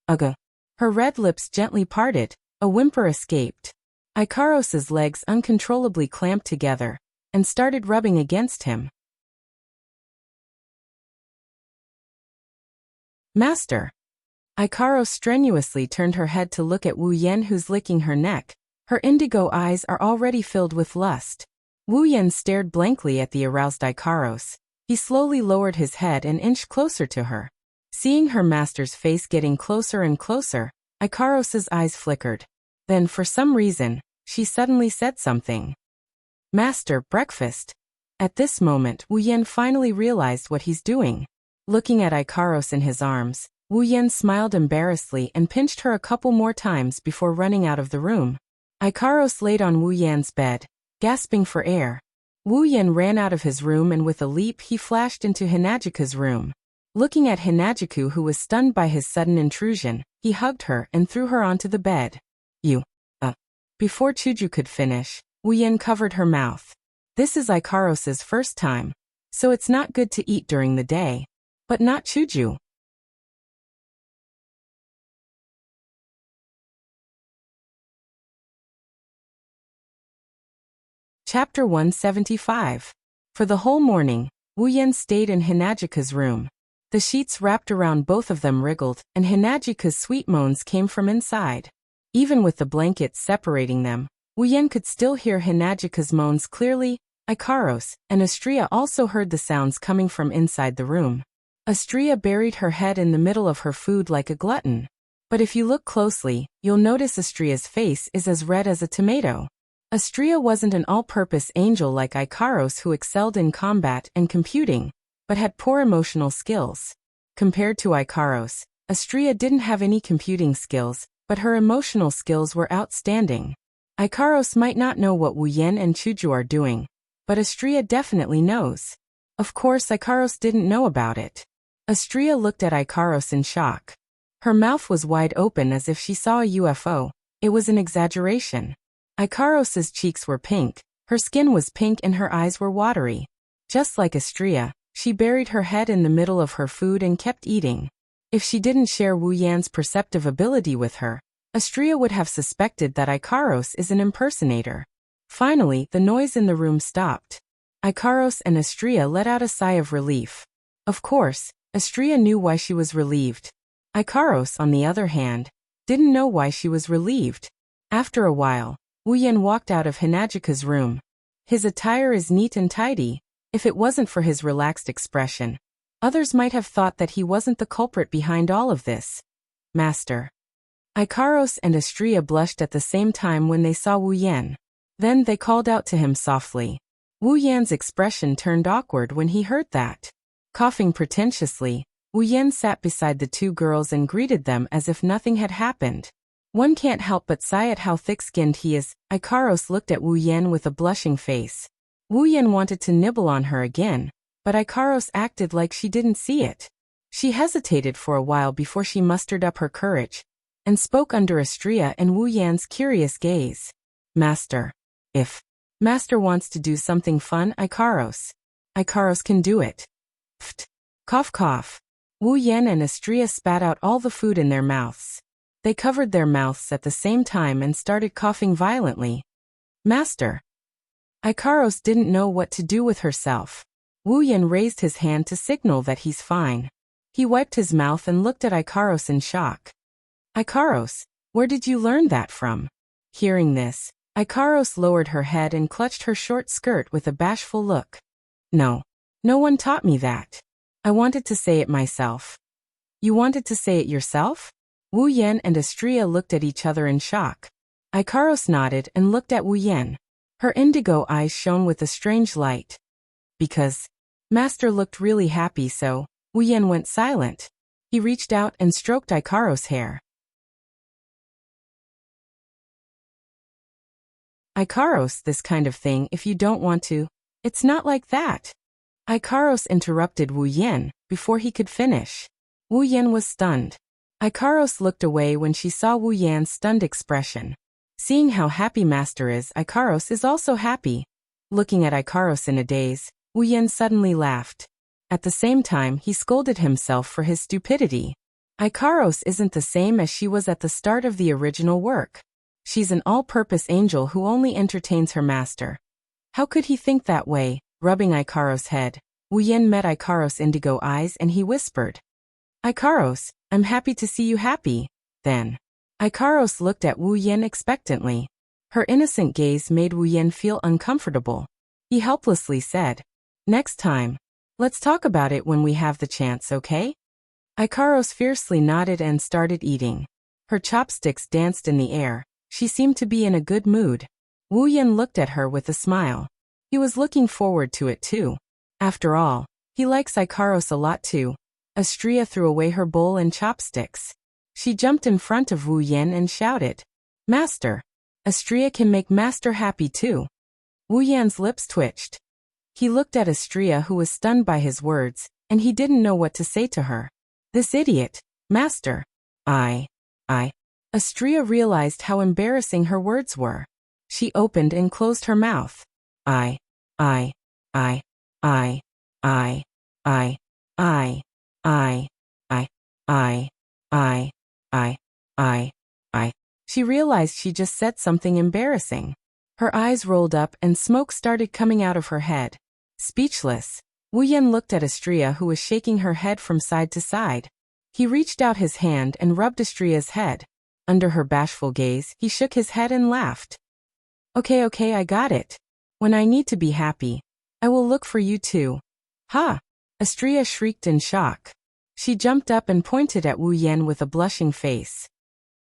Ugh. Her red lips gently parted, a whimper escaped. Ikaros's legs uncontrollably clamped together and started rubbing against him. Master. Ikaros strenuously turned her head to look at Wu Yan, who's licking her neck. Her indigo eyes are already filled with lust. Wu Yan stared blankly at the aroused Ikaros. He slowly lowered his head and inched closer to her. Seeing her master's face getting closer and closer, Ikaros's eyes flickered. Then, for some reason, she suddenly said something. Master, breakfast. At this moment, Wu Yan finally realized what he's doing. Looking at Ikaros in his arms, Wu Yan smiled embarrassedly and pinched her a couple more times before running out of the room. Ikaros laid on Wu Yan's bed, gasping for air. Wu Yan ran out of his room and with a leap he flashed into Hinajika's room. Looking at Hinajiku, who was stunned by his sudden intrusion, he hugged her and threw her onto the bed. Before Chuju could finish, Wu Yan covered her mouth. This is Ikaros's first time, so it's not good to eat during the day. But not Chuju. Chapter 175. For the whole morning, Wu Yan stayed in Hinajika's room. The sheets wrapped around both of them wriggled, and Hinajika's sweet moans came from inside. Even with the blankets separating them, Wu Yan could still hear Hinajika's moans clearly. Ikaros and Astria also heard the sounds coming from inside the room. Astria buried her head in the middle of her food like a glutton. But if you look closely, you'll notice Astria's face is as red as a tomato. Astria wasn't an all-purpose angel like Ikaros, who excelled in combat and computing, but had poor emotional skills. Compared to Ikaros, Astria didn't have any computing skills, but her emotional skills were outstanding. Ikaros might not know what Wu Yan and Chuju are doing, but Astria definitely knows. Of course, Ikaros didn't know about it. Astria looked at Ikaros in shock. Her mouth was wide open as if she saw a UFO. It was an exaggeration. Ikaros's cheeks were pink, her skin was pink and her eyes were watery. Just like Astria, she buried her head in the middle of her food and kept eating. If she didn't share Wu Yan's perceptive ability with her, Astria would have suspected that Ikaros is an impersonator. Finally, the noise in the room stopped. Ikaros and Astria let out a sigh of relief. Of course, Astria knew why she was relieved. Ikaros, on the other hand, didn't know why she was relieved. After a while, Wu Yan walked out of Hinajika's room. His attire is neat and tidy. If it wasn't for his relaxed expression, others might have thought that he wasn't the culprit behind all of this. Master. Ikaros and Astria blushed at the same time when they saw Wu Yan. Then they called out to him softly. Wu Yan's expression turned awkward when he heard that. Coughing pretentiously, Wu Yan sat beside the two girls and greeted them as if nothing had happened. One can't help but sigh at how thick-skinned he is. Ikaros looked at Wu Yan with a blushing face. Wu Yan wanted to nibble on her again, but Ikaros acted like she didn't see it. She hesitated for a while before she mustered up her courage, and spoke under Astria and Wu Yan's curious gaze. Master. If Master wants to do something fun, Ikaros can do it. Pft. Cough cough. Wu Yan and Astria spat out all the food in their mouths. They covered their mouths at the same time and started coughing violently. Master. Ikaros didn't know what to do with herself. Wu Yan raised his hand to signal that he's fine. He wiped his mouth and looked at Ikaros in shock. Ikaros, where did you learn that from? Hearing this, Ikaros lowered her head and clutched her short skirt with a bashful look. No one taught me that. I wanted to say it myself. You wanted to say it yourself? Wu Yan and Astria looked at each other in shock. Ikaros nodded and looked at Wu Yan. Her indigo eyes shone with a strange light. Because Master looked really happy, so Wu Yan went silent. He reached out and stroked Ikaros' hair. Ikaros, this kind of thing, if you don't want to, it's not like that. Ikaros interrupted Wu Yan before he could finish. Wu Yan was stunned. Ikaros looked away when she saw Wu Yan's stunned expression. Seeing how happy Master is, Ikaros is also happy. Looking at Ikaros in a daze, Wu Yan suddenly laughed. At the same time, he scolded himself for his stupidity. Ikaros isn't the same as she was at the start of the original work. She's an all-purpose angel who only entertains her master. How could he think that way? Rubbing Ikaros' head, Wu Yan met Ikaros' indigo eyes and he whispered, "Ikaros, I'm happy to see you happy." Then, Ikaros looked at Wu Yan expectantly. Her innocent gaze made Wu Yan feel uncomfortable. He helplessly said, "Next time. Let's talk about it when we have the chance, okay?" Ikaros fiercely nodded and started eating. Her chopsticks danced in the air. She seemed to be in a good mood. Wu Yan looked at her with a smile. He was looking forward to it too. After all, he likes Ikaros a lot too. Astria threw away her bowl and chopsticks. She jumped in front of Wu Yan and shouted, "Master! Astria can make Master happy too." Wu Yan's lips twitched. He looked at Astria, who was stunned by his words, and he didn't know what to say to her. This idiot, Master. I. Astria realized how embarrassing her words were. She opened and closed her mouth. I. She realized she just said something embarrassing. Her eyes rolled up and smoke started coming out of her head. Speechless, Wu Yan looked at Astria, who was shaking her head from side to side. He reached out his hand and rubbed Astria's head. Under her bashful gaze, he shook his head and laughed. Okay, I got it. When I need to be happy, I will look for you too." "Ha!" Astria shrieked in shock. She jumped up and pointed at Wu Yan with a blushing face.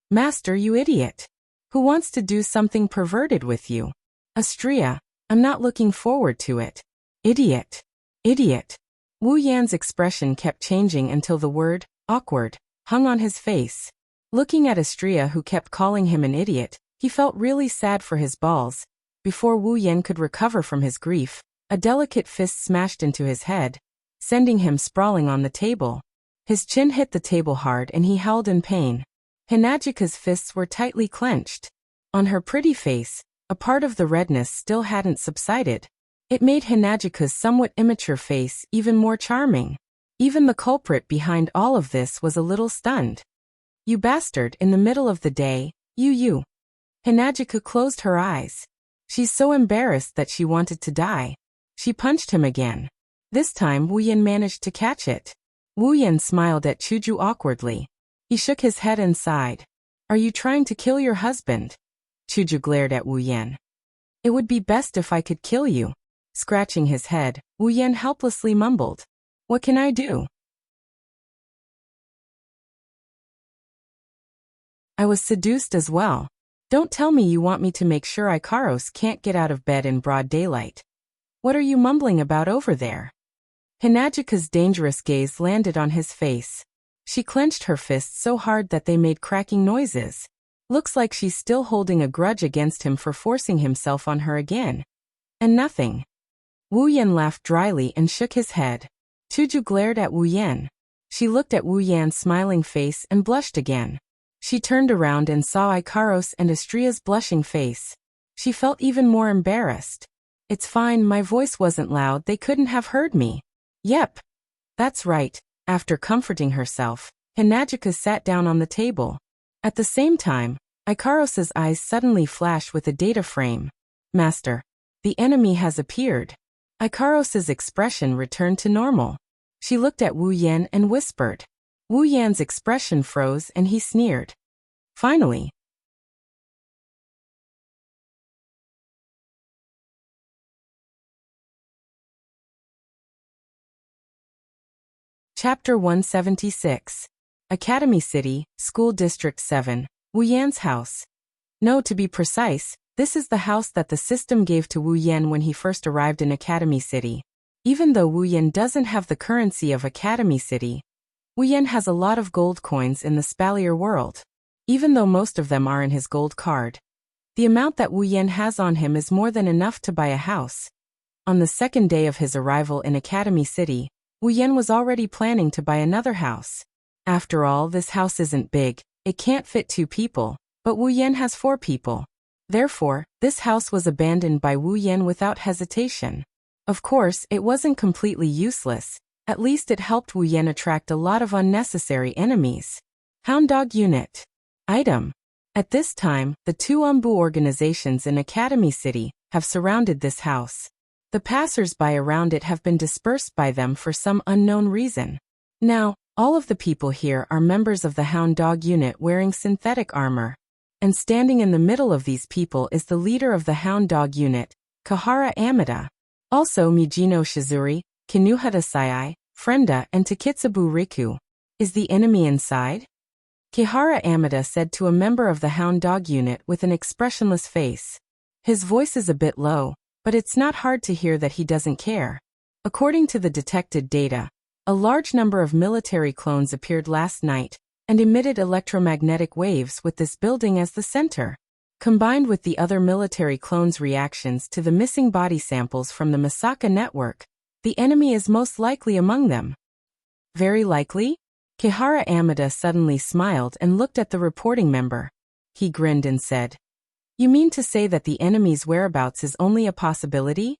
"Master, you idiot! Who wants to do something perverted with you?" "Astria, I'm not looking forward to it." "Idiot! Idiot!" Wu Yan's expression kept changing until the word, awkward, hung on his face. Looking at Astria, who kept calling him an idiot, he felt really sad for his balls. Before Wu Yan could recover from his grief, a delicate fist smashed into his head, sending him sprawling on the table. His chin hit the table hard and he howled in pain. Hinajika's fists were tightly clenched. On her pretty face, a part of the redness still hadn't subsided. It made Hinajika's somewhat immature face even more charming. Even the culprit behind all of this was a little stunned. "You bastard, in the middle of the day, you." Hinajika closed her eyes. She's so embarrassed that she wanted to die. She punched him again. This time Wu Yan managed to catch it. Wu Yan smiled at Chuju awkwardly. He shook his head and sighed. "Are you trying to kill your husband?" Chuju glared at Wu Yan. "It would be best if I could kill you." Scratching his head, Wu Yan helplessly mumbled, "What can I do? I was seduced as well. Don't tell me you want me to make sure Ikaros can't get out of bed in broad daylight. What are you mumbling about over there?" Hinajika's dangerous gaze landed on his face. She clenched her fists so hard that they made cracking noises. Looks like she's still holding a grudge against him for forcing himself on her again. And nothing. Wu Yan laughed dryly and shook his head. Chuju glared at Wu Yan. She looked at Wu Yan's smiling face and blushed again. She turned around and saw Ikaros and Astria's blushing face. She felt even more embarrassed. "It's fine, my voice wasn't loud, they couldn't have heard me." "Yep. That's right." After comforting herself, Hinajika sat down on the table. At the same time, Ikaros's eyes suddenly flashed with a data frame. "Master, the enemy has appeared." Ikaros's expression returned to normal. She looked at Wu Yan and whispered. Wu Yan's expression froze and he sneered. Finally. Chapter 176. Academy City, School District 7, Wu Yan's house. No, to be precise, this is the house that the system gave to Wu Yan when he first arrived in Academy City. Even though Wu Yan doesn't have the currency of Academy City, Wu Yan has a lot of gold coins in the Spalier world. Even though most of them are in his gold card, the amount that Wu Yan has on him is more than enough to buy a house. On the second day of his arrival in Academy City, Wu Yan was already planning to buy another house. After all, this house isn't big, it can't fit 2 people, but Wu Yan has 4 people. Therefore, this house was abandoned by Wu Yan without hesitation. Of course, it wasn't completely useless. At least it helped Wu Yan attract a lot of unnecessary enemies. Hound Dog Unit. Item. At this time, the two Umbu organizations in Academy City have surrounded this house. The passers-by around it have been dispersed by them for some unknown reason. Now, all of the people here are members of the Hound Dog Unit wearing synthetic armor. And standing in the middle of these people is the leader of the Hound Dog Unit, Kahara Amida. Also Mijino Shizuri, Kinuhata Sai, Frenda and Takitsubu Riku. Is the enemy inside? Kihara Amida said to a member of the Hound Dog Unit with an expressionless face. His voice is a bit low, but it's not hard to hear that he doesn't care. According to the detected data, a large number of military clones appeared last night and emitted electromagnetic waves with this building as the center. Combined with the other military clones' reactions to the missing body samples from the Masaka network, the enemy is most likely among them. Very likely? Kihara Amida suddenly smiled and looked at the reporting member. He grinned and said, "You mean to say that the enemy's whereabouts is only a possibility?"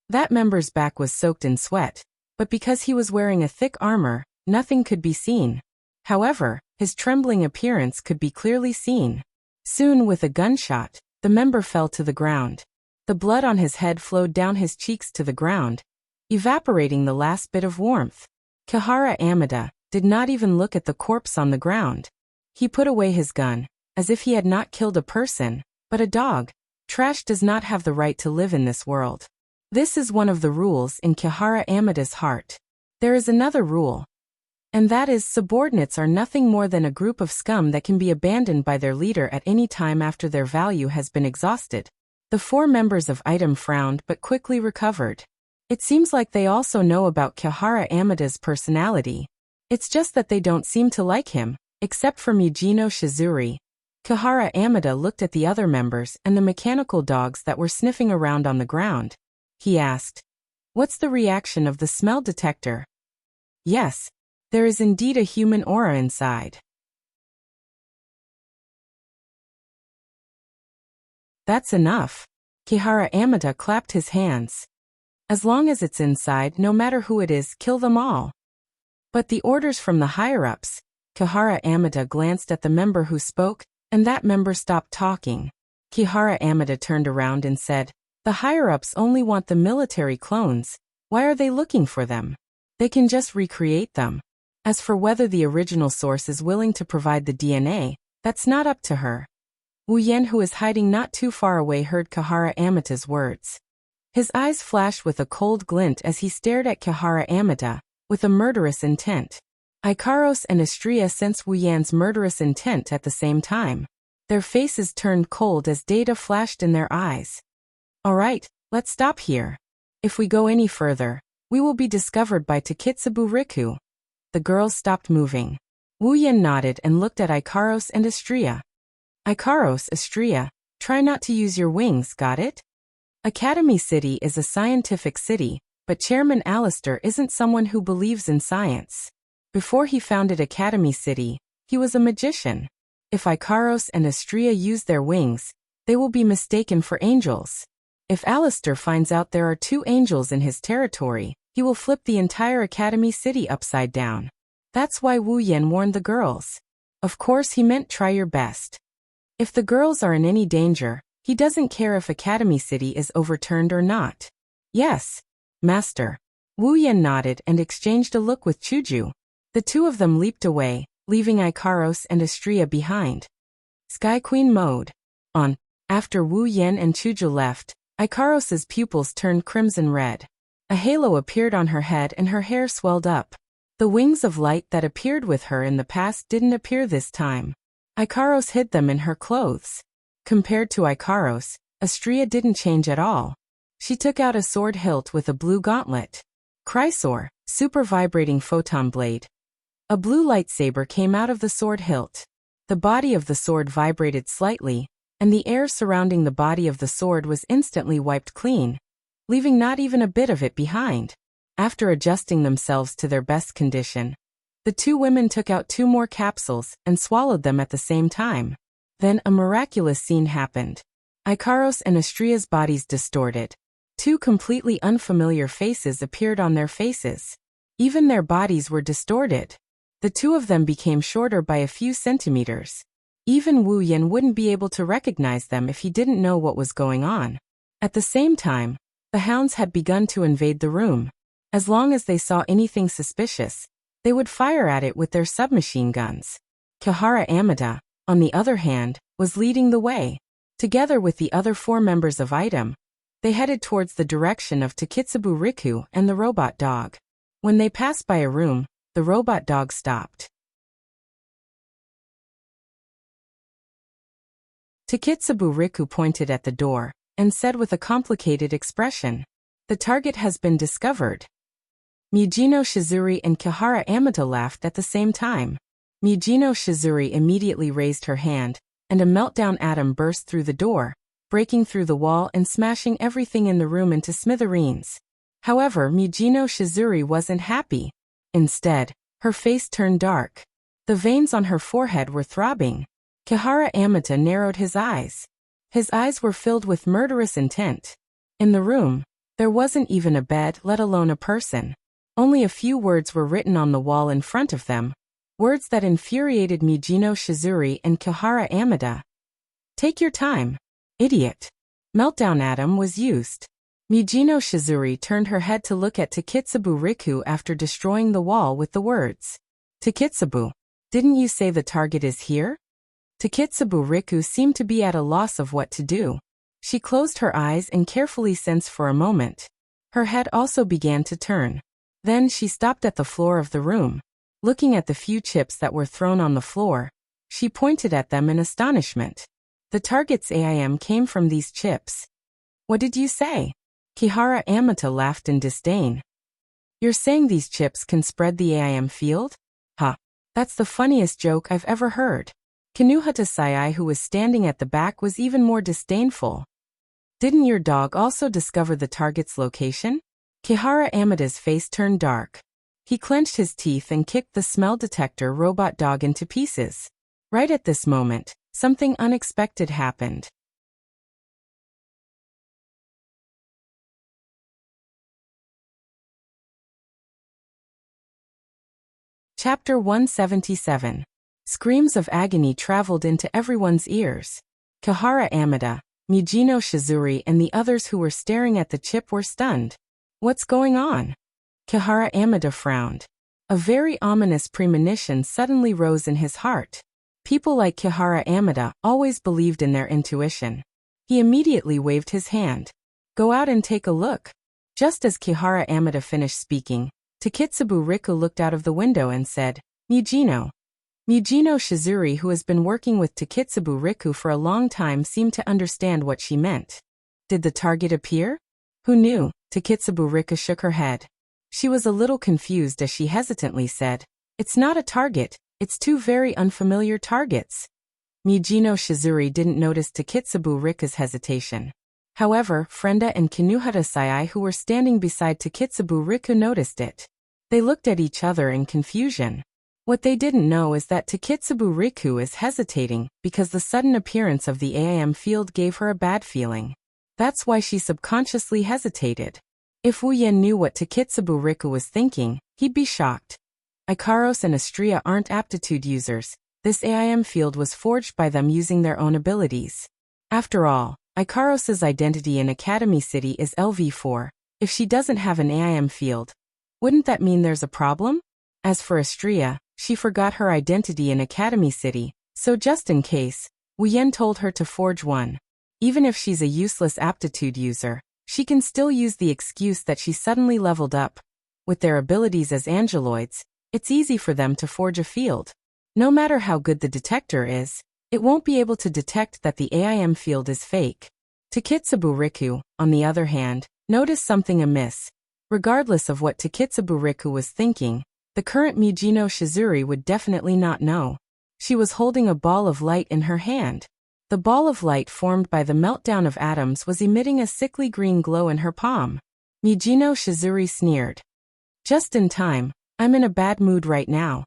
That member's back was soaked in sweat, but because he was wearing a thick armor, nothing could be seen. However, his trembling appearance could be clearly seen. Soon, with a gunshot, the member fell to the ground. The blood on his head flowed down his cheeks to the ground, evaporating the last bit of warmth. Kihara Amida did not even look at the corpse on the ground. He put away his gun, as if he had not killed a person, but a dog. Trash does not have the right to live in this world. This is one of the rules in Kihara Amida's heart. There is another rule. And that is, subordinates are nothing more than a group of scum that can be abandoned by their leader at any time after their value has been exhausted. The four members of Item frowned but quickly recovered. It seems like they also know about Kihara Amida's personality. It's just that they don't seem to like him, except for Mijino Shizuri. Kihara Amida looked at the other members and the mechanical dogs that were sniffing around on the ground. He asked, "What's the reaction of the smell detector?" "Yes. There is indeed a human aura inside." "That's enough." Kihara Amida clapped his hands. "As long as it's inside, no matter who it is, kill them all." "But the orders from the higher-ups." Kihara Amida glanced at the member who spoke, and that member stopped talking. Kihara Amida turned around and said, "The higher-ups only want the military clones. Why are they looking for them? They can just recreate them. As for whether the original source is willing to provide the DNA, that's not up to her." Wu Yan, who is hiding not too far away, heard Kihara Amida's words. His eyes flashed with a cold glint as he stared at Kihara Amida, with a murderous intent. Ikaros and Astria sensed Wu Yan's murderous intent at the same time. Their faces turned cold as data flashed in their eyes. "All right, let's stop here. If we go any further, we will be discovered by Takitsubu Riku." The girls stopped moving. Wu Yan nodded and looked at Ikaros and Astria. "Ikaros, Astria, try not to use your wings, got it?" Academy City is a scientific city, but Chairman Alistair isn't someone who believes in science. Before he founded Academy City, he was a magician. If Ikaros and Astria use their wings, they will be mistaken for angels. If Alistair finds out there are two angels in his territory, he will flip the entire Academy City upside down. That's why Wu Yan warned the girls. Of course, he meant try your best. If the girls are in any danger, he doesn't care if Academy City is overturned or not. "Yes, Master." Wu Yan nodded and exchanged a look with Chuju. The two of them leaped away, leaving Ikaros and Astria behind. Sky Queen mode on. After Wu Yan and Chuju left, Ikaros's pupils turned crimson red. A halo appeared on her head and her hair swelled up. The wings of light that appeared with her in the past didn't appear this time. Ikaros hid them in her clothes. Compared to Ikaros, Astria didn't change at all. She took out a sword hilt with a blue gauntlet. Chrysor, super vibrating photon blade. A blue lightsaber came out of the sword hilt. The body of the sword vibrated slightly, and the air surrounding the body of the sword was instantly wiped clean, leaving not even a bit of it behind. After adjusting themselves to their best condition, the two women took out 2 more capsules and swallowed them at the same time. Then a miraculous scene happened. Ikaros and Astria's bodies distorted. Two completely unfamiliar faces appeared on their faces. Even their bodies were distorted. The two of them became shorter by a few centimeters. Even Wu Yan wouldn't be able to recognize them if he didn't know what was going on. At the same time, the hounds had begun to invade the room. As long as they saw anything suspicious, they would fire at it with their submachine guns. Kihara Amida, on the other hand, was leading the way. Together with the other 4 members of Item, they headed towards the direction of Takitsubu Riku and the robot dog. When they passed by a room, the robot dog stopped. Takitsubu Riku pointed at the door and said with a complicated expression, "The target has been discovered." Mujino Shizuri and Kihara Amida laughed at the same time. Mujino Shizuri immediately raised her hand, and a meltdown atom burst through the door, breaking through the wall and smashing everything in the room into smithereens. However, Mujino Shizuri wasn't happy. Instead, her face turned dark. The veins on her forehead were throbbing. Kihara Amida narrowed his eyes. His eyes were filled with murderous intent. In the room, there wasn't even a bed, let alone a person. Only a few words were written on the wall in front of them, words that infuriated Mujino Shizuri and Kihara Amida. "Take your time, idiot." Meltdown atom was used. Mujino Shizuri turned her head to look at Takitsubu Riku after destroying the wall with the words, "Takitsubu, didn't you say the target is here?" Takitsubu Riku seemed to be at a loss of what to do. She closed her eyes and carefully sensed for a moment. Her head also began to turn. Then she stopped at the floor of the room. Looking at the few chips that were thrown on the floor, she pointed at them in astonishment. The target's AIM came from these chips. "What did you say?" Kihara Amida laughed in disdain. "You're saying these chips can spread the AIM field? Huh. That's the funniest joke I've ever heard." Kinuhata Sayai, who was standing at the back, was even more disdainful. "Didn't your dog also discover the target's location?" Kihara Amida's face turned dark. He clenched his teeth and kicked the smell detector robot dog into pieces. Right at this moment, something unexpected happened. Chapter 177. Screams of agony traveled into everyone's ears. Kihara Amida, Mujino Shizuri and the others who were staring at the chip were stunned. "What's going on?" Kihara Amida frowned. A very ominous premonition suddenly rose in his heart. People like Kihara Amida always believed in their intuition. He immediately waved his hand. "Go out and take a look." Just as Kihara Amida finished speaking, Takitsubu Riku looked out of the window and said, "Mujino." Mujino Shizuri, who has been working with Takitsubu Riku for a long time, seemed to understand what she meant. "Did the target appear?" "Who knew?" Takitsubu Riku shook her head. She was a little confused as she hesitantly said, "It's not a target, it's 2 very unfamiliar targets." Mujino Shizuri didn't notice Takitsubu Riku's hesitation. However, Frenda and Kinuhata Sayai, who were standing beside Takitsubu Riku, noticed it. They looked at each other in confusion. What they didn't know is that Takitsubu Riku is hesitating because the sudden appearance of the AIM field gave her a bad feeling. That's why she subconsciously hesitated. If Wu Yan knew what Takitsubu Riku was thinking, he'd be shocked. Ikaros and Astria aren't aptitude users. This AIM field was forged by them using their own abilities. After all, Ikaros's identity in Academy City is LV4. If she doesn't have an AIM field, wouldn't that mean there's a problem? As for Astria, she forgot her identity in Academy City, so just in case, Wu Yan told her to forge one. Even if she's a useless aptitude user, she can still use the excuse that she suddenly leveled up. With their abilities as angeloids, it's easy for them to forge a field. No matter how good the detector is, it won't be able to detect that the AIM field is fake. Takitsubu Riku, on the other hand, noticed something amiss. Regardless of what Takitsubu Riku was thinking, the current Mujino Shizuri would definitely not know. She was holding a ball of light in her hand. The ball of light formed by the meltdown of atoms was emitting a sickly green glow in her palm. Mujino Shizuri sneered. "Just in time, I'm in a bad mood right now."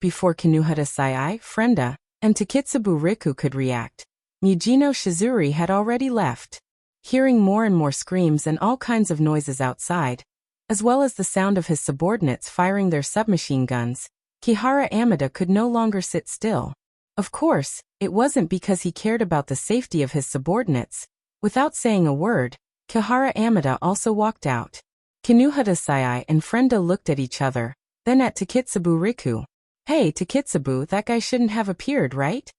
Before Kinuhata Sayai, Frenda, and Takitsubu Riku could react, Mijino Shizuri had already left. Hearing more and more screams and all kinds of noises outside, as well as the sound of his subordinates firing their submachine guns, Kihara Amida could no longer sit still. Of course, it wasn't because he cared about the safety of his subordinates. Without saying a word, Kihara Amida also walked out. Kinuhata Sayai and Frenda looked at each other, then at Takitsubu Riku. "Hey, Takitsubu, that guy shouldn't have appeared, right?"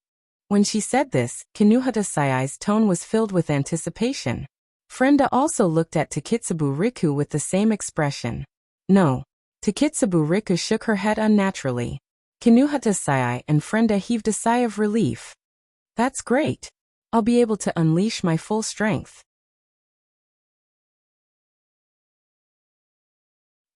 When she said this, Kinuhata Sayai's tone was filled with anticipation. Frenda also looked at Takitsubu Riku with the same expression. "No." Takitsubu Riku shook her head unnaturally. Kinuhata Sayai and Frenda heaved a sigh of relief. "That's great. I'll be able to unleash my full strength."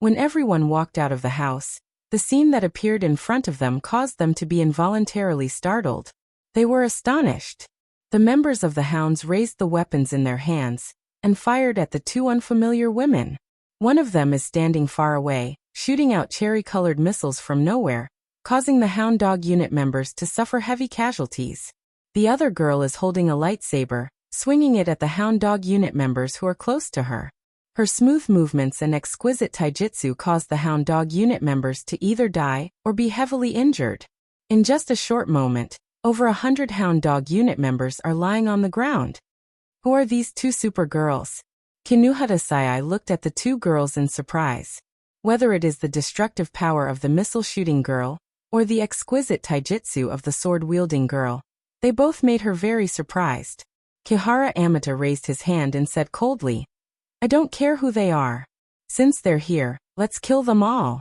When everyone walked out of the house, the scene that appeared in front of them caused them to be involuntarily startled. They were astonished. The members of the hounds raised the weapons in their hands and fired at the two unfamiliar women. One of them is standing far away, shooting out cherry-colored missiles from nowhere, causing the Hound Dog unit members to suffer heavy casualties. The other girl is holding a lightsaber, swinging it at the Hound Dog unit members who are close to her. Her smooth movements and exquisite taijutsu caused the Hound Dog unit members to either die or be heavily injured. In just a short moment, over 100 Hound Dog unit members are lying on the ground. Who are these two super girls? Kinuhata Sayai looked at the two girls in surprise. Whether it is the destructive power of the missile-shooting girl, or the exquisite taijutsu of the sword-wielding girl, they both made her very surprised. Kihara Amita raised his hand and said coldly, "I don't care who they are. Since they're here, let's kill them all."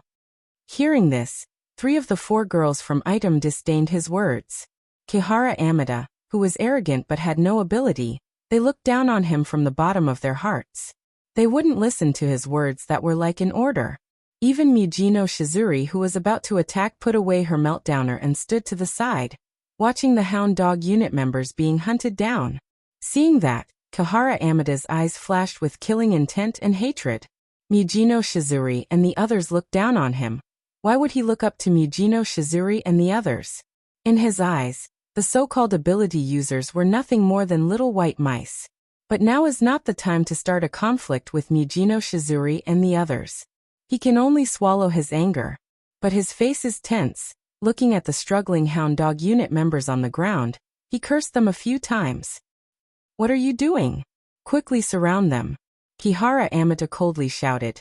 Hearing this, 3 of the 4 girls from Item disdained his words. Kihara Amida, who was arrogant but had no ability, they looked down on him from the bottom of their hearts. They wouldn't listen to his words that were like an order. Even Mijino Shizuri, who was about to attack, put away her meltdowner and stood to the side, watching the Hound Dog unit members being hunted down. Seeing that, Kihara Amida's eyes flashed with killing intent and hatred. Mijino Shizuri and the others looked down on him. Why would he look up to Mijino Shizuri and the others? In his eyes, the so-called ability users were nothing more than little white mice. But now is not the time to start a conflict with Mijino Shizuri and the others. He can only swallow his anger. But his face is tense. Looking at the struggling Hound Dog unit members on the ground, he cursed them a few times. "What are you doing? Quickly surround them," Kihara Amita coldly shouted,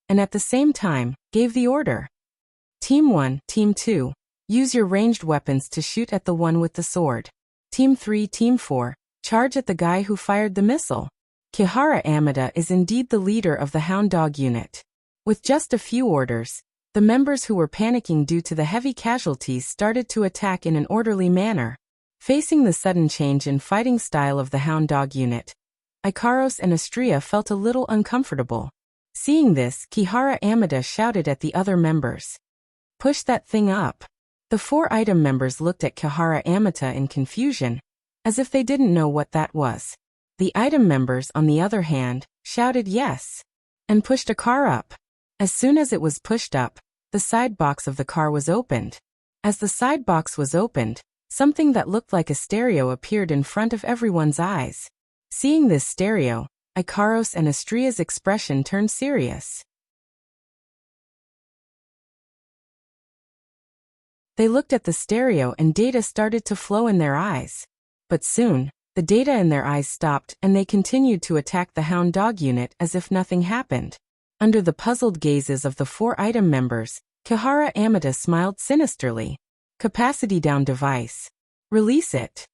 and at the same time, gave the order. Team 1, Team 2, use your ranged weapons to shoot at the one with the sword. Team 3, Team 4, charge at the guy who fired the missile. Kihara Amida is indeed the leader of the Hound Dog unit. With just a few orders, the members who were panicking due to the heavy casualties started to attack in an orderly manner. Facing the sudden change in fighting style of the Hound Dog unit, Ikaros and Astria felt a little uncomfortable. Seeing this, Kihara Amida shouted at the other members, "Push that thing up." The 4 Item members looked at Kihara Amida in confusion, as if they didn't know what that was. The Item members, on the other hand, shouted yes, and pushed a car up. As soon as it was pushed up, the side box of the car was opened. As the side box was opened, something that looked like a stereo appeared in front of everyone's eyes. Seeing this stereo, Ikaros and Astria's expression turned serious. They looked at the stereo and data started to flow in their eyes. But soon, the data in their eyes stopped and they continued to attack the Hound Dog unit as if nothing happened. Under the puzzled gazes of the 4 Item members, Kihara Amida smiled sinisterly. "Capacity down device. Release it."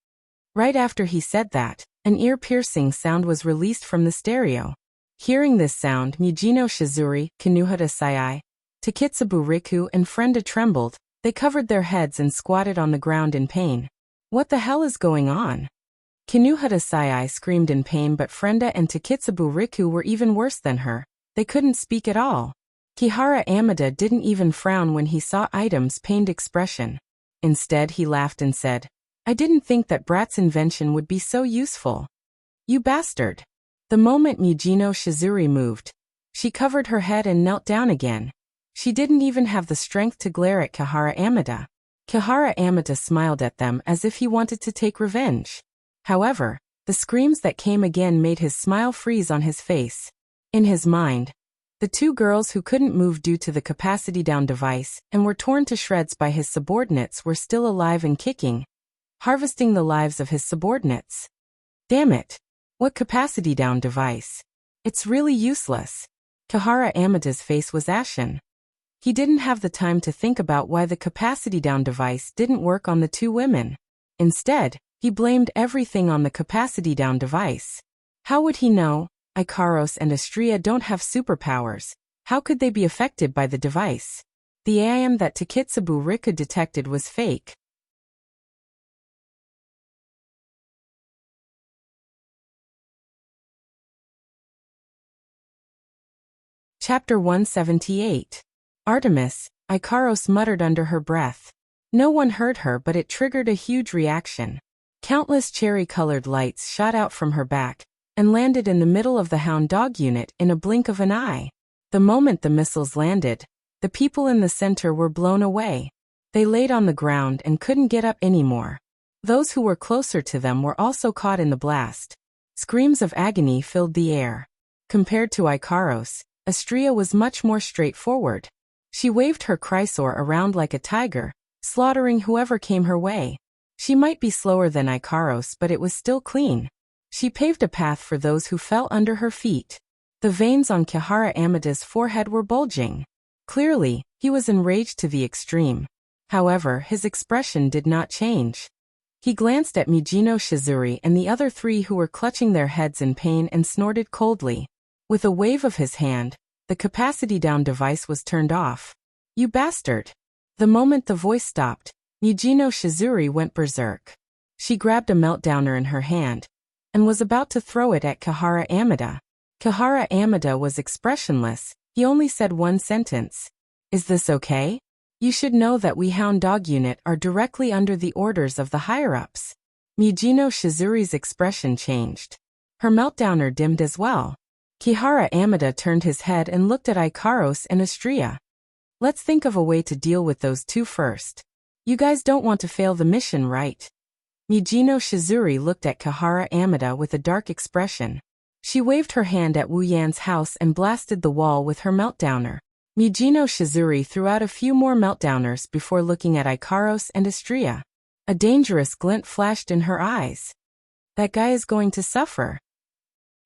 Right after he said that, an ear-piercing sound was released from the stereo. Hearing this sound, Mijino Shizuri, Kinuhata Sayai, Takitsubu Riku and Frenda trembled. They covered their heads and squatted on the ground in pain. What the hell is going on? Kinuhata Sayai screamed in pain, but Frenda and Takitsubu Riku were even worse than her. They couldn't speak at all. Kihara Amida didn't even frown when he saw Item's pained expression. Instead, he laughed and said, "I didn't think that Brat's invention would be so useful. You bastard." The moment Mijino Shizuri moved, she covered her head and knelt down again. She didn't even have the strength to glare at Kihara Amida. Kihara Amida smiled at them as if he wanted to take revenge. However, the screams that came again made his smile freeze on his face. In his mind, the two girls who couldn't move due to the capacity-down device and were torn to shreds by his subordinates were still alive and kicking, harvesting the lives of his subordinates. Damn it! What capacity-down device? It's really useless. Kihara Amada's face was ashen. He didn't have the time to think about why the capacity-down device didn't work on the two women. Instead, he blamed everything on the capacity-down device. How would he know? Ikaros and Astria don't have superpowers. How could they be affected by the device? The AIM that Takitsubu Rika detected was fake. Chapter 178. Artemis, Ikaros muttered under her breath. No one heard her, but it triggered a huge reaction. Countless cherry-colored lights shot out from her back and landed in the middle of the Hound Dog unit in a blink of an eye. The moment the missiles landed, the people in the center were blown away. They laid on the ground and couldn't get up anymore. Those who were closer to them were also caught in the blast. Screams of agony filled the air. Compared to Ikaros, Astria was much more straightforward. She waved her Chrysor around like a tiger, slaughtering whoever came her way. She might be slower than Ikaros, but it was still clean. She paved a path for those who fell under her feet. The veins on Kihara Amada's forehead were bulging. Clearly, he was enraged to the extreme. However, his expression did not change. He glanced at Mijino Shizuri and the other three who were clutching their heads in pain and snorted coldly. With a wave of his hand, the capacity-down device was turned off. You bastard! The moment the voice stopped, Mijino Shizuri went berserk. She grabbed a meltdowner in her hand and was about to throw it at Kihara Amada. Kihara Amada was expressionless. He only said one sentence. Is this okay? You should know that we Hound Dog unit are directly under the orders of the higher-ups. Mijino Shizuri's expression changed. Her meltdowner dimmed as well. Kihara Amada turned his head and looked at Ikaros and Astria. Let's think of a way to deal with those two first. You guys don't want to fail the mission, right? Mijino Shizuri looked at Kihara Amada with a dark expression. She waved her hand at Wu Yan's house and blasted the wall with her meltdowner. Mijino Shizuri threw out a few more meltdowners before looking at Ikaros and Astria. A dangerous glint flashed in her eyes. That guy is going to suffer.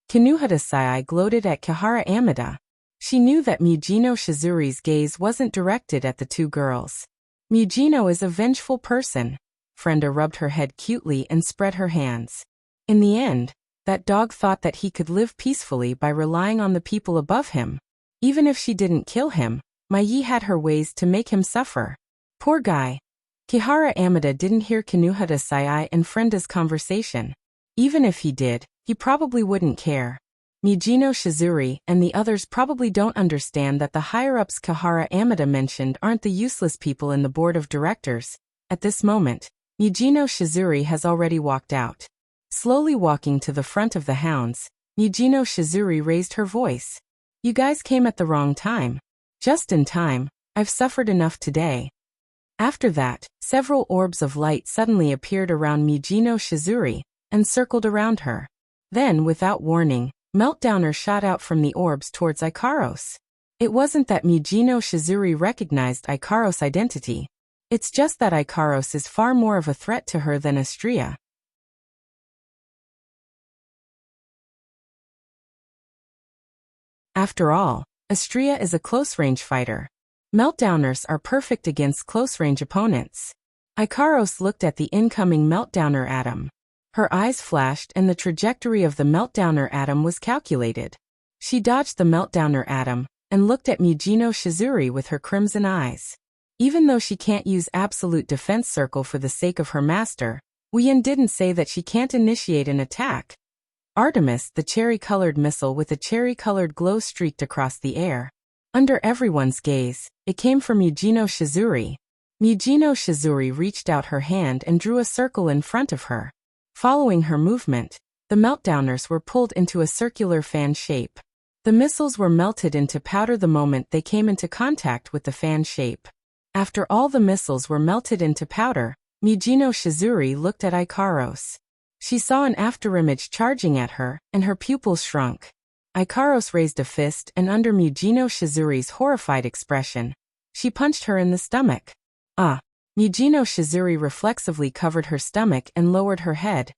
Kinuhata Sai gloated at Kihara Amada. She knew that Mijino Shizuri's gaze wasn't directed at the two girls. Mijino is a vengeful person. Frenda rubbed her head cutely and spread her hands. In the end, that dog thought that he could live peacefully by relying on the people above him. Even if she didn't kill him, Mai had her ways to make him suffer. Poor guy. Kihara Amada didn't hear Kinuhata Sai and Frenda's conversation. Even if he did, he probably wouldn't care. Mijino Shizuri and the others probably don't understand that the higher-ups Kihara Amada mentioned aren't the useless people in the board of directors. At this moment, Mijino Shizuri has already walked out. Slowly walking to the front of the hounds, Mijino Shizuri raised her voice. You guys came at the wrong time. Just in time. I've suffered enough today. After that, several orbs of light suddenly appeared around Mijino Shizuri and circled around her. Then, without warning, meltdowner shot out from the orbs towards Ikaros. It wasn't that Mijino Shizuri recognized Ikaros' identity. It's just that Ikaros is far more of a threat to her than Astria. After all, Astria is a close-range fighter. Meltdowners are perfect against close-range opponents. Ikaros looked at the incoming meltdowner atom. Her eyes flashed and the trajectory of the meltdowner atom was calculated. She dodged the meltdowner atom and looked at Mijino Shizuri with her crimson eyes. Even though she can't use absolute defense circle for the sake of her master, Wuyan didn't say that she can't initiate an attack. Artemis, the cherry-colored missile with a cherry-colored glow streaked across the air. Under everyone's gaze, it came from Mijino Shizuri. Mijino Shizuri reached out her hand and drew a circle in front of her. Following her movement, the meltdowners were pulled into a circular fan shape. The missiles were melted into powder the moment they came into contact with the fan shape. After all the missiles were melted into powder, Mijino Shizuri looked at Ikaros. She saw an afterimage charging at her, and her pupils shrunk. Ikaros raised a fist, and under Mujino Shizuri's horrified expression, she punched her in the stomach. Ah! Mujino Shizuri reflexively covered her stomach and lowered her head,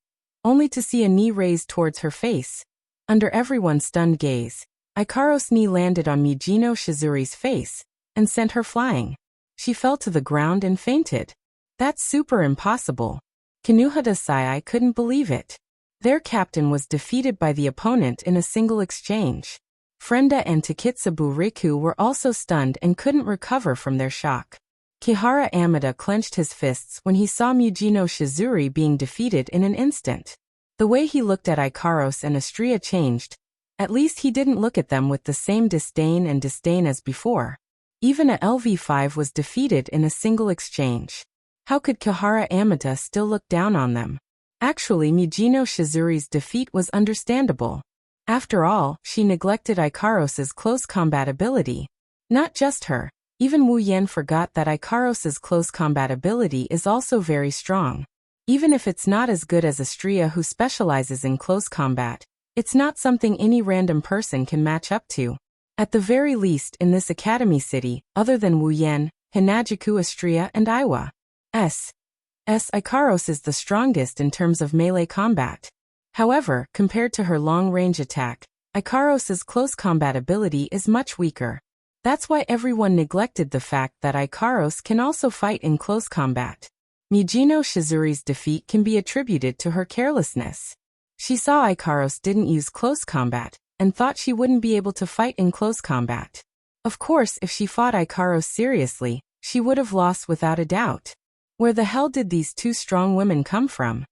only to see a knee raised towards her face. Under everyone's stunned gaze, Ikaros' knee landed on Mujino Shizuri's face and sent her flying. She fell to the ground and fainted. That's super impossible. Kinuhata Sai couldn't believe it. Their captain was defeated by the opponent in a single exchange. Frenda and Takitsubu Riku were also stunned and couldn't recover from their shock. Kihara Amada clenched his fists when he saw Mujino Shizuri being defeated in an instant. The way he looked at Ikaros and Astria changed. At least he didn't look at them with the same disdain as before. Even a LV5 was defeated in a single exchange. How could Kihara Amada still look down on them? Actually, Mujino Shizuri's defeat was understandable. After all, she neglected Ikaros's close combat ability. Not just her. Even Wu Yan forgot that Ikaros's close combat ability is also very strong. Even if it's not as good as Astria, who specializes in close combat, it's not something any random person can match up to. At the very least in this academy city, other than Wu Yan, Hinajuku, Astria, and Iwa. Ikaros is the strongest in terms of melee combat. However, compared to her long-range attack, Ikaros's close combat ability is much weaker. That's why everyone neglected the fact that Ikaros can also fight in close combat. Mujino Shizuri's defeat can be attributed to her carelessness. She saw Ikaros didn't use close combat, and thought she wouldn't be able to fight in close combat. Of course, if she fought Ikaros seriously, she would have lost without a doubt. Where the hell did these two strong women come from?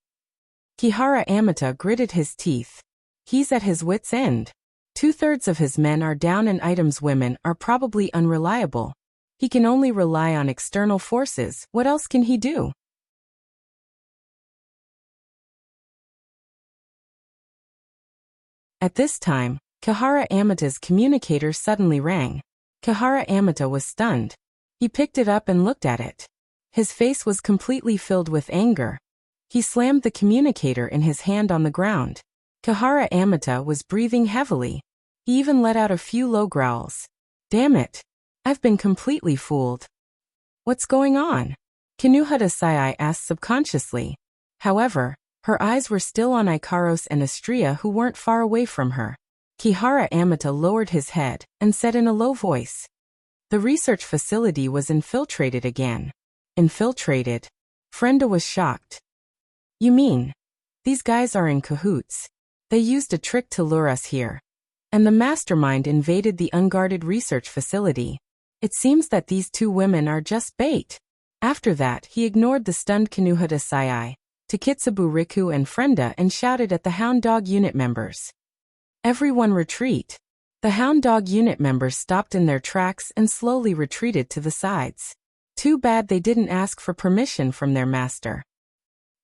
Kihara Amata gritted his teeth. He's at his wit's end. 2/3 of his men are down and items women are probably unreliable. He can only rely on external forces. What else can he do? At this time, Kihara Amata's communicator suddenly rang. Kihara Amata was stunned. He picked it up and looked at it. His face was completely filled with anger. He slammed the communicator in his hand on the ground. Kihara Amata was breathing heavily. He even let out a few low growls. Damn it! I've been completely fooled. What's going on? Kinuhata Sai asked subconsciously. However, her eyes were still on Ikaros and Astria, who weren't far away from her. Kihara Amata lowered his head and said in a low voice. The research facility was infiltrated again. Infiltrated? Frenda was shocked. You mean? These guys are in cahoots. They used a trick to lure us here. And the mastermind invaded the unguarded research facility. It seems that these two women are just bait. After that, he ignored the stunned Kinuhata Sai, Takitsubu Riku and Frenda and shouted at the Hound Dog unit members. Everyone retreat. The Hound Dog unit members stopped in their tracks and slowly retreated to the sides. Too bad they didn't ask for permission from their master.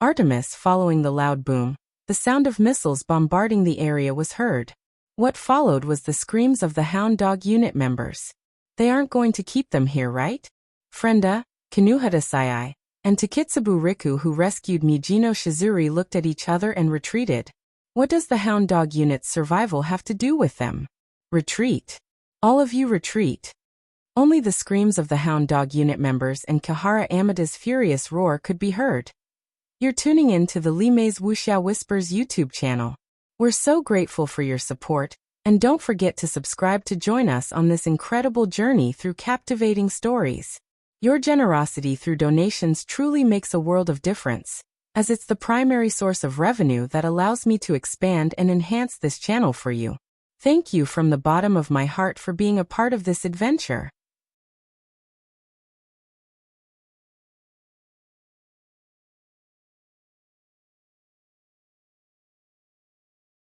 Artemis, following the loud boom, the sound of missiles bombarding the area was heard. What followed was the screams of the Hound Dog unit members. They aren't going to keep them here, right? Frenda, Kinuhata Sai, and Takitsubu Riku, who rescued Mujino Shizuri, looked at each other and retreated. What does the Hound Dog unit's survival have to do with them? Retreat. All of you retreat. Only the screams of the Hound Dog unit members and Kihara Amada's furious roar could be heard. You're tuning in to the Limei's Wuxia Whispers YouTube channel. We're so grateful for your support, and don't forget to subscribe to join us on this incredible journey through captivating stories. Your generosity through donations truly makes a world of difference, as it's the primary source of revenue that allows me to expand and enhance this channel for you. Thank you from the bottom of my heart for being a part of this adventure.